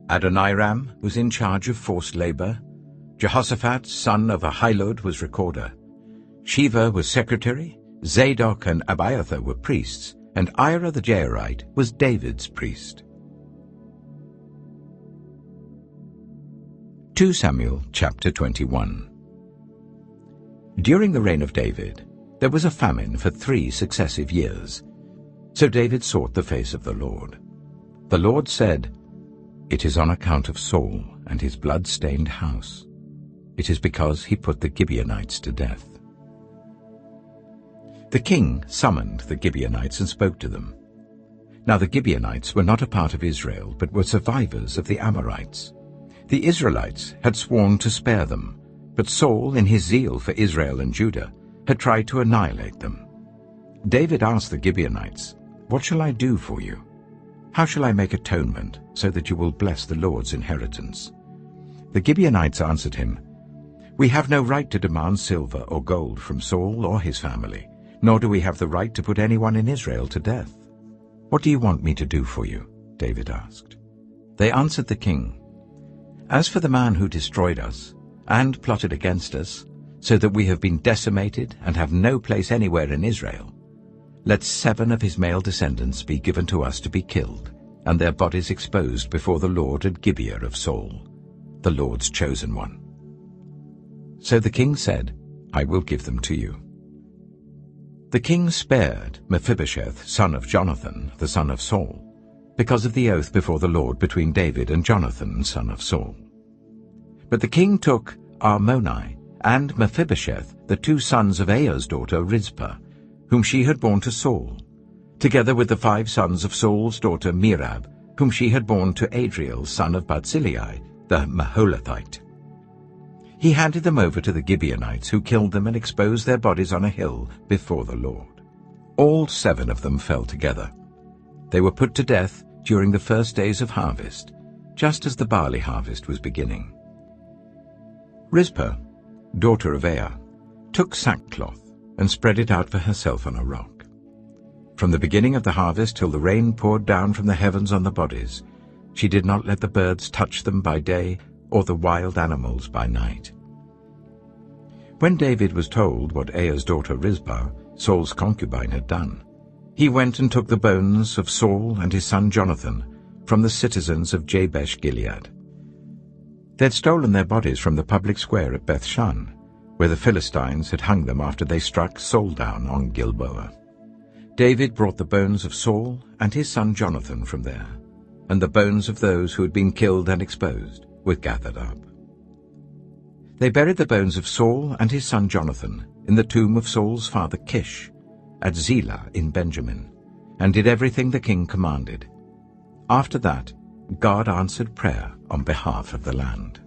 Adoniram was in charge of forced labor. Jehoshaphat, son of Ahilud, was recorder. Sheva was secretary. Zadok and Abiathar were priests, and Ira the Jairite was David's priest. 2 Samuel chapter 21. During the reign of David, there was a famine for 3 successive years. So David sought the face of the Lord. The Lord said, "It is on account of Saul and his blood-stained house. It is because he put the Gibeonites to death." The king summoned the Gibeonites and spoke to them. Now the Gibeonites were not a part of Israel, but were survivors of the Amorites. The Israelites had sworn to spare them, but Saul, in his zeal for Israel and Judah, had tried to annihilate them. David asked the Gibeonites, "What shall I do for you? How shall I make atonement so that you will bless the Lord's inheritance?" The Gibeonites answered him, We have no right to demand silver or gold from Saul or his family, nor do we have the right to put anyone in Israel to death. What do you want me to do for you?" David asked. They answered the king, "As for the man who destroyed us and plotted against us, so that we have been decimated and have no place anywhere in Israel, let 7 of his male descendants be given to us to be killed, and their bodies exposed before the Lord at Gibeah of Saul, the Lord's chosen one." So the king said, "I will give them to you." The king spared Mephibosheth, son of Jonathan, the son of Saul, because of the oath before the Lord between David and Jonathan, son of Saul. But the king took Armoni and Mephibosheth, the 2 sons of Aiah's daughter Rizpah, whom she had borne to Saul, together with the 5 sons of Saul's daughter Merab, whom she had borne to Adriel, son of Barzillai, the Maholathite. He handed them over to the Gibeonites, who killed them and exposed their bodies on a hill before the Lord. All 7 of them fell together. They were put to death during the first days of harvest, just as the barley harvest was beginning. Rizpah, daughter of Aiah, took sackcloth and spread it out for herself on a rock. From the beginning of the harvest till the rain poured down from the heavens on the bodies, she did not let the birds touch them by day or the wild animals by night. When David was told what Aiah's daughter Rizpah, Saul's concubine, had done, he went and took the bones of Saul and his son Jonathan from the citizens of Jabesh-Gilead. They had stolen their bodies from the public square at Bethshan, where the Philistines had hung them after they struck Saul down on Gilboa. David brought the bones of Saul and his son Jonathan from there, and the bones of those who had been killed and exposed were gathered up. They buried the bones of Saul and his son Jonathan in the tomb of Saul's father Kish, at Zelah in Benjamin, and did everything the king commanded. After that, God answered prayer on behalf of the land.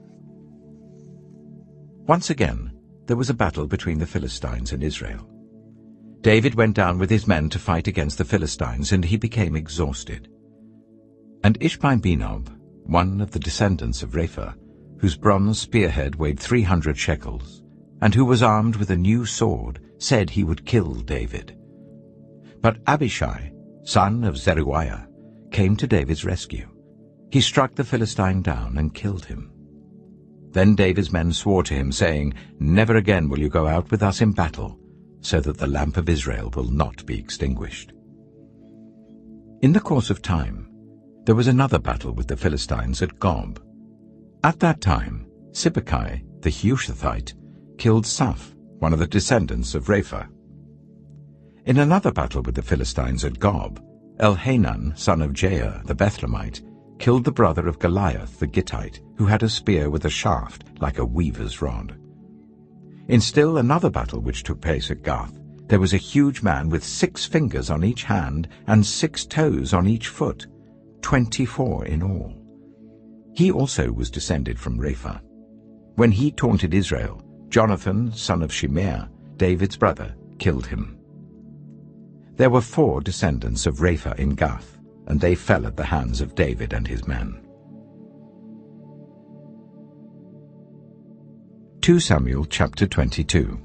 Once again, there was a battle between the Philistines and Israel. David went down with his men to fight against the Philistines, and he became exhausted. And Ishbi-Benob, one of the descendants of Rapha, whose bronze spearhead weighed 300 shekels, and who was armed with a new sword, said he would kill David. But Abishai, son of Zeruiah, came to David's rescue. He struck the Philistine down and killed him. Then David's men swore to him, saying, "Never again will you go out with us in battle, so that the lamp of Israel will not be extinguished." In the course of time, there was another battle with the Philistines at Gob. At that time, Sibbecai, the Hushathite, killed Saph, one of the descendants of Rapha. In another battle with the Philistines at Gob, Elhanan, son of Jair, the Bethlehemite, killed the brother of Goliath, the Gittite, who had a spear with a shaft like a weaver's rod. In still another battle which took place at Gath, there was a huge man with 6 fingers on each hand and 6 toes on each foot, 24 in all. He also was descended from Rapha. When he taunted Israel, Jonathan, son of Shimeah, David's brother, killed him. There were 4 descendants of Rapha in Gath, and they fell at the hands of David and his men. 2 Samuel chapter 22.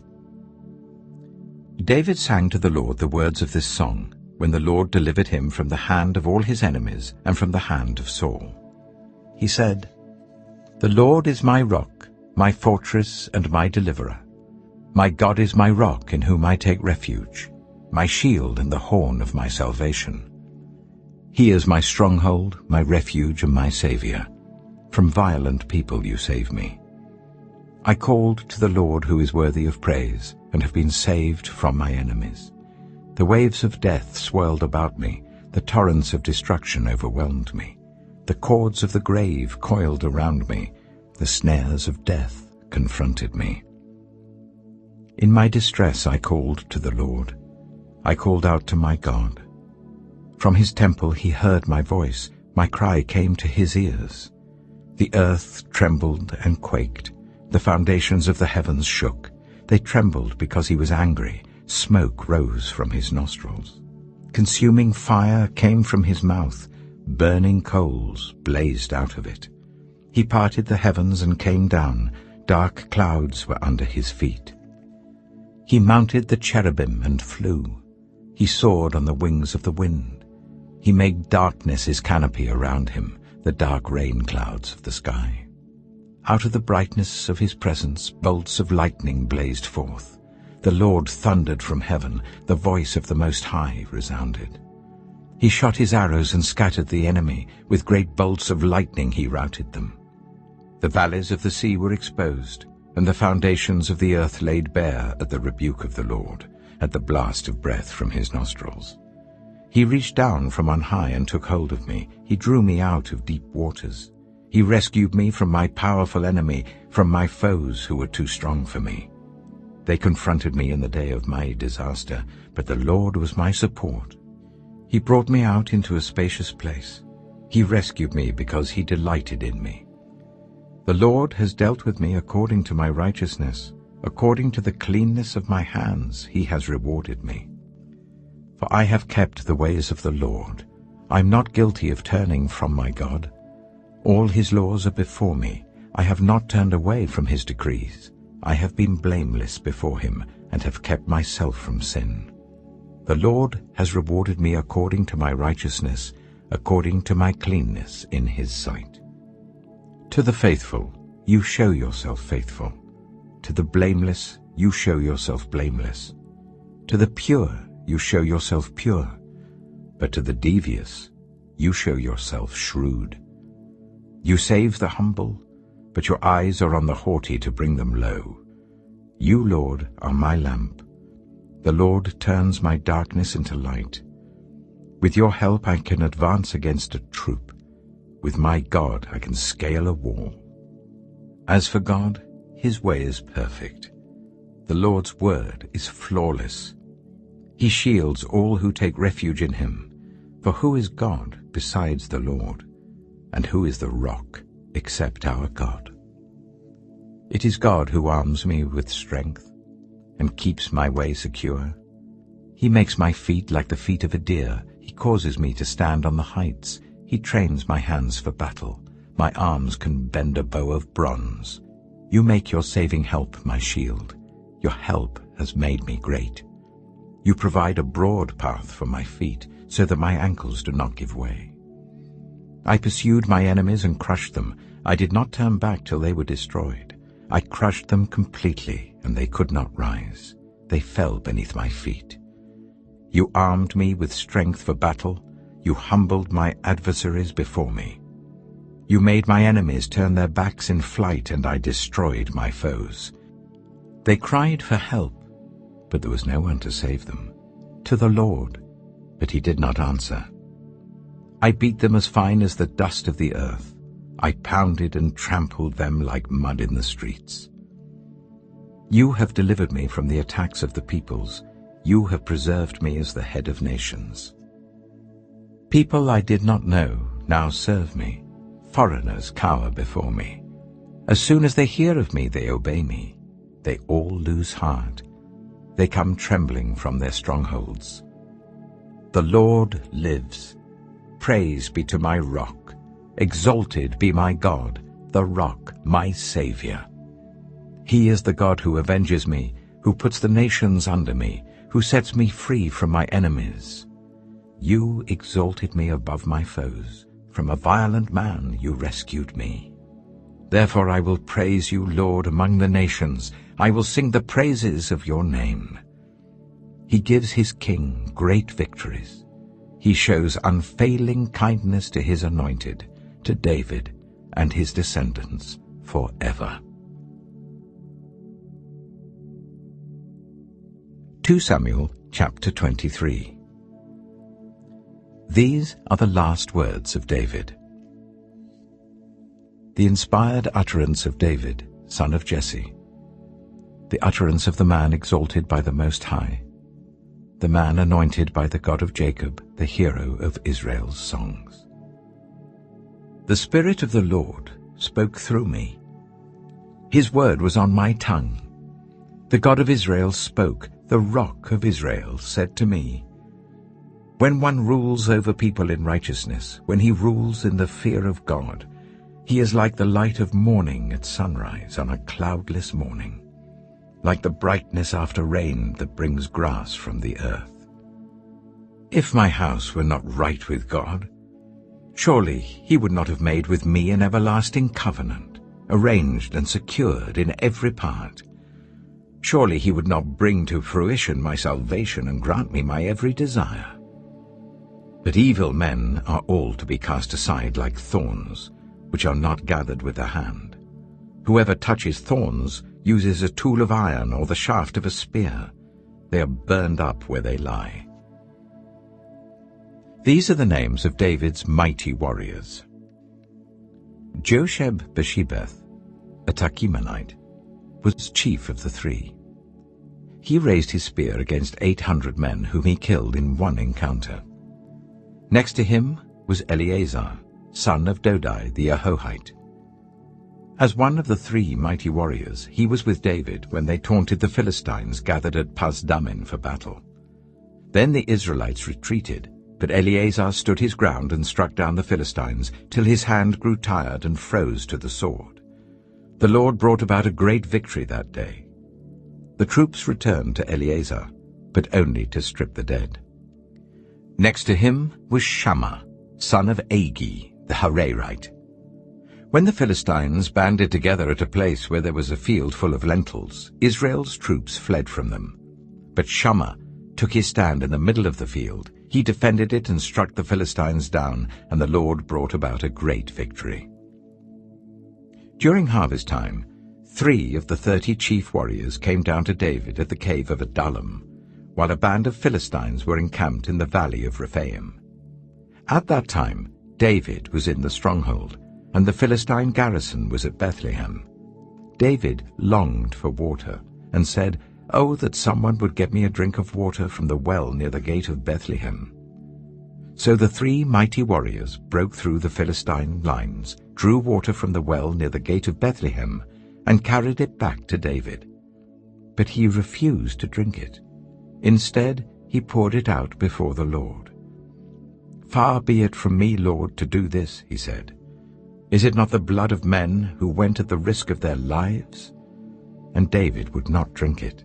David sang to the Lord the words of this song, when the Lord delivered him from the hand of all his enemies and from the hand of Saul. He said, "The Lord is my rock, my fortress and my deliverer. My God is my rock in whom I take refuge, my shield and the horn of my salvation. He is my stronghold, my refuge and my Saviour. From violent people you save me. I called to the Lord who is worthy of praise, and have been saved from my enemies. The waves of death swirled about me, the torrents of destruction overwhelmed me. The cords of the grave coiled around me, the snares of death confronted me. In my distress I called to the Lord. I called out to my God. From his temple he heard my voice. My cry came to his ears. The earth trembled and quaked. The foundations of the heavens shook. They trembled because he was angry. Smoke rose from his nostrils. Consuming fire came from his mouth. Burning coals blazed out of it. He parted the heavens and came down, dark clouds were under his feet. He mounted the cherubim and flew. He soared on the wings of the wind. He made darkness his canopy around him, the dark rain clouds of the sky. Out of the brightness of his presence bolts of lightning blazed forth. The Lord thundered from heaven, the voice of the Most High resounded. He shot his arrows and scattered the enemy. With great bolts of lightning he routed them. The valleys of the sea were exposed, and the foundations of the earth laid bare at the rebuke of the Lord, at the blast of breath from his nostrils. He reached down from on high and took hold of me. He drew me out of deep waters. He rescued me from my powerful enemy, from my foes who were too strong for me. They confronted me in the day of my disaster, but the Lord was my support. He brought me out into a spacious place. He rescued me because he delighted in me. The Lord has dealt with me according to my righteousness. According to the cleanness of my hands he has rewarded me. For I have kept the ways of the Lord. I am not guilty of turning from my God. All his laws are before me. I have not turned away from his decrees. I have been blameless before him and have kept myself from sin. The Lord has rewarded me according to my righteousness, according to my cleanness in his sight. To the faithful, you show yourself faithful. To the blameless, you show yourself blameless. To the pure, you show yourself pure. But to the devious, you show yourself shrewd. You save the humble, but your eyes are on the haughty to bring them low. You, Lord, are my lamp. The Lord turns my darkness into light. With your help I can advance against a troop. With my God I can scale a wall. As for God, his way is perfect. The Lord's word is flawless. He shields all who take refuge in him. For who is God besides the Lord? And who is the rock except our God? It is God who arms me with strength and keeps my way secure. He makes my feet like the feet of a deer. He causes me to stand on the heights. He trains my hands for battle. My arms can bend a bow of bronze. You make your saving help my shield. Your help has made me great. You provide a broad path for my feet, so that my ankles do not give way. I pursued my enemies and crushed them. I did not turn back till they were destroyed. I crushed them completely, and they could not rise. They fell beneath my feet. You armed me with strength for battle. You humbled my adversaries before me. You made my enemies turn their backs in flight, and I destroyed my foes. They cried for help, but there was no one to save them. To the Lord, but he did not answer. I beat them as fine as the dust of the earth. I pounded and trampled them like mud in the streets. You have delivered me from the attacks of the peoples. You have preserved me as the head of nations. People I did not know now serve me. Foreigners cower before me. As soon as they hear of me, they obey me. They all lose heart. They come trembling from their strongholds. The Lord lives. Praise be to my rock. Exalted be my God, the rock, my Savior. He is the God who avenges me, who puts the nations under me, who sets me free from my enemies. You exalted me above my foes. From a violent man you rescued me. Therefore I will praise you, Lord, among the nations. I will sing the praises of your name. He gives his king great victories. He shows unfailing kindness to his anointed, to David and his descendants forever. 2 Samuel chapter 23. These are the last words of David. The inspired utterance of David, son of Jesse, the utterance of the man exalted by the Most High, the man anointed by the God of Jacob, the hero of Israel's songs. The Spirit of the Lord spoke through me. His word was on my tongue. The God of Israel spoke. The Rock of Israel said to me, when one rules over people in righteousness, when he rules in the fear of God, He is like the light of morning at sunrise on a cloudless morning, like the brightness after rain that brings grass from the earth. If my house were not right with God, surely he would not have made with me an everlasting covenant, arranged and secured in every part. Surely he would not bring to fruition my salvation and grant me my every desire. But evil men are all to be cast aside like thorns, which are not gathered with the hand. Whoever touches thorns uses a tool of iron or the shaft of a spear. They are burned up where they lie. These are the names of David's mighty warriors. Josheb-Bashebeth, a Tachimonite, was chief of the three. He raised his spear against 800 men whom he killed in one encounter. Next to him was Eleazar, son of Dodai the Ahohite. As one of the three mighty warriors, he was with David when they taunted the Philistines gathered at Pasdammim for battle. Then the Israelites retreated, but Eleazar stood his ground and struck down the Philistines till his hand grew tired and froze to the sword. The Lord brought about a great victory that day. The troops returned to Eleazar, but only to strip the dead. Next to him was Shammah, son of Agi, the Hararite. When the Philistines banded together at a place where there was a field full of lentils, Israel's troops fled from them. But Shammah took his stand in the middle of the field. He defended it and struck the Philistines down, and the Lord brought about a great victory. During harvest time, 3 of the 30 chief warriors came down to David at the cave of Adullam, while a band of Philistines were encamped in the valley of Rephaim. At that time, David was in the stronghold, and the Philistine garrison was at Bethlehem. David longed for water, and said, "Oh, that someone would get me a drink of water from the well near the gate of Bethlehem." So the 3 mighty warriors broke through the Philistine lines, drew water from the well near the gate of Bethlehem, and carried it back to David. But he refused to drink it. Instead, he poured it out before the Lord. "Far be it from me, Lord, to do this," he said. "Is it not the blood of men who went at the risk of their lives?" And David would not drink it.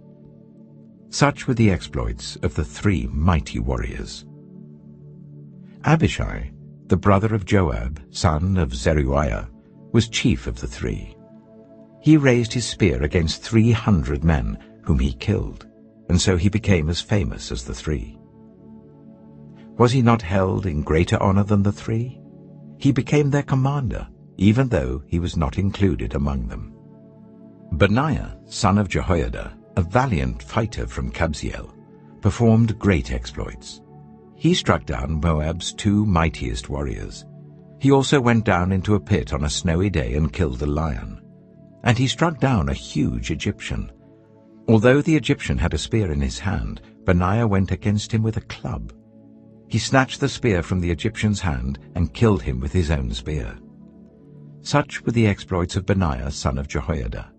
Such were the exploits of the 3 mighty warriors. Abishai, the brother of Joab, son of Zeruiah, was chief of the 3. He raised his spear against 300 men, whom he killed, and so he became as famous as the 3. Was he not held in greater honor than the 3? He became their commander, even though he was not included among them. Benaiah, son of Jehoiada, a valiant fighter from Kabzeel, performed great exploits. He struck down Moab's 2 mightiest warriors. He also went down into a pit on a snowy day and killed a lion. And he struck down a huge Egyptian. Although the Egyptian had a spear in his hand, Benaiah went against him with a club. He snatched the spear from the Egyptian's hand and killed him with his own spear. Such were the exploits of Benaiah, son of Jehoiada.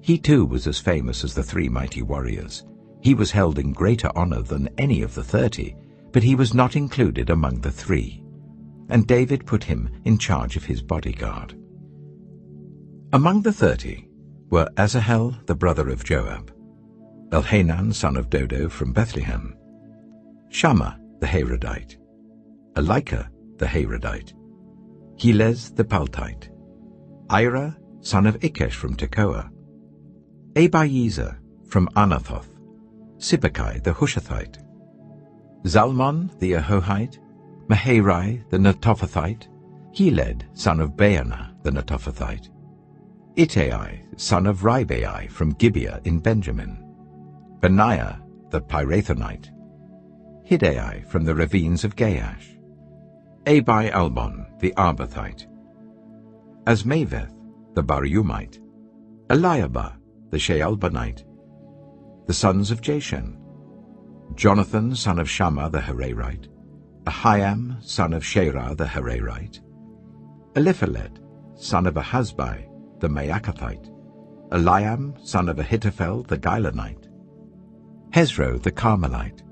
He too was as famous as the 3 mighty warriors. He was held in greater honor than any of the 30, but he was not included among the 3. And David put him in charge of his bodyguard. Among the 30 were Asahel, the brother of Joab, Elhanan, son of Dodo from Bethlehem, Shammah, the Harodite, Elika, the Harodite, Helez, the Paltite, Ira, son of Ikesh from Tekoa, Abiezer from Anathoth, Sibbecai, the Hushathite, Zalmon, the Ahohite, Maharai, the Netophathite, Heled, son of Baanah, the Netophathite, Ittai, son of Ribai from Gibeah in Benjamin, Benaiah, the Pirathonite, Hiddai from the ravines of Gaash, Abi-Albon, the Arbathite, Asmaveth, the Barumite, Eliabah, the Shaalbonite, the sons of Jashen, Jonathan, son of Shammah the Hararite, Ahiam, son of Sherah the Hararite, Eliphalet, son of Ahasbai, the Maacathite, Eliam, son of Ahithophel the Gilonite, Hezro the Carmelite,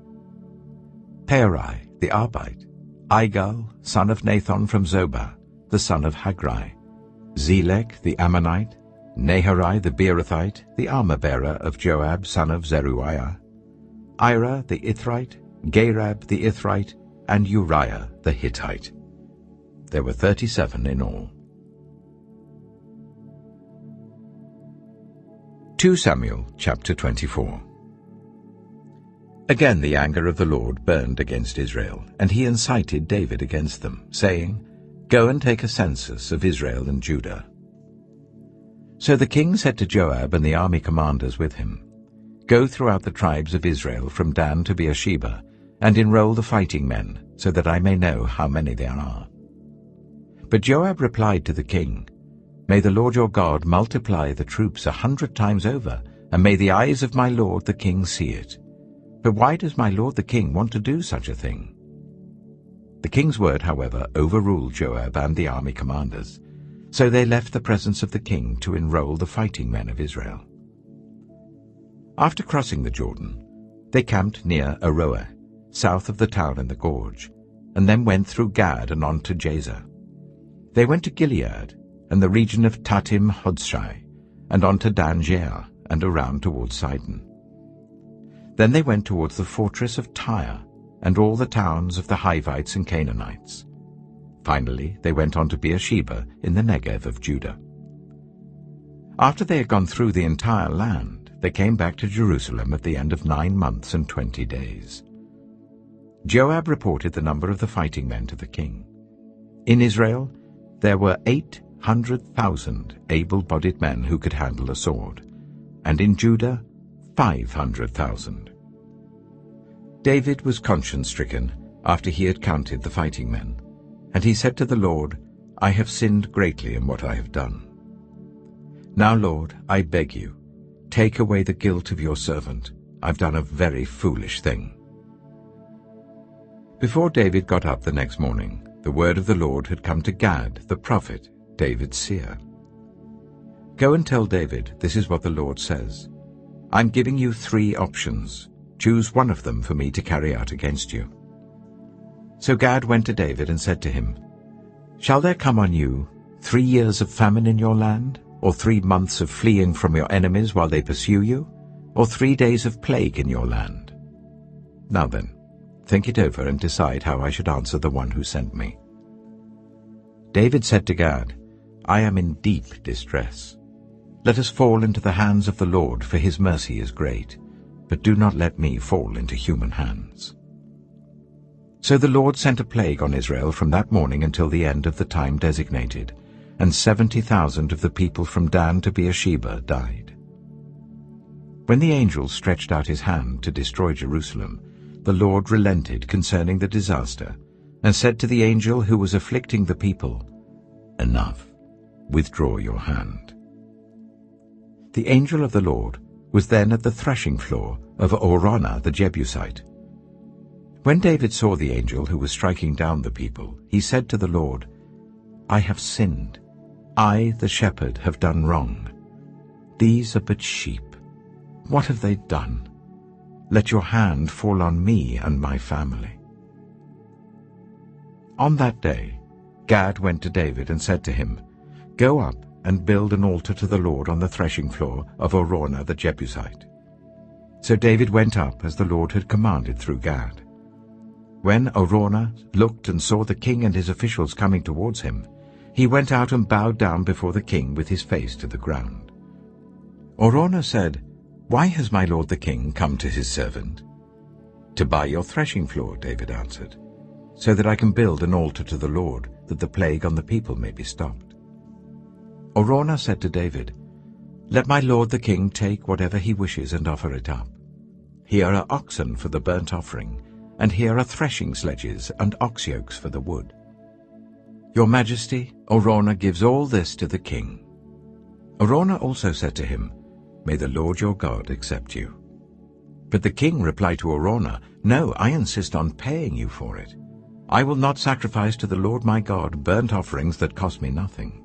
Perai the Arbite, Igal, son of Nathan from Zobah, the son of Hagrai, Zelek the Ammonite, Naharai the Beerothite, the armor-bearer of Joab son of Zeruiah, Ira the Ithrite, Gareb the Ithrite, and Uriah the Hittite. There were 37 in all. 2 Samuel chapter 24. Again the anger of the Lord burned against Israel, and he incited David against them, saying, "Go and take a census of Israel and Judah." So the king said to Joab and the army commanders with him, "Go throughout the tribes of Israel from Dan to Beersheba, and enroll the fighting men, so that I may know how many there are." But Joab replied to the king, "May the Lord your God multiply the troops 100 times over, and may the eyes of my lord the king see it. But why does my lord the king want to do such a thing?" The king's word, however, overruled Joab and the army commanders, so they left the presence of the king to enroll the fighting men of Israel. After crossing the Jordan, they camped near Aroer, south of the town in the gorge, and then went through Gad and on to Jazer. They went to Gilead and the region of Tatim Hodshai, and on to Dan Jair, and around towards Sidon. Then they went towards the fortress of Tyre, and all the towns of the Hivites and Canaanites. Finally they went on to Beersheba in the Negev of Judah. After they had gone through the entire land, they came back to Jerusalem at the end of 9 months and 20 days. Joab reported the number of the fighting men to the king. In Israel there were 800,000 able-bodied men who could handle a sword, and in Judah 500,000. David was conscience-stricken after he had counted the fighting men, and he said to the Lord, "I have sinned greatly in what I have done. Now, Lord, I beg you, take away the guilt of your servant. I've done a very foolish thing." Before David got up the next morning, the word of the Lord had come to Gad, the prophet, David's seer. "Go and tell David, this is what the Lord says. I'm giving you 3 options. Choose one of them for me to carry out against you." So Gad went to David and said to him, "Shall there come on you 3 years of famine in your land, or 3 months of fleeing from your enemies while they pursue you, or 3 days of plague in your land? Now then, think it over and decide how I should answer the one who sent me." David said to Gad, "I am in deep distress. Let us fall into the hands of the Lord, for his mercy is great, but do not let me fall into human hands." So the Lord sent a plague on Israel from that morning until the end of the time designated, and 70,000 of the people from Dan to Beersheba died. When the angel stretched out his hand to destroy Jerusalem, the Lord relented concerning the disaster, and said to the angel who was afflicting the people, "Enough, withdraw your hand." The angel of the Lord was then at the threshing floor of Araunah the Jebusite. When David saw the angel who was striking down the people, he said to the Lord, "I have sinned. I, the shepherd, have done wrong. These are but sheep. What have they done? Let your hand fall on me and my family." On that day, Gad went to David and said to him, "Go up and build an altar to the Lord on the threshing floor of Araunah the Jebusite." So David went up as the Lord had commanded through Gad. When Araunah looked and saw the king and his officials coming towards him, he went out and bowed down before the king with his face to the ground. Araunah said, "Why has my lord the king come to his servant?" "To buy your threshing floor," David answered, "so that I can build an altar to the Lord, that the plague on the people may be stopped." Araunah said to David, "Let my lord the king take whatever he wishes and offer it up. Here are oxen for the burnt offering, and here are threshing sledges and ox yokes for the wood. Your Majesty, Araunah gives all this to the king." Araunah also said to him, "May the Lord your God accept you." But the king replied to Araunah, "No, I insist on paying you for it. I will not sacrifice to the Lord my God burnt offerings that cost me nothing."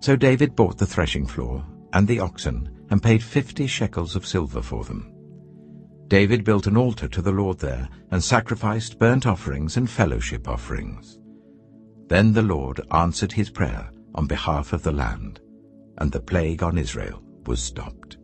So David bought the threshing floor and the oxen and paid 50 shekels of silver for them. David built an altar to the Lord there and sacrificed burnt offerings and fellowship offerings. Then the Lord answered his prayer on behalf of the land, and the plague on Israel was stopped.